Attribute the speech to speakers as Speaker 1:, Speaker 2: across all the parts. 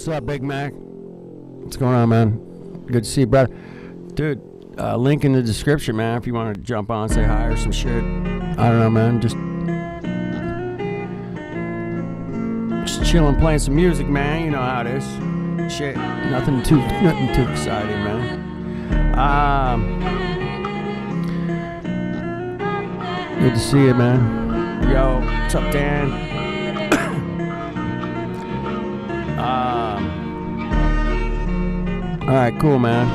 Speaker 1: What's up, Big Mac? What's going on, man? Good to see you, brother. Dude, link in the description, man, if you want to jump on, say hi or some shit. I don't know, man. Just chilling, playing some music, man. You know how it is. Shit, nothing too exciting, man. Good to see you, man. Yo, what's up, Dan? Alright, cool, man.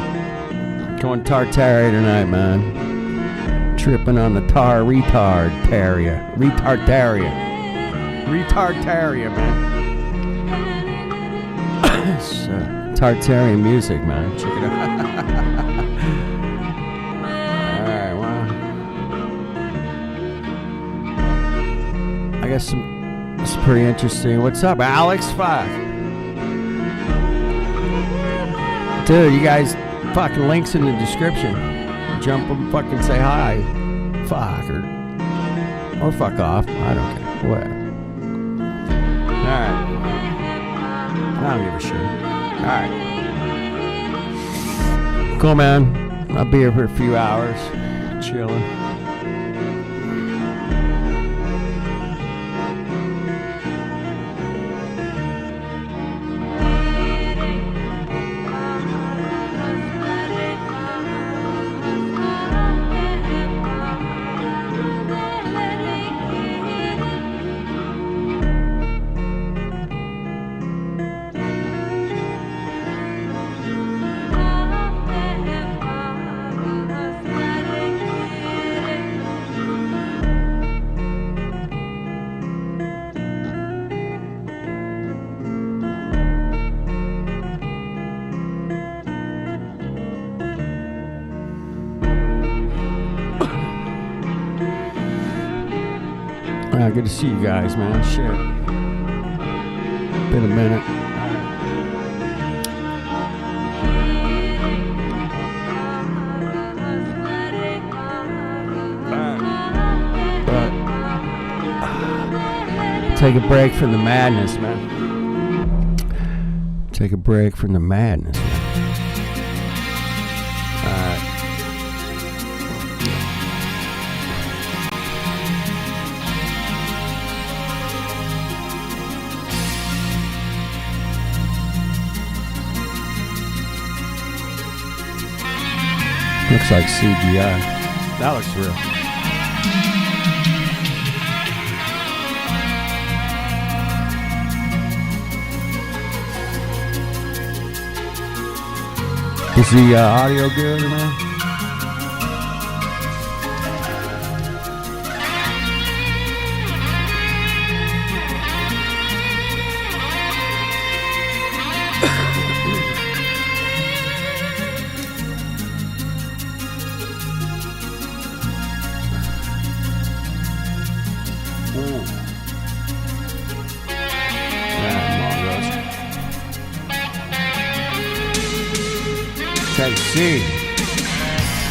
Speaker 1: Going Tartaria tonight, man. Tripping on the Retartaria, man. It's Tartarian music, man. Check it out. Alright, wow. I guess it's pretty interesting. What's up, Alex? Fuck. Dude, you guys, fucking links in the description. Jump and fucking say hi. Fuck, or fuck off. I don't care. Whatever. Alright. I don't give a shit. Alright. Cool, man. I'll be here for a few hours. Chilling. Good to see you guys, man. Shit. Been a minute. Take a break from the madness, man. Take a break from the madness, man. Looks like CGI. That looks real. Is the audio good, man?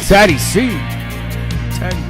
Speaker 1: Teddy C. Teddy.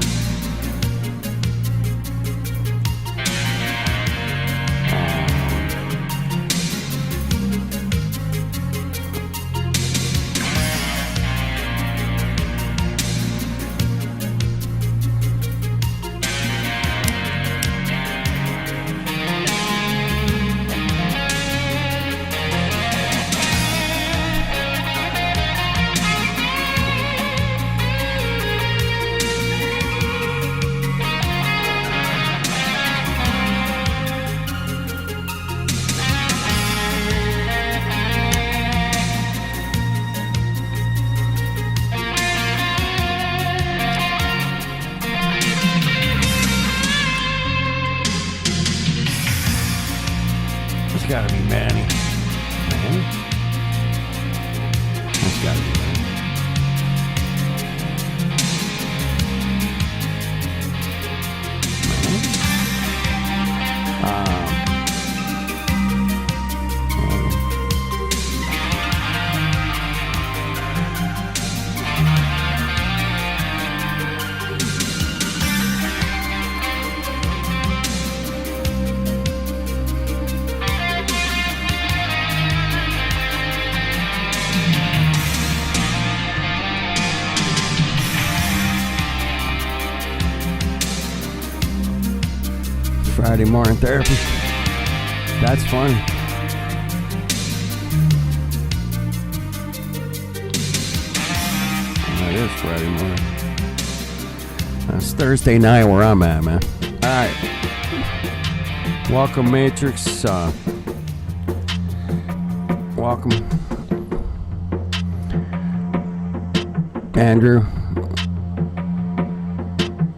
Speaker 1: Gotta be Manny. Manny? That's gotta be Manny. Friday morning therapy. That's funny. It is Friday morning. It's Thursday night where I'm at, man. Alright. Welcome, Matrix. Welcome, Andrew.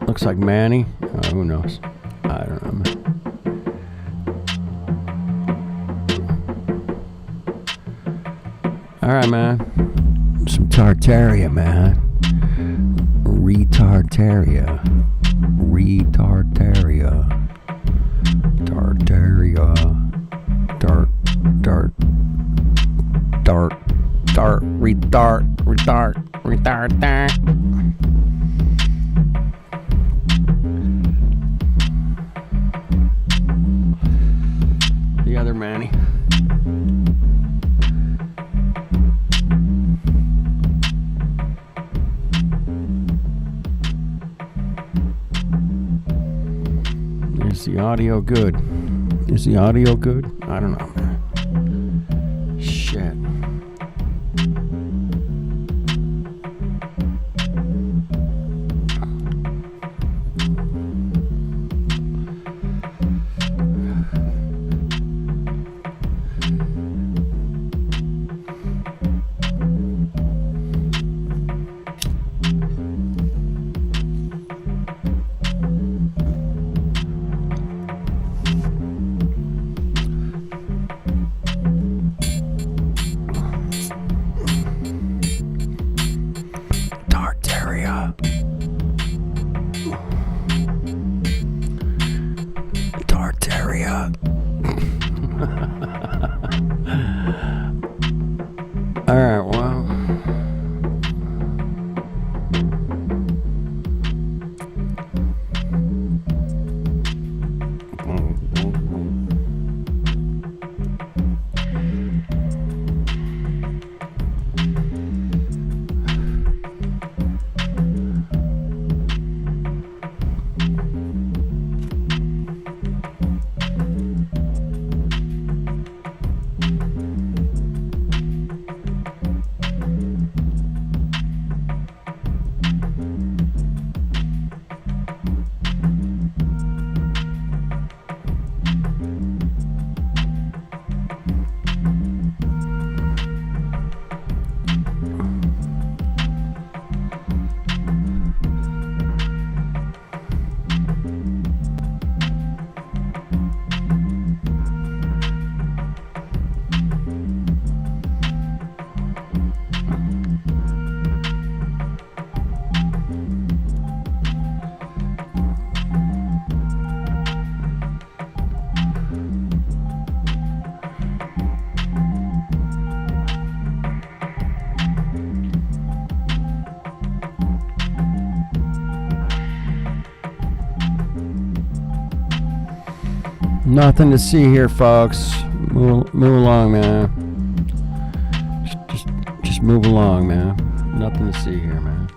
Speaker 1: Looks like Manny. Who knows? I don't know, man. Alright, man. Some Tartaria, man. Retartaria. Tartaria. Retard. The other Manny. Is the audio good? Is the audio good? I don't know, man. Shit. Tartaria. All right, well. Nothing to see here, folks. Move along, man. Just move along, man. Nothing to see here, man.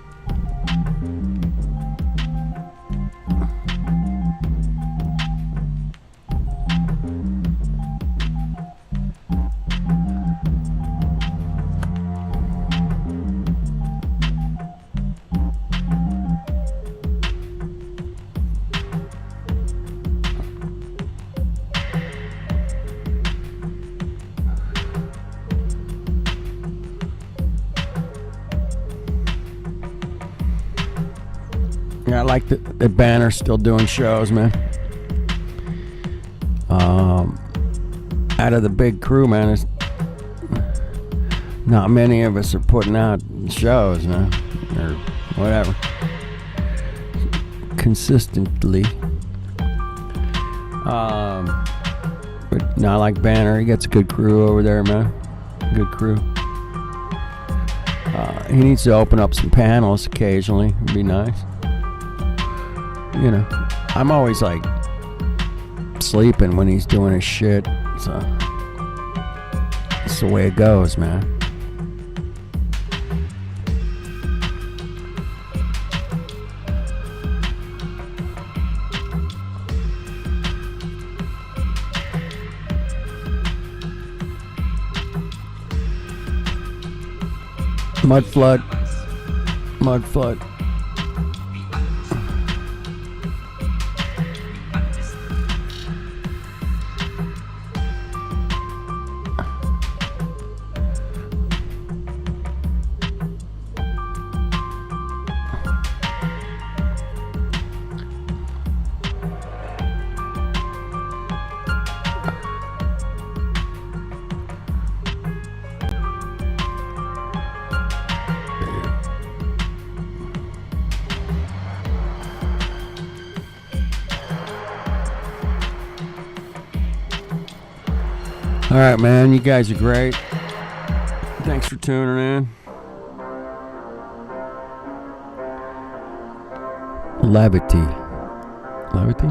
Speaker 1: Yeah, I like the banner still doing shows, man. Out of the big crew, man, there's not many of us are putting out shows, man, or whatever, consistently. But no, I like Banner. He gets a good crew over there, man. Good crew. He needs to open up some panels occasionally. It'd be nice. You know, I'm always like sleeping when he's doing his shit, so that's the way it goes, man. Mud flood. Mud flood. All right, man. You guys are great. Thanks for tuning in. Levity. Levity?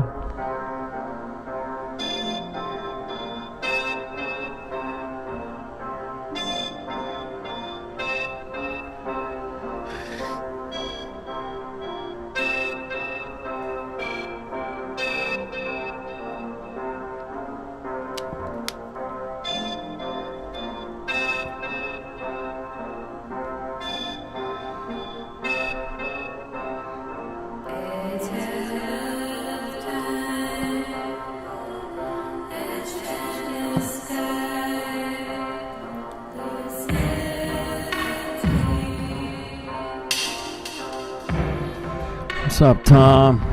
Speaker 1: What's up, Tom?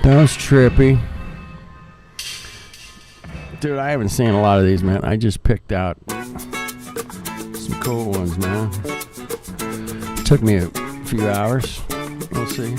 Speaker 1: That was trippy. Dude, I haven't seen a lot of these, man. I just picked out some cool ones, man. Took me a few hours. We'll see.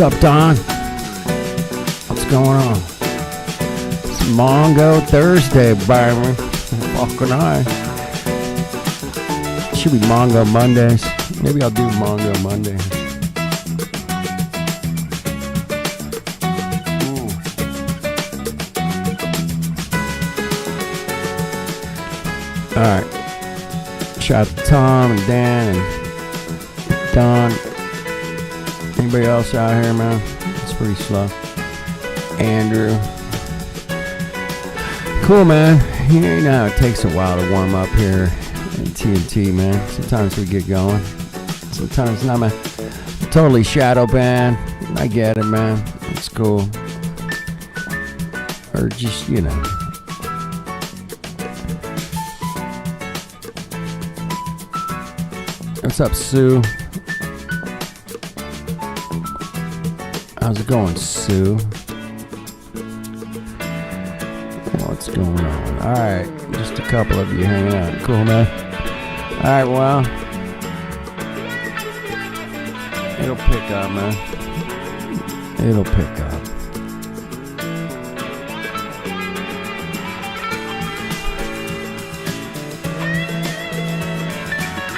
Speaker 1: up, Don? What's going on? It's Mongo Thursday, baby. Fucking high. Should be Mongo Mondays. Maybe I'll do Mongo Monday. Alright. Shout out to Tom and Dan and Don. Anybody else out here, man? It's pretty slow. Andrew. Cool, man. You know how it takes a while to warm up here at TNT, man. Sometimes we get going. Sometimes not, man. Totally shadow banned. I get it, man. It's cool. Or just, you know. What's up, Sue? How's it going, Sue? What's going on? Alright, just a couple of you hanging out. Cool, man. Alright, well. It'll pick up, man. It'll pick up.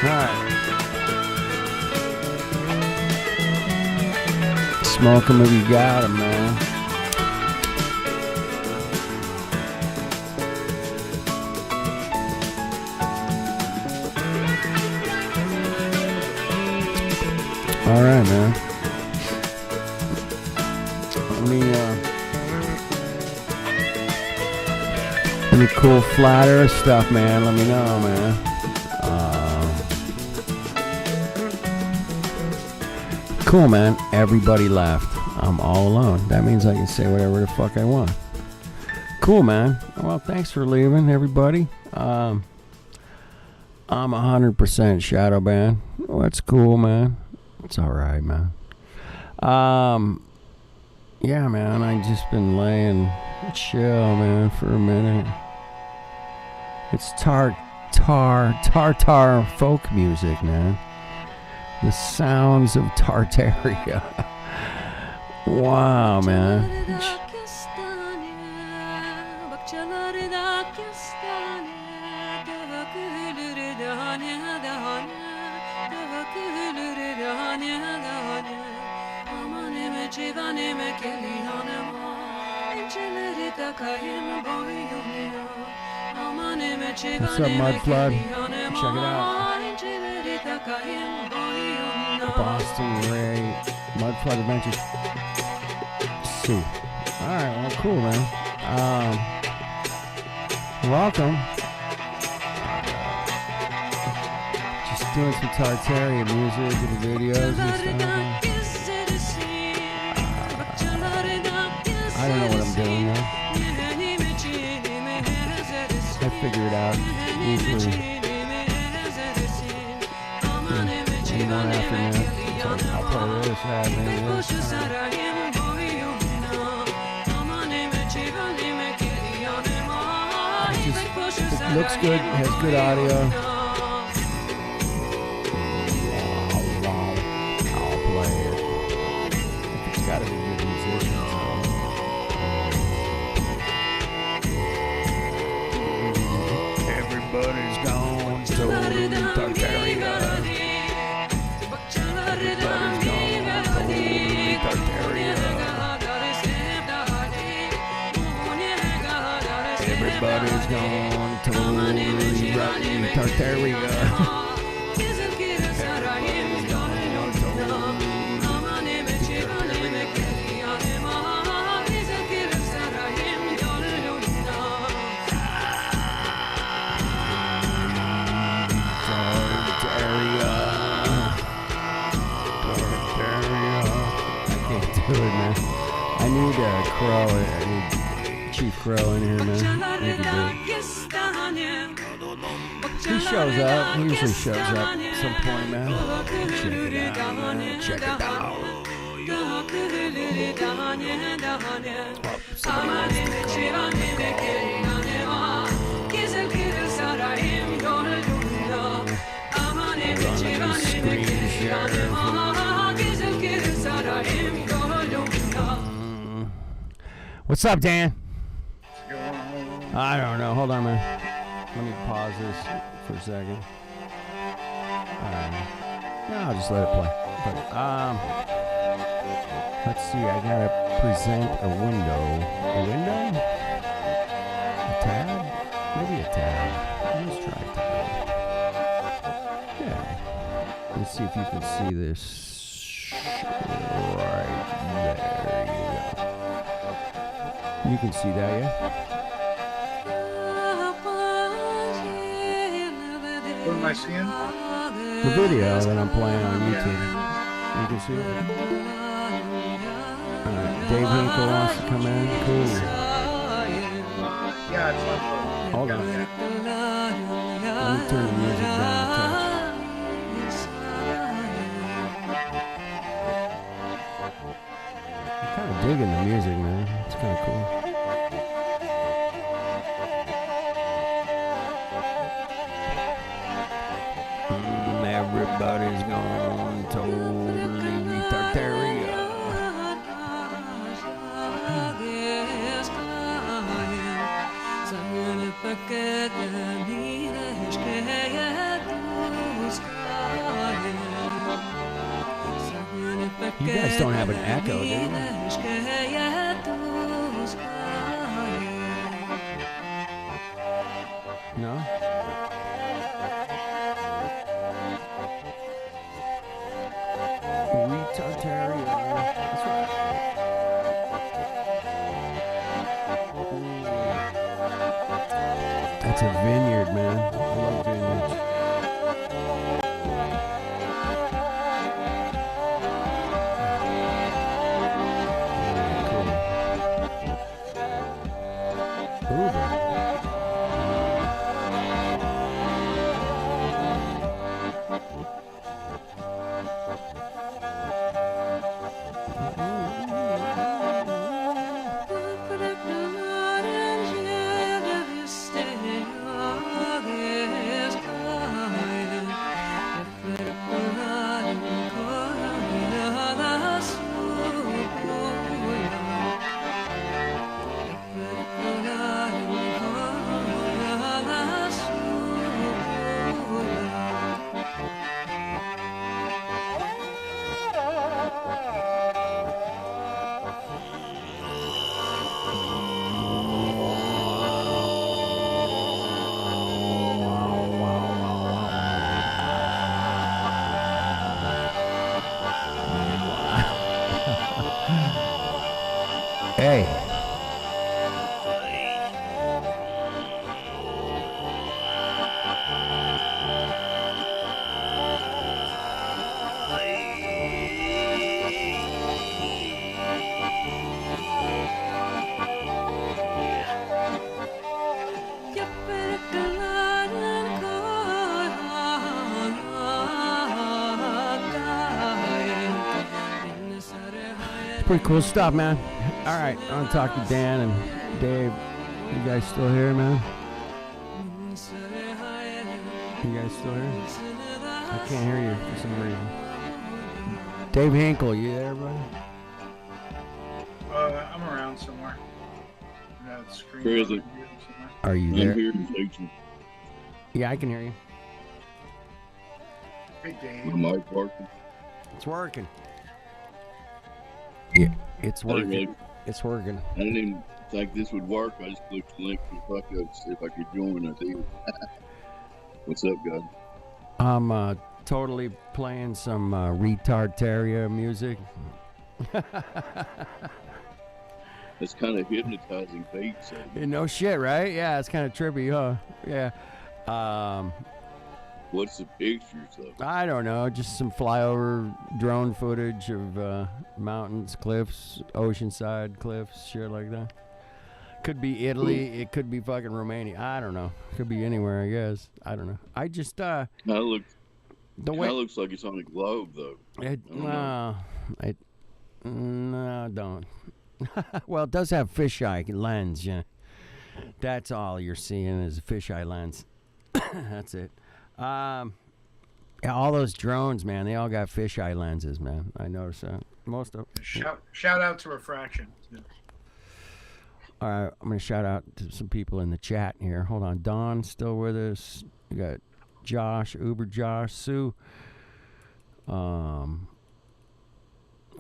Speaker 1: Alright. Smoke 'em if you got 'em, man. All right, man. Any cool flat earth stuff, man, let me know, man. Cool, man. Everybody left. I'm all alone. That means I can say whatever the fuck I want. Cool, man. Well, thanks for leaving, everybody. I'm 100% shadow ban. Well, that's cool, man. It's all right, man. Yeah, man. I just been laying chill, man, for a minute. It's Tartar folk music, man. The sounds of Tartaria. Wow, man. What's up, Mud Flood? Check it out. Boston Ray, Mud Flood Adventures. Sue. Alright, well, cool, man. Welcome. Just doing some Tartaria music and videos and stuff. I don't know what I'm doing now. I figure it out usually. In one afternoon. So I'll play this, that, maybe this. It looks good, has good audio. I'll play it. It's gotta be good musicians. Everybody's gone to Tartaria. Everybody's gone to Tartaria. I need Crow. I need Chief Crow in here, man. He shows up. He usually shows up at some point, man. Check it out, Screen share. What's up, Dan?
Speaker 2: What's going on?
Speaker 1: I don't know. Hold on, man. Let me pause this for a second. No, I'll just let it play. But let's see. I gotta present a window. A window? A tab? Maybe a tab. Let's try a tab. Yeah. Let's see if you can see this. Right there. You can see that, yeah?
Speaker 2: What am I seeing?
Speaker 1: The video that I'm playing on YouTube. You can see it? Alright, Dave Hinkle wants to come in. Cool.
Speaker 2: Yeah, it's not.
Speaker 1: Hold on. Let me turn the music down a touch. I'm kind of digging the music, man. It's kind of cool. Everybody's gone totally Tartaria. You guys don't have an echo, do you? No? Tartaria. That's right. That's a vineyard, man. I love vineyards. Cool. Uber. Hey. Pretty cool stuff, man. All right, I want to talk to Dan and Dave. You guys still here, man? You guys still here? I can't hear you for some reason. Dave Hinkle, you there, buddy?
Speaker 2: I'm around somewhere. The screen.
Speaker 3: Present.
Speaker 1: Are you there?
Speaker 3: I'm here in Texas.
Speaker 1: Yeah, I can hear you.
Speaker 2: Hey, Dave.
Speaker 3: My mic working.
Speaker 1: It's working. Yeah, it's working.
Speaker 3: Really,
Speaker 1: it's working.
Speaker 3: I didn't even think this would work. I just clicked the link to fuck up to see if I could join. I did. What's up, guys?
Speaker 1: I'm totally playing some Tartaria music.
Speaker 3: It's kind of hypnotizing beat. So.
Speaker 1: No shit, right? Yeah, it's kind of trippy, huh? Yeah.
Speaker 3: What's the pictures of?
Speaker 1: I don't know, just some flyover drone footage of mountains, cliffs, oceanside cliffs, shit like that. Could be Italy, it could be fucking Romania. I don't know. Could be anywhere, I guess. I don't know. I just
Speaker 3: That looks. Looks like it's on a globe, though.
Speaker 1: No, don't. Well, it does have fisheye lens, yeah. That's all you're seeing is a fisheye lens. That's it. Yeah, all those drones, man, they all got fisheye lenses, man. I noticed that. Most of them.
Speaker 2: Shout out to refraction.
Speaker 1: All right, I'm gonna shout out to some people in the chat here. Hold on, Don still with us. You got Josh, Uber Josh, Sue.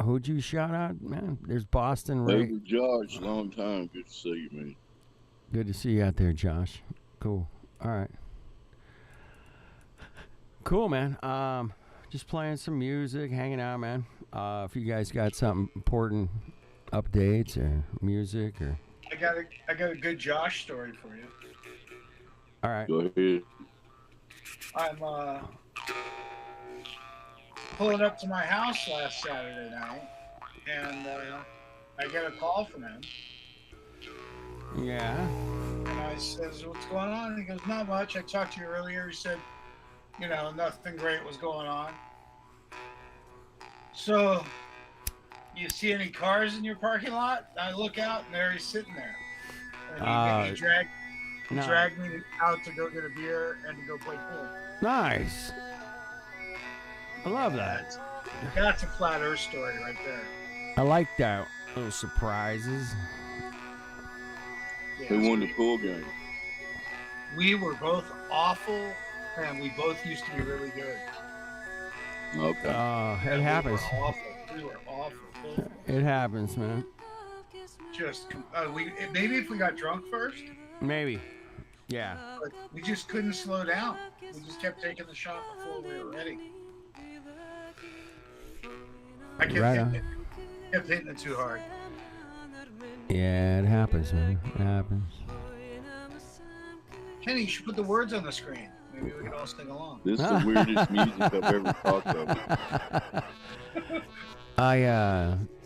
Speaker 1: Who'd you shout out, man? There's Boston, Ray.
Speaker 3: Hey, Josh, long time. Good to see you, man.
Speaker 1: Good to see you out there, Josh. Cool. All right. Cool, man. Just playing some music, hanging out, man. If you guys got something important, updates or music or.
Speaker 2: I got a good Josh story for you.
Speaker 1: All right.
Speaker 3: Go ahead.
Speaker 2: I'm pulling up to my house last Saturday night, and I get a call from him.
Speaker 1: Yeah.
Speaker 2: And I says, "What's going on?" And he goes, "Not much. I talked to you earlier." He said, "You know, nothing great was going on." So, you see any cars in your parking lot? I look out, and there he's sitting there. And he dragged me out to go get a beer and to go play pool.
Speaker 1: Nice. I love that.
Speaker 2: That's a flat Earth story right there.
Speaker 1: I like that. Little surprises.
Speaker 2: Yes.
Speaker 3: Who won the pool game?
Speaker 2: We were both awful, and we both used to be really good.
Speaker 3: Okay.
Speaker 1: It happens.
Speaker 2: We were awful.
Speaker 1: It happens, man.
Speaker 2: Just maybe if we got drunk first,
Speaker 1: Maybe. Yeah.
Speaker 2: but we just couldn't slow down. We just kept taking the shot before we were ready. I kept hitting it too hard.
Speaker 1: Yeah, it happens, man. It happens.
Speaker 2: Kenny, you should put the words on the screen. Maybe we could all sing along.
Speaker 3: This is the weirdest music I've ever talked about.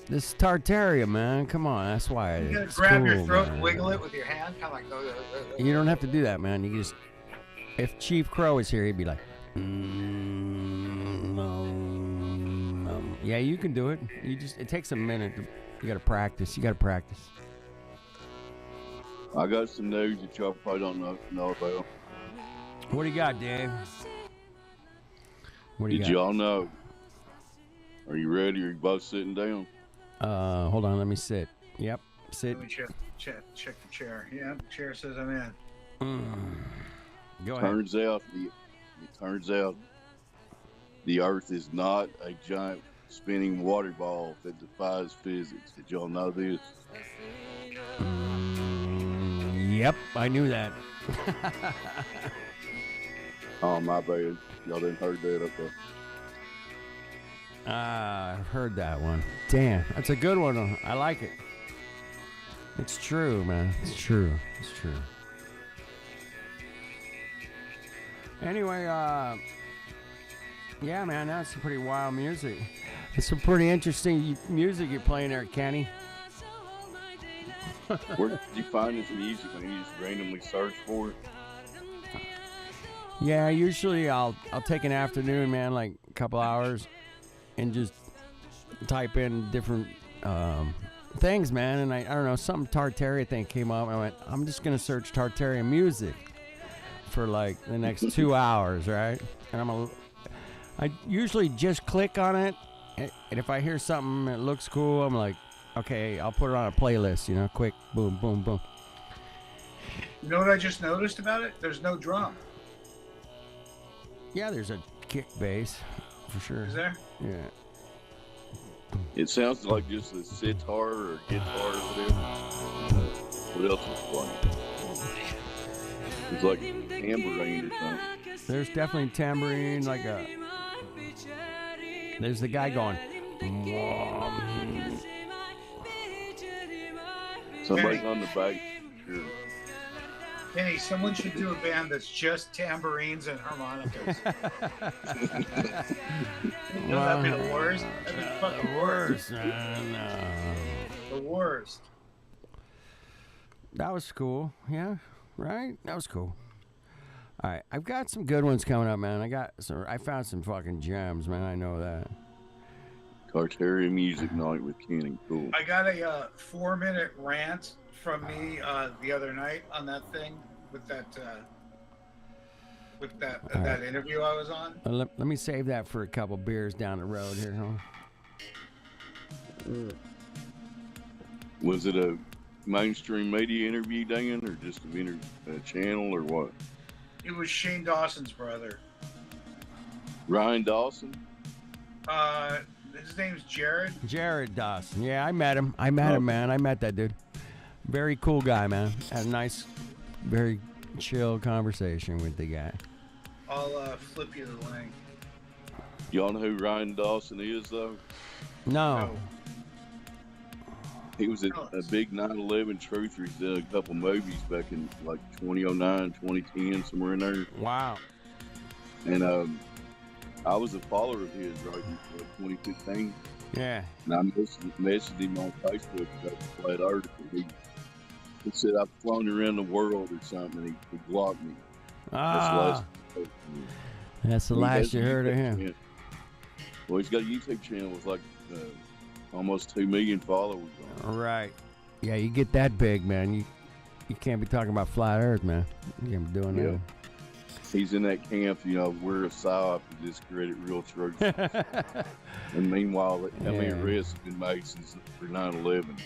Speaker 1: This Tartaria, man. Come on, that's why.
Speaker 2: You gotta
Speaker 1: It's
Speaker 2: grab your
Speaker 1: cool,
Speaker 2: throat
Speaker 1: man.
Speaker 2: and wiggle it with your hand, kind of like.
Speaker 1: You don't have to do that, man. You just. If Chief Crow was here, he'd be like. Yeah, you can do it. It takes a minute. You gotta practice.
Speaker 3: I got some news that y'all probably don't know about.
Speaker 1: What do you got, Dave? What do you
Speaker 3: Did
Speaker 1: got?
Speaker 3: y'all know? Are you ready? Are you both sitting down?
Speaker 1: Hold on. Let me sit. Yep. Sit.
Speaker 2: Let me check the chair. Yeah, the chair says I'm in.
Speaker 1: Go ahead.
Speaker 3: Turns out the Earth is not a giant spinning water ball that defies physics. Did y'all know this?
Speaker 1: Yep. I knew that.
Speaker 3: Oh, my bad. Y'all didn't heard that up there.
Speaker 1: I've heard that one. Damn, that's a good one. I like it. It's true, man. It's true. Anyway, yeah, man, that's some pretty wild music. It's some pretty interesting music you're playing there, Kenny.
Speaker 3: Where did you find this music when you just randomly search for it?
Speaker 1: Yeah, usually I'll take an afternoon, man, like a couple hours, and just type in different things, man. And I don't know, some Tartaria thing came up. And I went, I'm just gonna search Tartaria music for like the next 2 hours, right? And I usually just click on it, and if I hear something that looks cool, I'm like, okay, I'll put it on a playlist, you know, quick, boom, boom, boom.
Speaker 2: You know what I just noticed about it? There's no drum.
Speaker 1: Yeah, there's a kick bass, for sure.
Speaker 2: Is there?
Speaker 1: Yeah.
Speaker 3: It sounds like just a sitar or guitar or whatever. What else is playing? It's like tambourine or something.
Speaker 1: There's definitely tambourine, like there's the guy going.
Speaker 3: Somebody's on the bass. Sure.
Speaker 2: Kenny, someone should do a band that's just tambourines and harmonicas. Wouldn't that be the worst? That'd be fucking worst. The worst.
Speaker 1: That was cool. Yeah, right? That was cool. All right, I've got some good ones coming up, man. I found some fucking gems, man. I know that.
Speaker 3: Tartaria music night with Kenny. Cool.
Speaker 2: I got a 4-minute rant from me the other night on that thing with that interview I was on.
Speaker 1: Let me save that for a couple beers down the road here, huh?
Speaker 3: Was it a mainstream media interview, Dan, or just a channel, or what?
Speaker 2: It was Shane Dawson's brother.
Speaker 3: Ryan Dawson?
Speaker 2: His name's Jared.
Speaker 1: Jared Dawson. Yeah, I met him. I met him, man. I met that dude. Very cool guy, man. Had a nice, very chill conversation with the guy.
Speaker 2: I'll flip you the link.
Speaker 3: Y'all know who Ryan Dawson is, though?
Speaker 1: No.
Speaker 3: He was a big 9/11 truther. He's done a couple movies back in like 2009, 2010, somewhere in there.
Speaker 1: Wow.
Speaker 3: And I was a follower of his right in 2015.
Speaker 1: Yeah.
Speaker 3: And I messaged him on Facebook about the flat earth. He said I've flown around the world or something. And he blocked me.
Speaker 1: That's the last you heard of him.
Speaker 3: Channel. Well, he's got a YouTube channel with like almost 2 million followers on it.
Speaker 1: Right. Yeah, you get that big, man. You can't be talking about flat earth, man. You can't be doing that.
Speaker 3: He's in that camp, we're a psyop to discredit real truth. And meanwhile, how many arrests have been made since for 9/11?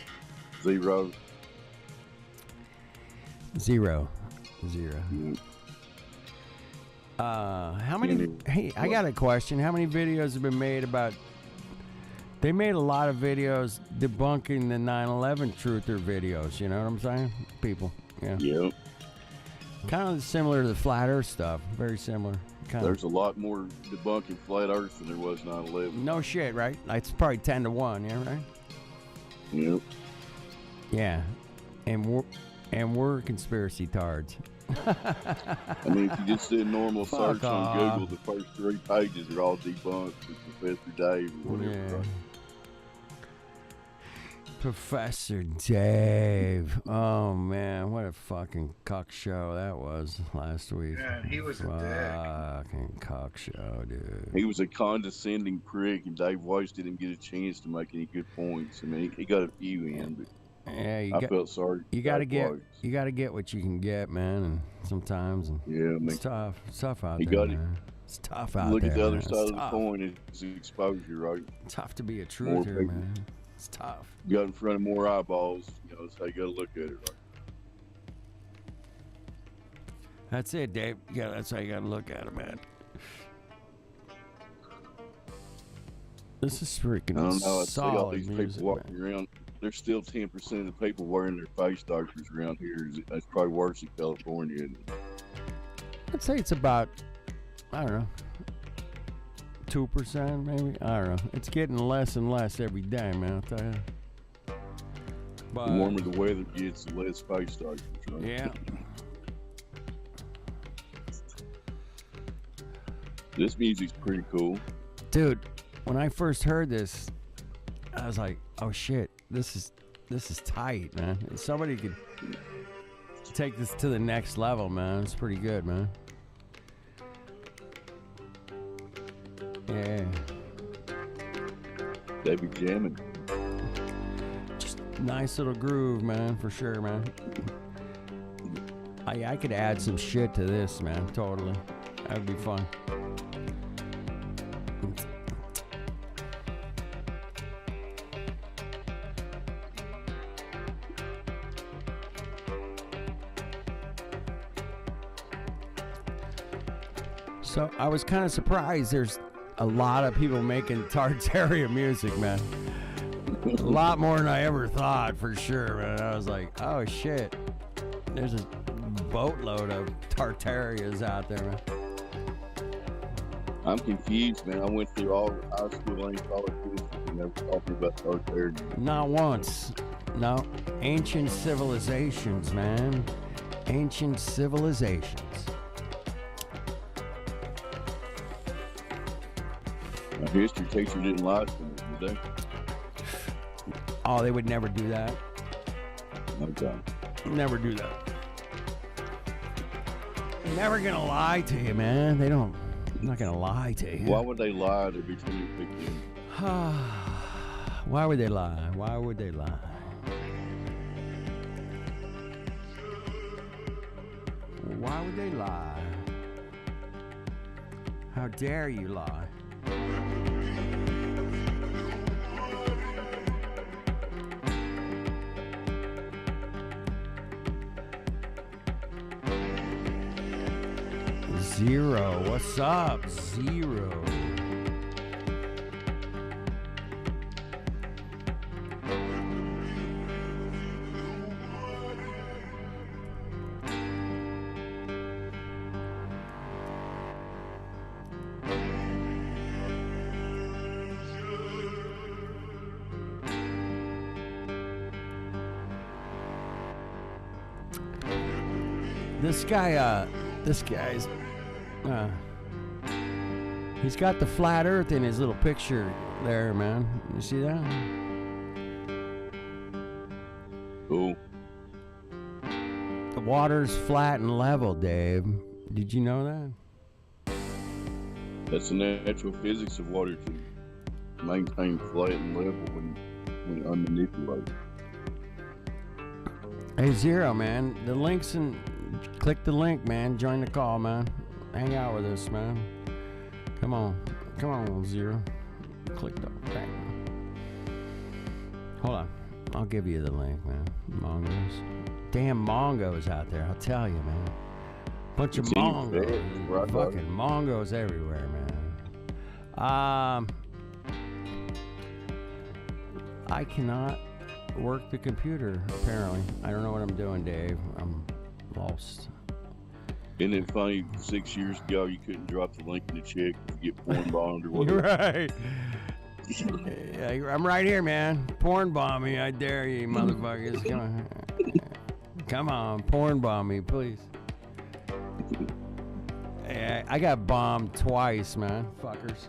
Speaker 3: Zero. Yeah.
Speaker 1: How many? Hey, I got a question. How many videos have been made about? They made a lot of videos debunking the 9/11 truther videos. You know what I'm saying? People. Yeah.
Speaker 3: Yep.
Speaker 1: Kind of similar to the flat Earth stuff. Very similar.
Speaker 3: There's a lot more debunking flat Earth than there was 9/11.
Speaker 1: No shit, right? It's probably 10-1. Yeah, right.
Speaker 3: Yep.
Speaker 1: Yeah, and we're conspiracy tards.
Speaker 3: I mean, if you just did a normal search on Google, the first 3 pages are all debunked with Professor Dave or whatever.
Speaker 1: Yeah.
Speaker 3: Right?
Speaker 1: Professor Dave. Oh, man, what a fucking cuck show that was last week.
Speaker 2: Yeah, he was a dick.
Speaker 1: Fucking cuck show, dude.
Speaker 3: He was a condescending prick, and Dave Weiss didn't get a chance to make any good points. I mean, he got a few in, but
Speaker 1: yeah,
Speaker 3: I felt sorry.
Speaker 1: You gotta get what you can get, man. And sometimes, it's tough. It's tough out there, man. It's tough out there.
Speaker 3: Look at the other
Speaker 1: man.
Speaker 3: side of the coin. It's exposure, right?
Speaker 1: Tough to be a truther, man. It's tough.
Speaker 3: You got in front of more eyeballs. That's how you gotta look at it, right?
Speaker 1: That's it, Dave. Yeah, that's how you gotta look at it, man. This is freaking
Speaker 3: I don't know. I see all
Speaker 1: solid
Speaker 3: these
Speaker 1: music,
Speaker 3: people walking around. There's still 10% of the people wearing their face diapers around here. That's probably worse in California, isn't it?
Speaker 1: I'd say it's about, I don't know, 2% maybe. I don't know. It's getting less and less every day, man. I'll tell you. But,
Speaker 3: The warmer the weather gets, the less face diapers, right?
Speaker 1: yeah.
Speaker 3: This music's pretty cool.
Speaker 1: Dude, when I first heard this, I was like, oh shit, this is tight, man. If somebody could take this to the next level, man. It's pretty good, man. Yeah.
Speaker 3: They be jamming.
Speaker 1: Just nice little groove, man, for sure, man. I could add some shit to this, man, totally. That would be fun. So I was kind of surprised there's a lot of people making Tartaria music, man. A lot more than I ever thought, for sure, man. I was like, oh shit. There's a boatload of Tartarias out there, man.
Speaker 3: I'm confused, man. I went through all high school and college and never talking about Tartaria.
Speaker 1: Not once. No. Ancient civilizations, man. Ancient civilizations.
Speaker 3: My history teacher didn't lie to me, did they?
Speaker 1: Oh, they would never do that.
Speaker 3: Okay.
Speaker 1: Never do that. Never gonna lie to you, man. They don't. I'm not gonna lie to you.
Speaker 3: Why would they lie to be trying to pick them?
Speaker 1: Why would they lie? Why would they lie? Why would they lie? How dare you lie? Zero. What's up, Zero? This guy's, he's got the flat earth in his little picture there, man. You see that?
Speaker 3: Cool.
Speaker 1: The water's flat and level, Dave. Did you know that?
Speaker 3: That's the natural physics of water to maintain flat and level when unmanipulated.
Speaker 1: Hey, Zero, man. The link's in. Click the link, man. Join the call, man. Hang out with us, man. Come on, Zero. Click the thing. Hold on. I'll give you the link, man. Mongos. Damn Mongos out there, I'll tell you, man. Bunch of Mongos.
Speaker 3: Right,
Speaker 1: fucking Mongos everywhere, man. I cannot work the computer, apparently. I don't know what I'm doing, Dave. I'm lost.
Speaker 3: Isn't it funny, 6 years ago you couldn't drop the link in the check if you get porn bombed or whatever?
Speaker 1: Right. Yeah, I'm right here, man. Porn bomb me, I dare you, motherfuckers. Come on, porn bomb me, please. Yeah, I got bombed twice, man. Fuckers.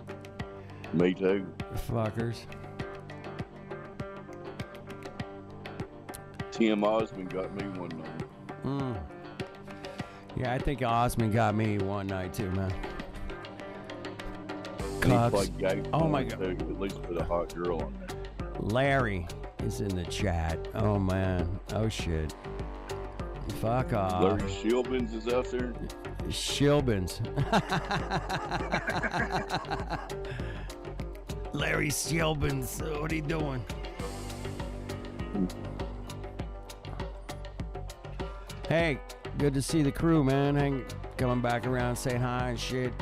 Speaker 3: Me too.
Speaker 1: Fuckers.
Speaker 3: Tim Osmond got me one night.
Speaker 1: Yeah, I think Osmond got me one night too, man. Oh my God.
Speaker 3: Too, at least put a hot girl on there.
Speaker 1: Larry is in the chat. Oh man. Oh shit. Fuck off.
Speaker 3: Larry Shilbins is out there.
Speaker 1: Shilbins. Larry Shilbins. What are you doing? Hey, good to see the crew, man. Coming back around, saying hi and shit.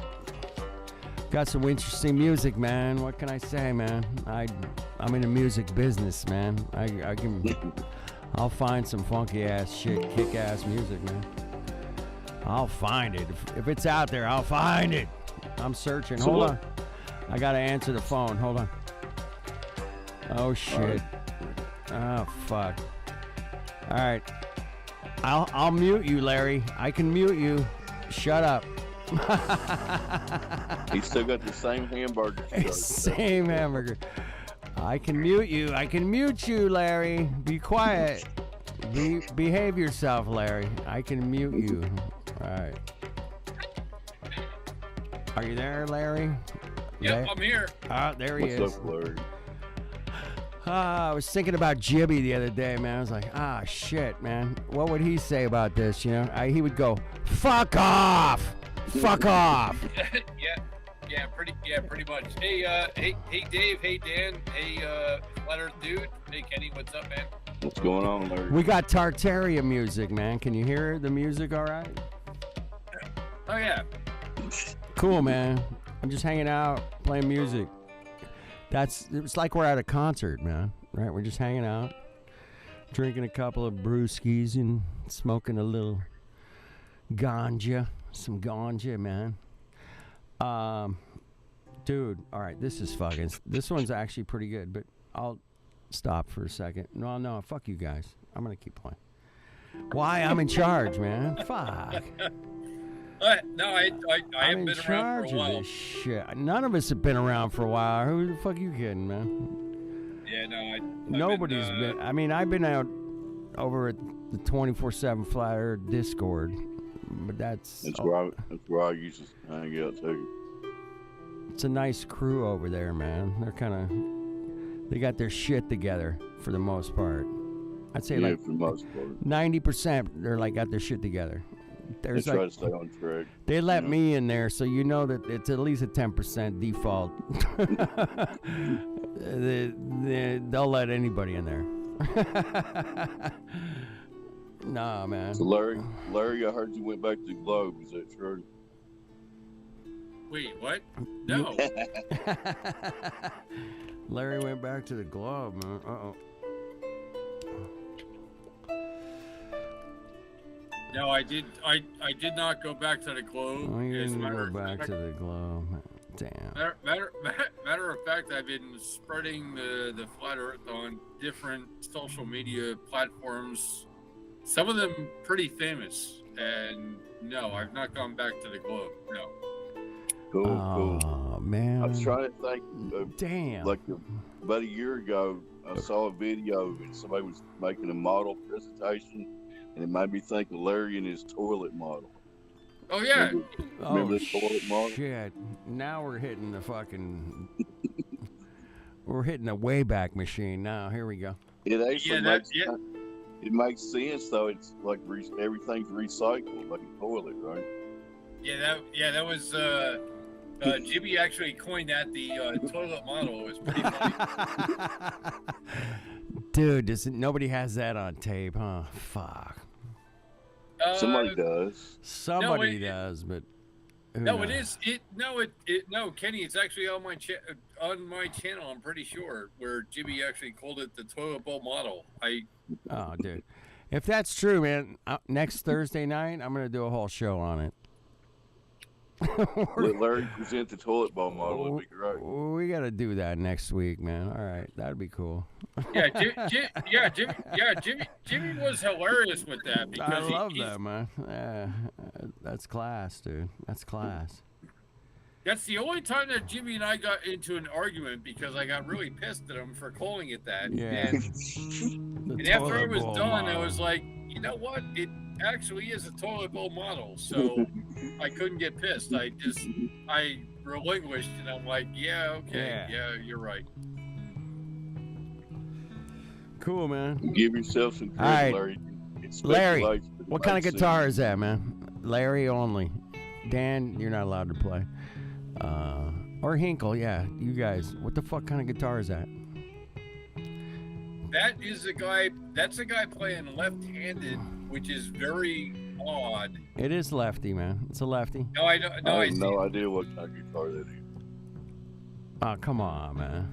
Speaker 1: Got some interesting music, man. What can I say, man? I'm in the music business, man. I'll find some funky ass shit, kick ass music, man. I'll find it. If it's out there, I'll find it. I'm searching. Hold on. I gotta answer the phone. Hold on. Oh shit. Oh fuck. All right. I'll mute you, Larry. I can mute you. Shut up.
Speaker 3: He's still got the same hamburger.
Speaker 1: Same hamburger. I can mute you. I can mute you, Larry. Be quiet. Behave yourself, Larry. I can mute you. All right. Are you there, Larry?
Speaker 4: Yep, I'm here.
Speaker 1: Ah, there he is.
Speaker 3: What's up, Larry?
Speaker 1: I was thinking about Jibby the other day, man. I was like, shit, man. What would he say about this, you know? He would go, fuck off! Fuck off!
Speaker 4: Pretty much. Hey, Dave. Hey, Dan. Hey, Flat Earth Dude. Hey, Kenny. What's up, man?
Speaker 3: What's going on, Larry?
Speaker 1: We got Tartaria music, man. Can you hear the music all right?
Speaker 4: Oh, yeah.
Speaker 1: Cool, man. I'm just hanging out, playing music. It's like we're at a concert, man. Right? We're just hanging out, drinking a couple of brewskis and smoking a little ganja. Some ganja, man. Dude, all right, this one's actually pretty good, but I'll stop for a second. No, fuck you guys. I'm going to keep playing. Why? I'm in charge, man. Fuck.
Speaker 4: No, I haven't been around for a while.
Speaker 1: This shit. None of us have been around for a while. Who the fuck you kidding, man?
Speaker 4: Yeah, no,
Speaker 1: Nobody's been. I mean, I've been out over at the 24/7 Flat Earth Discord, but that's
Speaker 3: where I usually hang out too.
Speaker 1: It's a nice crew over there, man. They got their shit together for the most part. I'd say
Speaker 3: for the most part.
Speaker 1: 90% they're got their shit together.
Speaker 3: They try to stay on track.
Speaker 1: They let me in there, so you know that it's at least a 10% default. They'll let anybody in there. Nah, man.
Speaker 3: So Larry, I heard you went back to the Globe. Is that true?
Speaker 4: Wait, what? No.
Speaker 1: Larry went back to the globe, man. Uh-oh.
Speaker 4: No, I did not go back to the globe.
Speaker 1: Oh, you
Speaker 4: As a
Speaker 1: didn't
Speaker 4: matter
Speaker 1: go
Speaker 4: of
Speaker 1: back
Speaker 4: fact-
Speaker 1: to the globe. Damn.
Speaker 4: Matter of fact, I've been spreading the flat Earth on different social media platforms. Some of them pretty famous, and no, I've not gone back to the globe. No.
Speaker 3: Cool,
Speaker 1: Oh,
Speaker 3: cool.
Speaker 1: man.
Speaker 3: I was trying to think.
Speaker 1: Damn.
Speaker 3: Like about a year ago, I saw a video and somebody was making a model presentation, and it made me think of Larry and his toilet model.
Speaker 4: Oh yeah.
Speaker 3: Remember the toilet model?
Speaker 1: Shit. Now we're hitting the fucking... we're hitting the Wayback Machine now. Here we go.
Speaker 3: It actually
Speaker 4: Yeah,
Speaker 3: it makes sense though. It's like everything's recycled, like a toilet, right?
Speaker 4: That was Jimmy actually coined that the toilet model. It was pretty funny.
Speaker 1: Dude, nobody has that on tape, huh? Fuck.
Speaker 3: Somebody does.
Speaker 1: Somebody does, but who
Speaker 4: No,
Speaker 1: knows?
Speaker 4: it is. No, Kenny, it's actually on my channel. I'm pretty sure where Jimmy actually called it the toilet bowl model.
Speaker 1: Oh, dude. If that's true, man, next Thursday night, I'm going to do a whole show on it.
Speaker 3: Let Larry present the toilet bowl model. It'd be great.
Speaker 1: We got to do that next week, man. All right. That'd be cool.
Speaker 4: Jimmy was hilarious with that
Speaker 1: I
Speaker 4: because
Speaker 1: love that, man. Yeah, that's class, dude. That's class.
Speaker 4: That's the only time that Jimmy and I got into an argument because I got really pissed at him for calling it that.
Speaker 1: Yeah.
Speaker 4: And after I was done, I was like, you know what? It actually is a toilet bowl model, so I couldn't get pissed. I relinquished, and I'm like, yeah, okay, yeah, you're right.
Speaker 1: Cool, man.
Speaker 3: Give yourself some credit,
Speaker 1: All right.
Speaker 3: Larry. It's
Speaker 1: Larry,
Speaker 3: speculation, but it
Speaker 1: what kind of
Speaker 3: makes
Speaker 1: guitar
Speaker 3: sense.
Speaker 1: is that, man? Larry only. Dan, you're not allowed to play. Or Hinkle, yeah. You guys, what the fuck kind of guitar is that?
Speaker 4: That's a guy playing left-handed, which is very odd.
Speaker 1: It is lefty, man. It's a lefty.
Speaker 4: No, I don't. No,
Speaker 3: I
Speaker 4: I
Speaker 3: have
Speaker 4: see.
Speaker 3: no idea what kind of guitar that is.
Speaker 1: Oh, come on, man.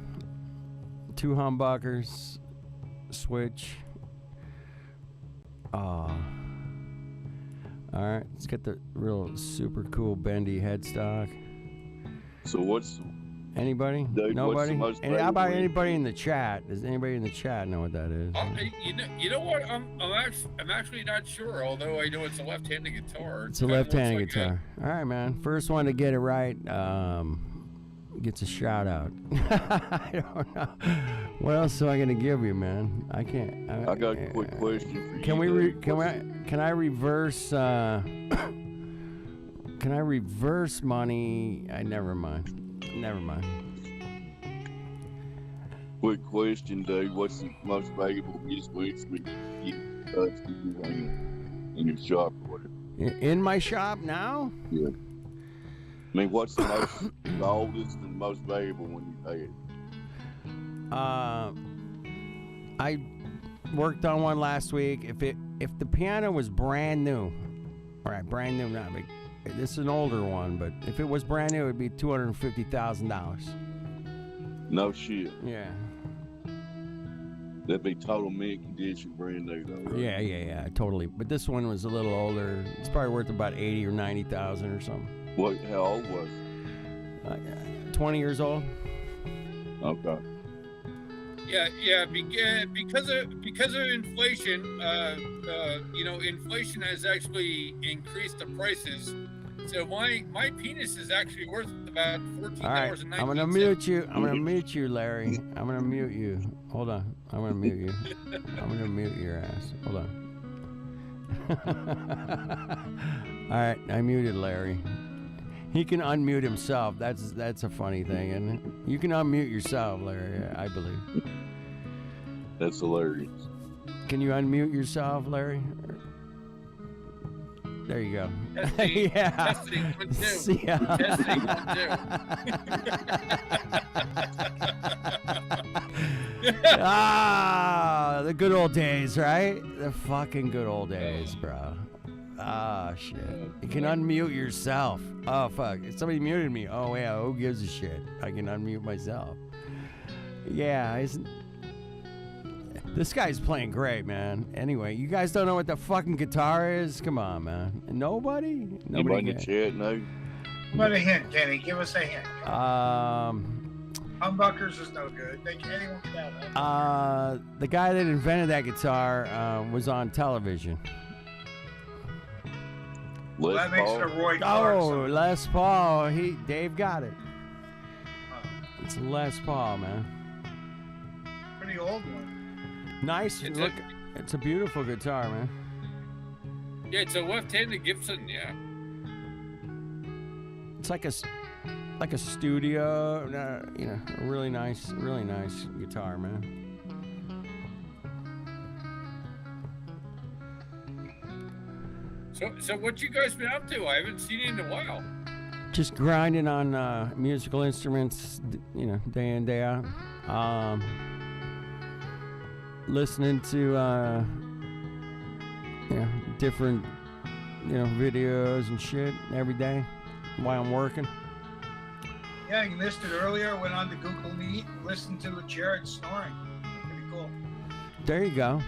Speaker 1: 2 humbuckers, switch. All right, it's got the real super cool bendy headstock.
Speaker 3: So what's
Speaker 1: Anybody?
Speaker 3: Dude,
Speaker 1: Nobody?
Speaker 3: what's the most
Speaker 1: How about
Speaker 3: favorite?
Speaker 1: anybody in the chat? Does anybody in the chat know what that is?
Speaker 4: You know what? I'm actually not sure. Although I know it's a left-handed guitar.
Speaker 1: It's a
Speaker 4: Kinda looks
Speaker 1: left-handed
Speaker 4: like
Speaker 1: guitar. All right, man. First one to get it right gets a shout out. I don't know. What else am I gonna give you, man? I can't.
Speaker 3: I got a quick question for you.
Speaker 1: Can we?
Speaker 3: Dave.
Speaker 1: Can I reverse? Can I reverse money? Never mind. Never mind.
Speaker 3: Quick question, Dave. What's the most valuable piece of instrument you in your shop or whatever?
Speaker 1: In my shop now?
Speaker 3: Yeah. I mean, what's the oldest and most valuable when you pay it?
Speaker 1: I worked on one last week. If the piano was brand new, all right, brand new, not big. This is an older one, but if it was brand new, it'd be $250,000.
Speaker 3: No shit.
Speaker 1: Yeah.
Speaker 3: That'd be total mint condition, brand new, though. Right?
Speaker 1: Yeah, totally. But this one was a little older. It's probably worth about 80 or 90,000 or something.
Speaker 3: What? How old was it?
Speaker 1: 20 years old.
Speaker 3: Okay.
Speaker 4: Yeah. Because of inflation, inflation has actually increased the prices. So my penis is actually worth about $14.19.
Speaker 1: All right, I'm gonna mute you. I'm gonna mute you, Larry. I'm gonna mute you. Hold on. I'm gonna mute you. I'm gonna mute your ass. Hold on. All right, I muted Larry. He can unmute himself. That's a funny thing, isn't it? You can unmute yourself, Larry. I believe.
Speaker 3: That's hilarious.
Speaker 1: Can you unmute yourself, Larry? There you go.
Speaker 4: Testing,
Speaker 1: yeah.
Speaker 4: testing, 1, 2.
Speaker 1: See ya.
Speaker 4: Testing, 1, 2.
Speaker 1: The good old days, right? The fucking good old days, bro. Ah, shit. You can unmute yourself. Oh, fuck. Somebody muted me. Oh, yeah. Who gives a shit? I can unmute myself. Yeah, this guy's playing great, man. Anyway, you guys don't know what the fucking guitar is? Come on, man. Nobody?
Speaker 3: Anybody in the chat? No.
Speaker 2: Give us a hint, Kenny. Give us a hint. Humbuckers is no good. Anyone can have that.
Speaker 1: The guy that invented that guitar was on television.
Speaker 2: Well, that makes it a Roy Clark.
Speaker 1: Oh, Les Paul. Dave got it. It's a Les Paul, man.
Speaker 2: Pretty old one.
Speaker 1: Nice. Look, it's a beautiful guitar, man.
Speaker 4: Yeah, it's a left-handed Gibson. Yeah.
Speaker 1: It's like a studio, a really nice guitar, man.
Speaker 4: So what you guys been up to? I haven't seen you in a while.
Speaker 1: Just grinding on musical instruments, day in, day out. Listening to different videos and shit every day while I'm working.
Speaker 2: Yeah, you missed it earlier. Went on to Google Meet, listened to Jared snoring. Pretty cool.
Speaker 1: There you go.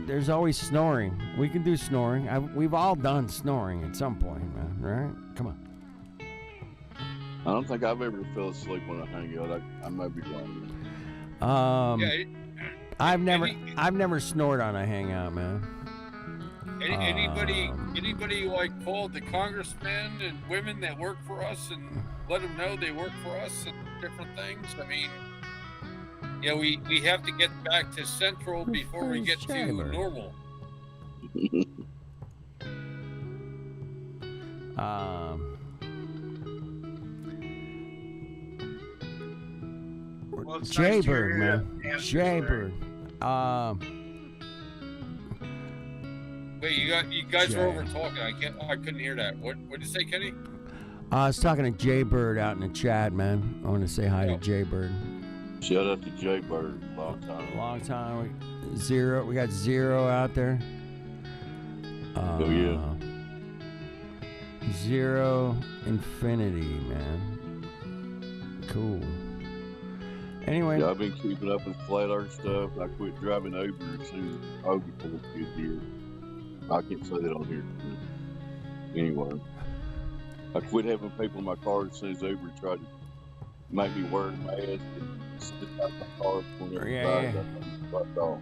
Speaker 1: There's always snoring. We can do snoring. We've all done snoring at some point, man. Right? Come on.
Speaker 3: I don't think I've ever fell asleep when I hang out. I might be wrong.
Speaker 1: I've never snored on a hangout, man.
Speaker 4: Anybody like called the congressmen and women that work for us and let them know they work for us and different things? I mean, we have to get back to central before we get to normal.
Speaker 2: Well,
Speaker 1: Jaybird, man. Jaybird.
Speaker 4: Wait, you guys were over talking. I couldn't hear that. What did you say, Kenny?
Speaker 1: I was talking to Jaybird out in the chat, man. I want to say hi to Jaybird.
Speaker 3: Shout out to Jaybird. Long time.
Speaker 1: We got Zero out there.
Speaker 3: Oh yeah.
Speaker 1: Zero Infinity, man. Cool. Anyway.
Speaker 3: Yeah, I've been keeping up with flat earth stuff. I quit driving Uber as soon as COVID was here. I can't say that on here. Anyway, I quit having people in my car as soon as Uber tried to make me wear a mask and sit out my car whenever I got off.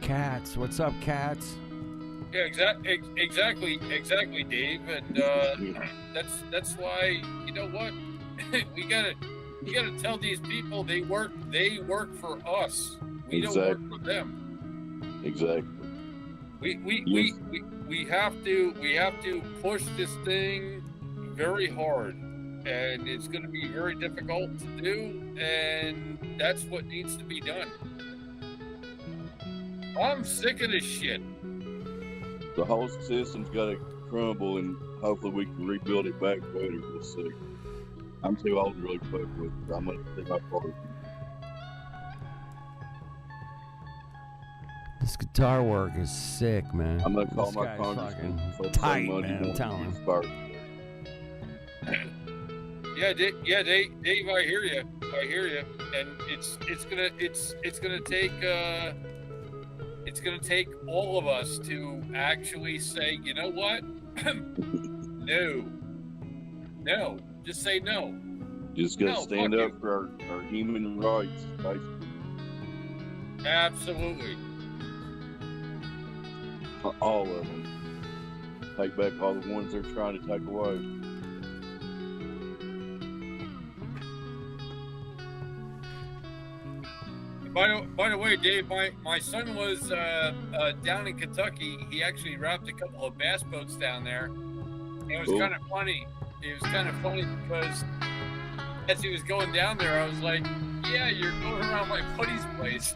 Speaker 1: Cats, what's up, Cats?
Speaker 4: Yeah, exactly, Dave. And that's why, you know what, we gotta tell these people they work for us. We don't work for them.
Speaker 3: Exactly.
Speaker 4: We have to push this thing very hard, and it's going to be very difficult to do, and that's what needs to be done. I'm sick of this shit.
Speaker 3: The whole system's got to crumble, and hopefully we can rebuild it back better. We'll see. I'm too old to really fuck with it. I'm going to take my part.
Speaker 1: This guitar work is sick, man.
Speaker 3: I'm going to call
Speaker 1: this
Speaker 3: my congressman.
Speaker 1: Tight, man. I'm telling you.
Speaker 4: Yeah, Dave, I hear you. And it's gonna take all of us to actually say, you know what? No. Just say no.
Speaker 3: Just gotta stand up for our human rights, basically.
Speaker 4: Absolutely.
Speaker 3: All of them. Take back all the ones they're trying to take away.
Speaker 4: By the way, Dave, my son was down in Kentucky. He actually wrapped a couple of bass boats down there. And it was kind of funny. It was kind of funny because as he was going down there, I was like, yeah, you're going around my buddy's place.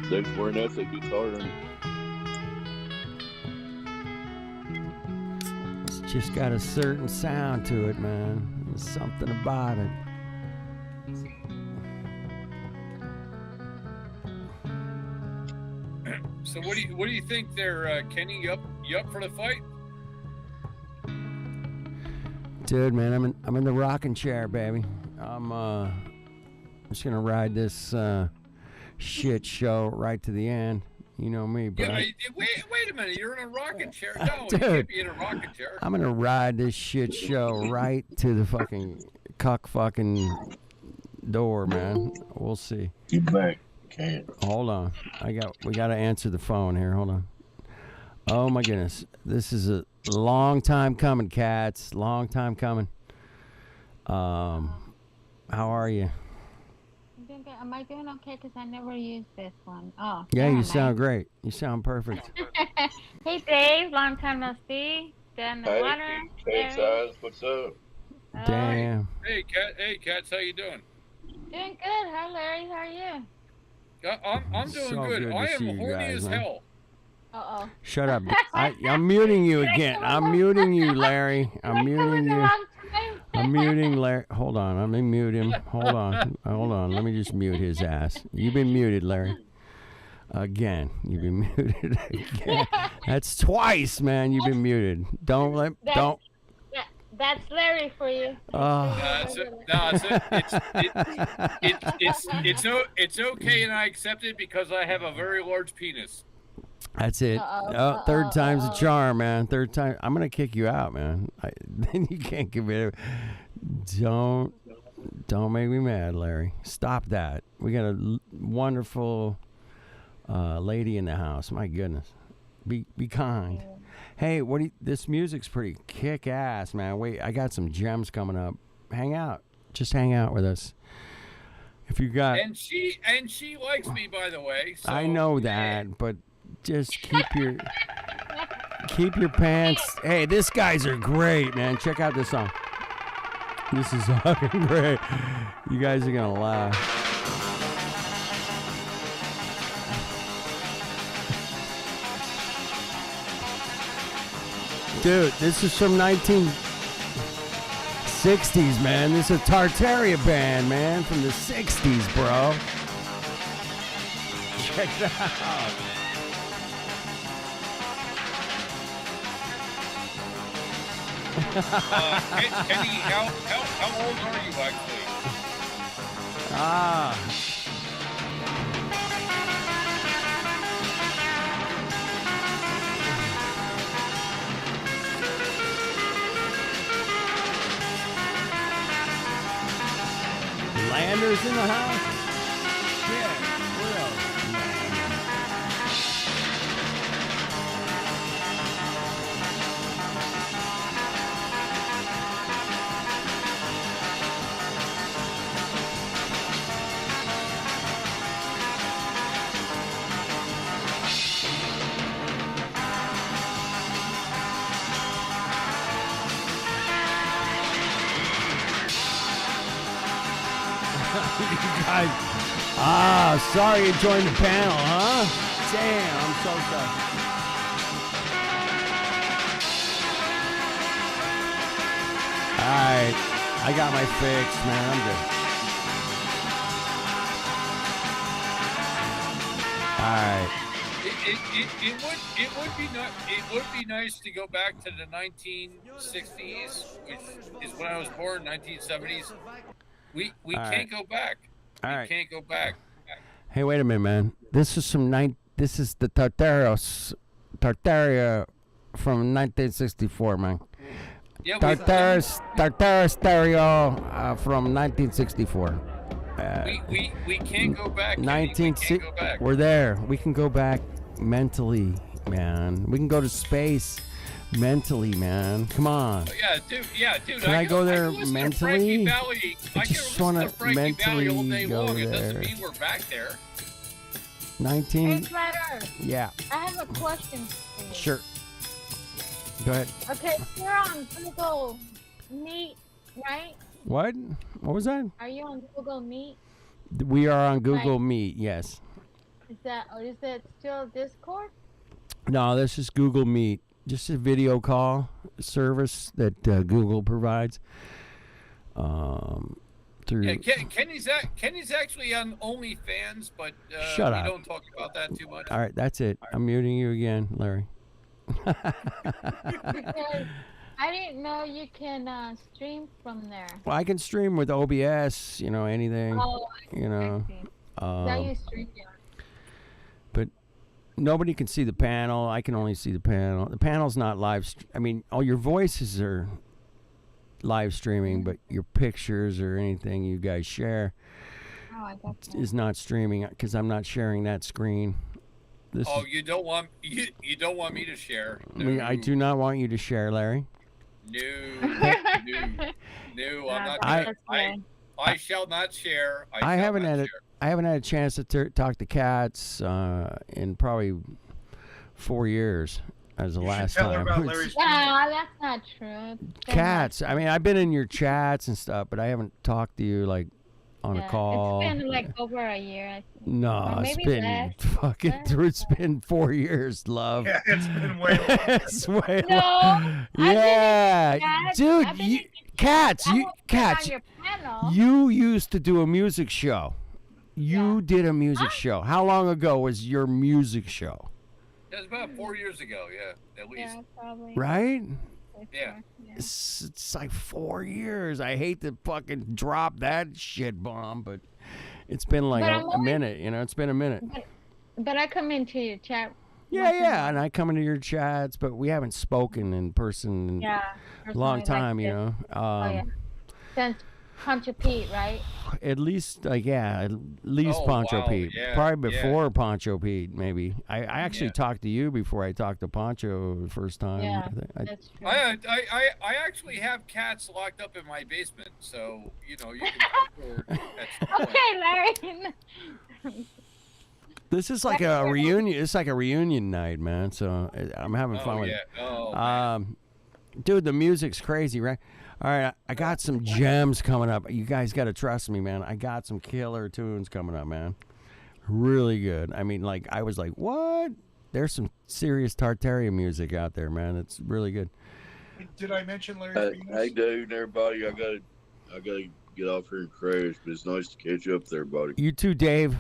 Speaker 3: That's where an essay gets harder.
Speaker 1: It's just got a certain sound to it, man. There's something about it.
Speaker 4: So what do you think there, Kenny? You up for the fight?
Speaker 1: Dude, man, I'm in the rocking chair, baby. I'm just gonna ride this shit show right to the end. You know me, bro.
Speaker 4: Yeah, wait a minute. You're in a rocking chair. No,
Speaker 1: Dude,
Speaker 4: you can't be in a rocking chair.
Speaker 1: I'm gonna ride this shit show right to the fucking cuck fucking door, man. We'll see.
Speaker 3: Get back. Can't.
Speaker 1: Hold on. We gotta answer the phone here. Hold on. Oh my goodness. This is a long time coming, cats. Long time coming. How are you?
Speaker 5: I'm doing good. Am I doing okay? Because I never used this one. Oh.
Speaker 1: Yeah, you sound great. You sound perfect.
Speaker 5: Hey, Dave. Long time no see. Down the water.
Speaker 3: Hey, size. What's up?
Speaker 1: Damn.
Speaker 4: Hey, Cats. How you doing?
Speaker 5: Doing good. Hi, Larry. How are you?
Speaker 4: I'm doing
Speaker 1: So
Speaker 4: good.
Speaker 1: good to
Speaker 4: I
Speaker 1: see
Speaker 4: am
Speaker 1: you
Speaker 4: horny
Speaker 1: guys,
Speaker 4: as
Speaker 1: man.
Speaker 4: hell.
Speaker 5: Uh-oh.
Speaker 1: Shut up. I'm muting you again. I'm muting you, Larry. I'm muting you. I'm muting Larry. Hold on. Let me mute him. Hold on. Let me just mute his ass. You've been muted, Larry. Again. You've been muted again. That's twice, man. You've been muted. Don't.
Speaker 5: That's Larry for you.
Speaker 4: It's okay, and I accept it because I have a very large penis.
Speaker 1: That's it. Third time's a charm, man. Third time. I'm gonna kick you out, man. Then you can't give it. Don't make me mad, Larry. Stop that. We got a wonderful lady in the house. My goodness. Be kind. Hey, this music's pretty kick ass, man. Wait, I got some gems coming up. Hang out. Just hang out with us. If you got.
Speaker 4: And she likes me, by the way. So,
Speaker 1: I know that, but just keep your pants. Hey, these guys are great, man. Check out this song. This is fucking great. You guys are gonna laugh. Dude, this is from 1960s, man. This is a Tartaria band, man, from the 60s, bro. Check it out.
Speaker 4: Kenny, how old are you actually?
Speaker 1: Landers in the house? Yeah, what else? You guys, sorry you joined the panel, huh? Damn, I'm so sorry. Alright, I got my fix, man, I'm good. Alright.
Speaker 4: It would be nice to go back to the 1960s, which is when I was born, 1970s. We can't go back. We can't go back.
Speaker 1: Hey, wait a minute, man. This is This is the Tartaria from 1964, man.
Speaker 4: Yeah,
Speaker 1: Tartaria stereo from 1964.
Speaker 4: We can't go back.
Speaker 1: 1960.
Speaker 4: Back.
Speaker 1: We're there. We can go back mentally, man. We can go to space. Mentally, man. Come on.
Speaker 4: Oh, dude.
Speaker 1: Can I go there mentally?
Speaker 4: I
Speaker 1: just want to mentally go there.
Speaker 4: It doesn't mean we're back there.
Speaker 1: 19.
Speaker 5: Hey, Flat Earth.
Speaker 1: Yeah.
Speaker 5: I have a question for you.
Speaker 1: Sure. Go ahead.
Speaker 5: Okay, you're on Google Meet, right?
Speaker 1: What? What was that?
Speaker 5: Are you on Google Meet?
Speaker 1: We are on Google Meet, yes.
Speaker 5: Is that still Discord?
Speaker 1: No, this is Google Meet. Just a video call service that Google provides. Through.
Speaker 4: Yeah, Kenny's actually on OnlyFans, but
Speaker 1: Shut
Speaker 4: we
Speaker 1: up.
Speaker 4: don't talk about that too much.
Speaker 1: All right, that's it. I'm muting you again, Larry.
Speaker 5: Because I didn't know you can stream from there.
Speaker 1: Well, I can stream with OBS, anything.
Speaker 5: Oh,
Speaker 1: you know.
Speaker 5: I see. That you stream there.
Speaker 1: But nobody can see the panel. I can only see the panel. The panel's not live. All your voices are live streaming, but your pictures or anything you guys share is not streaming because I'm not sharing that screen.
Speaker 4: You don't want me to share? No.
Speaker 1: I do not want you to share, Larry.
Speaker 4: No, I'm not. I shall not share. I haven't had
Speaker 1: a chance to talk to cats in probably 4 years. As the last
Speaker 2: tell
Speaker 1: time.
Speaker 2: Her about Larry's
Speaker 5: that's not true.
Speaker 1: Cats. I've been in your chats and stuff, but I haven't talked to you on a call.
Speaker 5: It's been over a year, I think.
Speaker 1: No, it's been it's been 4 years, love.
Speaker 2: Yeah, it's been way long.
Speaker 1: It's way
Speaker 5: long.
Speaker 1: Yeah, dude, cats. You used to do a music show. You did a music show. How long ago was your music show?
Speaker 4: It was about 4 years ago, at least.
Speaker 5: Yeah, probably.
Speaker 1: Right?
Speaker 4: Yeah.
Speaker 1: It's like 4 years. I hate to fucking drop that shit bomb, but it's been like a minute. It's been a minute.
Speaker 5: But I come into your chat.
Speaker 1: Yeah, and I come into your chats, but we haven't spoken in person in a long time,
Speaker 5: Since Poncho Pete, right?
Speaker 1: At least Poncho Pete.
Speaker 4: Yeah,
Speaker 1: probably before Poncho Pete, maybe. I actually talked to you before I talked to Poncho the first time.
Speaker 5: Yeah, that's true.
Speaker 4: I actually have cats locked up in my basement, so you can.
Speaker 5: Okay, Larry.
Speaker 1: This is like a reunion. It's like a reunion night, man. So I'm having fun with it.
Speaker 4: Oh,
Speaker 1: dude, the music's crazy, right? All right, I got some gems coming up. You guys got to trust me, man. I got some killer tunes coming up, man. Really good. I was like, what? There's some serious Tartaria music out there, man. It's really good.
Speaker 2: Did I mention Larry's penis?
Speaker 3: Hey, dude, everybody, I gotta get off here and crash, but it's nice to catch up there, buddy.
Speaker 1: You too, Dave.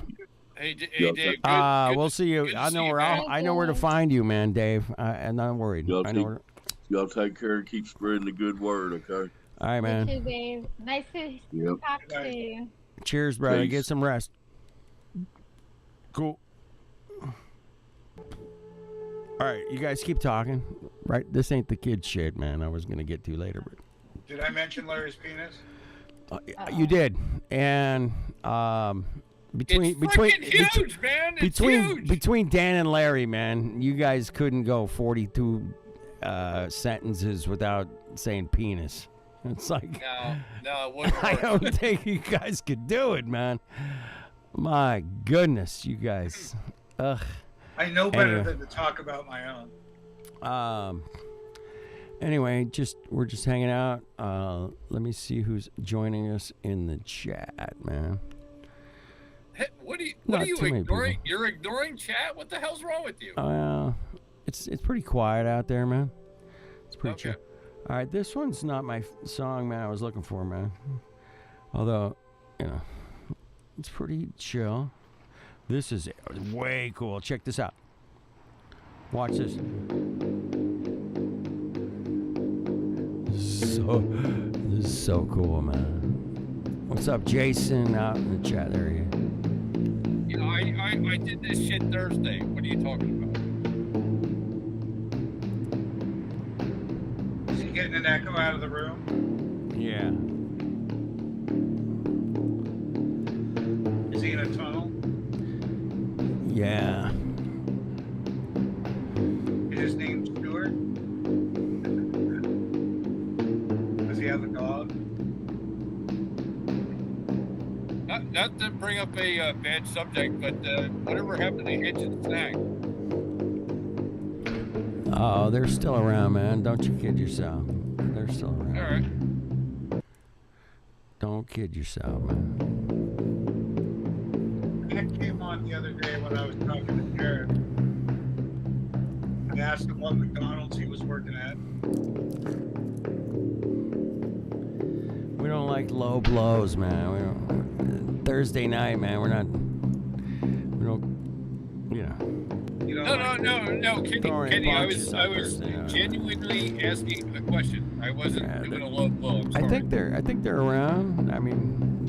Speaker 4: Hey, Dave. Good
Speaker 1: we'll see you. I know where to find you, man, Dave. I'm not worried.
Speaker 3: Y'all take care and keep spreading the good word, okay?
Speaker 1: All right, man.
Speaker 5: You too, Dave. Nice to talk to you.
Speaker 1: Cheers, brother.
Speaker 3: Peace.
Speaker 1: Get some rest. Cool. All right, you guys keep talking. Right, this ain't the kid shit, man. I was gonna get to later, but.
Speaker 2: Did I mention Larry's penis?
Speaker 1: You did, and between
Speaker 4: huge, man. It's huge.
Speaker 1: Between Dan and Larry, man, you guys couldn't go 42 sentences without saying penis. It's like
Speaker 4: no, it wouldn't
Speaker 1: I
Speaker 4: work.
Speaker 1: don't think you guys could do it, man. My goodness, you guys. Ugh.
Speaker 2: I know better than to talk about my own.
Speaker 1: Anyway, we're just hanging out. Let me see who's joining us in the chat, man.
Speaker 4: Hey, what are you
Speaker 1: Not too many
Speaker 4: ignoring?
Speaker 1: people.
Speaker 4: You're ignoring chat? What the hell's wrong with you?
Speaker 1: It's pretty quiet out there, man. It's pretty
Speaker 4: Okay.
Speaker 1: chill. All right, this one's not my song, man. I was looking for, man. Although, it's pretty chill. This is way cool. Check this out. Watch this. This is so cool, man. What's up, Jason? Out in the chat area.
Speaker 4: I did this shit Thursday. What are you talking about?
Speaker 2: Is he getting an echo out of the room?
Speaker 1: Yeah.
Speaker 2: Is he in a tunnel?
Speaker 1: Yeah.
Speaker 2: Is his name Stuart? Does he have a dog?
Speaker 4: Not to bring up a bad subject, but whatever happened to Hitch and Snack?
Speaker 1: Oh, they're still around, man. Don't you kid yourself. They're still around.
Speaker 4: All right.
Speaker 1: Don't kid yourself, man.
Speaker 2: Matt came on the other day when I was talking to Jared. I asked him what McDonald's he was working at.
Speaker 1: We don't like low blows, man. We don't. Thursday night, man. We don't. You know.
Speaker 4: No, Kenny. I was genuinely asking a question. I wasn't doing a low blow.
Speaker 1: I think they're around. I mean,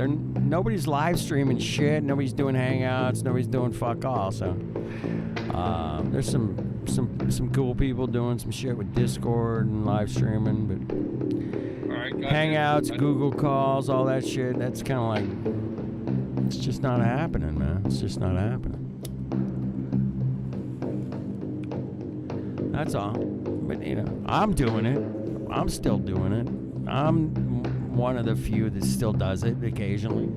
Speaker 1: nobody's live streaming shit. Nobody's doing hangouts. Nobody's doing fuck all. So there's some cool people doing some shit with Discord and live streaming, but
Speaker 4: all right,
Speaker 1: hangouts, Google calls, all that shit. That's kind of like it's just not happening, man. It's just not happening. That's all. But, you know, I'm doing it. I'm still doing it. I'm one of the few that still does it occasionally.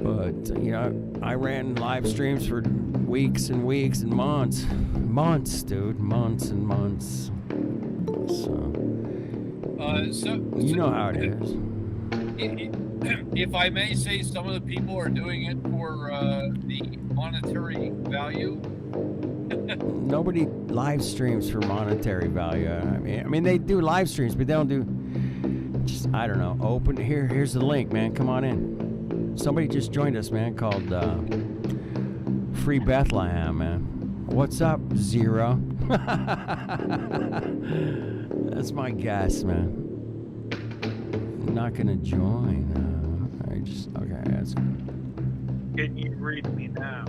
Speaker 1: But, you know, I ran live streams for weeks and weeks and months. Months, dude. Months and months. So you know how it is.
Speaker 4: If I may say, some of the people are doing it for the monetary value.
Speaker 1: Nobody live streams for monetary value. I mean, they do live streams, but they don't do. Just I don't know. Open here. Here's the link, man. Come on in. Somebody just joined us, man. Called Free Bethlehem, man. What's up, Zero? That's my guess, man. I'm not gonna join. Okay. That's.
Speaker 2: Can you read me now?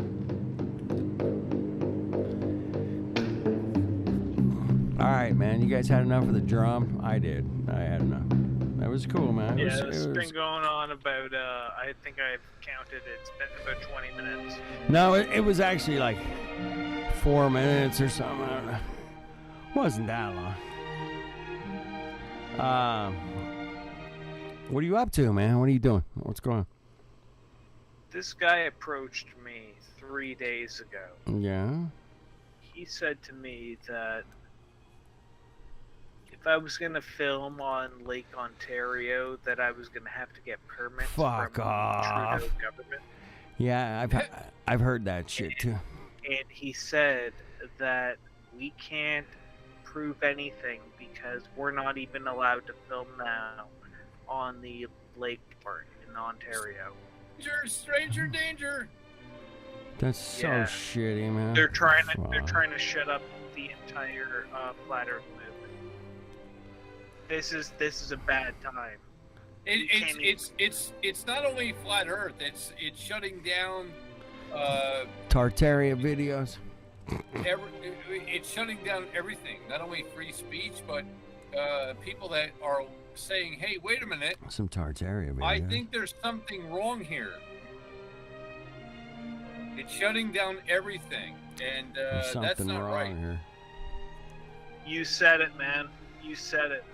Speaker 1: All right, man. You guys had enough of the drum? I did. I had enough. That was cool, man.
Speaker 6: This has been going on about, I think I've counted, it's been about 20 minutes.
Speaker 1: No, it was actually like 4 minutes or something. I don't know. It wasn't that long. What are you up to, man? What are you doing? What's going on?
Speaker 6: This guy approached me 3 days ago.
Speaker 1: Yeah?
Speaker 6: He said to me that if I was going to film on Lake Ontario, that I was going to have to get permits from the Trudeau government.
Speaker 1: Yeah, I've heard that shit too.
Speaker 6: And he said that we can't prove anything because we're not even allowed to film now on the lake part in Ontario.
Speaker 4: Stranger danger.
Speaker 1: That's so shitty, man.
Speaker 6: They're trying to shut up the entire flat Earth movement. This is a bad time.
Speaker 4: It's not only flat Earth. It's shutting down.
Speaker 1: Tartaria videos.
Speaker 4: It's shutting down everything. Not only free speech, but people that are saying, "Hey, wait a minute."
Speaker 1: Some Tartaria videos.
Speaker 4: I think there's something wrong here. It's shutting down everything, and that's not right.
Speaker 1: Here.
Speaker 6: You said it, man. You said it.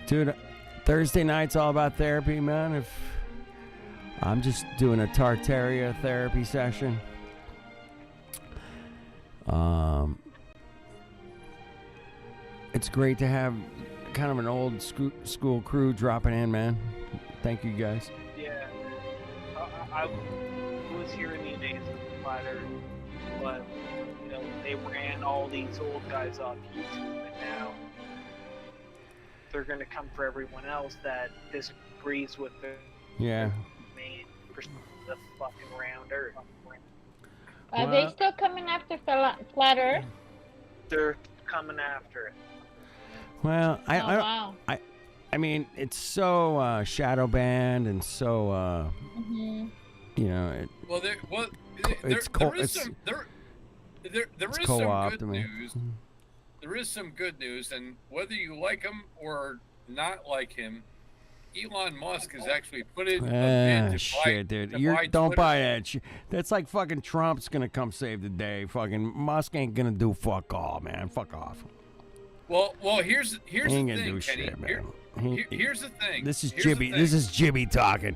Speaker 1: Dude, Thursday night's all about therapy, man. If I'm just doing a Tartaria therapy session. It's great to have kind of an old school crew dropping in, man. Thank you, guys.
Speaker 6: Yeah. I was here in the days of the flat Earth, but, you know, they ran all these old guys off YouTube, and now they're going to come for everyone else that disagrees with the main percent of the fucking round Earth.
Speaker 5: Are they still coming after flat Earth?
Speaker 6: They're coming after it.
Speaker 1: Well, I mean, it's so shadow banned and so you know.
Speaker 4: There is some good news. There is some good news, and whether you like him or not like him, Elon Musk has actually put it.
Speaker 1: Don't buy that shit. That's like fucking Trump's gonna come save the day. Fucking Musk ain't gonna do fuck all, man. Fuck off.
Speaker 4: Well, here's the thing, Kenny.
Speaker 1: Shit, man.
Speaker 4: Here's the thing.
Speaker 1: This is Jibby. This is Jibby talking.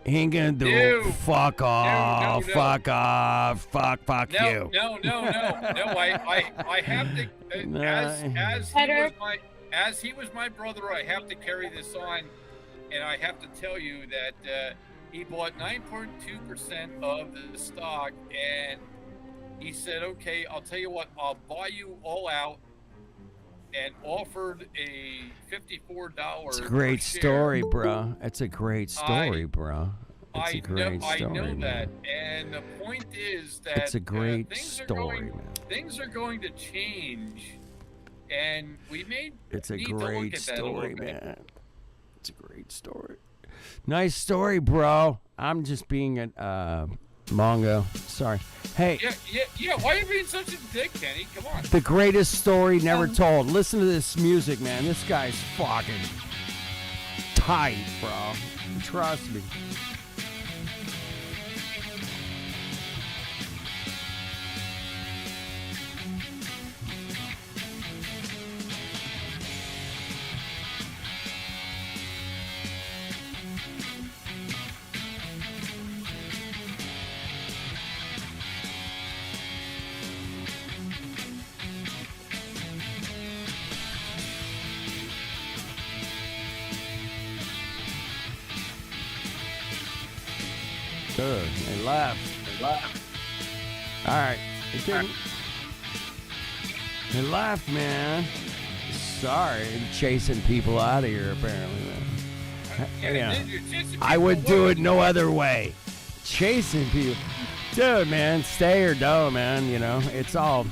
Speaker 1: He ain't gonna do fuck off.
Speaker 4: No.
Speaker 1: Fuck off. Fuck you.
Speaker 4: No. I have to. As he was my brother, I have to carry this on. and I have to tell you that he bought 9.2% of the stock, and he said, "Okay, I'll tell you what, I'll buy you all out," and offered a $54.
Speaker 1: It's a great story, bro. It's a great story, bro. It's a great story,
Speaker 4: I know
Speaker 1: man.
Speaker 4: that, and the point is that
Speaker 1: it's a great story, man.
Speaker 4: Things are going to change, and we may
Speaker 1: It's a
Speaker 4: need to look
Speaker 1: great
Speaker 4: at that
Speaker 1: story,
Speaker 4: a little bit.
Speaker 1: man. It's a great story. Nice story, bro. I'm just being a Mongo. Sorry. Hey.
Speaker 4: Yeah. Why are you being such a dick, Kenny? Come on.
Speaker 1: The greatest story never told. Listen to this music, man. This guy's fucking tight, bro. Trust me. Good. They left. All right. They left, man. Sorry. Chasing people out of here, apparently, man. Yeah. I would do it no other way. Chasing people. Dude, man, stay or go, man. You know, it's all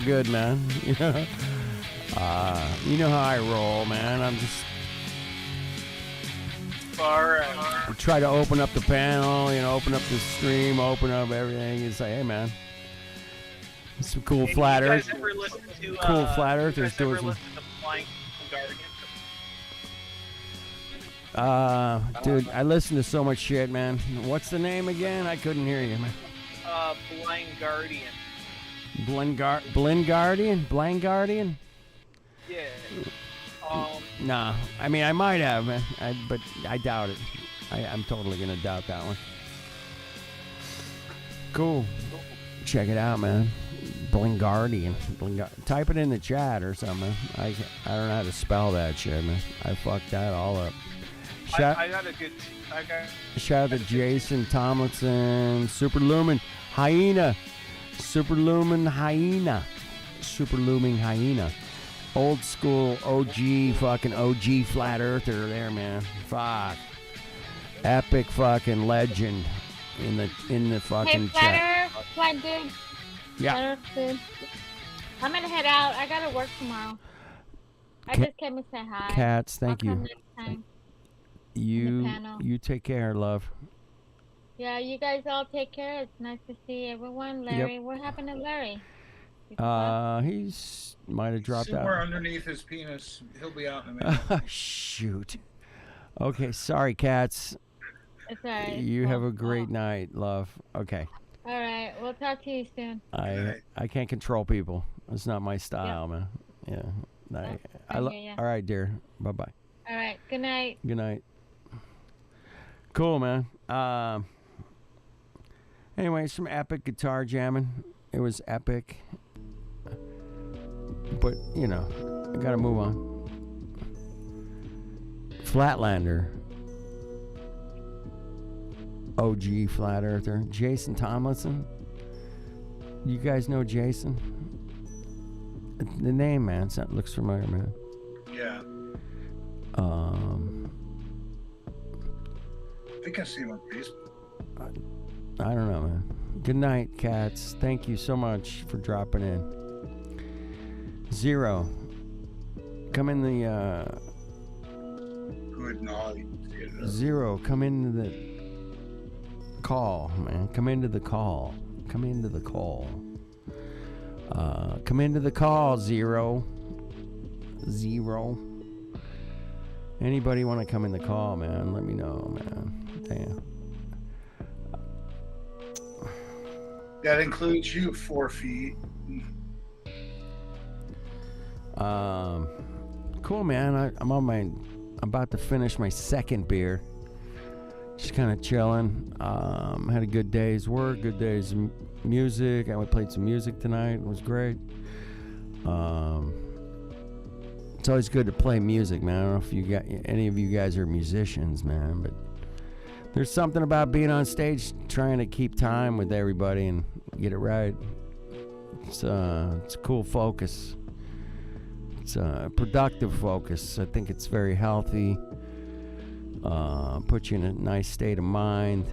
Speaker 1: good, man. You know how I roll, man. I'm just try to open up the panel, open up the stream, open up everything, and say, hey, man, some cool flat earth. Cool flat earthers doing some. Dude, I listen to so much shit, man. What's the name again? I couldn't hear you, man.
Speaker 6: Blind Guardian.
Speaker 1: Blind Guardian?
Speaker 6: Yeah.
Speaker 1: Nah, I mean, I might have, man, but I doubt it. I'm totally gonna doubt that one. Cool. Check it out, man. Blingardian. Type it in the chat or something. I don't know how to spell that shit, man. I fucked that all up. Shout out to Jason Tomlinson, Superlumin Hyena. Old school OG flat earther there, man. Fuck. Epic fucking legend in the fucking chat.
Speaker 5: Flat dude.
Speaker 1: Yeah.
Speaker 5: Dude. I'm gonna head out. I gotta work tomorrow. I just came to say hi.
Speaker 1: Cats, thank
Speaker 5: I'll
Speaker 1: you.
Speaker 5: come next time.
Speaker 1: You take care, love.
Speaker 5: Yeah, you guys all take care. It's nice to see everyone. Larry, what happened to Larry?
Speaker 1: He's might have dropped
Speaker 2: somewhere
Speaker 1: out.
Speaker 2: Underneath his penis. He'll be out in a minute.
Speaker 1: Shoot. Okay, sorry, cats.
Speaker 5: It's alright.
Speaker 1: You have a great night, love. Okay.
Speaker 5: All right, we'll talk to you soon.
Speaker 1: I can't control people. It's not my style, man. Yeah. All right, dear. Bye bye.
Speaker 5: All right. Good night.
Speaker 1: Good night. Cool, man. Anyway, some epic guitar jamming. It was epic. But, I gotta move on. Flatlander. OG Flat Earther. Jason Tomlinson. You guys know Jason? The name, man, looks familiar, man.
Speaker 2: Yeah. I think I see him on Facebook.
Speaker 1: I don't know, man. Good night, cats. Thank you so much for dropping in. Zero. Come in the
Speaker 2: Good night.
Speaker 1: Zero. Come into the call, man. Come into the call. Come into the call. Come into the call, Zero. Anybody want to come in the call, man? Let me know, man. Damn.
Speaker 2: That includes you, 4 feet.
Speaker 1: Cool, man. I'm about to finish my second beer. Just kind of chilling. Had a good day's work, good day's music. I played some music tonight. It was great. It's always good to play music, man. I don't know if you got any of you guys are musicians, man, but there's something about being on stage trying to keep time with everybody and get it right. It's a cool focus. It's a productive focus. I think it's very healthy. Puts you in a nice state of mind.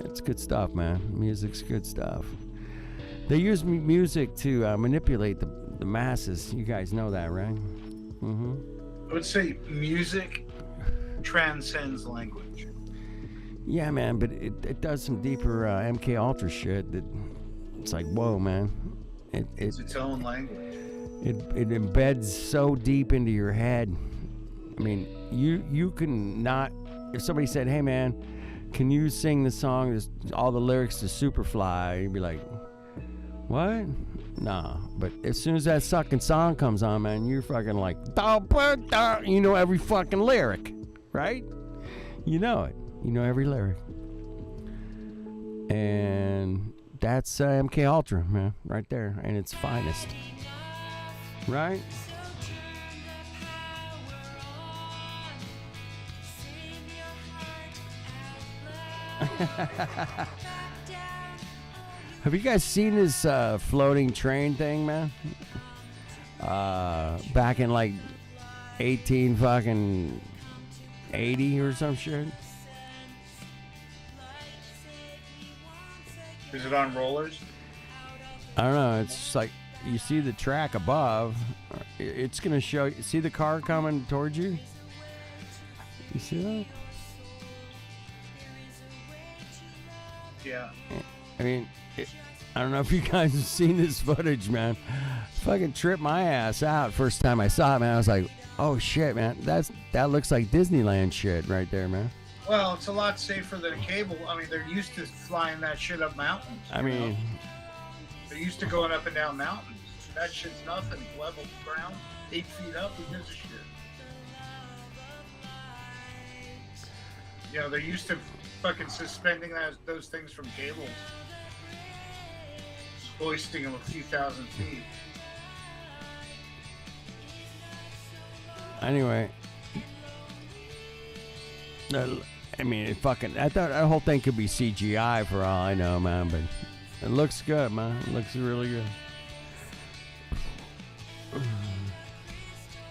Speaker 1: It's good stuff, man. Music's good stuff. They use music to manipulate the masses. You guys know that, right? Mm-hmm.
Speaker 2: I would say music transcends language.
Speaker 1: Yeah, man, but it does some deeper MK Ultra shit that it's like, whoa, man.
Speaker 2: It's its own language.
Speaker 1: It embeds so deep into your head. I mean, you can not. If somebody said, "Hey, man, can you sing the song, all the lyrics to Superfly?" You'd be like, "What?" Nah. But as soon as that fucking song comes on, man, you're fucking like, you know every fucking lyric, right? You know it. You know every lyric. And that's MK Ultra, man, right there, and its finest. Right? Have you guys seen this floating train thing, man? Back in like 18 fucking 80 or some shit.
Speaker 2: Is it on rollers?
Speaker 1: I don't know. It's just like you see the track above. It's gonna show. See the car coming towards you. You see that?
Speaker 2: Yeah.
Speaker 1: I mean, I don't know if you guys have seen this footage, man. Fucking tripped my ass out first time I saw it, man. I was like, oh shit, man. That looks like Disneyland shit right there, man.
Speaker 2: Well, it's a lot safer than a cable. I mean, they're used to flying that shit up mountains.
Speaker 1: I mean,
Speaker 2: they're used to going up and down mountains. That shit's nothing. Level ground, 8 feet up, who gives a shit? You know, they're used to fucking suspending those things from cables, hoisting them a few thousand feet.
Speaker 1: Anyway, I mean, I thought that whole thing could be CGI for all I know, man, but it looks good, man. It looks really good.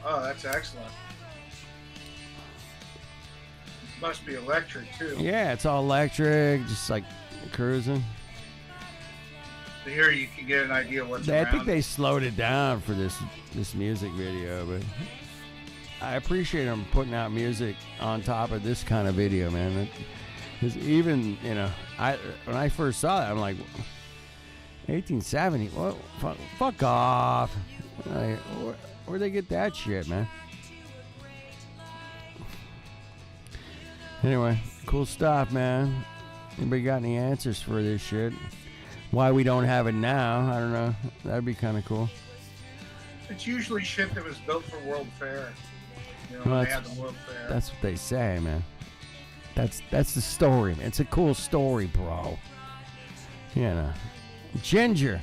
Speaker 2: Oh, that's excellent. Must be electric too.
Speaker 1: Yeah, it's all electric, just like cruising.
Speaker 2: So here you can get an idea what's
Speaker 1: I
Speaker 2: around.
Speaker 1: think they slowed it down for this music video, but I appreciate them putting out music on top of this kind of video, man. Because even, you know, when I first saw it, I'm like, 1870? What? Fuck off. Like, where'd they get that shit, man? Anyway, cool stuff, man. Anybody got any answers for this shit? Why we don't have it now? I don't know. That'd be kind of cool.
Speaker 2: It's usually shit that was built for World Fair. You know,
Speaker 1: Well,
Speaker 2: when they had the World Fair.
Speaker 1: That's what they say, man. That's the story, man. It's a cool story, bro. You know. Ginger.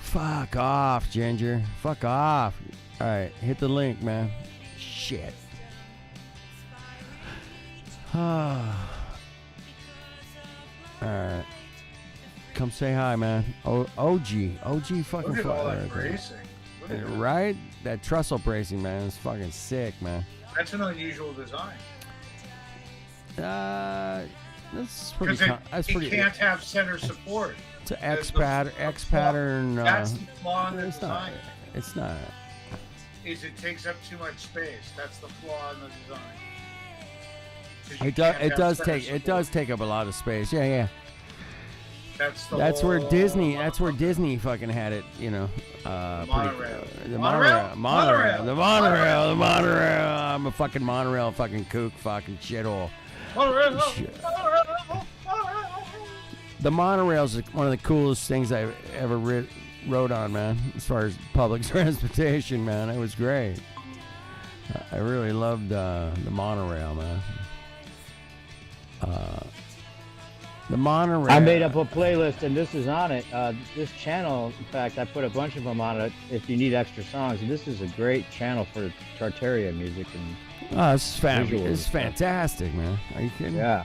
Speaker 1: Fuck off, Ginger. Fuck off. Alright, hit the link, man. Shit. Alright. Come say hi, man. OG fucking
Speaker 2: Look at all that
Speaker 1: fuck.
Speaker 2: bracing. Look at that.
Speaker 1: Right? That trestle bracing, man, is fucking sick, man.
Speaker 2: That's an unusual design.
Speaker 1: That's pretty.
Speaker 2: Because
Speaker 1: That's
Speaker 2: it
Speaker 1: pretty.
Speaker 2: can't have center support.
Speaker 1: It's an X pattern.
Speaker 2: That's the flaw in the
Speaker 1: it's
Speaker 2: design.
Speaker 1: not. It's not.
Speaker 2: Is it takes up too much space. That's the flaw in the design. 'Cause you
Speaker 1: It
Speaker 2: can't have
Speaker 1: does
Speaker 2: center
Speaker 1: take. It
Speaker 2: support.
Speaker 1: does take up a lot of space. Yeah, yeah.
Speaker 2: That's
Speaker 1: Where
Speaker 2: whole
Speaker 1: Disney. That's where Disney fucking had it. You know.
Speaker 2: Monorail.
Speaker 1: The
Speaker 2: Monorail?
Speaker 1: monorail. The
Speaker 2: Monorail.
Speaker 1: monorail. The monorail. I'm a fucking monorail. Fucking kook. Fucking shithole.
Speaker 2: Monorail.
Speaker 1: Shit. The monorail is one of the coolest things I've ever rode on, man. As far as public transportation, man, it was great. I really loved the monorail, man. The monorail.
Speaker 7: I made up a playlist, and this is on it. This channel, in fact, I put a bunch of them on it if you need extra songs. And this is a great channel for Tartaria music. And
Speaker 1: Oh, this is
Speaker 7: visuals
Speaker 1: This is
Speaker 7: and stuff.
Speaker 1: fantastic, man. Are you kidding?
Speaker 7: Yeah.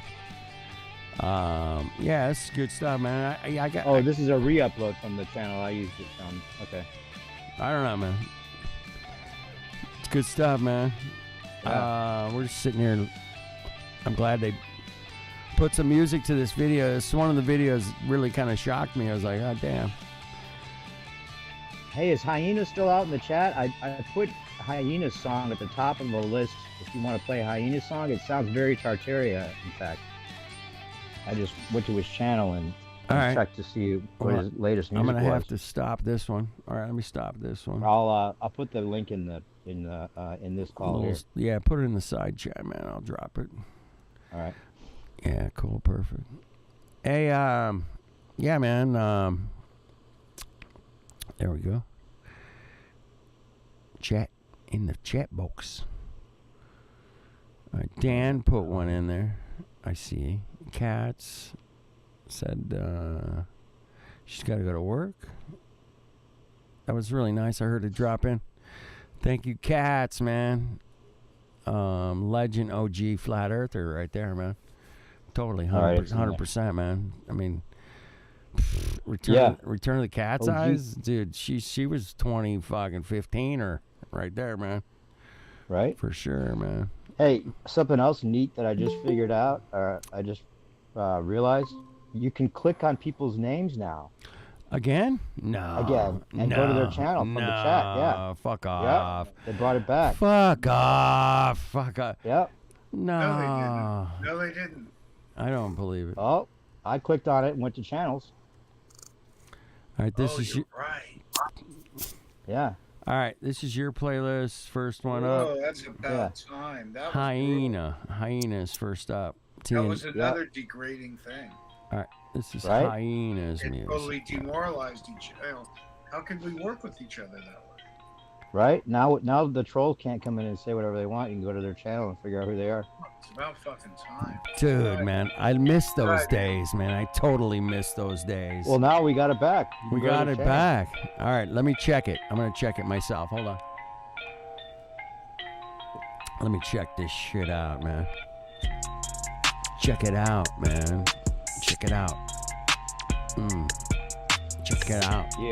Speaker 1: Yeah, this is good stuff, man. I got.
Speaker 7: Oh, this is a re-upload from the channel I used it from. Okay.
Speaker 1: I don't know, man. It's good stuff, man.
Speaker 7: Yeah.
Speaker 1: We're just sitting here. I'm glad they put some music to this video. It's one of the videos that really kind of shocked me. I was like, oh, damn.
Speaker 7: Hey, is Hyena still out in the chat? I put Hyena's song at the top of the list. If you want to play Hyena's song, it sounds very Tartaria, in fact. I just went to his channel and
Speaker 1: All right.
Speaker 7: checked to see what his latest
Speaker 1: I'm
Speaker 7: music
Speaker 1: gonna
Speaker 7: was.
Speaker 1: have to stop this one. All right, let me stop this one.
Speaker 7: I'll put the link in this call here.
Speaker 1: Yeah, put it in the side chat, man. I'll drop it.
Speaker 7: All right.
Speaker 1: Yeah, cool, perfect. Hey, yeah, man. There we go. Chat in the chat box. All right, Dan put one in there. I see. Cats said she's got to go to work. That was really nice. I heard it drop in. Thank you, Cats, man. Legend OG flat earther right there, man. Totally 100%, man. I mean, Return of the Cat's
Speaker 7: OG.
Speaker 1: Eyes, dude. She was 2015 or right there, man.
Speaker 7: Right.
Speaker 1: For sure, man.
Speaker 7: Hey, something else neat that I just figured out, or I just realized, you can click on people's names now.
Speaker 1: Again? No.
Speaker 7: Again, and go to their channel from the chat. Yeah.
Speaker 1: Fuck off.
Speaker 7: Yep. They brought it back.
Speaker 1: Fuck off. Fuck off.
Speaker 7: Yep.
Speaker 1: No.
Speaker 2: No, they didn't.
Speaker 1: I don't believe it.
Speaker 7: Oh, I clicked on it and went to channels.
Speaker 1: All right, this is
Speaker 2: you're right.
Speaker 7: Yeah.
Speaker 1: All right, this is your playlist. First one
Speaker 2: Whoa,
Speaker 1: up.
Speaker 2: that's about time. That was
Speaker 1: Hyena. Hyena's first up.
Speaker 2: That was another degrading thing.
Speaker 1: All right, this is
Speaker 7: Right?
Speaker 1: Hyena's
Speaker 2: It
Speaker 1: music.
Speaker 2: totally demoralized each other. How could we work with each other that way?
Speaker 7: Right? Now the trolls can't come in and say whatever they want. You can go to their channel and figure out who they are.
Speaker 2: It's about fucking time.
Speaker 1: Dude, man, I miss those
Speaker 2: Right.
Speaker 1: days, man. I totally miss those days.
Speaker 7: Well, now we got it back. You
Speaker 1: we
Speaker 7: can go to
Speaker 1: got
Speaker 7: their
Speaker 1: it
Speaker 7: channel.
Speaker 1: back. All right, let me check it. I'm going to check it myself. Hold on. Let me check this shit out, man. Check it out, man. Check it out. Check it out.
Speaker 7: Yeah.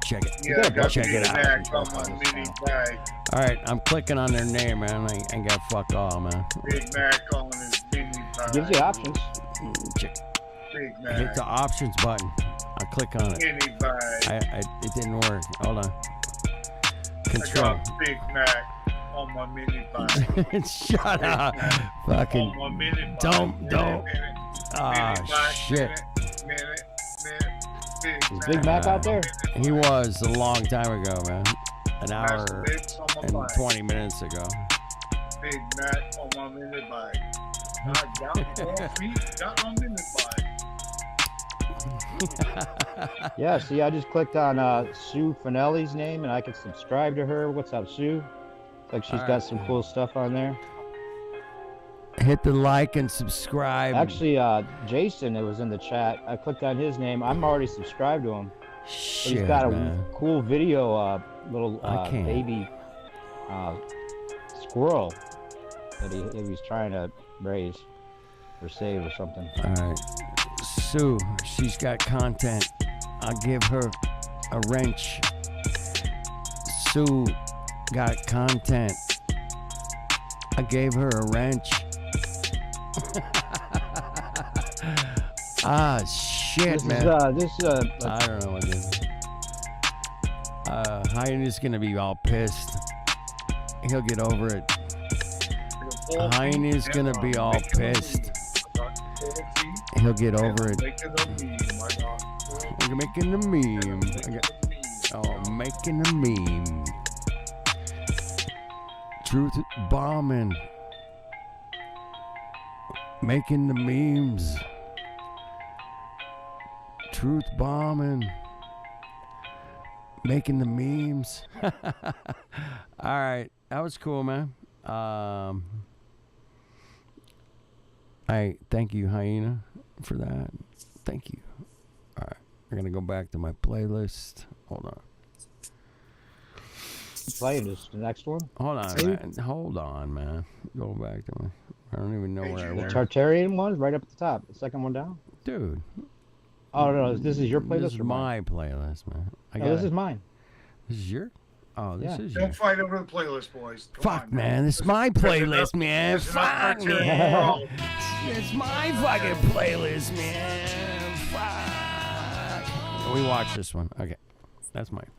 Speaker 1: Check it.
Speaker 2: Yeah, I got
Speaker 1: Check
Speaker 2: Big
Speaker 1: it out.
Speaker 2: Mac on my mini bike.
Speaker 1: All right, I'm clicking on their name, man. I ain't got fuck all, man.
Speaker 2: Big Mac on his mini bike.
Speaker 7: Gives you options.
Speaker 1: Check.
Speaker 2: Big
Speaker 1: Hit
Speaker 2: Mac.
Speaker 1: the options button. I click on it.
Speaker 2: Mini bike.
Speaker 1: It didn't work. Hold on.
Speaker 2: I
Speaker 1: Control.
Speaker 2: got Big Mac on my mini bike.
Speaker 1: Shut up. Fucking.
Speaker 2: On my mini bike.
Speaker 1: Don't. Ah,
Speaker 2: Mini bike,
Speaker 1: shit.
Speaker 2: Minute.
Speaker 7: Is Big Mac out there?
Speaker 1: He was a long time ago, man. An hour
Speaker 2: Lips on my
Speaker 1: and
Speaker 2: bike.
Speaker 1: 20 minutes ago.
Speaker 2: Big Mac on my mini bike. I got 4 feet, got my mini bike.
Speaker 7: Yeah, see, I just clicked on Sue Finelli's name, and I can subscribe to her. What's up, Sue? Looks like she's got some cool stuff on there.
Speaker 1: Hit the like and subscribe.
Speaker 7: Actually, Jason, it was in the chat. I clicked on his name. I'm already subscribed to him. But
Speaker 1: Shit,
Speaker 7: he's got a
Speaker 1: man.
Speaker 7: cool video, little
Speaker 1: I can't.
Speaker 7: baby squirrel that he was trying to raise or save or something.
Speaker 1: All right. Sue, she's got content. I'll give her a wrench. Sue got content. I gave her a wrench. Ah, shit, man. I don't know what this is. Hyena's gonna be all pissed. He'll get over it. Hyena's gonna be all pissed. He'll get over it. We're making a meme. Making a meme. Truth bombing. Making the memes. Truth bombing. Making the memes. Alright. That was cool, man. I thank you, Hyena. for that. Thank you. All right, we're gonna go back to my playlist. Hold on.
Speaker 7: Play this the next one.
Speaker 1: Hold on, man. Hold on, man. Go back to my. I don't even know where I
Speaker 7: The
Speaker 1: was.
Speaker 7: Tartarian one's right up at the top. The second one down.
Speaker 1: Dude.
Speaker 7: Oh no, this is your playlist.
Speaker 1: This is
Speaker 7: or mine?
Speaker 1: my playlist, man.
Speaker 7: This is mine.
Speaker 1: This is your. Oh, this is
Speaker 2: Don't
Speaker 1: your.
Speaker 2: fight over the playlist, boys. Come
Speaker 1: Fuck,
Speaker 2: on,
Speaker 1: man. This is my playlist, man.
Speaker 2: There's enough
Speaker 1: Fuck,
Speaker 2: criteria
Speaker 1: man.
Speaker 2: for all.
Speaker 1: It's my fucking playlist, man. Fuck. We watch this one. Okay. That's mine.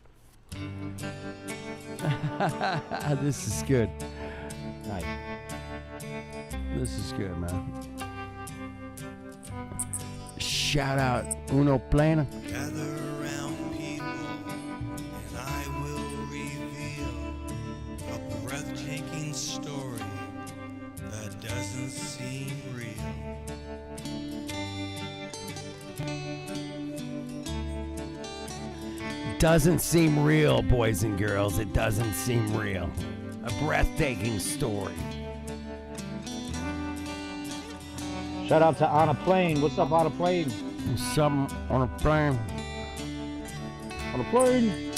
Speaker 1: This is good.
Speaker 7: Nice.
Speaker 1: This is good, man. Shout out Uno Plana.
Speaker 8: Gather around people, and I will reveal a breathtaking story that doesn't seem real.
Speaker 1: Doesn't seem real, boys and girls. It doesn't seem real. A breathtaking story.
Speaker 7: Shout out to On a Plane. What's up, On a Plane?
Speaker 1: Something on a plane.
Speaker 7: On a plane.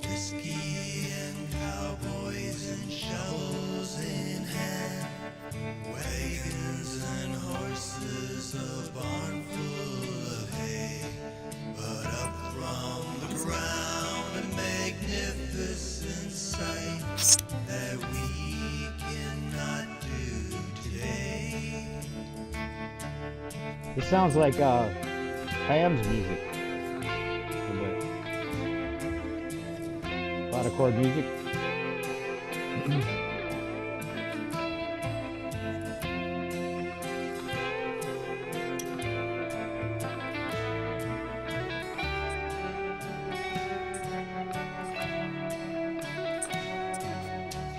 Speaker 8: Whiskey and cowboys and shovels in hand, wagons and horses, a barn full of hay. But up from the ground, a magnificent sight that we cannot do today.
Speaker 7: This sounds like Pam's music. A lot of chord music.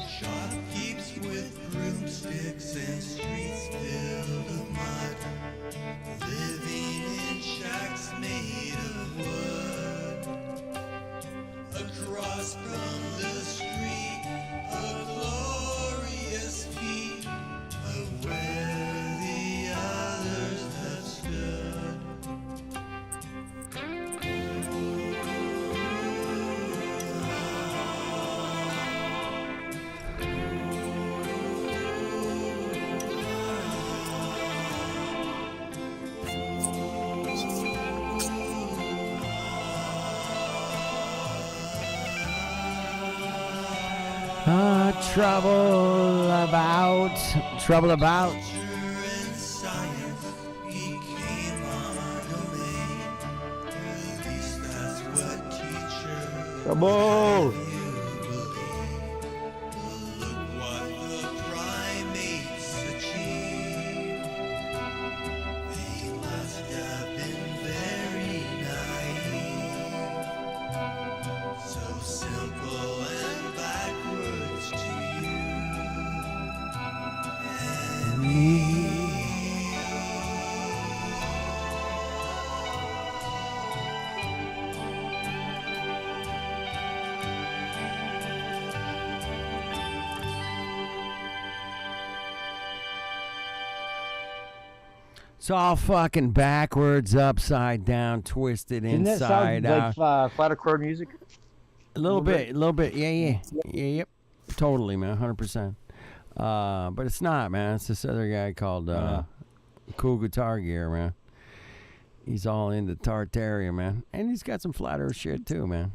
Speaker 8: Shopkeepers with broomsticks and streets filled with mud, living in shacks made of wood. Across from the street, a glorious feat of where the others have stood.
Speaker 1: Trouble about.
Speaker 8: Culture and science became our domain. At least that's what teachers
Speaker 7: Trouble.
Speaker 8: you believe. Look what the primates achieved. They must have been very naive. So simple and backwards to you and me.
Speaker 1: It's all fucking backwards, upside down, twisted,
Speaker 7: Didn't that sound
Speaker 1: inside out.
Speaker 7: like flat chord music?
Speaker 1: A little bit. Yeah. Yep. Totally, man. 100%. But it's not, man. It's this other guy called Cool Guitar Gear, man. He's all into Tartaria, man. And he's got some flat earth shit, too, man.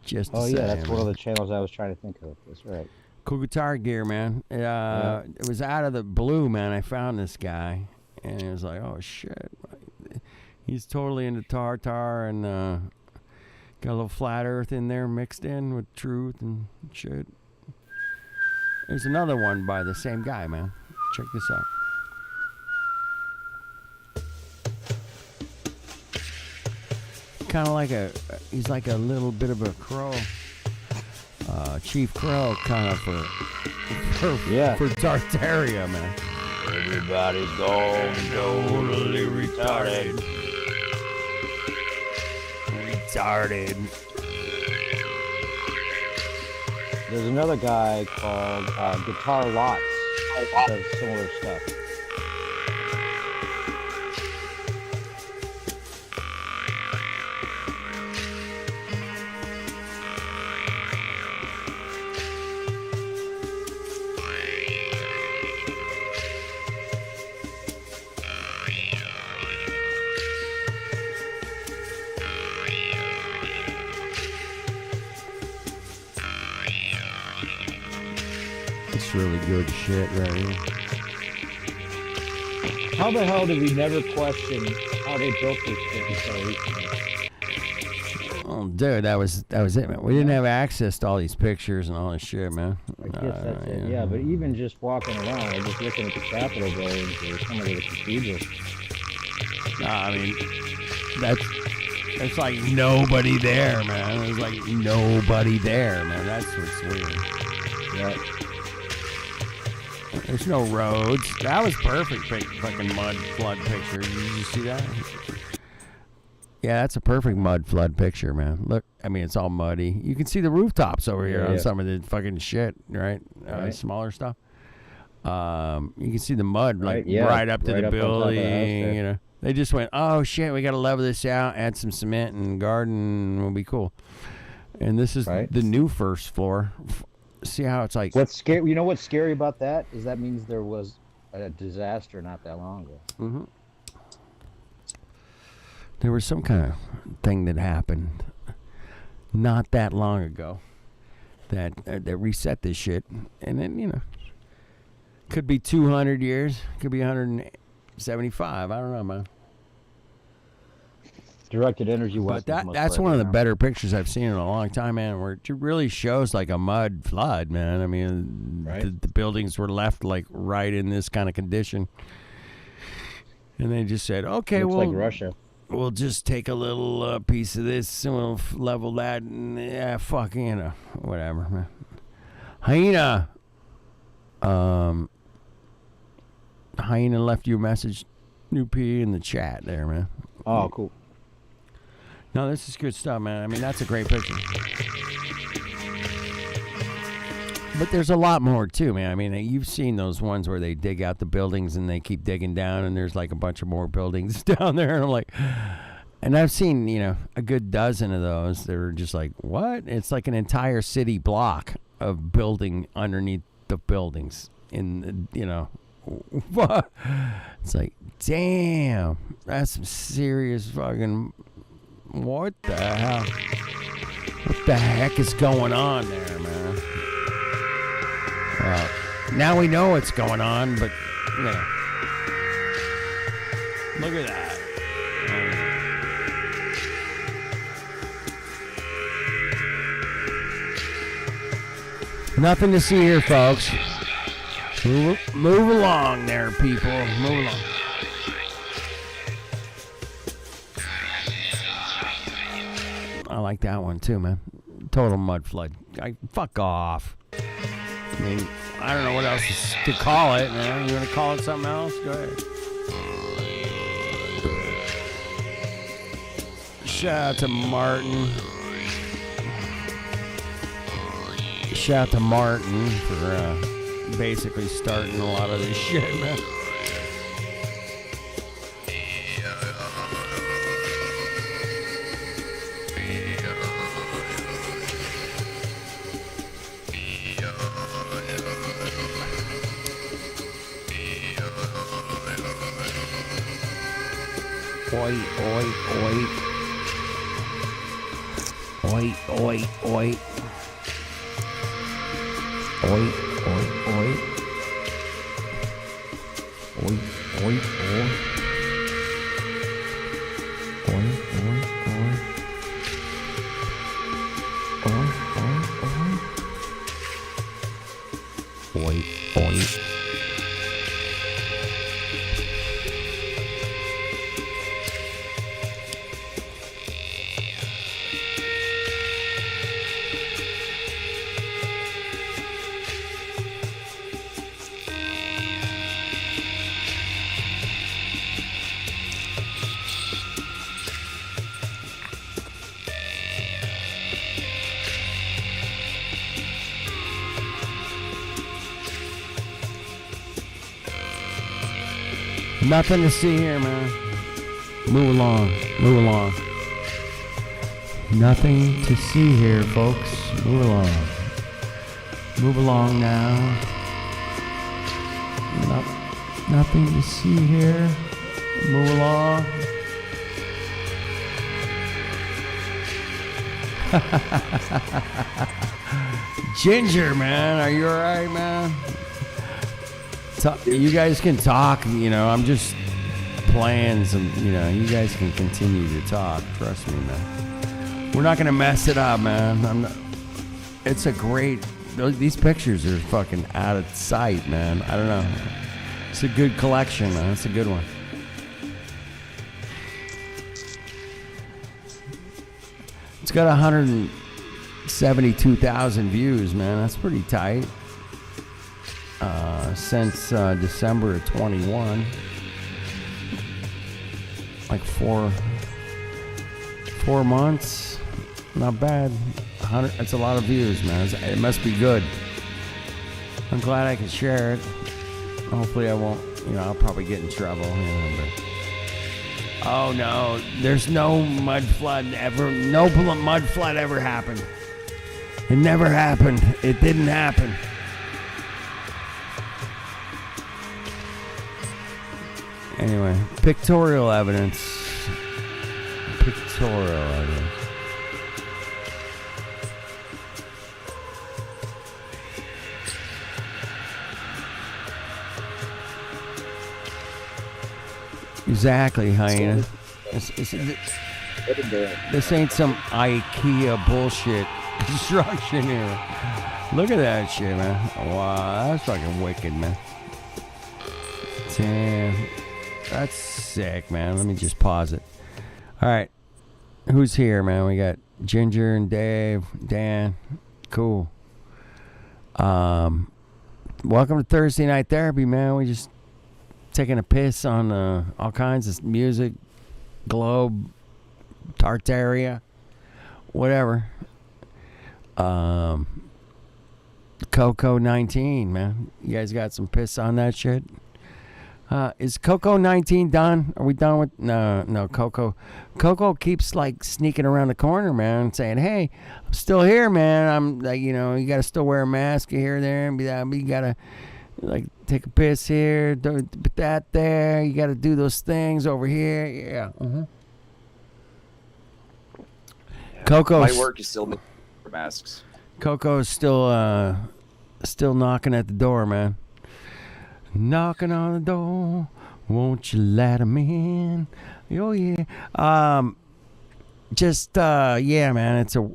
Speaker 1: Just
Speaker 7: Oh
Speaker 1: saying,
Speaker 7: yeah, that's one of
Speaker 1: man.
Speaker 7: the channels I was trying to think of. That's right.
Speaker 1: Cool Guitar Gear, man. It was out of the blue, man. I found this guy. And it was like, oh, shit. He's totally into Tartar and got a little flat earth in there mixed in with truth and shit. There's another one by the same guy, man. Check this out. Kind of like he's like a little bit of a crow. Chief Crow kind of for Tartaria, man.
Speaker 7: Everybody's gone totally retarded.
Speaker 1: Retarded.
Speaker 7: There's another guy called Guitar Lots. does similar stuff.
Speaker 1: It's really good shit right here.
Speaker 7: How the hell did we never question how they built this shit until recently?
Speaker 1: Oh, dude, that was it, man. We didn't have access to all these pictures and all this shit, man.
Speaker 7: I guess that's it. Yeah, but even just walking around, or just looking at the Capitol buildings or some of the cathedrals.
Speaker 1: I mean, it's like nobody there, man. There's like nobody there, man. That's what's weird.
Speaker 7: Yeah.
Speaker 1: There's no roads. That was perfect, fucking mud flood picture. Did you see that? Yeah, that's a perfect mud flood picture, man. Look, I mean, it's all muddy. You can see the rooftops over here on some of the fucking shit, right? Smaller stuff. You can see the mud, like, right up to the building, you know. They just went, oh, shit, we got to level this out, add some cement and garden, will be cool. And this is the new first floor. See how it's like...
Speaker 7: What's scary? You know what's scary about that? Is that means there was a disaster not that long ago.
Speaker 1: Mm-hmm. There was some kind of thing that happened not that long ago that reset this shit. And then, you know, could be 200 years, could be 175. I don't know, man.
Speaker 7: Directed energy west.
Speaker 1: But that's one of the better pictures I've seen in a long time, man, where it really shows like a mud flood, man. I mean, the buildings were left like right in this kind of condition. And they just said, okay,
Speaker 7: looks like Russia.
Speaker 1: We'll just take a little piece of this and we'll level that. And yeah, fuck, you know, whatever, man. Hyena. Hyena left you a message, New P, in the chat there, man.
Speaker 7: Oh, cool.
Speaker 1: No, this is good stuff, man. I mean, that's a great picture. But there's a lot more, too, man. I mean, you've seen those ones where they dig out the buildings and they keep digging down and there's like a bunch of more buildings down there. And I'm like, and I've seen, you know, a good dozen of those. They're just like, what? It's like an entire city block of building underneath the buildings. In, you know, it's like, damn, that's some serious fucking... What the hell? What the heck is going on there, man? Well, now we know what's going on, but, you know. Look at that. Nothing to see here, folks. Move along there, people. Move along. I like that one too, man. Total mud flood. Fuck off. I mean, I don't know what else to call it, man. You want to call it something else? Go ahead. Shout out to Martin. Shout out to Martin for basically starting a lot of this shit, man. Oi, oi, oi. Oi, oi, oi. Oi, oi, oi. Oi, oi, oi. Oi, oi, oi. Oi, oi, oi. Oi, oi. Nothing to see here, man. Move along. Move along. Nothing to see here, folks. Move along. Move along now. Nothing to see here. Move along. Ginger, man, are you alright, man? You guys can talk, you know, I'm just playing some, you know, you guys can continue to talk, trust me, man. We're not gonna mess it up, man. It's a great, these pictures are fucking out of sight, man. I don't know. It's a good collection, man. It's a good one. It's got 172,000 views, man. That's pretty tight. Since December of 21. Like four months. Not bad. 100. That's a lot of views, man. It must be good. I'm glad I could share it. Hopefully I won't, you know, I'll probably get in trouble. You know, but. Oh no, there's no mud flood ever. No mud flood ever happened. It never happened. It didn't happen. Anyway, pictorial evidence. Pictorial evidence. Exactly, Hyena. This ain't some IKEA bullshit construction here. Look at that shit, man. Wow, that's fucking wicked, man. Damn. That's sick, man. Let me just pause it. All right. Who's here, man? We got Ginger and Dave, Dan. Cool. Welcome to Thursday Night Therapy, man. We just taking a piss on all kinds of music, Globe, Tartaria, whatever. Coco 19, man. You guys got some piss on that shit? Is Coco 19 done? Are we done with? No. Coco keeps like sneaking around the corner, man, saying, "Hey, I'm still here, man. I'm like, you know, you gotta still wear a mask here, there, and you gotta like take a piss here, do that there. You gotta do those things over here." Yeah. Mm-hmm. Coco.
Speaker 9: My work is still making masks.
Speaker 1: Coco's still knocking at the door, man. Knocking on the door, won't you let him in? Oh yeah. Yeah, man. It's a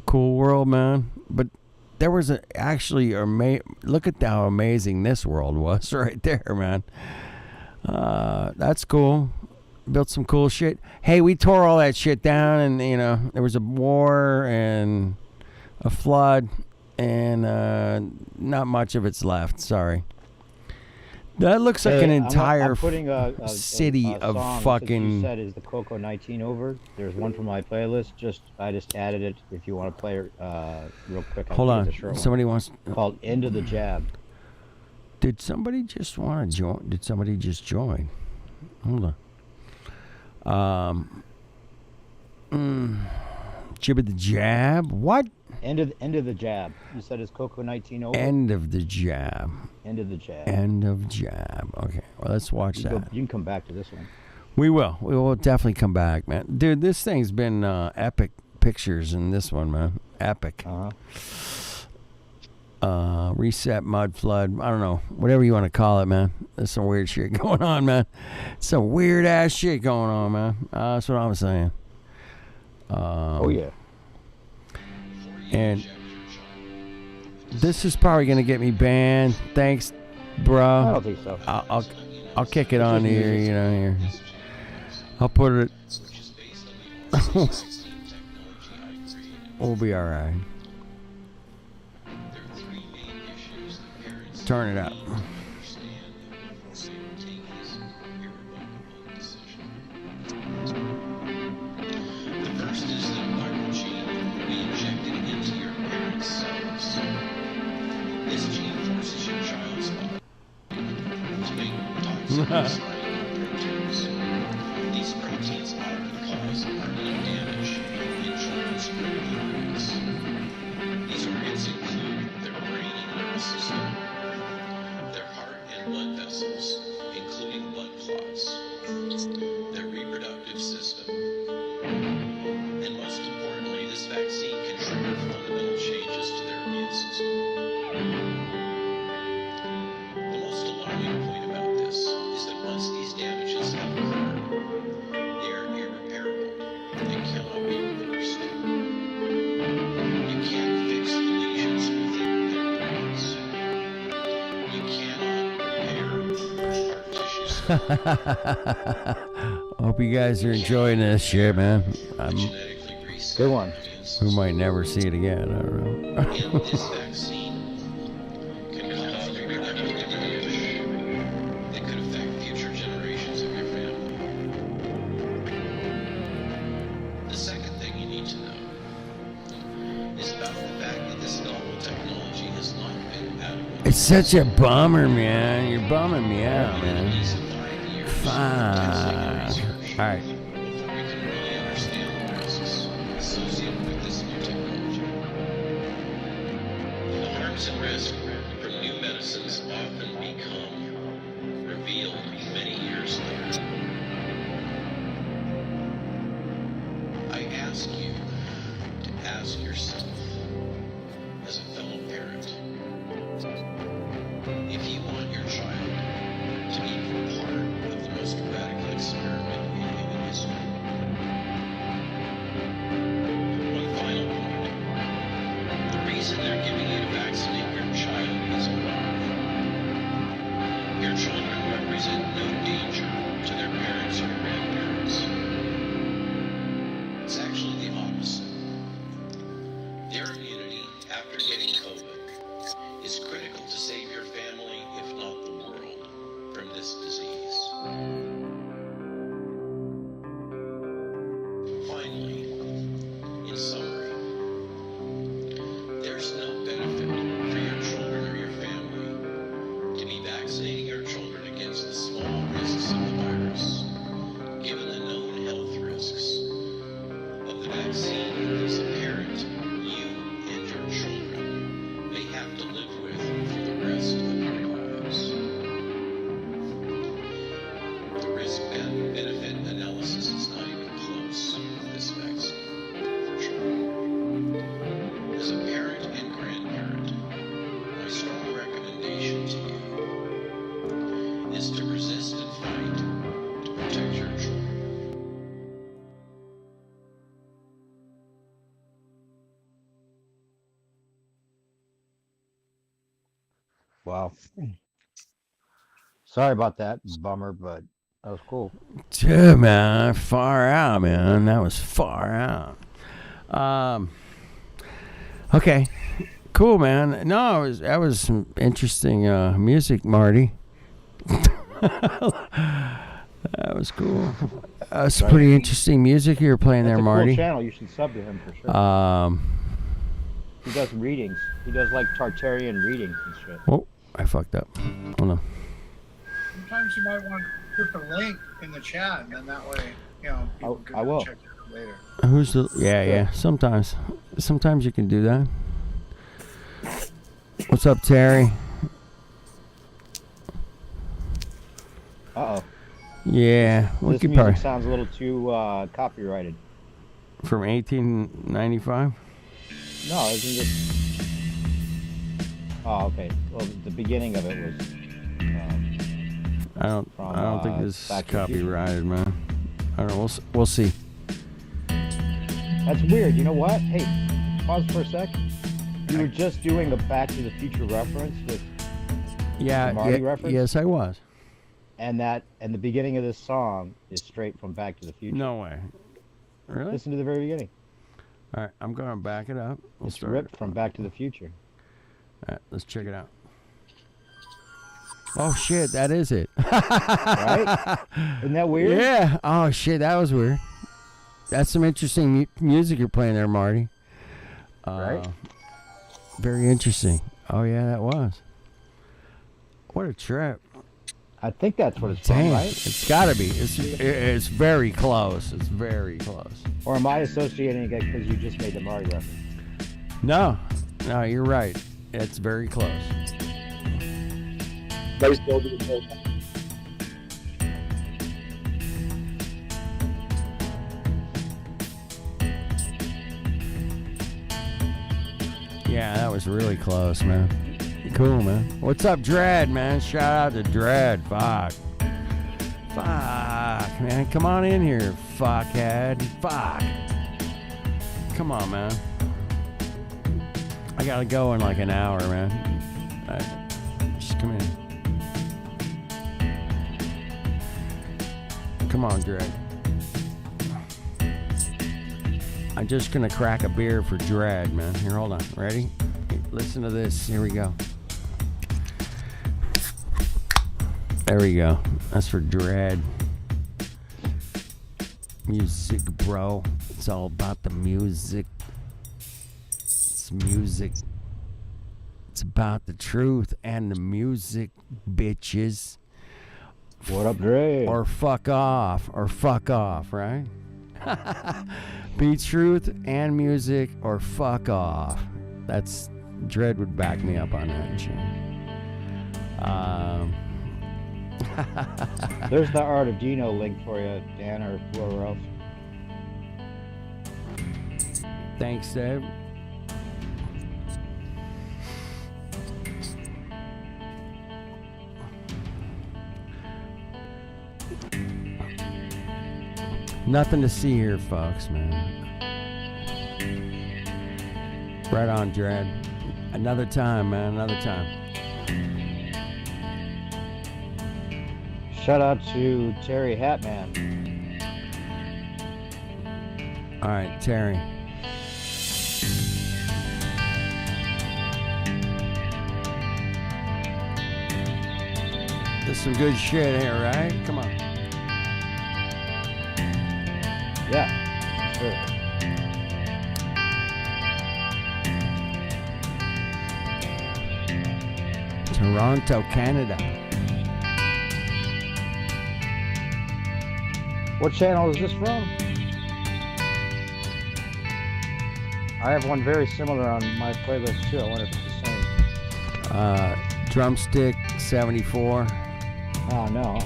Speaker 1: cool world, man. But there was look at how amazing this world was right there, man. That's cool. Built some cool shit. Hey, we tore all that shit down, and you know there was a war and a flood, and not much of it's left. Sorry. That looks like an entire
Speaker 7: I'm putting a
Speaker 1: city of
Speaker 7: song
Speaker 1: fucking.
Speaker 7: You said is the Coco 19 over? There's one from my playlist. I just added it. If you want to play it real quick.
Speaker 1: Hold on. Somebody wants.
Speaker 7: Called End of the Jab.
Speaker 1: Did somebody just want to join? Did somebody just join? Hold on. Jibba the Jab. What?
Speaker 7: End of the Jab. You said it's Coco 19 over.
Speaker 1: End of the Jab.
Speaker 7: End of the Jab.
Speaker 1: End of Jab. Okay, well, let's watch that.
Speaker 7: You can come back to this one.
Speaker 1: We will. We will definitely come back, man. Dude, this thing's been epic pictures in this one, man. Epic. Reset, mud flood. I don't know. Whatever you want to call it, man. There's some weird shit going on, man. Some weird ass shit going on, man. That's what I'm saying.
Speaker 7: Oh, yeah.
Speaker 1: And this is probably gonna get me banned. Thanks, bro.
Speaker 7: I don't think so.
Speaker 1: I'll kick it on here. You know, here. I'll put it. We'll be all right. Turn it up. Hope you guys are enjoying this shit, man.
Speaker 7: Good one.
Speaker 1: We might never see it again. I don't know.
Speaker 8: This vaccine can cause irreversible damage that could affect future generations of your family. The second thing you need to know is about the fact that this novel technology has not been adequate.
Speaker 1: It's such a bummer, man. You're bumming me out, man.
Speaker 8: At least 5 years of
Speaker 1: Fuck.
Speaker 8: testing and research
Speaker 1: All right.
Speaker 8: before we can really understand the risks associated with this new technology. The harms and risks from new medicines often become revealed many years later. I ask you to ask yourself, as a fellow parent, if you want your child to be part of the most radical experiment in human history. One final point. The reason they're giving you to vaccinate your child is love. Your children represent no danger to their parents or grandparents. It's actually the opposite. Their immunity after getting COVID is critical to save your family, if not the world, from this disease. Finally, in summary, there's no benefit for your children or your family to be vaccinating your children against the small risks of the virus, given the known health risks of the vaccine as a parent, you and your children may have to live with for the rest of your lives. The risk-benefit analysis is not even close with this vaccine, for sure. As a parent and grandparent, my strong recommendation to you is to resist and fight to protect your children.
Speaker 7: Wow. Sorry about that, bummer, but that was cool.
Speaker 1: Dude, man, far out, man. That was far out. Okay, cool, man. No, that was some interesting music, Marty. That was cool. That's some pretty interesting music you were playing
Speaker 7: That's
Speaker 1: there,
Speaker 7: a
Speaker 1: Marty.
Speaker 7: cool channel. You should sub to him for sure. He does readings. He does like Tartarian readings and shit.
Speaker 1: Oh, I fucked up. Hold on.
Speaker 2: Sometimes you might want to put the link in the chat, and then that way, you know, people can
Speaker 7: I will.
Speaker 2: check it out later.
Speaker 1: Who's the? Yeah. Sometimes you can do that. What's up, Terry?
Speaker 7: Uh-oh.
Speaker 1: Yeah, we
Speaker 7: This
Speaker 1: could
Speaker 7: music
Speaker 1: probably
Speaker 7: sounds a little too copyrighted.
Speaker 1: from 1895.
Speaker 7: No, isn't it? Oh, okay. Well, the beginning of it was.
Speaker 1: I don't think this is
Speaker 7: Back to the Future.
Speaker 1: copyrighted, man. I don't know. We'll see.
Speaker 7: That's weird. You know what? Hey, pause for a sec. You were just doing the Back to the Future reference with the Marty reference?
Speaker 1: Yes, I was.
Speaker 7: and the beginning of this song is straight from Back to the Future.
Speaker 1: No way. Really?
Speaker 7: Listen to the very beginning.
Speaker 1: All right, I'm going to back it up.
Speaker 7: It's ripped from Back to the Future.
Speaker 1: All right, let's check it out. Oh, shit, that is it.
Speaker 7: Right? Isn't that weird?
Speaker 1: Yeah. Oh, shit, that was weird. That's some interesting music you're playing there, Marty.
Speaker 7: Right?
Speaker 1: Very interesting. Oh, yeah, that was. What a trip.
Speaker 7: I think that's what it's
Speaker 1: Dang,
Speaker 7: from, right?
Speaker 1: it's got to be. It's very close. It's very close.
Speaker 7: Or am I associating it because you just made the Marty reference?
Speaker 1: No, you're right. It's very close. Yeah, that was really close, man. Cool, man. What's up, Dread, man? Shout out to Dread. Fuck, man. Come on in here, fuckhead. Fuck. Come on, man. I gotta go in like an hour, man. Just come in. Come on, Dread. I'm just gonna crack a beer for Dread, man. Here, hold on. Ready? Listen to this. Here we go. There we go. That's for Dread. Music, bro. It's all about the music. It's music. It's about the truth and the music, bitches.
Speaker 7: What up, Dre?
Speaker 1: Or fuck off. Or fuck off, right? Be truth and music or fuck off. That's Dread would back me up on that and shit.
Speaker 7: There's the Art of Dino link for you, Dan, or whoever else.
Speaker 1: Thanks, Dave. Nothing to see here, folks, man. Right on, Dread. Another time, man. Another time.
Speaker 7: Shout out to Terry Hatman.
Speaker 1: All right, Terry. There's some good shit here, right? Come on.
Speaker 7: Yeah, sure.
Speaker 1: Toronto, Canada.
Speaker 7: What channel is this from? I have one very similar on my playlist too. I wonder if it's the same.
Speaker 1: Drumstick 74.
Speaker 7: Oh no.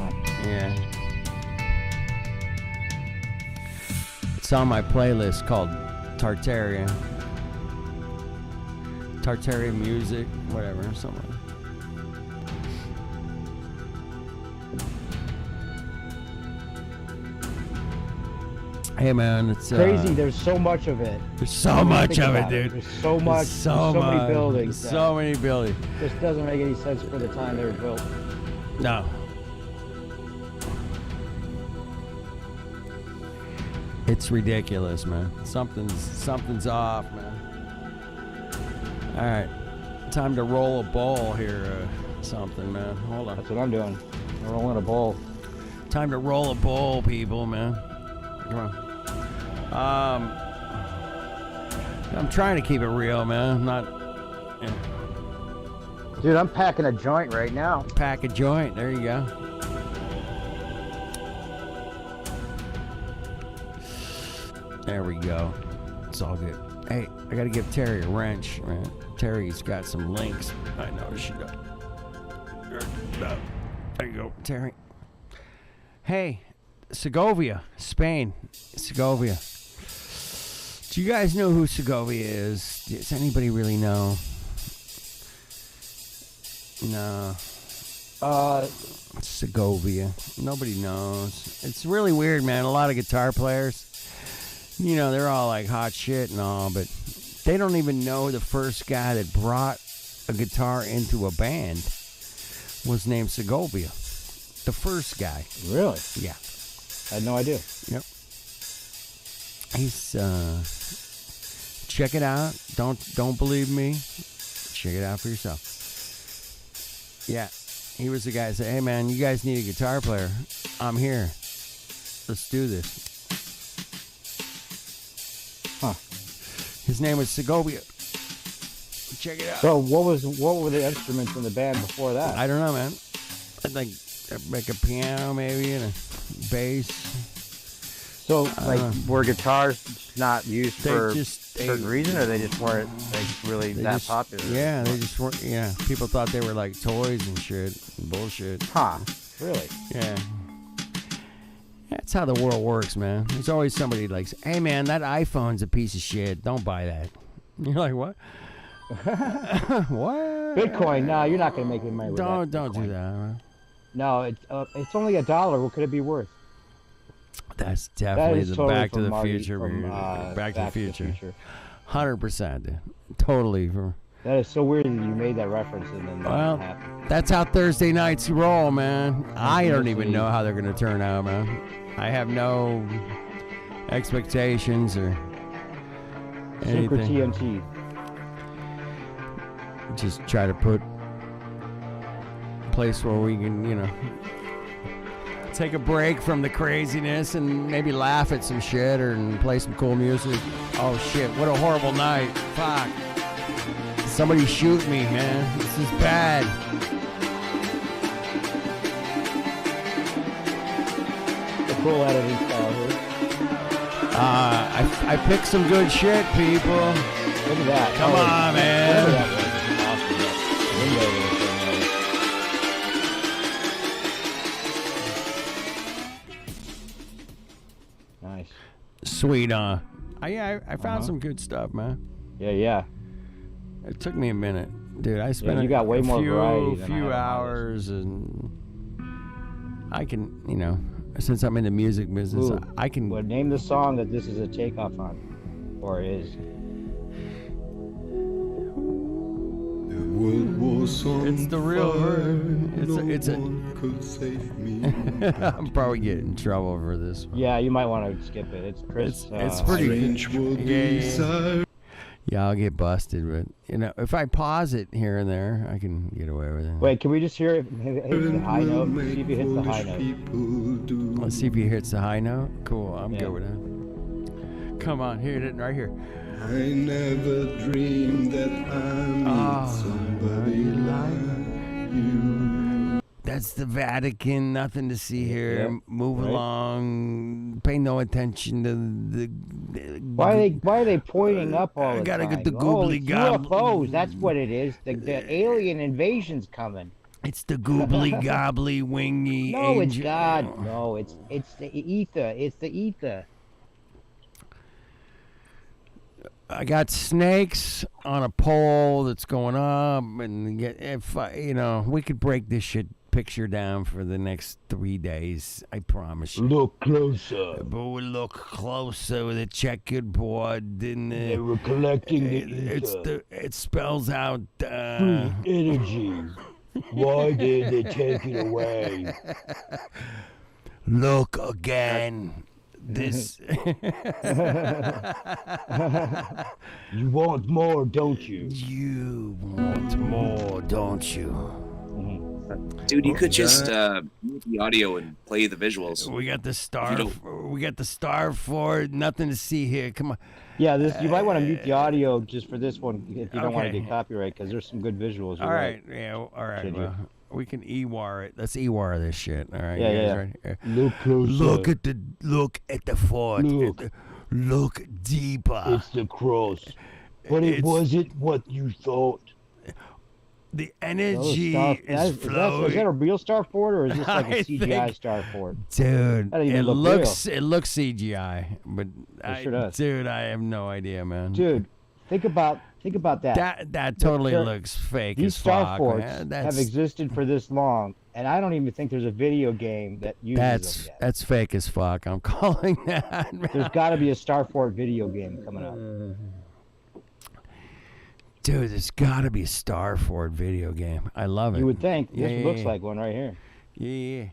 Speaker 1: Yeah. It's on my playlist called Tartaria. Tartaria music, whatever, something. Hey man, it's
Speaker 7: crazy. There's so much of it.
Speaker 1: There's so much of it, dude.
Speaker 7: There's so much. So many buildings.
Speaker 1: So many buildings.
Speaker 7: Just doesn't make any sense for the time they were built.
Speaker 1: No. It's ridiculous, man. Something's off, man. All right, time to roll a ball here. Something, man. Hold on.
Speaker 7: That's what I'm doing. I'm rolling a ball.
Speaker 1: Time to roll a ball, people, man. Come on. I'm trying to keep it real, man. I'm not. Yeah.
Speaker 7: Dude, I'm packing a joint right now.
Speaker 1: Pack a joint. There you go. There we go. It's all good. Hey, I gotta give Terry a wrench, man. Terry's got some links. I know she does. There you go, Terry. Hey, Segovia, Spain. Segovia. Do you guys know who Segovia is? Does anybody really know? No. Segovia. Nobody knows. It's really weird, man. A lot of guitar players, you know, they're all like hot shit and all, but they don't even know the first guy that brought a guitar into a band was named Segovia. The first guy.
Speaker 7: Really?
Speaker 1: Yeah.
Speaker 7: I had no idea.
Speaker 1: Yep. He's check it out. Don't believe me. Check it out for yourself. Yeah. He was the guy that said, "Hey man, you guys need a guitar player. I'm here. Let's do this."
Speaker 7: Huh.
Speaker 1: His name was Segovia. Check it out.
Speaker 7: So what were the instruments in the band before that?
Speaker 1: I don't know, man. I think like a piano maybe and a bass.
Speaker 7: So were guitars not used for a
Speaker 1: just
Speaker 7: certain reason, or they just weren't really that popular?
Speaker 1: Yeah, they just weren't. Yeah, people thought they were like toys and shit, and bullshit.
Speaker 7: Huh? Really?
Speaker 1: Yeah. That's how the world works, man. There's always somebody like, "Hey, man, that iPhone's a piece of shit. Don't buy that." You're like, "What?" What?
Speaker 7: Bitcoin? No, you're not gonna make any money with that.
Speaker 1: Don't do that. Man.
Speaker 7: No, it's only $1. What could it be worth?
Speaker 1: That's definitely the
Speaker 7: totally
Speaker 1: Back to the
Speaker 7: Marty
Speaker 1: Future. Back to the Future. 100%, dude. Totally.
Speaker 7: That is so weird that you made that reference and then
Speaker 1: Well,
Speaker 7: happened.
Speaker 1: that's how Thursday nights roll, man. I don't even know how they're gonna turn out, man. I have no expectations or
Speaker 7: Super
Speaker 1: anything.
Speaker 7: TNT.
Speaker 1: Just try to put a place where we can, take a break from the craziness and maybe laugh at some shit and play some cool music. Oh shit, what a horrible night. Fuck. Somebody shoot me, man. This is bad.
Speaker 7: The cool editing style here.
Speaker 1: I picked some good shit, people.
Speaker 7: Look at that.
Speaker 1: Come on, man.
Speaker 7: Look at that. Awesome. Window there. Nice.
Speaker 1: Sweet, I found some good stuff, man.
Speaker 7: Yeah.
Speaker 1: It took me a minute, dude. I spent
Speaker 7: you got way more
Speaker 1: few
Speaker 7: variety than I have on my
Speaker 1: hours, and I can, since I'm in the music business,
Speaker 7: Ooh,
Speaker 1: I can.
Speaker 7: Well, name the song that this is a takeoff on, or it is.
Speaker 1: It's the real version. It's a. I'm probably getting in trouble for this one.
Speaker 7: Yeah, you might want to skip it. It's Chris.
Speaker 1: It's pretty. Yeah, I'll get busted, but if I pause it here and there, I can get away with it.
Speaker 7: Wait, can we just hear it hit the high note? See if he hits the high note.
Speaker 1: Let's see if he hits the high note. Cool, I'm good with that. Come on, hit it right here.
Speaker 10: I never dreamed that I meet somebody like you.
Speaker 1: That's the Vatican. Nothing to see here.
Speaker 7: Yeah,
Speaker 1: Move along. Pay no attention to the.
Speaker 7: Why are they pointing up all the time?
Speaker 1: I gotta get the goobly
Speaker 7: it's
Speaker 1: gob.
Speaker 7: UFOs. That's what it is. The alien invasion's coming.
Speaker 1: It's the goobly gobbly wingy.
Speaker 7: No, it's
Speaker 1: angel.
Speaker 7: God. No, it's the ether. It's the ether.
Speaker 1: I got snakes on a pole that's going up, and if we could break this shit picture down for the next 3 days, I promise you.
Speaker 7: Look closer.
Speaker 1: But we look closer with a checkerboard, and
Speaker 7: They were collecting the ether.
Speaker 1: it spells out
Speaker 7: Free energy. Why did they take it away?
Speaker 1: Look again. This.
Speaker 7: You want more, don't you?
Speaker 1: You want more, don't you?
Speaker 9: Dude, you could just mute the audio and play the visuals.
Speaker 1: We got the star. We got the star for it. Nothing to see here. Come on.
Speaker 7: Yeah, you might want to mute the audio just for this one if you don't want to get copyright, because there's some good visuals.
Speaker 1: All right. Yeah. All right. Well, we can EWAR it. Let's EWAR this shit. All right.
Speaker 7: Yeah.
Speaker 1: Right here.
Speaker 7: Look closer.
Speaker 1: Look at the fort. Look deeper.
Speaker 7: It's the cross. But it wasn't what you thought.
Speaker 1: The energy is flowing.
Speaker 7: Is that a real star fort, or is this like a CGI star fort?
Speaker 1: Dude, it looks
Speaker 7: real.
Speaker 1: it looks CGI, but
Speaker 7: sure does.
Speaker 1: Dude, I have no idea, man.
Speaker 7: Dude, think about that.
Speaker 1: That totally looks fake
Speaker 7: These
Speaker 1: as
Speaker 7: star
Speaker 1: fuck,
Speaker 7: forts
Speaker 1: man.
Speaker 7: have existed for this long, and I don't even think there's a video game that uses them yet.
Speaker 1: That's fake as fuck. I'm calling that, man.
Speaker 7: There's got to be a star fort video game coming up.
Speaker 1: Dude, there's got to be a Star Fort video game. I love it.
Speaker 7: You would think. This looks like one right here.
Speaker 1: Yeah.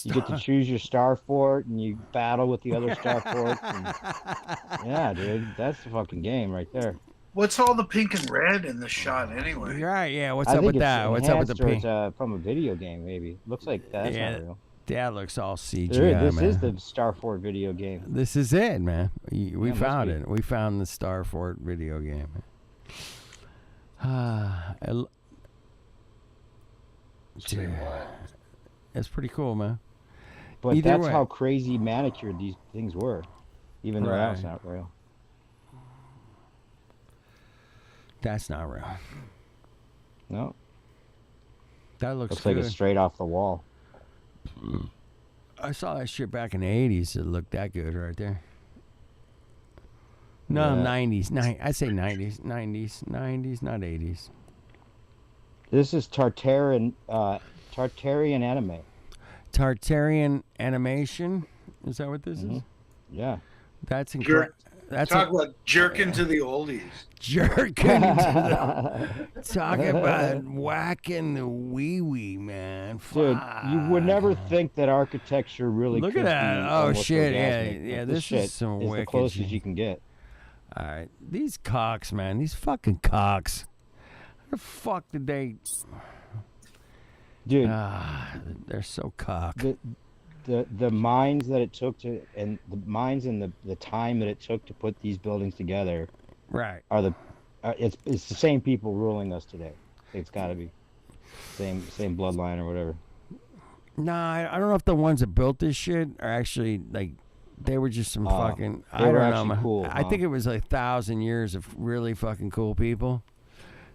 Speaker 7: You get to choose your star fort, and you battle with the other star forts. Yeah, dude, that's the fucking game right there.
Speaker 2: What's all the pink and red in the shot anyway?
Speaker 1: Right, yeah. What's up with that? What's up with the pink?
Speaker 7: It's from a video game, maybe. Looks like that's not real.
Speaker 1: That looks all CGI,
Speaker 7: This
Speaker 1: man.
Speaker 7: is the Star Fort video game.
Speaker 1: This is it, man. We found it. We found the Star Fort video game. Dude, that's pretty cool, man.
Speaker 7: But that's how crazy manicured these things were, even though that's not real.
Speaker 1: That's not real.
Speaker 7: No.
Speaker 1: That looks
Speaker 7: like it's straight off the wall.
Speaker 1: I saw that shit back in the 80s. It looked that good right there. No, 90s. I'd say 90s. 90s, not 80s.
Speaker 7: This is Tartarian anime.
Speaker 1: Tartarian animation? Is that what this is?
Speaker 7: Yeah.
Speaker 1: That's incredible. That's
Speaker 2: Talk about jerking to the oldies.
Speaker 1: jerking. Talking about whacking the wee, man.
Speaker 7: Dude, you would never think that architecture really
Speaker 1: Look
Speaker 7: could
Speaker 1: at that.
Speaker 7: be
Speaker 1: Oh,
Speaker 7: almost
Speaker 1: shit.
Speaker 7: orgasmic,
Speaker 1: Yeah,
Speaker 7: but
Speaker 1: this
Speaker 7: shit
Speaker 1: is some
Speaker 7: is the
Speaker 1: wicked
Speaker 7: closest
Speaker 1: shit.
Speaker 7: you can get.
Speaker 1: All right. These cocks, man. These fucking cocks. How the fuck did they...
Speaker 7: Dude,
Speaker 1: they're so cock.
Speaker 7: The minds that it took to, and the minds and the time that it took to put these buildings together,
Speaker 1: right,
Speaker 7: are the it's the same people ruling us today. It's got to be same bloodline or whatever.
Speaker 1: Nah, I don't know if the ones that built this shit are actually like they were just some fucking.
Speaker 7: They
Speaker 1: I
Speaker 7: were
Speaker 1: don't know.
Speaker 7: actually
Speaker 1: Man.
Speaker 7: cool,
Speaker 1: I
Speaker 7: huh?
Speaker 1: think it was like 1,000 years of really fucking cool people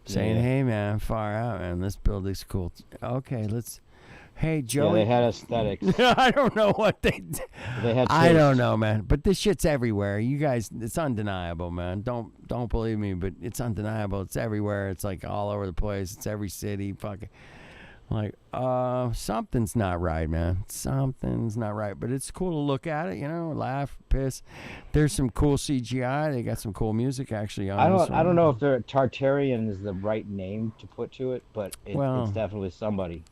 Speaker 1: saying,
Speaker 7: Yeah.
Speaker 1: "Hey, man, far out, man. This building's cool. Okay, let's." Hey,
Speaker 7: Yeah,
Speaker 1: Joey.
Speaker 7: they had aesthetics.
Speaker 1: I don't know what they did.
Speaker 7: They had
Speaker 1: I don't
Speaker 7: taste.
Speaker 1: know, man. But this shit's everywhere. You guys, it's undeniable, man. Don't believe me, but it's undeniable. It's everywhere. It's like all over the place. It's every city. Fucking, like, something's not right, man. Something's not right. But it's cool to look at it, you know, laugh, piss. There's some cool CGI. They got some cool music actually on this
Speaker 7: I don't
Speaker 1: one.
Speaker 7: know if they're Tartarian is the right name to put to it, but
Speaker 1: Well,
Speaker 7: it's definitely somebody.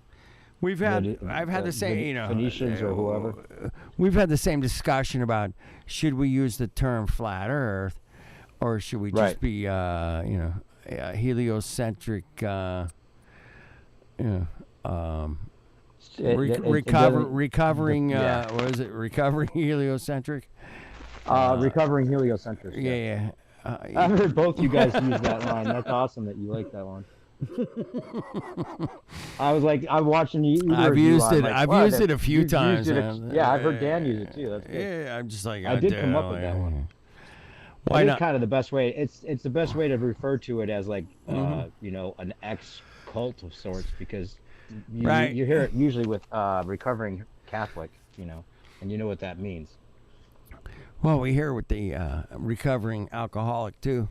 Speaker 1: I've had the same, you know,
Speaker 7: Phoenicians or whoever.
Speaker 1: We've had the same discussion about should we use the term flat Earth, or should we just
Speaker 7: Right.
Speaker 1: be, heliocentric, recovering.
Speaker 7: yeah.
Speaker 1: What is it? Recovering heliocentric.
Speaker 7: Recovering heliocentric.
Speaker 1: Yeah.
Speaker 7: I've heard both you guys use that line. That's awesome that you like that one. I was like, I'm watching you.
Speaker 1: I've used it. I've used it a few times.
Speaker 7: Yeah, I've heard Dan use it too. That's good.
Speaker 1: Yeah, I'm just like,
Speaker 7: I did come up with that one.
Speaker 1: Why
Speaker 7: That
Speaker 1: not?
Speaker 7: is kind of the best way. It's the best way to refer to it as like, you know, an ex-cult of sorts, because
Speaker 1: Right.
Speaker 7: you hear it usually with recovering Catholic, you know, and you know what that means.
Speaker 1: Well, we hear with the recovering alcoholic too.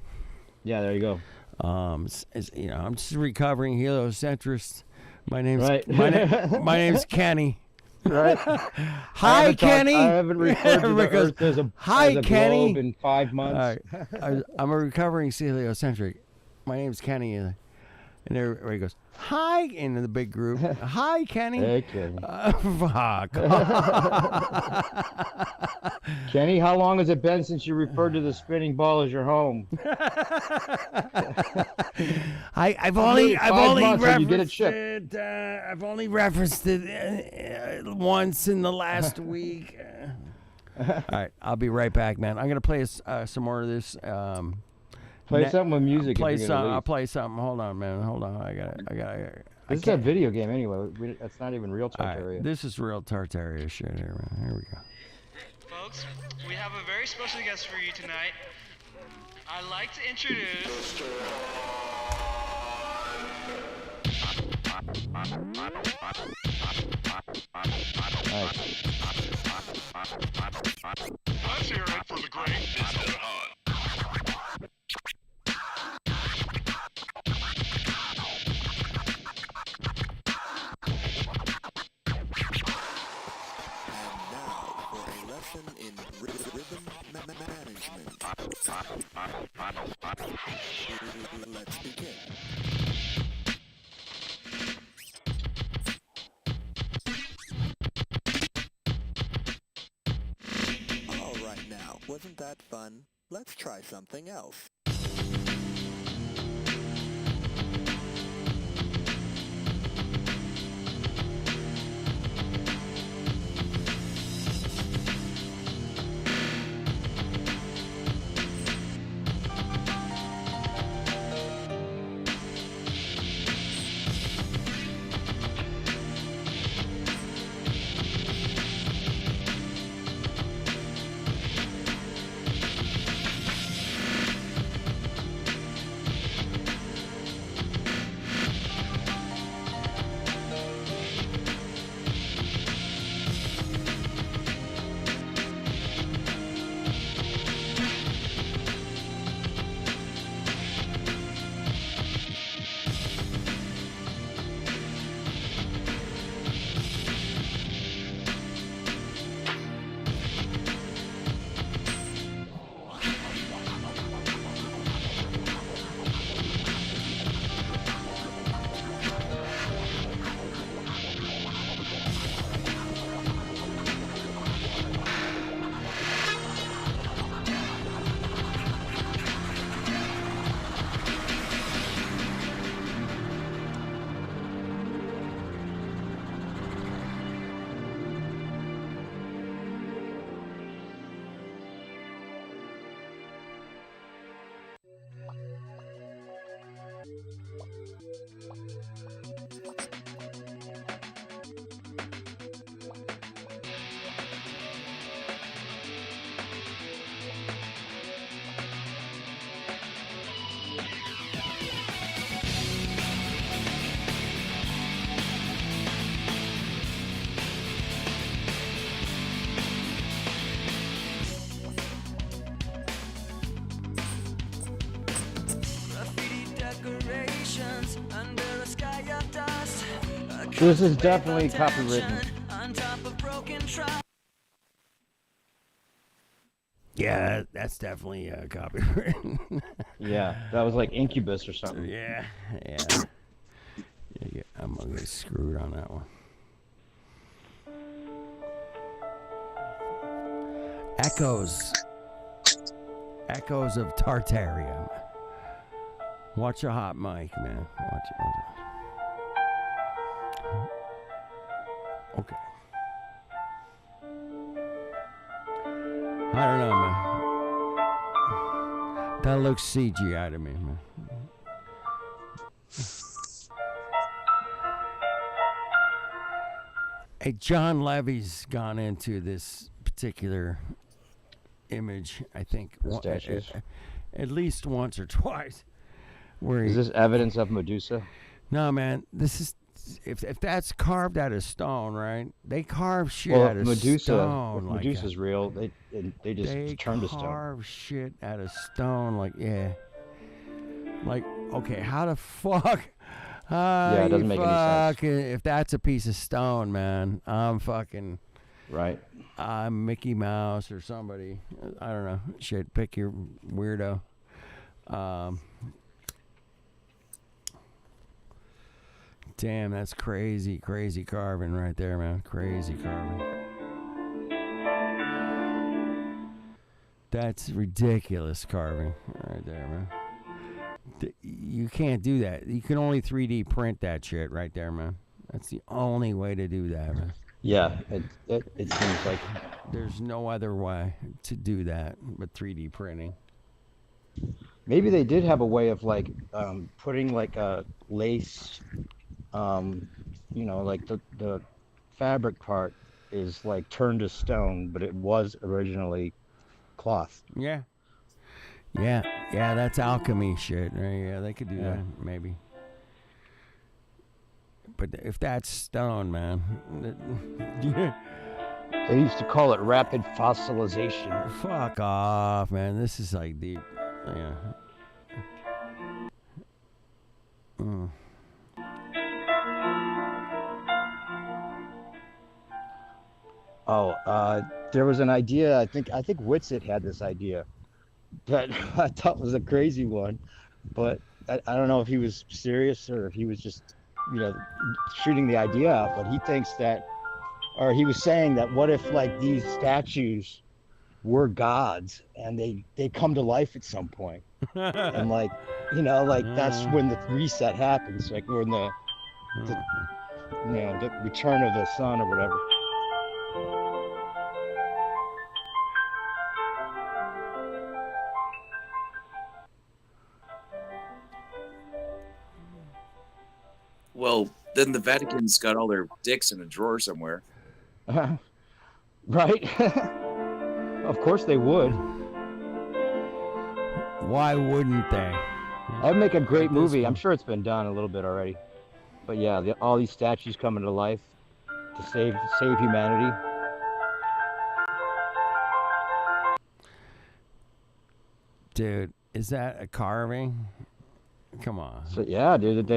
Speaker 7: Yeah, there you go.
Speaker 1: You know, I'm just a recovering heliocentrist. My name's
Speaker 7: Right.
Speaker 1: my name's Kenny.
Speaker 7: Right.
Speaker 1: Hi, Kenny.
Speaker 7: I haven't referred to the
Speaker 1: Because,
Speaker 7: Earth as a,
Speaker 1: hi,
Speaker 7: as a
Speaker 1: Kenny.
Speaker 7: globe in 5 months.
Speaker 1: I'm a recovering heliocentric. My name's Kenny, and everybody goes, "Hi," in the big group. "Hi, Kenny."
Speaker 7: Hey, Kenny.
Speaker 1: Fuck.
Speaker 7: Kenny, how long has it been since you referred to the spinning ball as your home?
Speaker 1: I've only
Speaker 7: months and you get it
Speaker 1: referenced
Speaker 7: shipped.
Speaker 1: it. I've only referenced it once in the last week. All right, I'll be right back, man. I'm gonna play some more of this.
Speaker 7: Play something with music.
Speaker 1: Play
Speaker 7: if you're gonna
Speaker 1: some. I'll
Speaker 7: leave.
Speaker 1: play something. Hold on, man. Hold on. I got.
Speaker 7: This is a video game anyway. That's not even real
Speaker 1: All right,
Speaker 7: Tartaria.
Speaker 1: this is real Tartaria shit here, man. Here we go.
Speaker 11: Folks, we have a very special guest for you tonight. I'd like to introduce... Let's hear it for the great Mr. Hunt.
Speaker 12: In rhythm management. Let's begin. All right now, wasn't that fun? Let's try something else.
Speaker 7: This is definitely copywritten.
Speaker 1: Yeah, that's definitely copyrighted.
Speaker 7: Yeah, that was like Incubus or something.
Speaker 1: Yeah. I'm gonna get screwed on that one. Echoes of Tartaria. Watch a hot mic, man. Watch it. Okay. I don't know, man. That looks CGI to me, man. Hey, John Levy's gone into this particular image, I think, at least once or twice.
Speaker 7: Is this evidence of Medusa?
Speaker 1: No, man. This is if that's carved out of stone, right? They carve shit out of stone.
Speaker 7: If Medusa's real, they just turn to stone.
Speaker 1: They carve shit out of stone, okay, how the fuck?
Speaker 7: Yeah, it doesn't make any sense.
Speaker 1: If that's a piece of stone, man, I'm fucking
Speaker 7: right.
Speaker 1: I'm Mickey Mouse or somebody. I don't know. Shit, pick your weirdo. Damn, that's crazy carving right there, man. Crazy carving. That's ridiculous carving right there, man. You can't do that. You can only 3D print that shit right there, man. That's the only way to do that, man.
Speaker 7: Yeah, it seems like
Speaker 1: there's no other way to do that but 3D printing.
Speaker 7: Maybe they did have a way of like putting like a lace, like the fabric part is like turned to stone, but it was originally cloth.
Speaker 1: Yeah, that's alchemy shit. Right? Yeah, they could do that, maybe. But if that's stone, man.
Speaker 7: They used to call it rapid fossilization.
Speaker 1: Fuck off, man. This is like deep. Yeah.
Speaker 7: There was an idea. I think Whitsitt had this idea that I thought was a crazy one, but I don't know if he was serious or if he was just, shooting the idea out. But he thinks that, or he was saying that, what if like these statues were gods and they come to life at some point, and that's when the reset happens, like when the return of the sun or whatever.
Speaker 9: Well, then the Vatican's got all their dicks in a drawer somewhere.
Speaker 7: Right? Of course they would.
Speaker 1: Why wouldn't they?
Speaker 7: That'd make a great movie. I'm sure it's been done a little bit already. But yeah, all these statues coming to life to save humanity.
Speaker 1: Dude, is that a carving? Come on.
Speaker 7: So yeah, dude,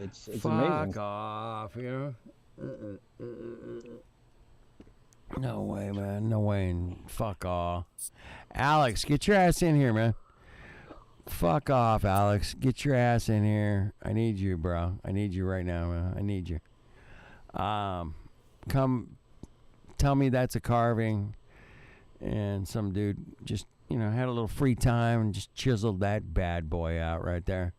Speaker 7: it's
Speaker 1: Fuck
Speaker 7: amazing.
Speaker 1: Fuck off, No way, man. No way. Fuck off. Alex, get your ass in here, man. Fuck off, Alex. Get your ass in here. I need you, bro. I need you right now, man. I need you. Come tell me that's a carving and some dude just, had a little free time and just chiseled that bad boy out right there.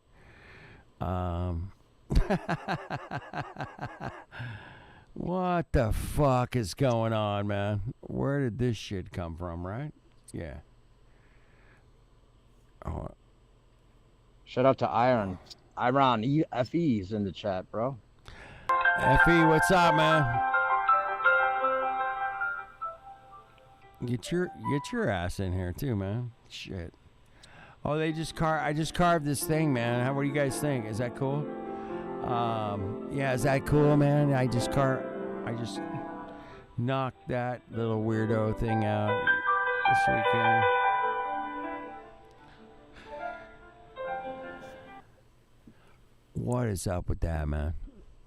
Speaker 1: What the fuck is going on, man? Where did this shit come from, right? Yeah. Oh.
Speaker 7: Shout out to Iron FE's in the chat, bro.
Speaker 1: FE, what's up, man? Get your ass in here too, man. Shit. Oh, I just carved this thing, man. What do you guys think? Is that cool? Yeah, is that cool, man? I just knocked that little weirdo thing out this weekend. What is up with that, man?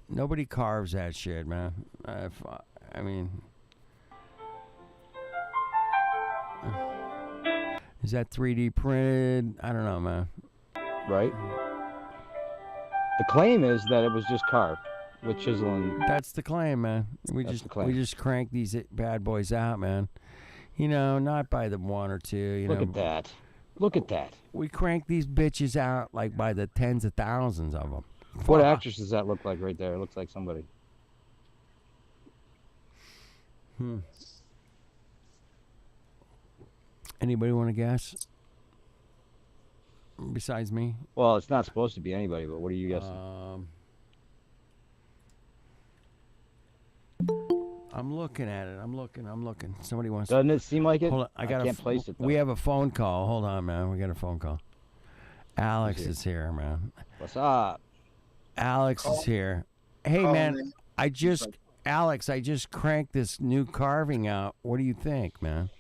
Speaker 1: Nobody carves that shit, man. I mean, is that 3D printed? I don't know, man.
Speaker 7: Right? The claim is that it was just carved with chisel and...
Speaker 1: That's the claim, man. We just crank these bad boys out, man. You know, not by the one or two. You
Speaker 7: Look
Speaker 1: know.
Speaker 7: at that. Look at that.
Speaker 1: We crank these bitches out like by the tens of thousands of them.
Speaker 7: What actress does that look like right there? It looks like somebody.
Speaker 1: Anybody want to guess? Besides me?
Speaker 7: Well, it's not supposed to be anybody, but what are you guessing?
Speaker 1: I'm looking at it. I'm looking. Somebody wants.
Speaker 7: Doesn't it seem like it?
Speaker 1: Hold on. I can't
Speaker 7: place it. Though.
Speaker 1: We have a phone call. Hold on, man. We got a phone call. Alex is here, man.
Speaker 7: What's up?
Speaker 1: Alex is here. Hey, man. Alex, I just cranked this new carving out. What do you think, man?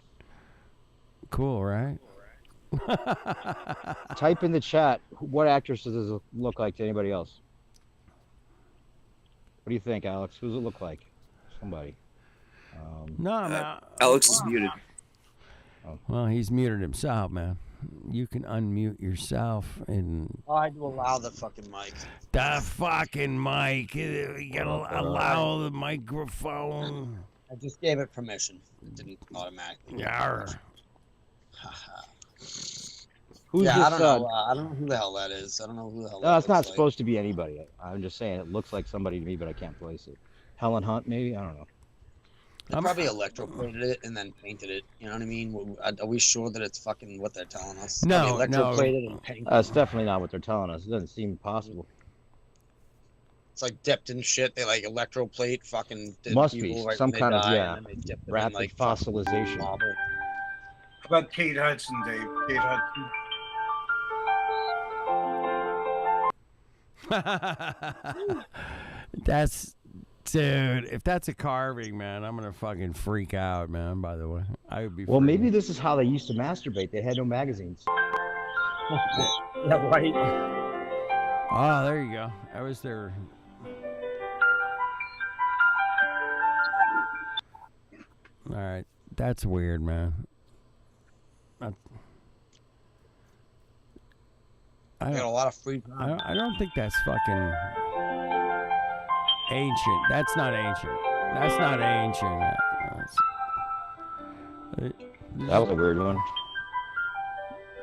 Speaker 1: Cool, right?
Speaker 7: Type in the chat. What actress does it look like to anybody else? What do you think, Alex? Who does it look like? Somebody.
Speaker 1: No, man.
Speaker 9: Alex is muted.
Speaker 1: Oh. Well, he's muted himself, man. You can unmute yourself and.
Speaker 13: I had to allow the fucking mic.
Speaker 1: The fucking mic. You gotta allow the microphone.
Speaker 13: I just gave it permission. It didn't automatically.
Speaker 1: Yarr.
Speaker 7: Who's
Speaker 13: yeah,
Speaker 7: this,
Speaker 13: I don't know. I don't know who the hell that is. I don't know who the hell.
Speaker 7: No, it's not supposed to be anybody. I'm just saying it looks like somebody to me, but I can't place it. Helen Hunt, maybe? I don't know.
Speaker 13: They probably electroplated it and then painted it. You know what I mean? Are we sure that it's fucking what they're telling us?
Speaker 1: No,
Speaker 13: electroplated and painted.
Speaker 7: It's definitely not what they're telling us. It doesn't seem possible.
Speaker 13: It's like dipped in shit. They like electroplate fucking.
Speaker 7: Must be
Speaker 13: right
Speaker 7: some kind of rapid
Speaker 13: like
Speaker 7: fossilization.
Speaker 2: How about Kate Hudson, Dave? Kate Hudson.
Speaker 1: Dude, if that's a carving, man, I'm gonna fucking freak out, man. By the way, I would be.
Speaker 7: Well, maybe this is how they used to masturbate. They had no magazines.
Speaker 13: Yeah, right.
Speaker 1: Oh, there you go. That was their. All right, that's weird, man.
Speaker 13: I got a lot of free time.
Speaker 1: I don't think that's fucking ancient. That's not ancient. That's not ancient.
Speaker 7: That was a weird one.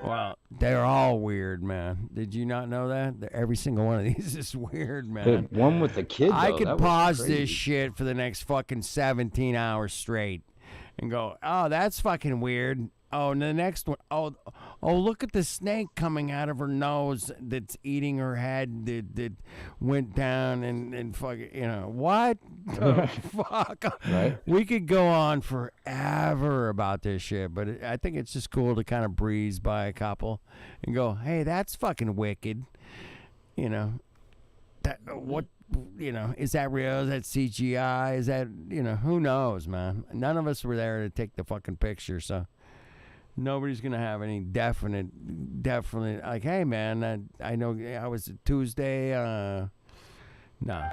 Speaker 1: Well, they're all weird, man. Did you not know that? Every single one of these is weird, man.
Speaker 7: The one with the kid, though,
Speaker 1: I could
Speaker 7: that was
Speaker 1: pause
Speaker 7: crazy.
Speaker 1: this shit for the next fucking 17 hours straight and go, oh, that's fucking weird. Oh, and the next one, oh, look at the snake coming out of her nose that's eating her head that went down and fucking, you know, what the fuck?
Speaker 7: Right.
Speaker 1: We could go on forever about this shit, but I think it's just cool to kind of breeze by a couple and go, hey, that's fucking wicked. You know, what, you know, is that real? Is that CGI? Is that, you know, who knows, man? None of us were there to take the fucking picture, so. Nobody's gonna have any definite like, hey man, I know I was Tuesday. No.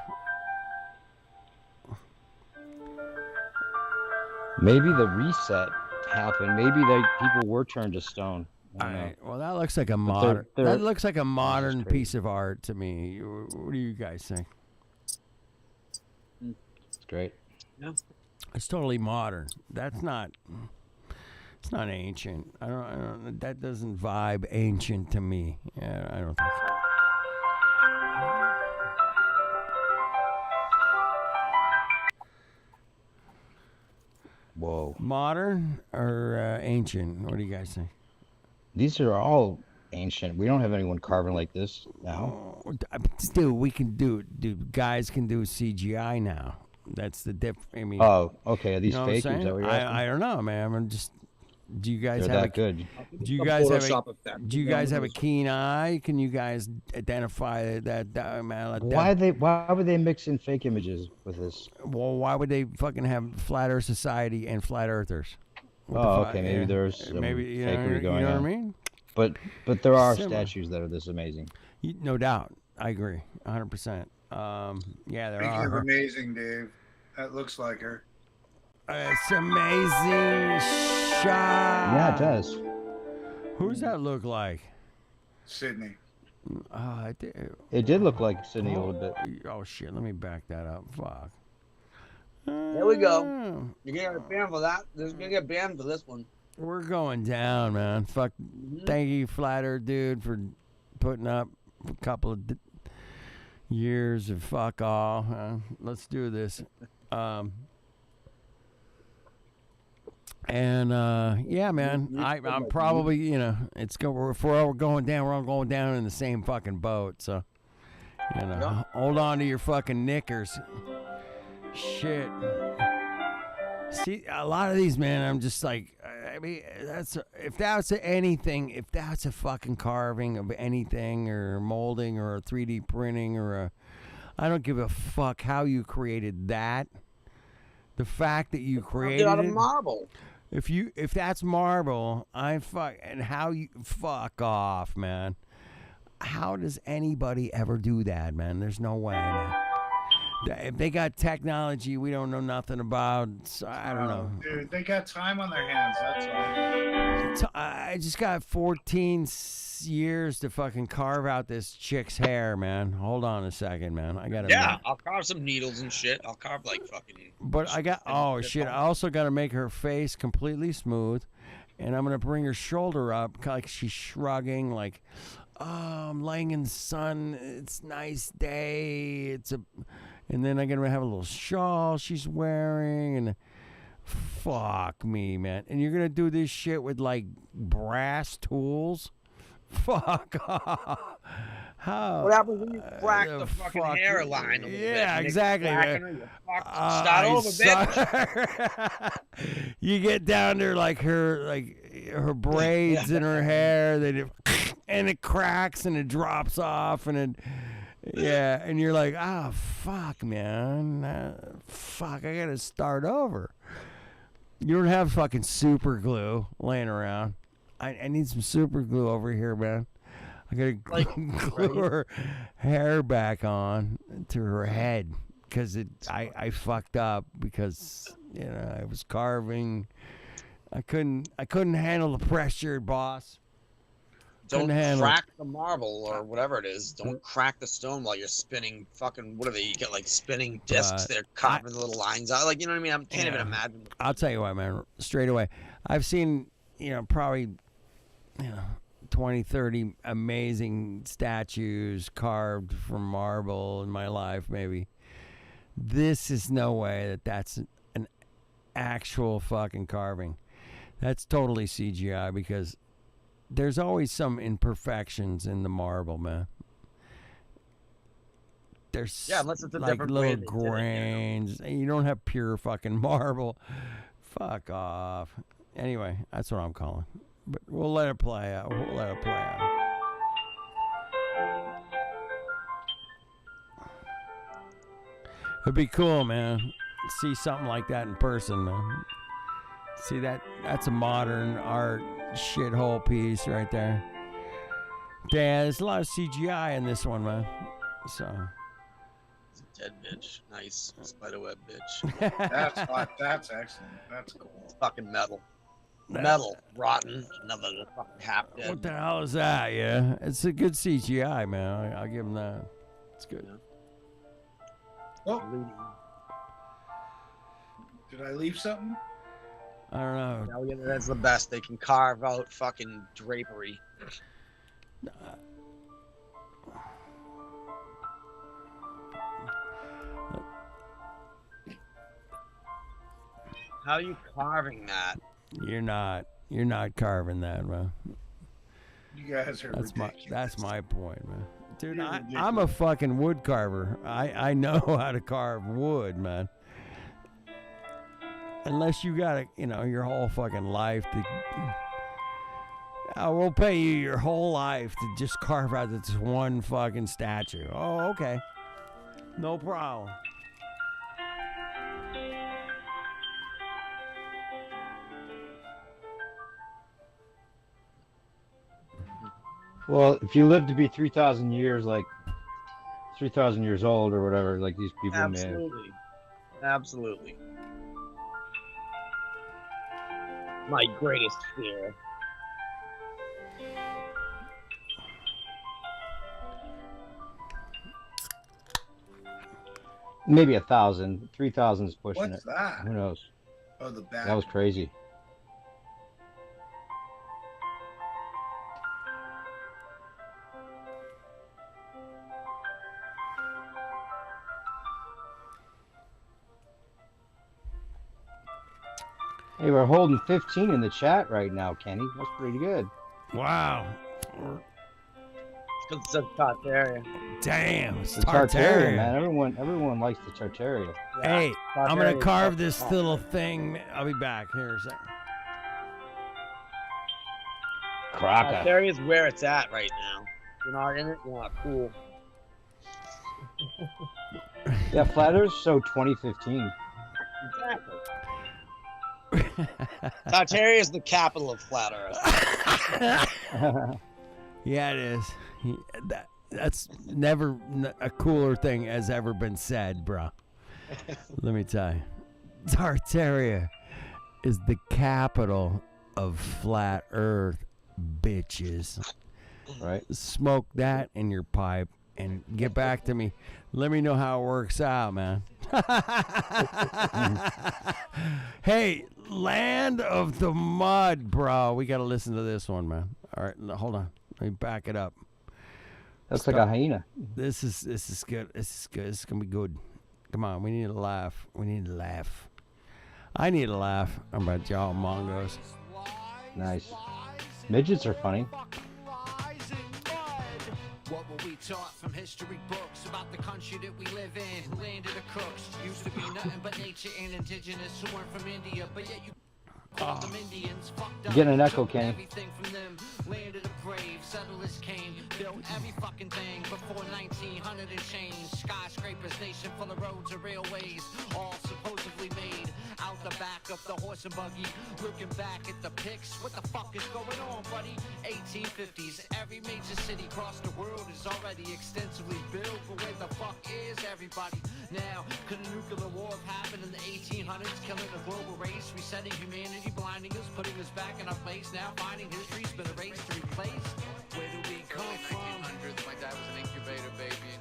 Speaker 7: Maybe the reset happened. Maybe people were turned to stone.
Speaker 1: All right. Well, that looks like a modern. That looks like a modern piece of art to me. What do you guys think?
Speaker 7: It's great.
Speaker 13: Yeah.
Speaker 1: It's totally modern. That's not. It's not ancient. I don't. That doesn't vibe ancient to me. Yeah, I don't think so.
Speaker 7: Whoa.
Speaker 1: Modern or ancient? What do you guys think?
Speaker 7: These are all ancient. We don't have anyone carving like this now.
Speaker 1: Dude, we can do. Dude, guys can do CGI now. That's the diff. I mean.
Speaker 7: Oh, okay. Are these
Speaker 1: you know
Speaker 7: fake?
Speaker 1: What
Speaker 7: Is that what you're asking?
Speaker 1: I don't know, man. I'm just. Do you guys
Speaker 7: They're
Speaker 1: have
Speaker 7: that good?
Speaker 1: Do you guys have a? Do you guys have a keen eye? Can you guys identify that amount of depth?
Speaker 7: Why would they mix in fake images with this?
Speaker 1: Well, why would they fucking have Flat Earth Society and Flat Earthers?
Speaker 7: Oh, okay. Maybe there's some
Speaker 1: maybe
Speaker 7: fakery going
Speaker 1: what I
Speaker 7: on.
Speaker 1: mean?
Speaker 7: But there are
Speaker 1: Similar.
Speaker 7: statues that are this amazing.
Speaker 1: No doubt, I agree, 100%. Yeah, there
Speaker 2: Speaking of
Speaker 1: are.
Speaker 2: amazing, Dave, that looks like her.
Speaker 1: It's amazing shot.
Speaker 7: Yeah, it does.
Speaker 1: Who's that look like?
Speaker 2: Sydney.
Speaker 1: I did.
Speaker 7: It did look like Sydney a little bit.
Speaker 1: Oh shit! Let me back that up. Fuck.
Speaker 13: There we go. You're gonna get banned for that. You're gonna get banned for this one.
Speaker 1: We're going down, man. Fuck. Thank you, Flat Earth dude, for putting up a couple of years of fuck all. Let's do this. Yeah, man. I'm probably, it's go. If we're all going down, we're all going down in the same fucking boat. So, hold on to your fucking knickers. Shit. See, a lot of these, man, I'm just like, I mean, if that's a fucking carving of anything or molding or a 3D printing I don't give a fuck how you created that. The fact that you created
Speaker 13: out of
Speaker 1: it,
Speaker 13: marble.
Speaker 1: If that's marble, and how you fuck off, man. How does anybody ever do that, man? There's no way, man. If they got technology we don't know nothing about, so I don't know.
Speaker 2: Dude, they got time on their hands, that's all.
Speaker 1: I just got 14 years to fucking carve out this chick's hair, man. Hold on a second, man. I gotta.
Speaker 13: Yeah, I'll carve some needles and shit. I'll carve like fucking.
Speaker 1: But I got. Oh shit! I also got to make her face completely smooth, and I'm gonna bring her shoulder up, like she's shrugging, like, "Oh, I'm laying in the sun. It's a nice day. And then I'm gonna have a little shawl she's wearing, and fuck me, man. And you're gonna do this shit with like brass tools? Fuck off. How?
Speaker 13: What happens when you crack the fucking hairline?
Speaker 1: Yeah, exactly.
Speaker 13: Start over, bitch.
Speaker 1: You get down there like her braids in her hair, and it cracks and it drops off and you're like, fuck, man. Fuck, I gotta start over. You don't have fucking super glue laying around. I need some super glue over here, man. I gotta glue her hair back on to her head because I fucked up because I was carving. I couldn't handle the pressure, boss.
Speaker 13: Don't crack the marble or whatever it is. Don't crack the stone while you're spinning fucking, what are they? You get like spinning discs. They're carving the little lines out. Like, you know what I mean? I can't even imagine.
Speaker 1: I'll tell you what, man. Straight away. I've seen, probably, 20, 30 amazing statues carved from marble in my life, maybe. This is no way that's an actual fucking carving. That's totally CGI because there's always some imperfections in the marble, man. There's
Speaker 13: unless it's a
Speaker 1: like
Speaker 13: different
Speaker 1: little
Speaker 13: way
Speaker 1: grains. You don't have pure fucking marble. Fuck off. Anyway, that's what I'm calling. But we'll let it play out. It'd be cool, man. See something like that in person, man. See that's a modern art shithole piece right there. Yeah, there's a lot of CGI in this one, man. So.
Speaker 13: Dead bitch. Nice. Spiderweb bitch.
Speaker 2: That's excellent. That's cool.
Speaker 13: It's fucking metal. Metal. Rotten. Another fucking half dead.
Speaker 1: What the hell is that? Yeah. It's a good CGI, man. I'll give him that. It's good.
Speaker 2: Oh. Did I leave something?
Speaker 1: I don't know.
Speaker 13: That's the best. They can carve out fucking drapery. How are you carving that?
Speaker 1: You're not carving that, man.
Speaker 2: You guys are ridiculous.
Speaker 1: That's my point, man. Dude, I'm a fucking wood carver. I know how to carve wood, man. Unless you got your whole fucking life to. I will pay you your whole life to just carve out this one fucking statue. Oh, okay. No problem.
Speaker 7: Well, if you live to be 3,000 years, like 3,000 years old or whatever. Like these people
Speaker 13: Absolutely. Absolutely. My greatest fear.
Speaker 7: Maybe 1,000. 3,000 is pushing
Speaker 2: What's
Speaker 7: it.
Speaker 2: that?
Speaker 7: Who knows?
Speaker 2: Oh, the back.
Speaker 7: That was crazy. Hey, we're holding 15 in the chat right now, Kenny. That's pretty good.
Speaker 1: Wow.
Speaker 13: It's a Tartaria.
Speaker 1: Damn, it's
Speaker 7: The Tartaria,
Speaker 1: Tartaria.
Speaker 7: man. Everyone likes the Tartaria.
Speaker 1: Hey, I'm
Speaker 7: Tartaria
Speaker 1: gonna carve
Speaker 7: is
Speaker 1: this
Speaker 7: fucking
Speaker 1: little thing. I'll be back here in a second.
Speaker 7: Crocker.
Speaker 13: Tartaria is where it's at right now. You're not in it, you're not cool.
Speaker 7: Yeah, Flat Earth show 2015.
Speaker 13: Exactly. Tartaria is the capital of Flat Earth.
Speaker 1: Yeah, it is. That's never a cooler thing has ever been said, bro. Let me tell you. Tartaria is the capital of Flat Earth, bitches.
Speaker 7: Right?
Speaker 1: Smoke that in your pipe and get back to me. Let me know how it works out, man. Hey, Land of the Mud, bro. We got to listen to this one, man. All right, hold on. Let me back it up.
Speaker 7: That's like a hyena.
Speaker 1: This is good. This is good. This is gonna be good. Come on, we need a laugh. We need a laugh. I need a laugh. I'm about y'all mongos.
Speaker 7: Nice. Midgets are funny.
Speaker 14: What were we taught from history books about the country that we live in? Land of the crooks used to be nothing but nature and indigenous who weren't from India, but yet you call them Indians. Fucked up.
Speaker 7: Getting an echo, Kenny.
Speaker 14: Everything from them. Land of the brave, settlers came, built every fucking thing before 1900 and change. Skyscrapers, nation full of roads and railways, all supposedly made out the back of the horse and buggy. Looking back at the pics, what the fuck is going on, buddy? 1850s, every major city across the world is already extensively built, but where the fuck is everybody now? Could a nuclear war have happened in the 1800s, killing a global race, resetting humanity, blinding us, putting us back in our place? Now finding history's been erased to replace. Where do we come from?
Speaker 15: 1900s, my dad was an incubator baby.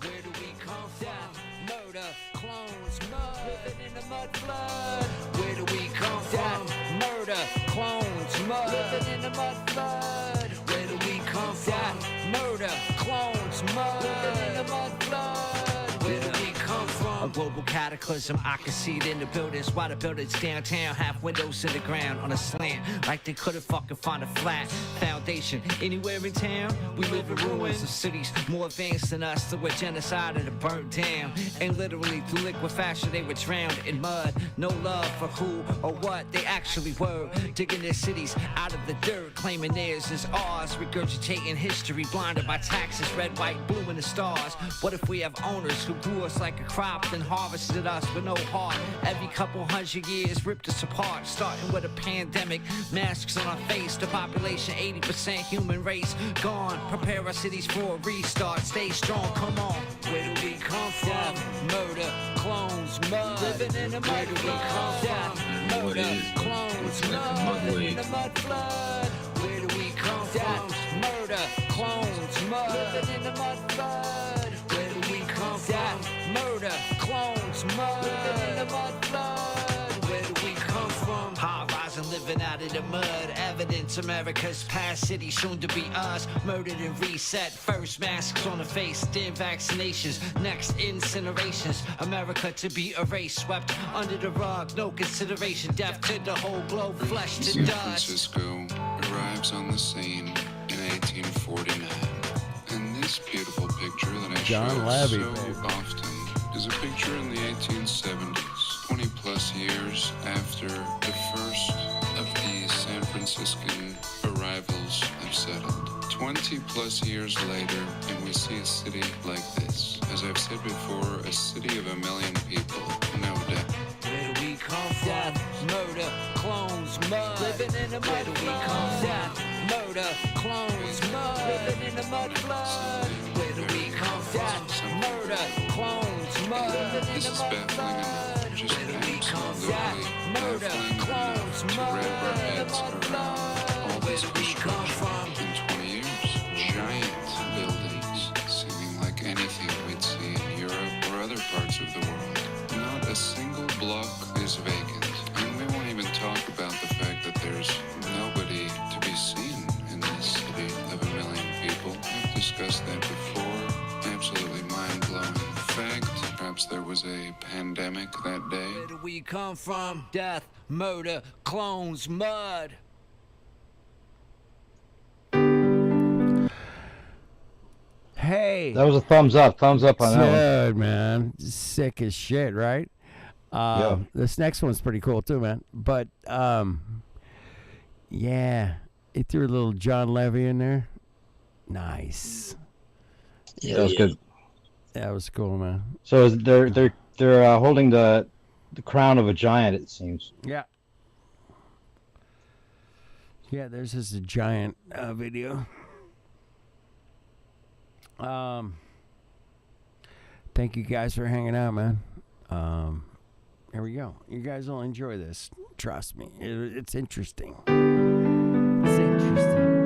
Speaker 14: Where do we come from? Murder, clones, mud, living in the mud flood. Where do we come from? Murder, clones, mud, living in the mud flood. Where do we come from? Murder, clones, mud, living in the mud flood. Where do we come from? A global cataclysm, I can see it in the buildings. Why the buildings downtown have windows in the ground on a slant, like they couldn't fucking find a flat foundation anywhere in town. We live in ruins of cities more advanced than us that were genocided and burnt down, and literally through liquefaction they were drowned in mud. No love for who or what they actually were, digging their cities out of the dirt, claiming theirs is ours, regurgitating history, blinded by taxes, red, white, blue, and the stars. What if we have owners who grew us like a crop, then harvested us with no heart? Every couple hundred years ripped us apart, starting with a pandemic, masks on our face, the population 80% human race gone. Prepare our cities for a restart, stay strong, come on. Where do we come from? Murder, clones, mud, living in the mud. Where do we come from? Murder, clones, mud, living in the mud flood. Where do we come from? Murder, clones, mud, living in the mud flood. Where do we come from? Murder, clones, mud, living in the mud flood. Where do we come from? High rising, living out of the mud. Evidence America's past city, soon to be us. Murdered and reset. First masks on the face, then vaccinations. Next incinerations. America to be erased, swept under the rug. No consideration. Death to the whole globe, flesh to
Speaker 16: San
Speaker 14: dust.
Speaker 16: Francisco arrives on the scene in 1849. And this beautiful picture that I
Speaker 1: John
Speaker 16: show
Speaker 1: Levy,
Speaker 16: so
Speaker 1: baby.
Speaker 16: often is a picture in the 1870s, 20 plus years after the first of the San Franciscan arrivals have settled. 20 plus years later, and we see a city like this. As I've said before, a city of 1 million people, no doubt.
Speaker 14: Where do we come from? Murder, clones, mud, living in the mud. Where do we come from? Murder, clones, mud, living in the mud flood. Where do we come from?
Speaker 16: This is baffling enough. Just absolutely baffling enough to wrap our heads around. All this construction in 20 years. Giant buildings, seeming like anything we'd see in Europe or other parts of the world. Not a single block is vacant. And we won't even talk about the fact that there's nobody to be seen in this city of 1 million people. I've discussed that before. Absolutely mind-blowing fact. Perhaps there was a pandemic that day.
Speaker 14: Where do we come from? Death, murder, clones, mud.
Speaker 1: Hey,
Speaker 7: That was a thumbs up on that one.
Speaker 1: dude, man, sick as shit, right? This next one's pretty cool too, man. But yeah, he threw a little John Levy in there. Nice.
Speaker 7: Yeah, that was good.
Speaker 1: That was cool, man.
Speaker 7: So they're holding the crown of a giant, it seems.
Speaker 1: Yeah. Yeah, there's this giant video. Thank you guys for hanging out, man. Here we go. You guys will enjoy this. Trust me. It's interesting. It's interesting.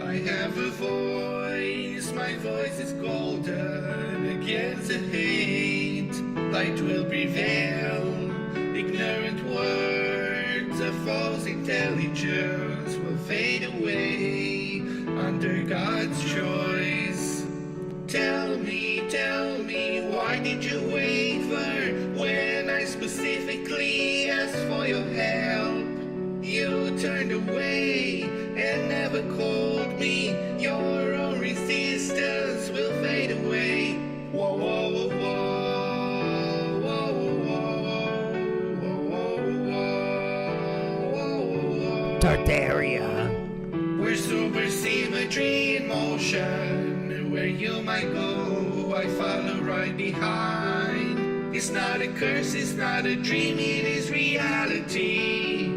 Speaker 10: I have a voice, my voice is golden. Against the hate, light will prevail. Ignorant words of false intelligence will fade away under God's choice. Tell me, why did you waver when I specifically asked for your help? You turned away and never called me. Your own resistance will fade away. Whoa, whoa, whoa, whoa, whoa, whoa, whoa.
Speaker 1: Tartaria.
Speaker 10: We're super symmetry in motion. Where you might go, I follow right behind. It's not a curse, it's not a dream, it is reality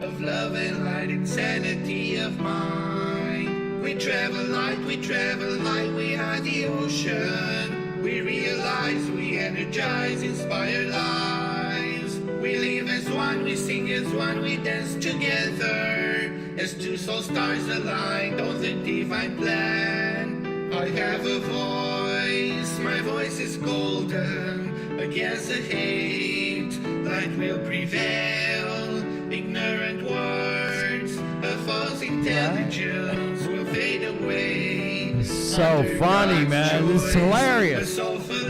Speaker 10: of love and light, insanity of mind. We travel light, we are the ocean. We realize, we energize, inspire lives. We live as one, we sing as one, we dance together. As two soul stars aligned on the divine plan. I have a voice, my voice is golden. Against the hate, light will prevail. Ignorant words of false intelligence will fade away.
Speaker 1: So funny, man. This is hilarious.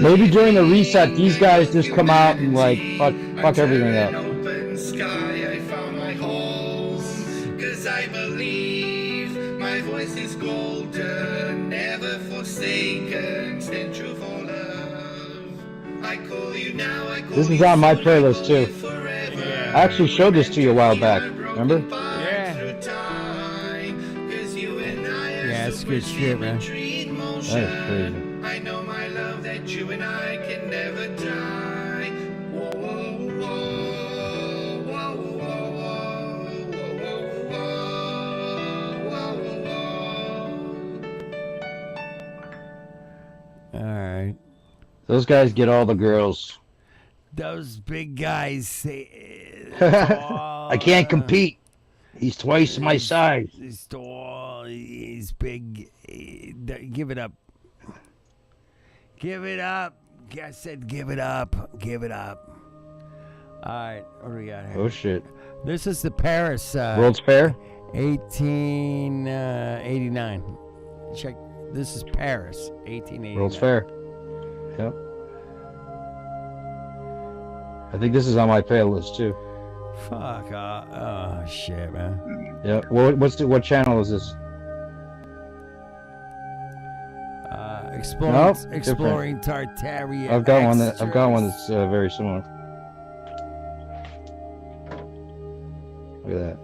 Speaker 7: Maybe during the reset, these guys just come out and like fuck everything up.
Speaker 10: Open sky, I found my home. 'Cause I believe my voice is golden, never forsaken, stand true for love. I call you now, I call
Speaker 7: This is on my playlist too. I actually showed this to you a while back. Remember?
Speaker 1: Yeah, it's good shit, man.
Speaker 7: That is crazy.
Speaker 10: I know my love that you and I can never die. Whoa, whoa, whoa, whoa, whoa,
Speaker 1: All right.
Speaker 7: Those guys get all the girls.
Speaker 1: Those big guys say.
Speaker 7: I can't compete. He's twice my size.
Speaker 1: He's tall. He's big. Give it up. Give it up. I said give it up. Give it up. All right. What do we got here?
Speaker 7: Oh, shit.
Speaker 1: This is the Paris.
Speaker 7: World's Fair?
Speaker 1: 1889. Check. This is Paris. 1889.
Speaker 7: World's Fair. Yep. I think this is on my playlist too.
Speaker 1: Fuck. Oh, shit, man.
Speaker 7: Yeah. What channel is this?
Speaker 1: Exploring Tartaria.
Speaker 7: I've got one that's very similar. Look at that.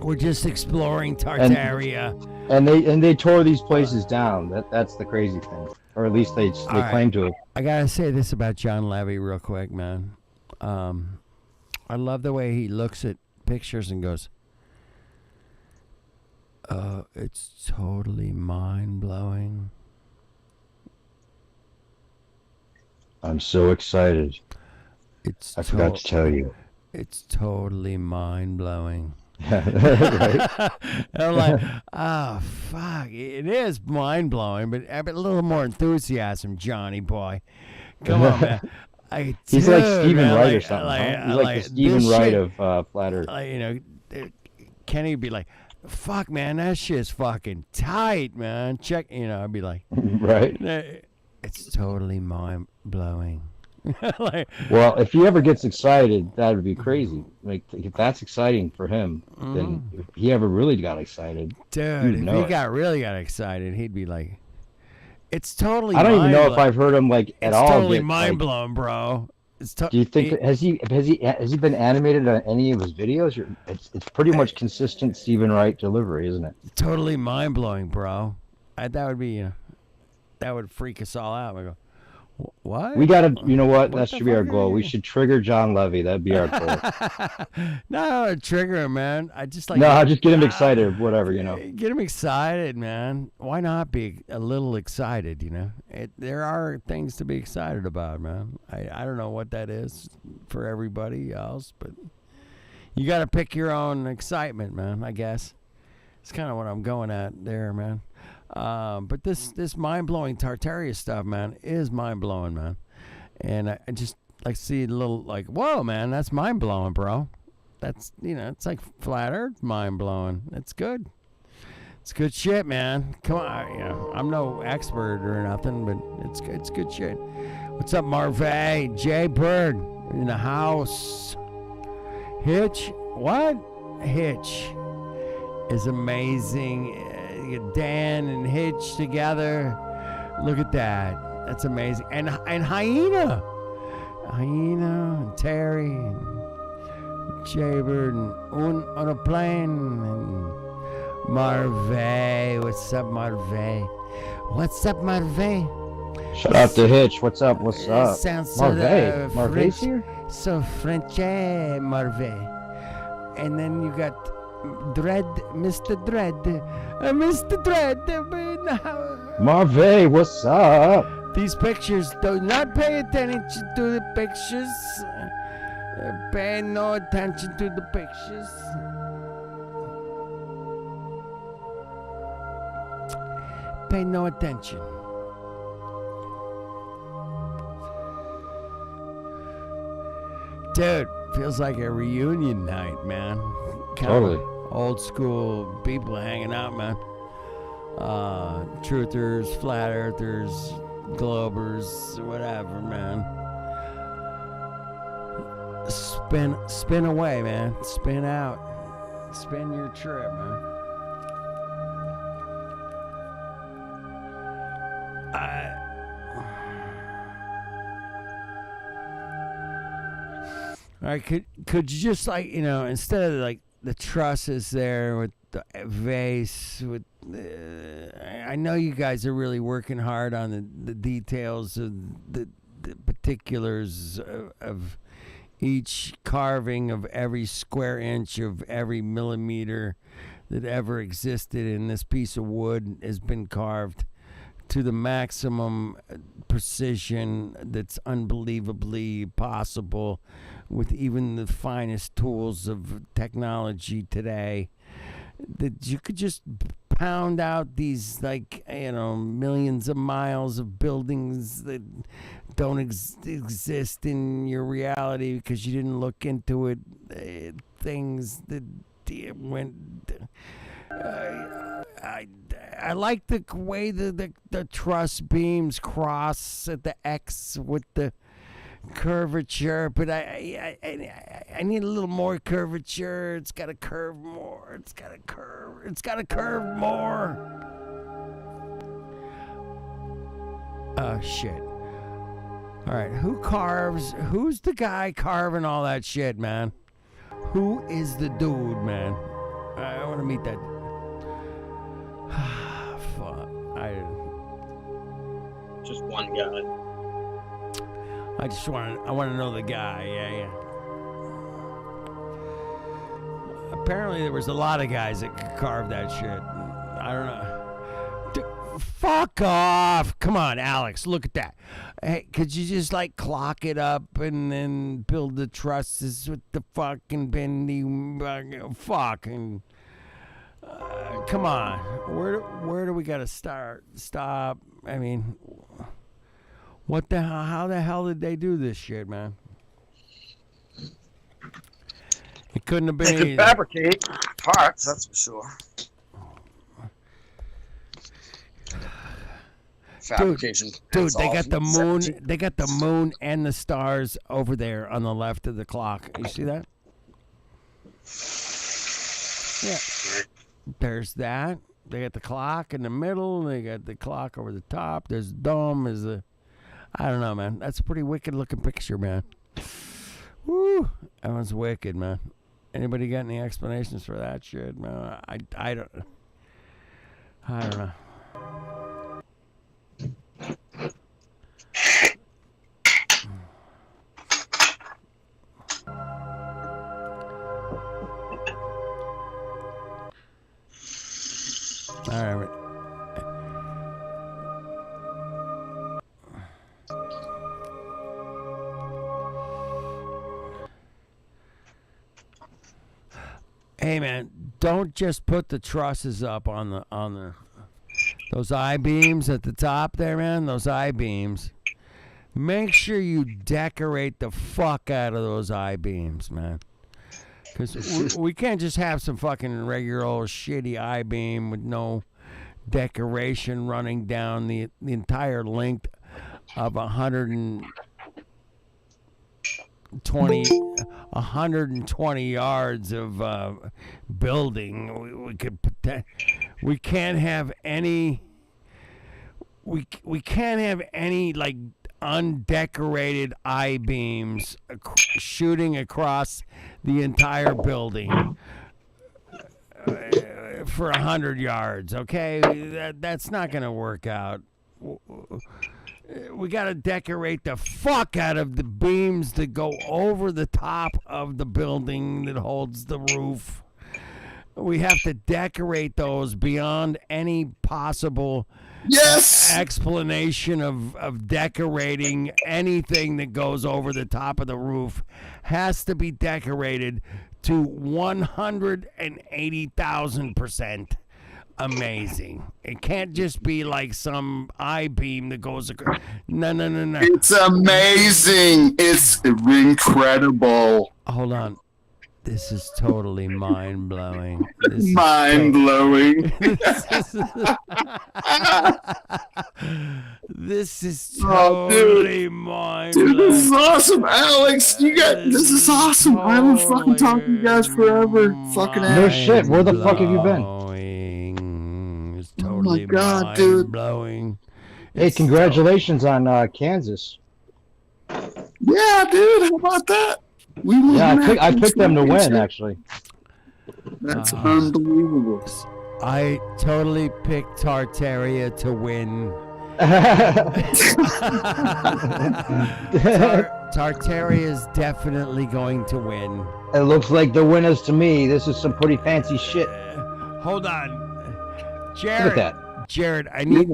Speaker 1: We're just exploring Tartaria.
Speaker 7: And they tore these places down. That's the crazy thing, or at least they claim to have.
Speaker 1: I gotta say this about John Levy real quick, man. I love the way he looks at pictures and goes, It's totally mind-blowing.
Speaker 7: I'm so excited.
Speaker 1: I
Speaker 7: forgot to tell you.
Speaker 1: It's totally mind-blowing.
Speaker 7: Right?
Speaker 1: I'm like, oh, fuck. It is mind-blowing, but a little more enthusiasm, Johnny boy. Come on, man.
Speaker 7: He's like Stephen
Speaker 1: man,
Speaker 7: Wright or something. Huh? He's like the Stephen Wright of Flat Earth.
Speaker 1: Kenny would be like, fuck, man, that shit's fucking tight, man. Check, I'd be like,
Speaker 7: right?
Speaker 1: It's totally mind-blowing.
Speaker 7: Well, if he ever gets excited, that would be crazy. Like, if that's exciting for him, then if he ever really got excited,
Speaker 1: dude, if he really got excited, he'd be like, it's totally
Speaker 7: I don't even know if I've heard him at all.
Speaker 1: It's totally mind-blowing, bro.
Speaker 7: Do you think has he been animated on any of his videos? It's pretty much consistent Stephen Wright delivery, isn't it?
Speaker 1: Totally mind-blowing, bro. That would be, that would freak us all out. I go, what?
Speaker 7: We gotta, you know what? That should be our goal. We should trigger John Levy. That'd be our goal.
Speaker 1: No, trigger him, man. I just like.
Speaker 7: No, I'll just get him excited. Whatever,
Speaker 1: Get him excited, man. Why not be a little excited? There are things to be excited about, man. I don't know what that is for everybody else, but you got to pick your own excitement, man. I guess it's kind of what I'm going at there, man. But this mind-blowing Tartaria stuff, man, is mind-blowing, man. And I just see a little whoa, man, that's mind-blowing, bro. That's, it's like Flat Earth mind-blowing. It's good. It's good shit, man. Come on, I'm no expert or nothing, but it's good shit. What's up, Marvay? Jay Bird in the house. Hitch? What? Hitch is amazing. Dan and Hitch together. Look at that. That's amazing. And Hyena and Terry and Jaybird and on a plane and Marvay. What's up, Marvay? What's up, Marvay?
Speaker 7: Shout out to Hitch. What's up? What's up?
Speaker 1: Sounds
Speaker 7: Marvay. Marvay's
Speaker 1: French,
Speaker 7: here?
Speaker 1: So French, Marvay. And then you got Dread, Mr. Dread. Mr. Dread.
Speaker 7: Marvay, what's up?
Speaker 1: These pictures, do not pay attention to the pictures. Pay no attention to the pictures. Pay no attention. Dude, feels like a reunion night, man.
Speaker 7: Totally.
Speaker 1: Old school people hanging out, man. Truthers, flat earthers, globers, whatever, man. Spin away, man. Spin out. Spin your trip, man. All right, could you just instead of the trusses there with the vase with I know you guys are really working hard on the details of the particulars of each carving of every square inch of every millimeter that ever existed in this piece of wood has been carved to the maximum precision that's unbelievably possible with even the finest tools of technology today, that you could just pound out these millions of miles of buildings that don't exist in your reality because you didn't look into it, things that went I like the way the truss beams cross at the X with the curvature, but I need a little more curvature. It's got to curve more. It's got to curve more. Oh shit. All right, who's the guy carving all that shit, man? Who is the dude, man? I want to meet that. Fuck.
Speaker 13: Just one guy.
Speaker 1: I want to know the guy. Yeah. Apparently there was a lot of guys that could carve that shit. I don't know. Fuck off. Come on, Alex. Look at that. Hey, could you just like clock it up and then build the trusses with the fucking bendy fucking come on. Where do we got to start? Stop. I mean, what the hell? How the hell did they do this shit, man? It couldn't have been
Speaker 13: They could
Speaker 1: easy.
Speaker 13: fabricate parts, that's for sure. Fabrication.
Speaker 1: Dude, they got the moon. They got the moon and the stars over there on the left of the clock. You see that? Yeah. There's that. They got the clock in the middle. They got the clock over the top. There's dome. There's a. I don't know, man. That's a pretty wicked looking picture, man. Woo! That one's wicked, man. Anybody got any explanations for that shit, man? I don't know. All right. Hey man, don't just put the trusses up on the those I-beams at the top there, man. Those I-beams. Make sure you decorate the fuck out of those I-beams, man. Because we can't just have some fucking regular old shitty I-beam with no decoration running down the entire length of 120 yards of building. We can't have any. We can't have any like undecorated I-beams shooting across the entire building for 100 yards. Okay, that's not gonna work out. We gotta decorate the fuck out of the beams that go over the top of the building that holds the roof. We have to decorate those beyond any possible explanation of decorating. Anything that goes over the top of the roof has to be decorated to 180,000% amazing. It can't just be like some I-beam that goes across. No.
Speaker 17: It's amazing. It's incredible.
Speaker 1: Hold on. This is totally mind-blowing.
Speaker 17: Mind-blowing.
Speaker 1: This is totally mind-blowing.
Speaker 17: Dude, this is awesome, Alex. This is awesome. I haven't fucking talked to you guys forever. Fucking
Speaker 7: No shit. Where the fuck have you been?
Speaker 1: It's totally
Speaker 17: oh my god, dude.
Speaker 1: Blowing.
Speaker 7: Hey, congratulations on Kansas.
Speaker 17: Yeah, dude. How about that?
Speaker 7: I picked them to win, actually.
Speaker 17: That's unbelievable.
Speaker 1: I totally picked Tartaria to win. Tartaria is definitely going to win.
Speaker 7: It looks like the winners to me. This is some pretty fancy shit.
Speaker 1: Hold on, Jared.
Speaker 7: Look at that.
Speaker 1: Jared, I need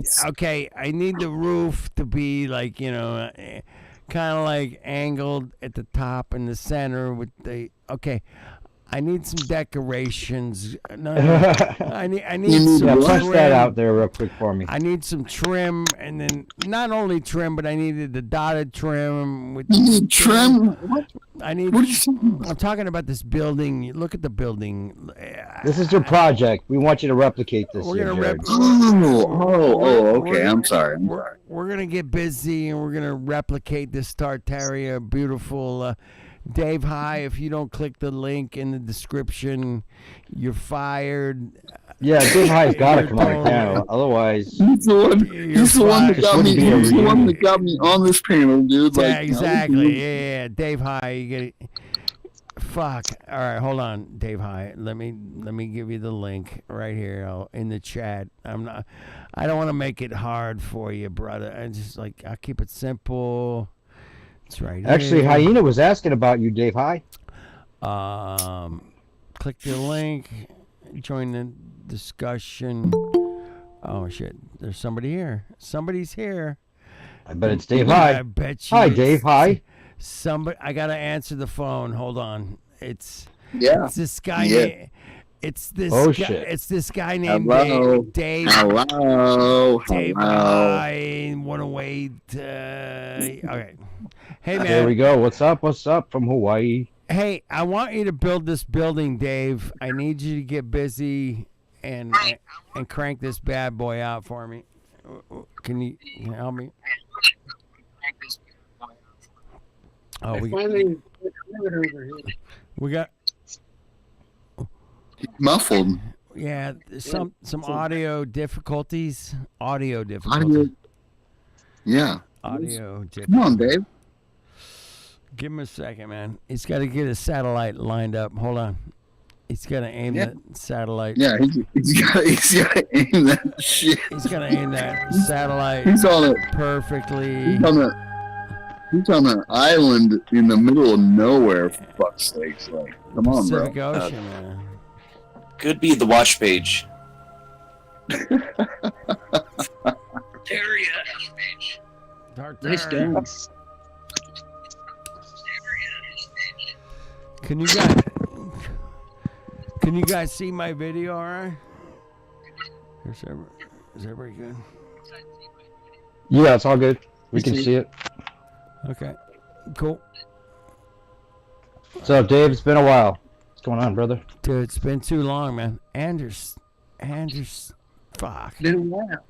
Speaker 1: the roof to be like, kind of like angled at the top and the center with the I need some decorations. No. I need some
Speaker 7: punch
Speaker 1: trim.
Speaker 7: that out there real quick for me.
Speaker 1: I need some trim, and then not only trim, but I needed the dotted trim. With
Speaker 17: you need trim? What?
Speaker 1: I need.
Speaker 17: What are you talking about?
Speaker 1: I'm talking about this building. Look at the building.
Speaker 7: This is your project. We want you to replicate this.
Speaker 1: We're gonna
Speaker 17: okay. I'm sorry.
Speaker 1: We're gonna get busy, and we're gonna replicate this Tartaria beautiful. Dave High, if you don't click the link in the description, you're fired.
Speaker 7: Yeah, Dave High's got to come on the panel. Otherwise,
Speaker 17: he's the one that got me on this panel, dude.
Speaker 1: Yeah, exactly. Yeah. Dave High, you get it. Fuck. All right, hold on, Dave High. Let me give you the link right here in the chat. I don't want to make it hard for you, brother. I just I'll keep it simple. Right.
Speaker 7: Actually, Hyena was asking about you, Dave High.
Speaker 1: Click the link, join the discussion. Oh shit! There's somebody here. Somebody's here.
Speaker 7: I bet it's Dave. Hi.
Speaker 1: I bet you.
Speaker 7: Hi, Dave. Hi.
Speaker 1: Somebody. I gotta answer the phone. Hold on. It's
Speaker 17: Yeah.
Speaker 1: It's this guy.
Speaker 17: Yeah.
Speaker 1: It's this.
Speaker 7: Oh,
Speaker 1: guy,
Speaker 7: shit.
Speaker 1: It's this guy named
Speaker 17: Hello.
Speaker 1: Dave.
Speaker 17: Hello.
Speaker 1: Dave.
Speaker 17: Hello.
Speaker 1: I want to wait. Okay. Hey man.
Speaker 7: There we go. What's up? What's up from Hawaii?
Speaker 1: Hey, I want you to build this building, Dave. I need you to get busy and crank this bad boy out for me. Can you help me? Oh, we got
Speaker 17: muffled.
Speaker 1: Yeah, some audio difficulties.
Speaker 17: Audio. Yeah.
Speaker 1: Audio difficulties.
Speaker 17: Come on, Dave.
Speaker 1: Give him a second, man. He's got to get his satellite lined up. Hold on. He's got to aim that satellite.
Speaker 17: Yeah, he's got to aim that shit.
Speaker 1: He's got to aim that satellite
Speaker 17: He's on it
Speaker 1: perfectly.
Speaker 17: He's on an island in the middle of nowhere, for fuck's sakes. Like, come on, bro.
Speaker 1: Pacific Ocean, man.
Speaker 9: Could be the watch page.
Speaker 6: Tartaria.
Speaker 1: Nice guns. Can you guys see my video, all right? Is everybody good?
Speaker 7: Yeah, it's all good. We can see it.
Speaker 1: Okay, cool.
Speaker 7: So, Dave, it's been a while. What's going on, brother?
Speaker 1: Dude, it's been too long, man. Anders, fuck.
Speaker 6: Been a while.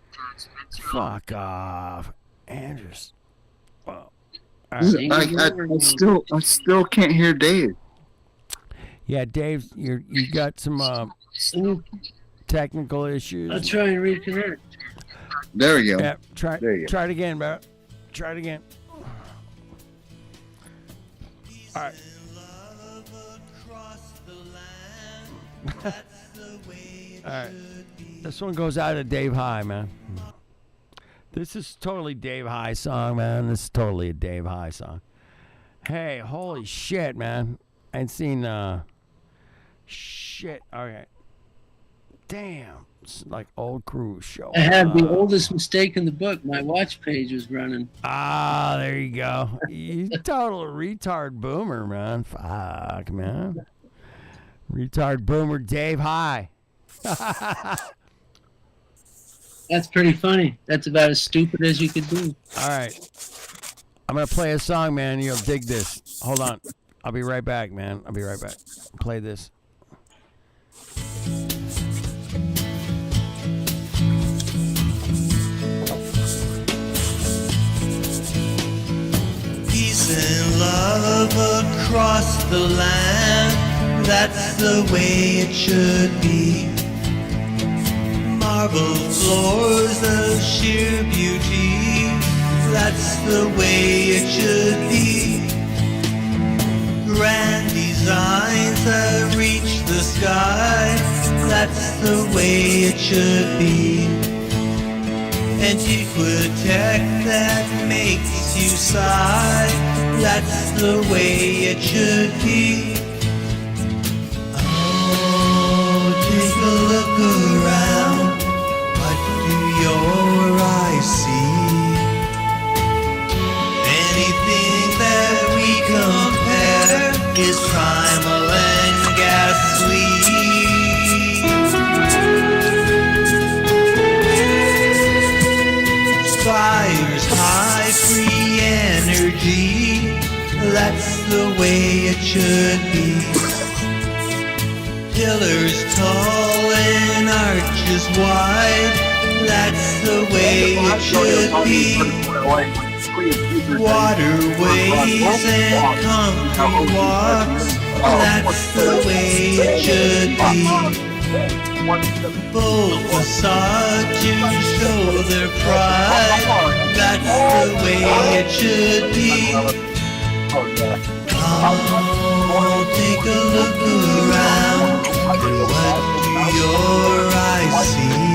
Speaker 1: Fuck off, Anders. Well,
Speaker 17: I still can't hear Dave.
Speaker 1: Yeah, Dave, you got some technical issues.
Speaker 6: I'll try and reconnect.
Speaker 17: There we go.
Speaker 1: Yeah,
Speaker 17: There you go.
Speaker 1: try it again, bro. Try it again. All right. All right. This one goes out to Dave High, man. This is totally Dave High song, man. This is totally a Dave High song. Hey, holy shit, man. I ain't seen shit. All right. Damn. It's like old cruise show.
Speaker 18: I had the oldest mistake in the book. My watch page was running.
Speaker 1: Ah, there you go. You total retard boomer, man. Fuck, man. Retard boomer Dave High.
Speaker 18: That's pretty funny. That's about as stupid as you could be.
Speaker 1: All right. I'm going to play a song, man. You'll dig this. Hold on. I'll be right back, man. I'll be right back. Play this.
Speaker 10: Peace and love across the land, that's the way it should be. Marble floors of sheer beauty, that's the way it should be. Grand designs that reach the sky, that's the way it should be. Antiquitect that makes you sigh, that's the way it should be. Oh, take a look around, what do your eyes see? Anything that we compare is primal and ghastly. Fires high, free energy, that's the way it should be. Pillars tall and arches wide, that's the way it should be. Waterways and concrete walks, that's the way it should be. Bold facade to show their pride, that's the way it should be. Oh, take a look around, and what do your eyes see?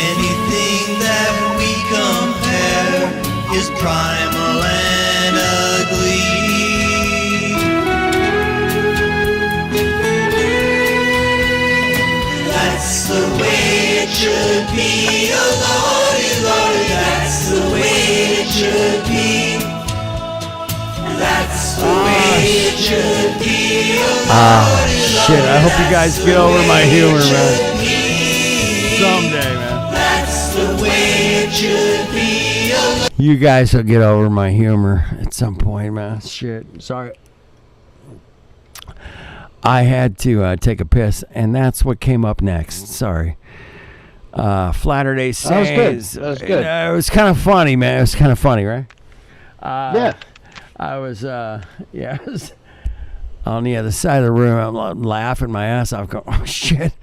Speaker 10: Anything that we compare is primal and ugly. That's the way should be. Oh Lordy, Lordy, that's the way it should be. That's the way it should be. Oh Lordy,
Speaker 1: Shit, I hope you guys get over my humor, man. Someday, man.
Speaker 10: that's the way it should be. Oh
Speaker 1: You guys will get over my humor at some point, man. Shit, sorry. I had to take a piss, and that's what came up next. Sorry. Flatter Day Says.
Speaker 7: That was good.
Speaker 1: It was kind of funny, man. It was kind of funny, right?
Speaker 7: Yeah.
Speaker 1: I was, I was on the other side of the room. I'm laughing my ass off, going, "Oh shit,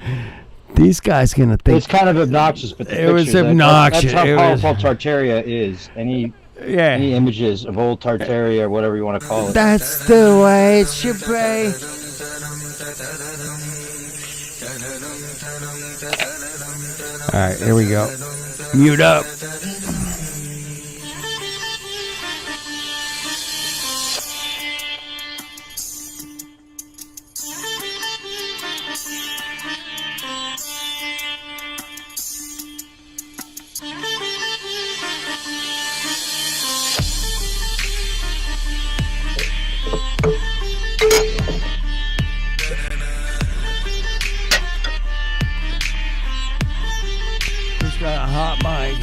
Speaker 1: these guys gonna think."
Speaker 7: It's kind of obnoxious, but
Speaker 1: it was obnoxious.
Speaker 7: That's how powerful Tartaria is. Any images of old Tartaria, or whatever you want to call it.
Speaker 1: That's the way it should be. All right, here we go. Mute up. Who's got a hot mic?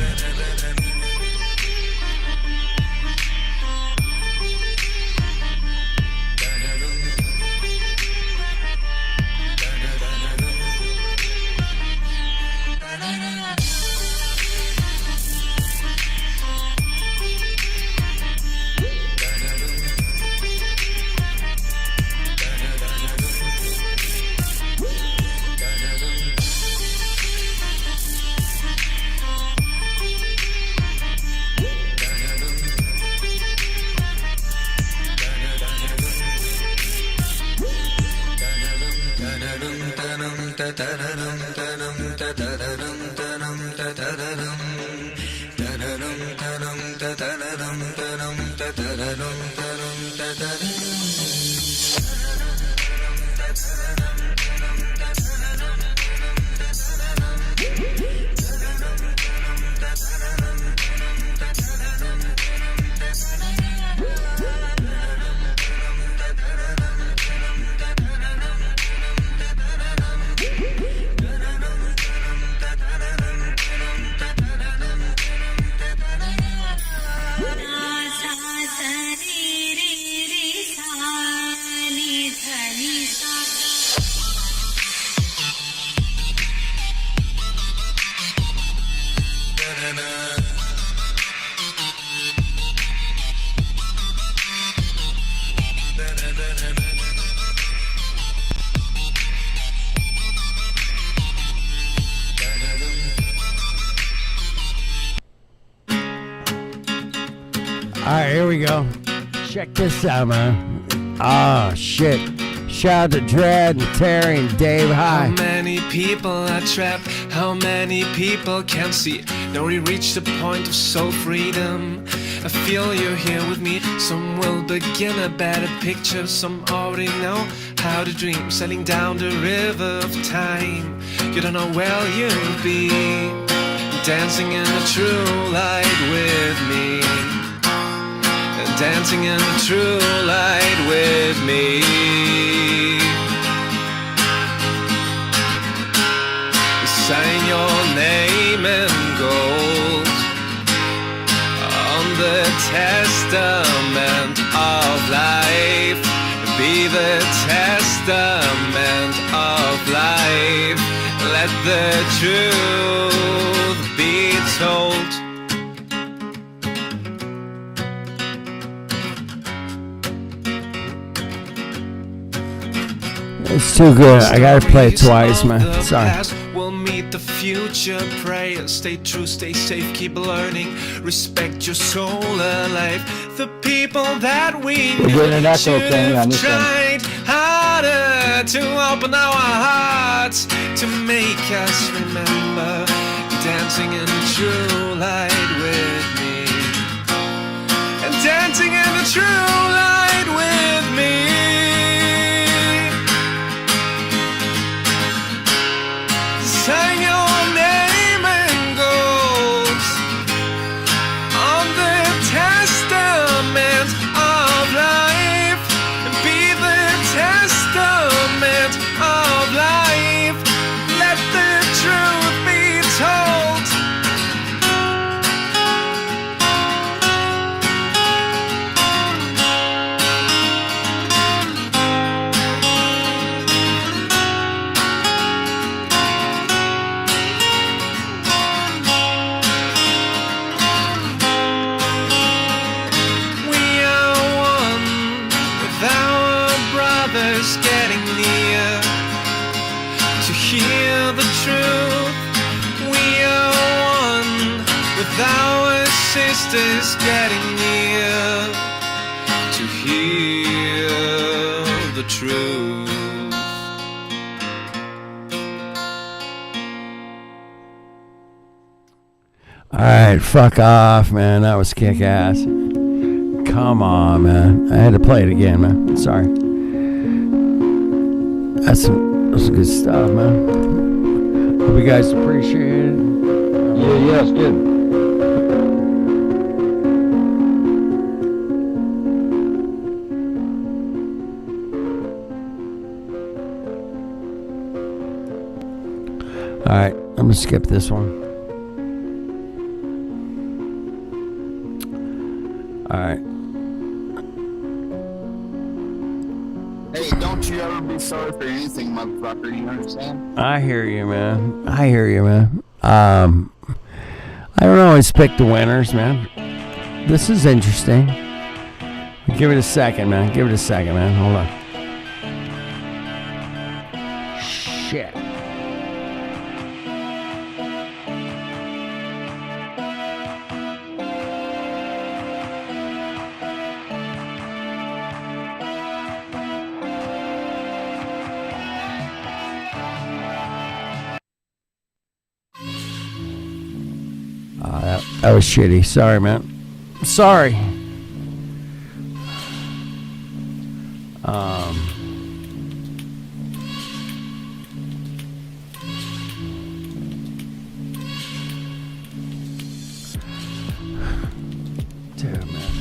Speaker 1: All right, here we go. Check this out, man. Oh, shit. Shout out to Dread and Terry and Dave. Hi.
Speaker 19: How many people are trapped? How many people can't see? Now we reach the point of soul freedom. I feel you're here with me. Some will begin a better picture. Some already know how to dream. Sailing down the river of time. You don't know where you'll be. Dancing in the true light with me. Dancing in the true light with me. Sign your name in gold on the testament of life. Be the testament of life. Let the truth be told.
Speaker 1: It's too good. I gotta play it twice, man. Sorry.
Speaker 19: We'll meet the future. Pray, stay true, stay safe, keep learning. Respect your soul alive. The people that we
Speaker 7: We're getting an echo
Speaker 19: should
Speaker 7: thing on
Speaker 19: have
Speaker 7: this one.
Speaker 19: tried harder to open our hearts, to make us remember. Dancing in the true light with me. And dancing in the true light with me. Sign your name just is getting near to hear the truth.
Speaker 1: All right, fuck off, man. That was kick ass. Come on, man. I had to play it again, man. Sorry. That's good stuff, man. Hope you guys appreciate it.
Speaker 7: Yeah, it's good.
Speaker 1: All right, I'm gonna skip this one. All right.
Speaker 17: Hey, don't you ever be sorry for anything, motherfucker. You understand?
Speaker 1: I hear you, man. I don't always pick the winners, man. This is interesting. Give it a second, man. Hold on. Shit. That was shitty. Sorry, man. Sorry. Dude, man.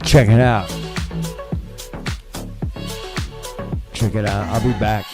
Speaker 1: Check it out. I'll be back.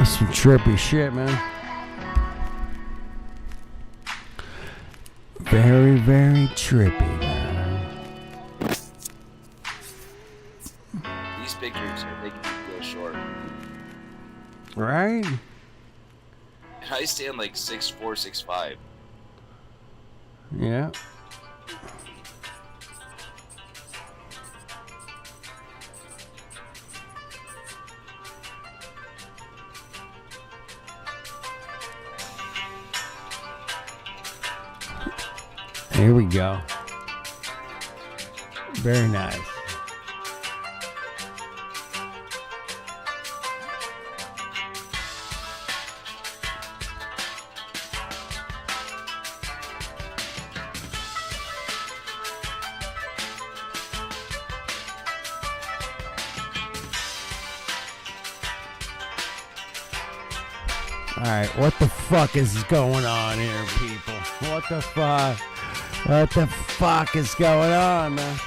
Speaker 1: That's some trippy shit, man. Very, very trippy, man.
Speaker 9: These pictures are making me feel short.
Speaker 1: Right?
Speaker 9: I stand like 6'4", 6'5".
Speaker 1: Yeah. Here we go. Very nice. All right, what the fuck is going on here, people? What the fuck? What the fuck is going on, man?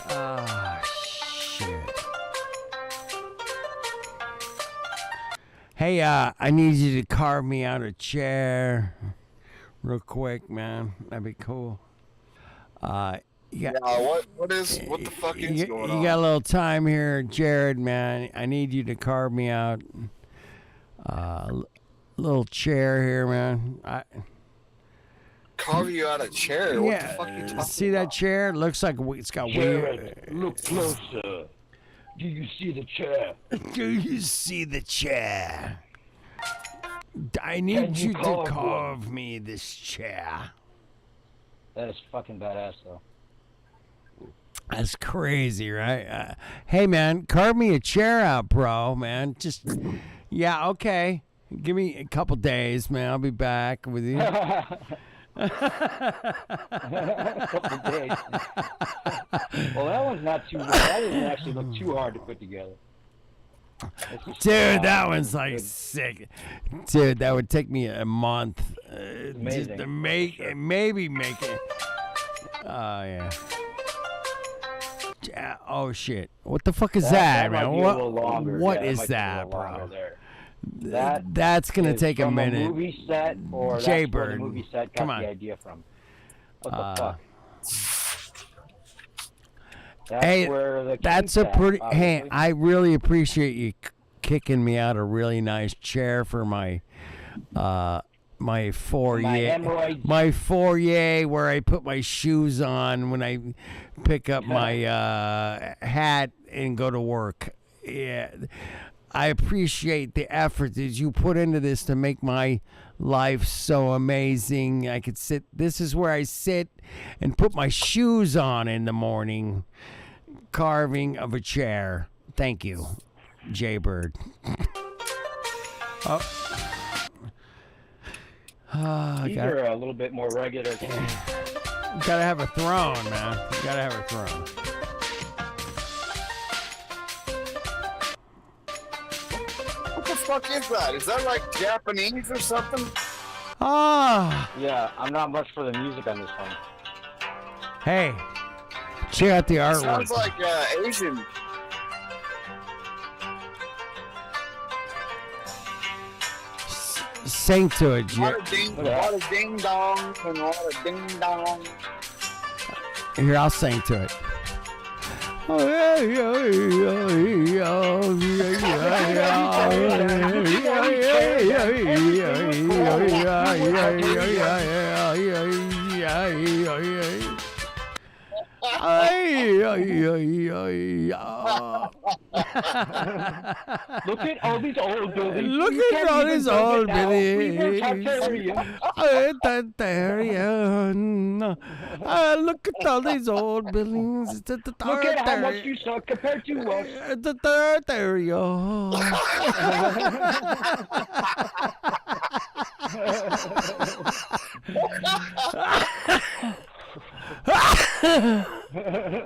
Speaker 1: Ah, shit. Hey, I need you to carve me out a chair real quick, man. That'd be cool. You got,
Speaker 3: what the fuck is going on?
Speaker 1: You got a little time here, Jared, man. I need you to carve me out a little chair here, man.
Speaker 3: Carve you out a chair? What the fuck are you talking
Speaker 1: see that chair? It looks like it's got
Speaker 20: Jared, look closer. Do you see the chair?
Speaker 1: Do you see the chair? I need you to carve me this chair.
Speaker 20: That is fucking badass, though.
Speaker 1: That's crazy, right? Hey, man, carve me a chair out, bro, man. Just, yeah, okay. Give me a couple days, man. I'll be back with you.
Speaker 20: A couple days. Well, that one's not too. That doesn't actually look too hard to put together.
Speaker 1: Dude, that one's like sick. Dude, that would take me a month just to make it, maybe make it. Oh, yeah. Oh, shit. What the fuck is that, man? What is that, bro? That's going to take a minute.
Speaker 20: A movie set, or
Speaker 1: Jaybird.
Speaker 20: That's where the movie set got the idea from. What the fuck?
Speaker 1: That's a pretty. Hey, I really appreciate you kicking me out a really nice chair for my foyer where I put my shoes on when I pick up my hat and go to work. Yeah, I appreciate the effort that you put into this to make my life so amazing. I could sit. This is where I sit and put my shoes on in the morning. Carving of a chair. Thank you, Jaybird.
Speaker 20: These are a little bit more regular.
Speaker 1: You gotta have a throne, man. You gotta have a throne.
Speaker 3: What the fuck is that? Is that like Japanese or something?
Speaker 20: Yeah, I'm not much for the music on this one.
Speaker 1: Hey, check out the artwork.
Speaker 3: Sounds like Asian.
Speaker 1: Sing to it,
Speaker 3: A lot of ding dongs and a lot of ding dong.
Speaker 1: Here, I'll sing to it.
Speaker 20: Look at all these old buildings.
Speaker 1: Look at all these old buildings. Look at all these old buildings.
Speaker 20: Look at how much you suck compared to us.
Speaker 1: The Tartaria.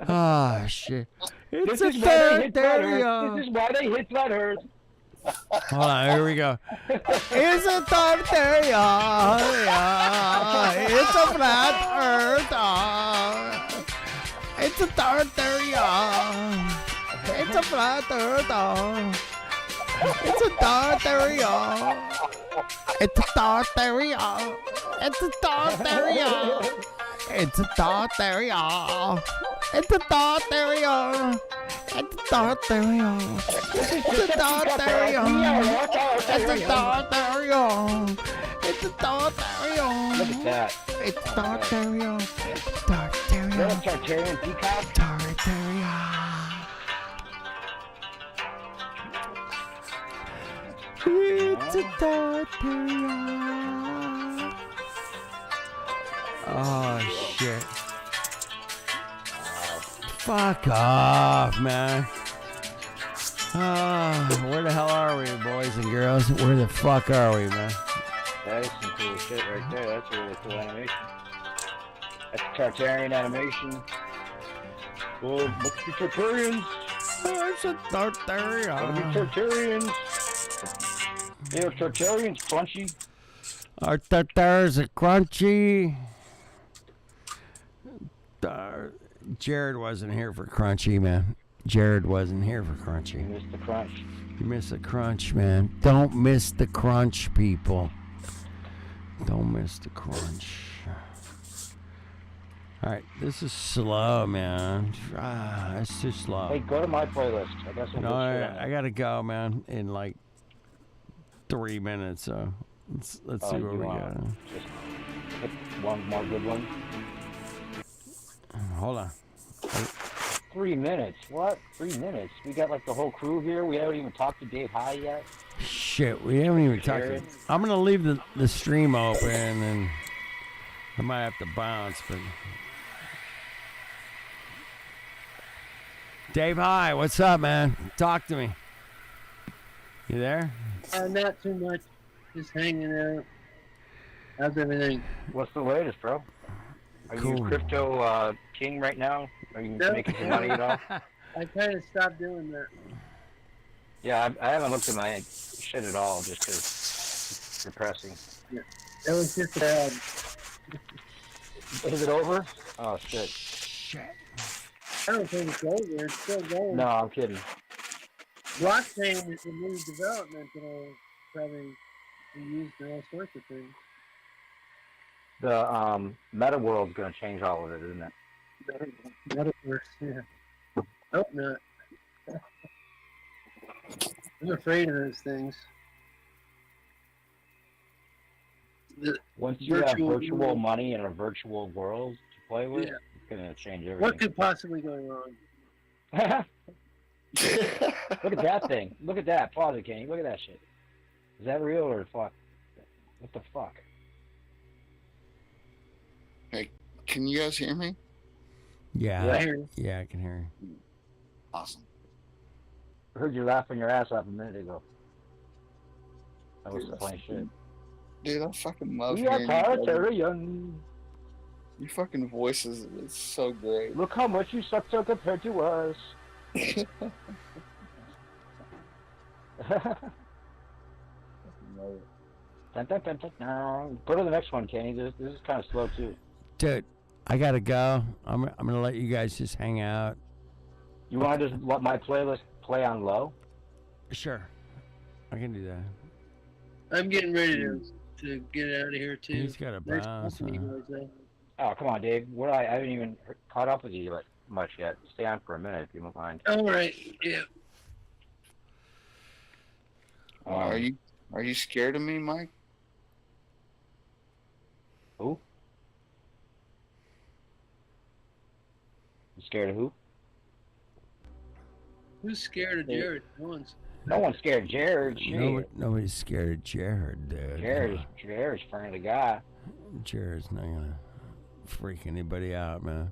Speaker 1: Ah, shit. It's a Tartaria.
Speaker 20: This is why they hit flat earth.
Speaker 1: Hold on, here we go. It's a Tartaria. It's a flat earth. It's a Tartaria. It's a flat earth. It's a Tartaria. It's a Tartaria. It's a Tartaria. It's a Tartaria. It's a Tartaria. It's a Tartaria. It's a Tartaria. It's a Tartaria. It's a Tartaria.
Speaker 20: Look at that.
Speaker 1: It's Tartaria. Tartaria.
Speaker 20: Is that a Tartarian peacock?
Speaker 1: Tartaria. It's a Tartaria. Oh shit. Fuck off, man. Where the hell are we, boys and girls? Where the fuck are we, man?
Speaker 20: That is some cool shit right there. That's a really cool animation. That's Tartarian animation. Well, look at the Tartarians.
Speaker 1: There's a Tartaria.
Speaker 20: Look at the Tartarians. Yeah, Tartarians crunchy.
Speaker 1: Our tartars are crunchy. Jared wasn't here for crunchy, man. Jared wasn't here for crunchy.
Speaker 20: You missed the crunch.
Speaker 1: You missed the crunch, man. Don't miss the crunch, people. Don't miss the crunch. All right, this is slow, man. It's too slow.
Speaker 20: Hey, go to my playlist. I got some good shit on
Speaker 1: I gotta go, man. In like 3 minutes. So let's see what we got.
Speaker 20: Just pick one more good one.
Speaker 1: Hold on.
Speaker 20: 3 minutes? What? 3 minutes? We got like the whole crew here. We haven't even talked to Dave High yet.
Speaker 1: Shit, we haven't even talked. I'm gonna leave the stream open, and I might have to bounce, but. Dave High, what's up, man? Talk to me. You there?
Speaker 18: Not too much. Just hanging out. How's everything?
Speaker 20: What's the latest, bro? Are you crypto king right now? Are you making some money at all?
Speaker 18: I kind of stopped doing that.
Speaker 20: Yeah, I haven't looked at my shit at all just because it's depressing.
Speaker 18: Yeah. It was just bad.
Speaker 20: Is it over? Oh, shit.
Speaker 18: I don't think it's over. It's still going.
Speaker 20: No, I'm kidding.
Speaker 18: Blockchain is a new development that'll probably be used for all sorts of things.
Speaker 20: The meta world's going to change all of it, isn't it?
Speaker 18: Metaverse, yeah. Hope not. I'm afraid of those things.
Speaker 20: Once you have virtual money in a virtual world to play with, it's going to change everything.
Speaker 18: What could possibly go wrong?
Speaker 20: Look at that thing. Look at that. Pause it, Kenny. Look at that shit. Is that real or fuck? What the fuck?
Speaker 17: Hey, can you guys hear me?
Speaker 1: Yeah.
Speaker 20: Yeah, I hear you.
Speaker 1: Yeah, I can hear you.
Speaker 17: Awesome.
Speaker 20: I heard you laughing your ass off a minute ago. That was funny shit.
Speaker 17: Dude, I fucking love
Speaker 20: We are
Speaker 17: hearing you guys.
Speaker 20: Tartarian.
Speaker 17: Your fucking voices is so great.
Speaker 20: Look how much you suck so compared to us. Dun, dun, dun, dun, dun. Go to the next one, Kenny. This is kind of slow too.
Speaker 1: Dude, I gotta go. I'm gonna let you guys just hang out.
Speaker 20: You want to just let my playlist play on low?
Speaker 1: Sure, I can do that.
Speaker 18: I'm getting ready to get out of here too.
Speaker 1: He's got a
Speaker 18: Nice
Speaker 1: bounce.
Speaker 18: talking to you guys, though.
Speaker 20: Oh, come on, Dave. I haven't even caught up with you much yet. Stay on for a minute if you don't mind.
Speaker 18: All right. Yeah.
Speaker 17: Are you scared of me, Mike?
Speaker 20: Who? You scared of who?
Speaker 18: Who's scared of Jared?
Speaker 20: No one's scared of Jared. Shit.
Speaker 1: Nobody's scared of Jared, dude.
Speaker 20: Jared's friendly guy.
Speaker 1: Jared's not gonna freak anybody out, man.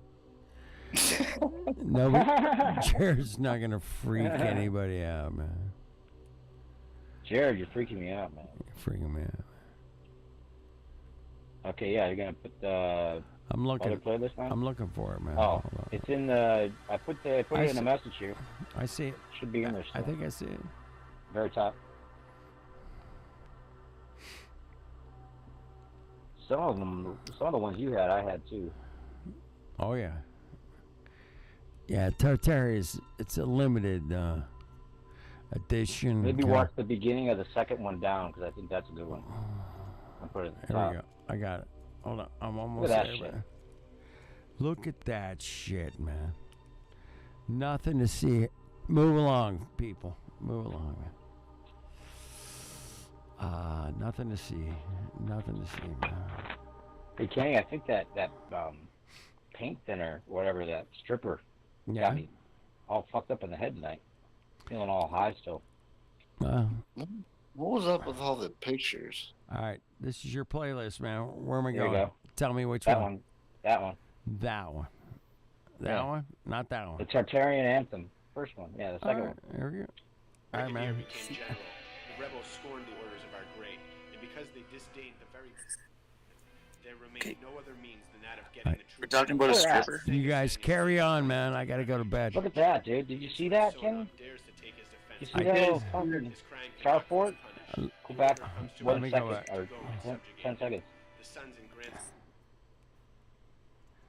Speaker 1: Jared's not gonna freak anybody out, man.
Speaker 20: Jared, you're freaking me out, man.
Speaker 1: You're freaking me out.
Speaker 20: Okay, yeah, you're gonna put the other playlist on?
Speaker 1: I'm looking for it, man.
Speaker 20: Oh, it's in the. I put it in the message here.
Speaker 1: I see it.
Speaker 20: Should be in there.
Speaker 1: I think I see it.
Speaker 20: Very top. Some of the ones you had, I had too.
Speaker 1: Oh yeah. Yeah, Tartaria it's a limited edition.
Speaker 20: Maybe watch the beginning of the second one down because I think that's a good one. I'll put it at the
Speaker 1: There
Speaker 20: top.
Speaker 1: we go. I got it. Hold on. I'm almost
Speaker 20: Look at that
Speaker 1: there,
Speaker 20: shit.
Speaker 1: man. Look at that shit, man. Nothing to see. Move along, people. Move along, man. Nothing to see. Nothing to see, man.
Speaker 20: Hey, Kenny, I think that paint thinner, whatever, that stripper, got me all fucked up in the head tonight. Feeling all high still.
Speaker 17: What was up with all the pictures?
Speaker 1: All right, this is your playlist, man. Where am I
Speaker 20: There you
Speaker 1: going?
Speaker 20: go.
Speaker 1: Tell me which
Speaker 20: That
Speaker 1: one.
Speaker 20: one. That one.
Speaker 1: That one. That
Speaker 20: Yeah.
Speaker 1: one? Not that one.
Speaker 20: The Tartarian Anthem. First one. Yeah, the second
Speaker 1: All right, here we go. All right, man.
Speaker 21: Became general. The rebels scorned the orders of our great, and because they disdained the very, there remained no other means than that of getting the truth.
Speaker 9: We're talking about a stripper.
Speaker 1: You guys carry on, man. I got to go to bed.
Speaker 20: Look at that, dude. Did you see that, Kenny? You see
Speaker 1: I
Speaker 20: that
Speaker 1: did.
Speaker 20: little fucking carport? Go back
Speaker 1: Let
Speaker 20: 1
Speaker 1: me
Speaker 20: second,
Speaker 1: go back.
Speaker 20: or 10 seconds.
Speaker 21: The sons and grandsons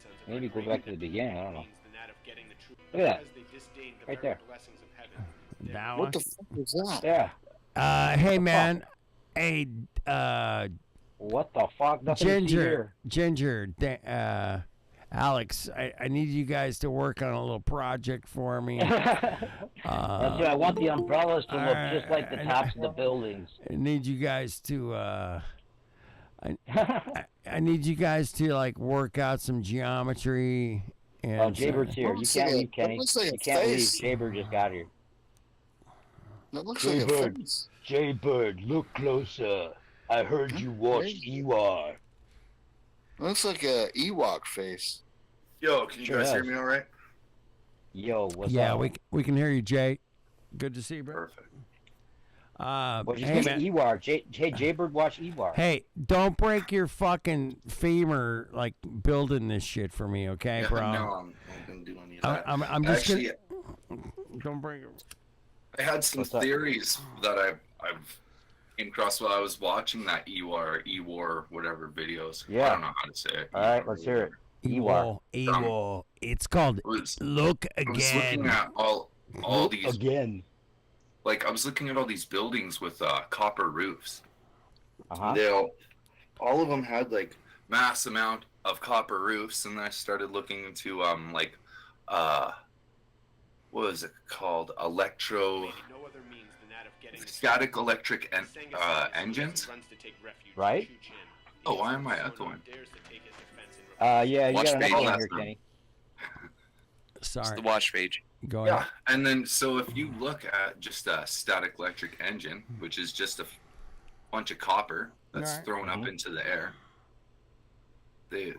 Speaker 21: of
Speaker 20: Maybe
Speaker 21: our
Speaker 20: go
Speaker 21: great
Speaker 20: back to the beginning. I don't know.
Speaker 21: means than that of getting the truth.
Speaker 20: Look at
Speaker 21: Because they disdained the
Speaker 20: Right
Speaker 21: very
Speaker 20: there.
Speaker 21: blessings of heaven.
Speaker 1: That
Speaker 17: What
Speaker 1: one?
Speaker 17: the fuck is that?
Speaker 20: Yeah.
Speaker 1: Hey, man. Hey,
Speaker 20: What the fuck? Nothing to see here.
Speaker 1: Ginger, Alex, I need you guys to work on a little project for me.
Speaker 20: That's it. I want the umbrellas to look just like the tops of the buildings.
Speaker 1: I need you guys to I need you guys to like work out some geometry and
Speaker 20: Oh, Jaybird's here. You can't leave, Kenny.
Speaker 17: looks like a
Speaker 20: You can't leave.
Speaker 17: face.
Speaker 20: Jaybird just got here.
Speaker 17: That looks like a
Speaker 20: Jaybird,
Speaker 17: face.
Speaker 20: Jaybird, look closer. I heard you watch Ewar.
Speaker 17: Looks like a Ewok face.
Speaker 22: Yo, can you
Speaker 20: Sure
Speaker 22: guys hear
Speaker 20: has.
Speaker 22: me all right?
Speaker 20: Yo, what's
Speaker 1: yeah,
Speaker 20: up?
Speaker 1: we can hear you, Jay. Good to see you, bro.
Speaker 22: Perfect.
Speaker 20: What'd you
Speaker 1: hey,
Speaker 20: say?
Speaker 1: man.
Speaker 20: Ewar. Jaybird watch Ewar.
Speaker 1: Hey, don't break your fucking femur like building this shit for me, okay,
Speaker 22: Yeah,
Speaker 1: bro?
Speaker 22: no, I'm not gonna do any of that.
Speaker 1: I'm just
Speaker 22: Actually,
Speaker 1: gonna don't break it.
Speaker 22: I had some
Speaker 20: What's up?
Speaker 22: theories that I've came across while I was watching that Ewar, whatever videos.
Speaker 20: Yeah.
Speaker 22: I don't know how to say it.
Speaker 20: All right, let's hear it.
Speaker 1: Ewar. It's called Look
Speaker 22: I was looking
Speaker 1: Again.
Speaker 22: at all these
Speaker 20: Again.
Speaker 22: like I was looking at all these buildings with copper roofs.
Speaker 20: Uh-huh.
Speaker 22: They all of them had like mass amount of copper roofs, and I started looking into what was it called? Static electric engines.
Speaker 20: Right?
Speaker 22: Oh, why am I echoing?
Speaker 20: Yeah, you
Speaker 22: Watch
Speaker 20: got an
Speaker 22: page.
Speaker 20: echo in
Speaker 22: That's
Speaker 20: here,
Speaker 22: them.
Speaker 20: Kenny.
Speaker 1: Sorry.
Speaker 9: The watch page.
Speaker 1: Go ahead.
Speaker 22: Yeah, and then so if you look at just a static electric engine, which is just a bunch of copper that's
Speaker 1: Alright.
Speaker 22: thrown up into the air, it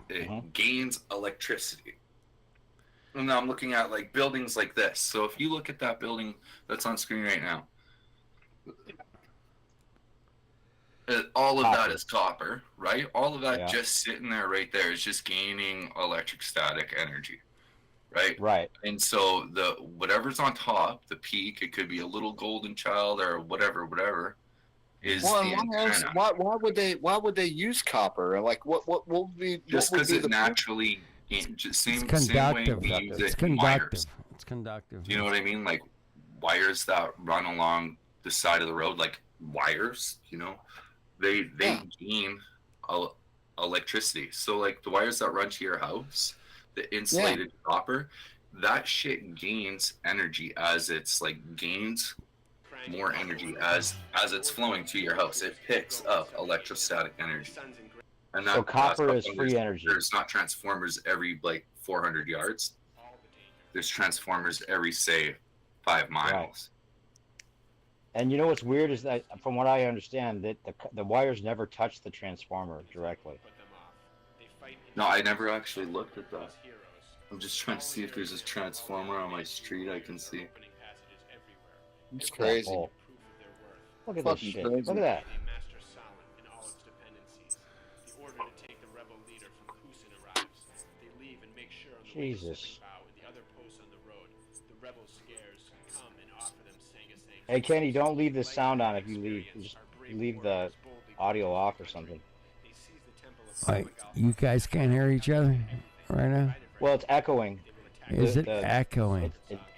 Speaker 22: gains electricity. And now I'm looking at like buildings like this. So if you look at that building that's on screen right now, all of that is copper, right? All of that just sitting there right there is just gaining electrostatic energy, right?
Speaker 20: Right.
Speaker 22: And so the whatever's on top, the peak, it could be a little golden child or whatever, is
Speaker 17: Well,
Speaker 22: the antenna.
Speaker 17: why would they use copper? Like what would be
Speaker 22: Just
Speaker 17: what would
Speaker 22: because
Speaker 17: be
Speaker 22: it
Speaker 17: the
Speaker 22: naturally same way
Speaker 1: conductive.
Speaker 22: we use
Speaker 1: It's
Speaker 22: it in wires.
Speaker 1: conductive. It's conductive.
Speaker 22: Do you know what I mean? Like wires that run along the side of the road, like wires, you know, they gain electricity. So like the wires that run to your house, the insulated copper, that shit gains energy as it's like gains more energy as it's flowing to your house. It picks up electrostatic energy. And
Speaker 20: So copper
Speaker 22: that's
Speaker 20: is
Speaker 22: how
Speaker 20: free energy.
Speaker 22: There's not transformers every like 400 yards. There's transformers every say 5 miles.
Speaker 20: And you know what's weird is that, from what I understand, that the wires never touch the transformer directly.
Speaker 22: No, I never actually looked at that. I'm just trying to see if there's a transformer on my street I can see.
Speaker 17: It's crazy.
Speaker 20: Oh. Look at this
Speaker 17: Fucking
Speaker 20: shit.
Speaker 17: crazy.
Speaker 20: Look at that. Jesus. Hey Kenny, don't leave the sound on if you leave. Just leave the audio off or something.
Speaker 1: Like, you guys can't hear each other right now?
Speaker 20: Well, it's echoing.
Speaker 1: Is it echoing?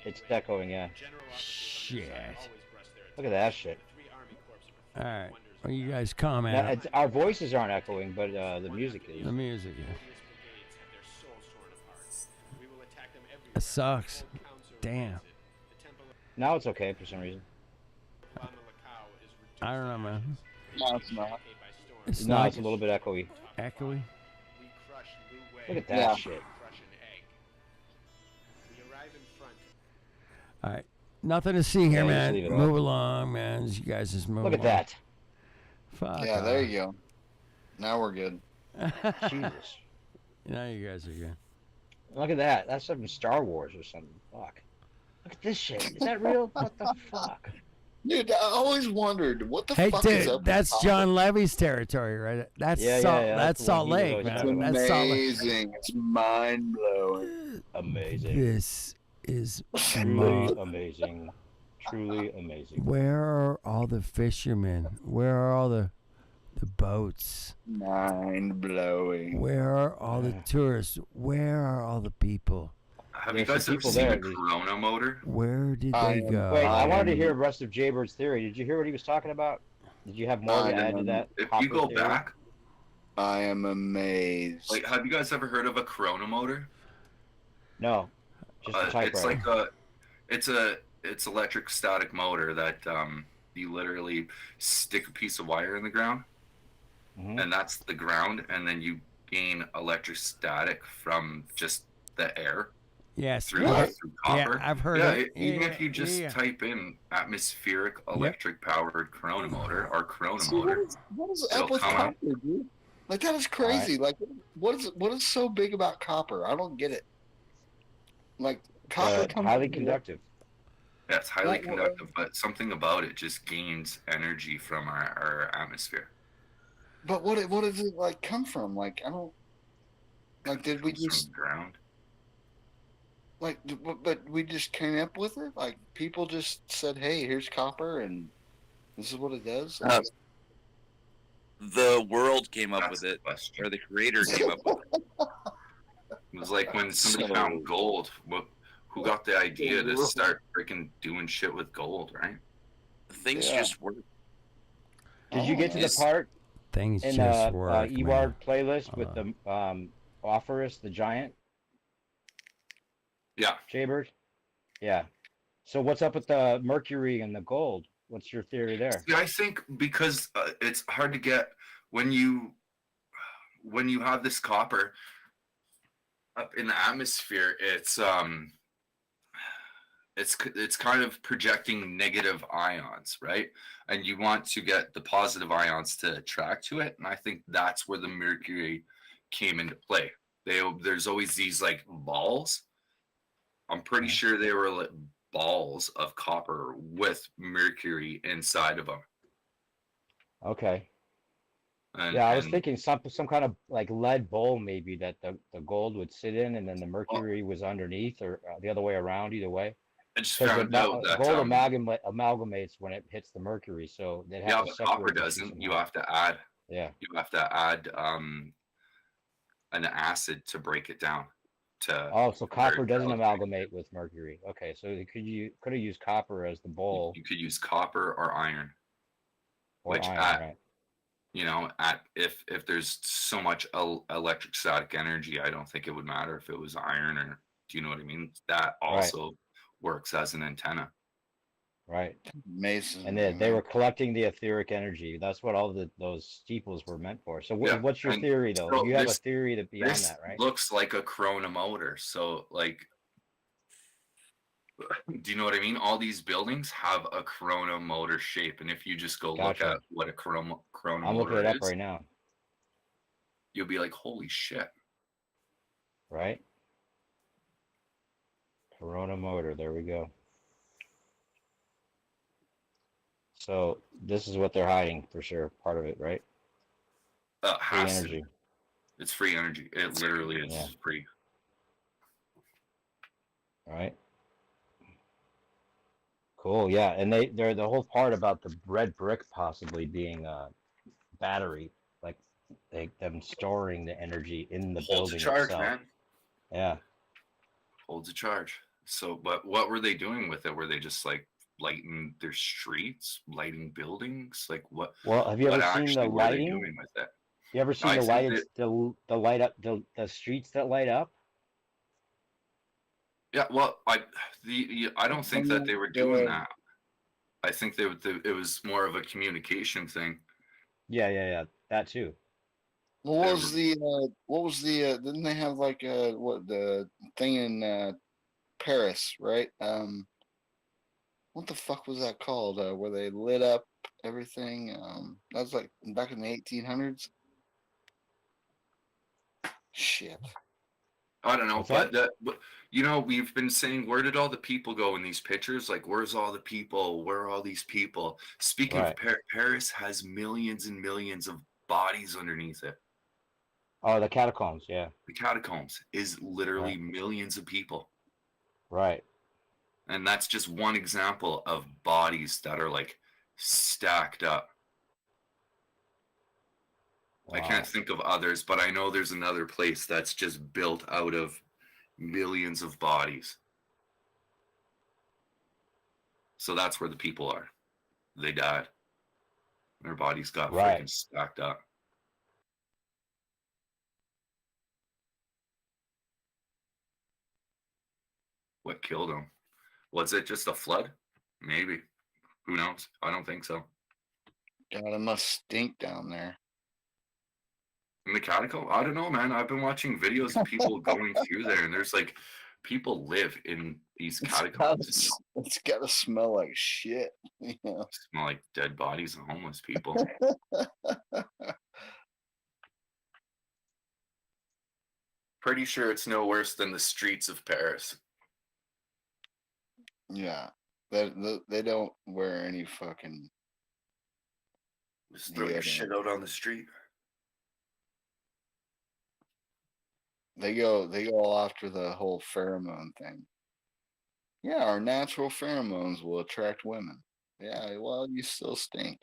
Speaker 20: It's echoing, yeah.
Speaker 1: Shit.
Speaker 20: Look at that shit.
Speaker 1: All right. Well, you guys comment.
Speaker 20: Now, our voices aren't echoing, but the music is.
Speaker 1: The music is. It sucks. Damn.
Speaker 20: Now it's okay for some reason.
Speaker 1: I don't know, man.
Speaker 17: No, it's not.
Speaker 1: It's
Speaker 20: No,
Speaker 1: not
Speaker 20: it's a little bit echoey.
Speaker 1: echoey.
Speaker 20: Look at that
Speaker 17: Yeah.
Speaker 20: shit.
Speaker 1: All right. Nothing to see here,
Speaker 20: Yeah,
Speaker 1: man.
Speaker 20: just leave it
Speaker 1: Move
Speaker 20: off.
Speaker 1: along, man. You guys just move
Speaker 20: Look at
Speaker 1: along.
Speaker 20: that.
Speaker 1: Fuck
Speaker 17: Yeah, there
Speaker 1: off.
Speaker 17: you go. Now we're good.
Speaker 20: Jesus.
Speaker 1: Now you guys are good.
Speaker 20: Look at that. That's something Star Wars or something. Fuck. Look at this shit. Is that real? What the fuck?
Speaker 17: Dude, I always wondered what the
Speaker 1: Hey,
Speaker 17: fuck is up
Speaker 1: dude,
Speaker 17: with
Speaker 1: that's
Speaker 17: Copper?
Speaker 1: John Levy's territory, right? That's
Speaker 20: Yeah,
Speaker 1: Salt.
Speaker 20: yeah,
Speaker 1: That's
Speaker 20: that's the one
Speaker 1: Salt
Speaker 20: he was
Speaker 1: Lake,
Speaker 20: always
Speaker 1: man.
Speaker 20: talking about.
Speaker 1: That's Salt Lake.
Speaker 17: Amazing. It's mind blowing.
Speaker 20: Amazing.
Speaker 1: This is
Speaker 20: Truly amazing. Truly amazing.
Speaker 1: Where are all the fishermen? Where are all the boats?
Speaker 17: Mind blowing.
Speaker 1: Where are all the tourists? Where are all the people?
Speaker 22: Have
Speaker 20: There's
Speaker 22: you guys
Speaker 20: some
Speaker 22: ever
Speaker 20: people
Speaker 22: seen
Speaker 20: there,
Speaker 22: a Corona motor?
Speaker 1: Where did they go?
Speaker 20: Wait, I wanted to hear the rest of Jaybird's theory. Did you hear what he was talking about? Did you have more to add to that?
Speaker 22: If
Speaker 20: Copper
Speaker 22: you go
Speaker 20: theory?
Speaker 22: back,
Speaker 17: I am amazed.
Speaker 22: like, have you guys ever heard of a Corona motor?
Speaker 20: No, just a
Speaker 22: It's
Speaker 20: typewriter.
Speaker 22: like it's electric static motor that you literally stick a piece of wire in the ground, and that's the ground, and then you gain electric static from just the air.
Speaker 1: Yes.
Speaker 22: Through copper.
Speaker 1: Yeah, I've heard
Speaker 22: yeah,
Speaker 1: of it.
Speaker 22: even
Speaker 1: Yeah,
Speaker 22: if you just
Speaker 1: yeah.
Speaker 22: type in atmospheric electric powered Corona motor or Corona
Speaker 17: See,
Speaker 22: motor,
Speaker 17: what is
Speaker 22: it'll
Speaker 17: up with
Speaker 22: come up.
Speaker 17: copper, dude? Like, that is crazy. Like, what is so big about copper? I don't get it. Like, copper comes
Speaker 20: highly conductive.
Speaker 22: Yeah, it's highly
Speaker 17: What-
Speaker 22: conductive, but something about it just gains energy from our atmosphere.
Speaker 17: But what does it like come from? Like, I don't. Like, did we
Speaker 22: Comes from
Speaker 17: just
Speaker 22: the ground?
Speaker 17: like? But we just came up with it. Like, people just said, "Hey, here's copper, and this is what it does."
Speaker 9: The world came up with it, or the creator came up with it.
Speaker 22: It was like when somebody found gold. Who got the idea to start freaking doing shit with gold, right?
Speaker 9: Things
Speaker 20: Yeah.
Speaker 9: just work.
Speaker 20: Did you get to the part
Speaker 1: Things
Speaker 20: in
Speaker 1: just work,
Speaker 20: Eward playlist with the Offerus, the giant?
Speaker 22: Yeah.
Speaker 20: Jaybird? Yeah. So what's up with the mercury and the gold? What's your theory there?
Speaker 22: Yeah, I think because it's hard to get when you have this copper up in the atmosphere. It's kind of projecting negative ions, right? And you want to get the positive ions to attract to it, and I think that's where the mercury came into play. There's always these like balls. I'm pretty sure they were like balls of copper with mercury inside of them.
Speaker 20: Okay.
Speaker 22: And,
Speaker 20: Yeah, I was thinking some kind of like lead bowl maybe that the gold would sit in, and then the mercury was underneath, or the other way around. Either way.
Speaker 22: I just
Speaker 20: 'Cause
Speaker 22: found out that
Speaker 20: gold amalgamates when it hits the mercury, so they have
Speaker 22: yeah,
Speaker 20: to
Speaker 22: but
Speaker 20: separate
Speaker 22: copper
Speaker 20: the two
Speaker 22: doesn't. You
Speaker 20: somehow.
Speaker 22: have to add.
Speaker 20: Yeah.
Speaker 22: You have to add an acid to break it down.
Speaker 20: Oh, so copper doesn't amalgamate with mercury. Okay, so you could have used copper as the bowl.
Speaker 22: You could use copper or iron.
Speaker 20: Or
Speaker 22: which
Speaker 20: iron, right.
Speaker 22: If there's so much electrostatic energy, I don't think it would matter if it was iron or, do you know what I mean? That also works as an antenna.
Speaker 20: Right.
Speaker 17: Mason.
Speaker 20: And they were collecting the etheric energy. That's what all those steeples were meant for. So
Speaker 22: Yeah,
Speaker 20: what's your
Speaker 22: and
Speaker 20: theory though?
Speaker 22: so
Speaker 20: You have a
Speaker 22: this-
Speaker 20: theory that beyond
Speaker 22: this
Speaker 20: that, right?
Speaker 22: looks like a Corona motor. So like, do you know what I mean? All these buildings have a Corona motor shape, and if you just go look
Speaker 20: Gotcha.
Speaker 22: at what a Corona
Speaker 20: I'm looking
Speaker 22: motor
Speaker 20: it up
Speaker 22: is,
Speaker 20: right now.
Speaker 22: you'll be like, holy shit.
Speaker 20: Right? Corona motor. There we go. So this is what they're hiding for sure. Part of it, right? Free
Speaker 22: Has to
Speaker 20: energy.
Speaker 22: be. It's free energy. It literally is
Speaker 20: Yeah.
Speaker 22: free.
Speaker 20: Right. Cool. Yeah, and they're the whole part about the red brick possibly being a battery, like them storing the energy in the
Speaker 22: Holds a
Speaker 20: building
Speaker 22: charge,
Speaker 20: itself.
Speaker 22: man.
Speaker 20: Yeah.
Speaker 22: Holds a charge. So, but what were they doing with it? Were they just like lighting their streets, lighting buildings. Like what?
Speaker 7: Well, have you
Speaker 22: What
Speaker 7: ever seen the
Speaker 22: actually were they
Speaker 7: lighting?
Speaker 22: doing with it?
Speaker 7: You ever seen
Speaker 22: I
Speaker 7: the
Speaker 22: think
Speaker 7: lighted the light up the streets that light up?
Speaker 22: Yeah, well, I don't think that they were doing that. I think it was more of a communication thing.
Speaker 7: Yeah, that too.
Speaker 17: What was the didn't they have like what the thing in Paris, right? What the fuck was that called? Where they lit up everything? That was like back in the 1800s. Shit.
Speaker 22: I don't know,
Speaker 7: What's
Speaker 22: but
Speaker 7: that?
Speaker 22: we've been saying, where did all the people go in these pictures? Like, where's all the people? Where are all these people? Speaking of
Speaker 7: Right.
Speaker 22: Paris, has millions and millions of bodies underneath it.
Speaker 7: Oh, the catacombs, yeah.
Speaker 22: The catacombs is literally millions of people.
Speaker 7: Right.
Speaker 22: And that's just one example of bodies that are like stacked up.
Speaker 7: Wow.
Speaker 22: I can't think of others, but I know there's another place that's just built out of millions of bodies. So that's where the people are. They died. Their bodies got freaking stacked up. What killed them? Was it just a flood? Maybe. Who knows? I don't think so.
Speaker 17: God, it must stink down there.
Speaker 22: In the catacomb? I don't know, man. I've been watching videos of people going through there, and there's like people live in these catacombs.
Speaker 17: It's gotta smell like shit. You know?
Speaker 22: Smell like dead bodies and homeless people. Pretty sure it's no worse than the streets of Paris.
Speaker 17: Yeah, they don't wear any fucking.
Speaker 22: Just throw your shit out on the street.
Speaker 17: They go all after the whole pheromone thing. Yeah, our natural pheromones will attract women. Yeah, well, you still stink.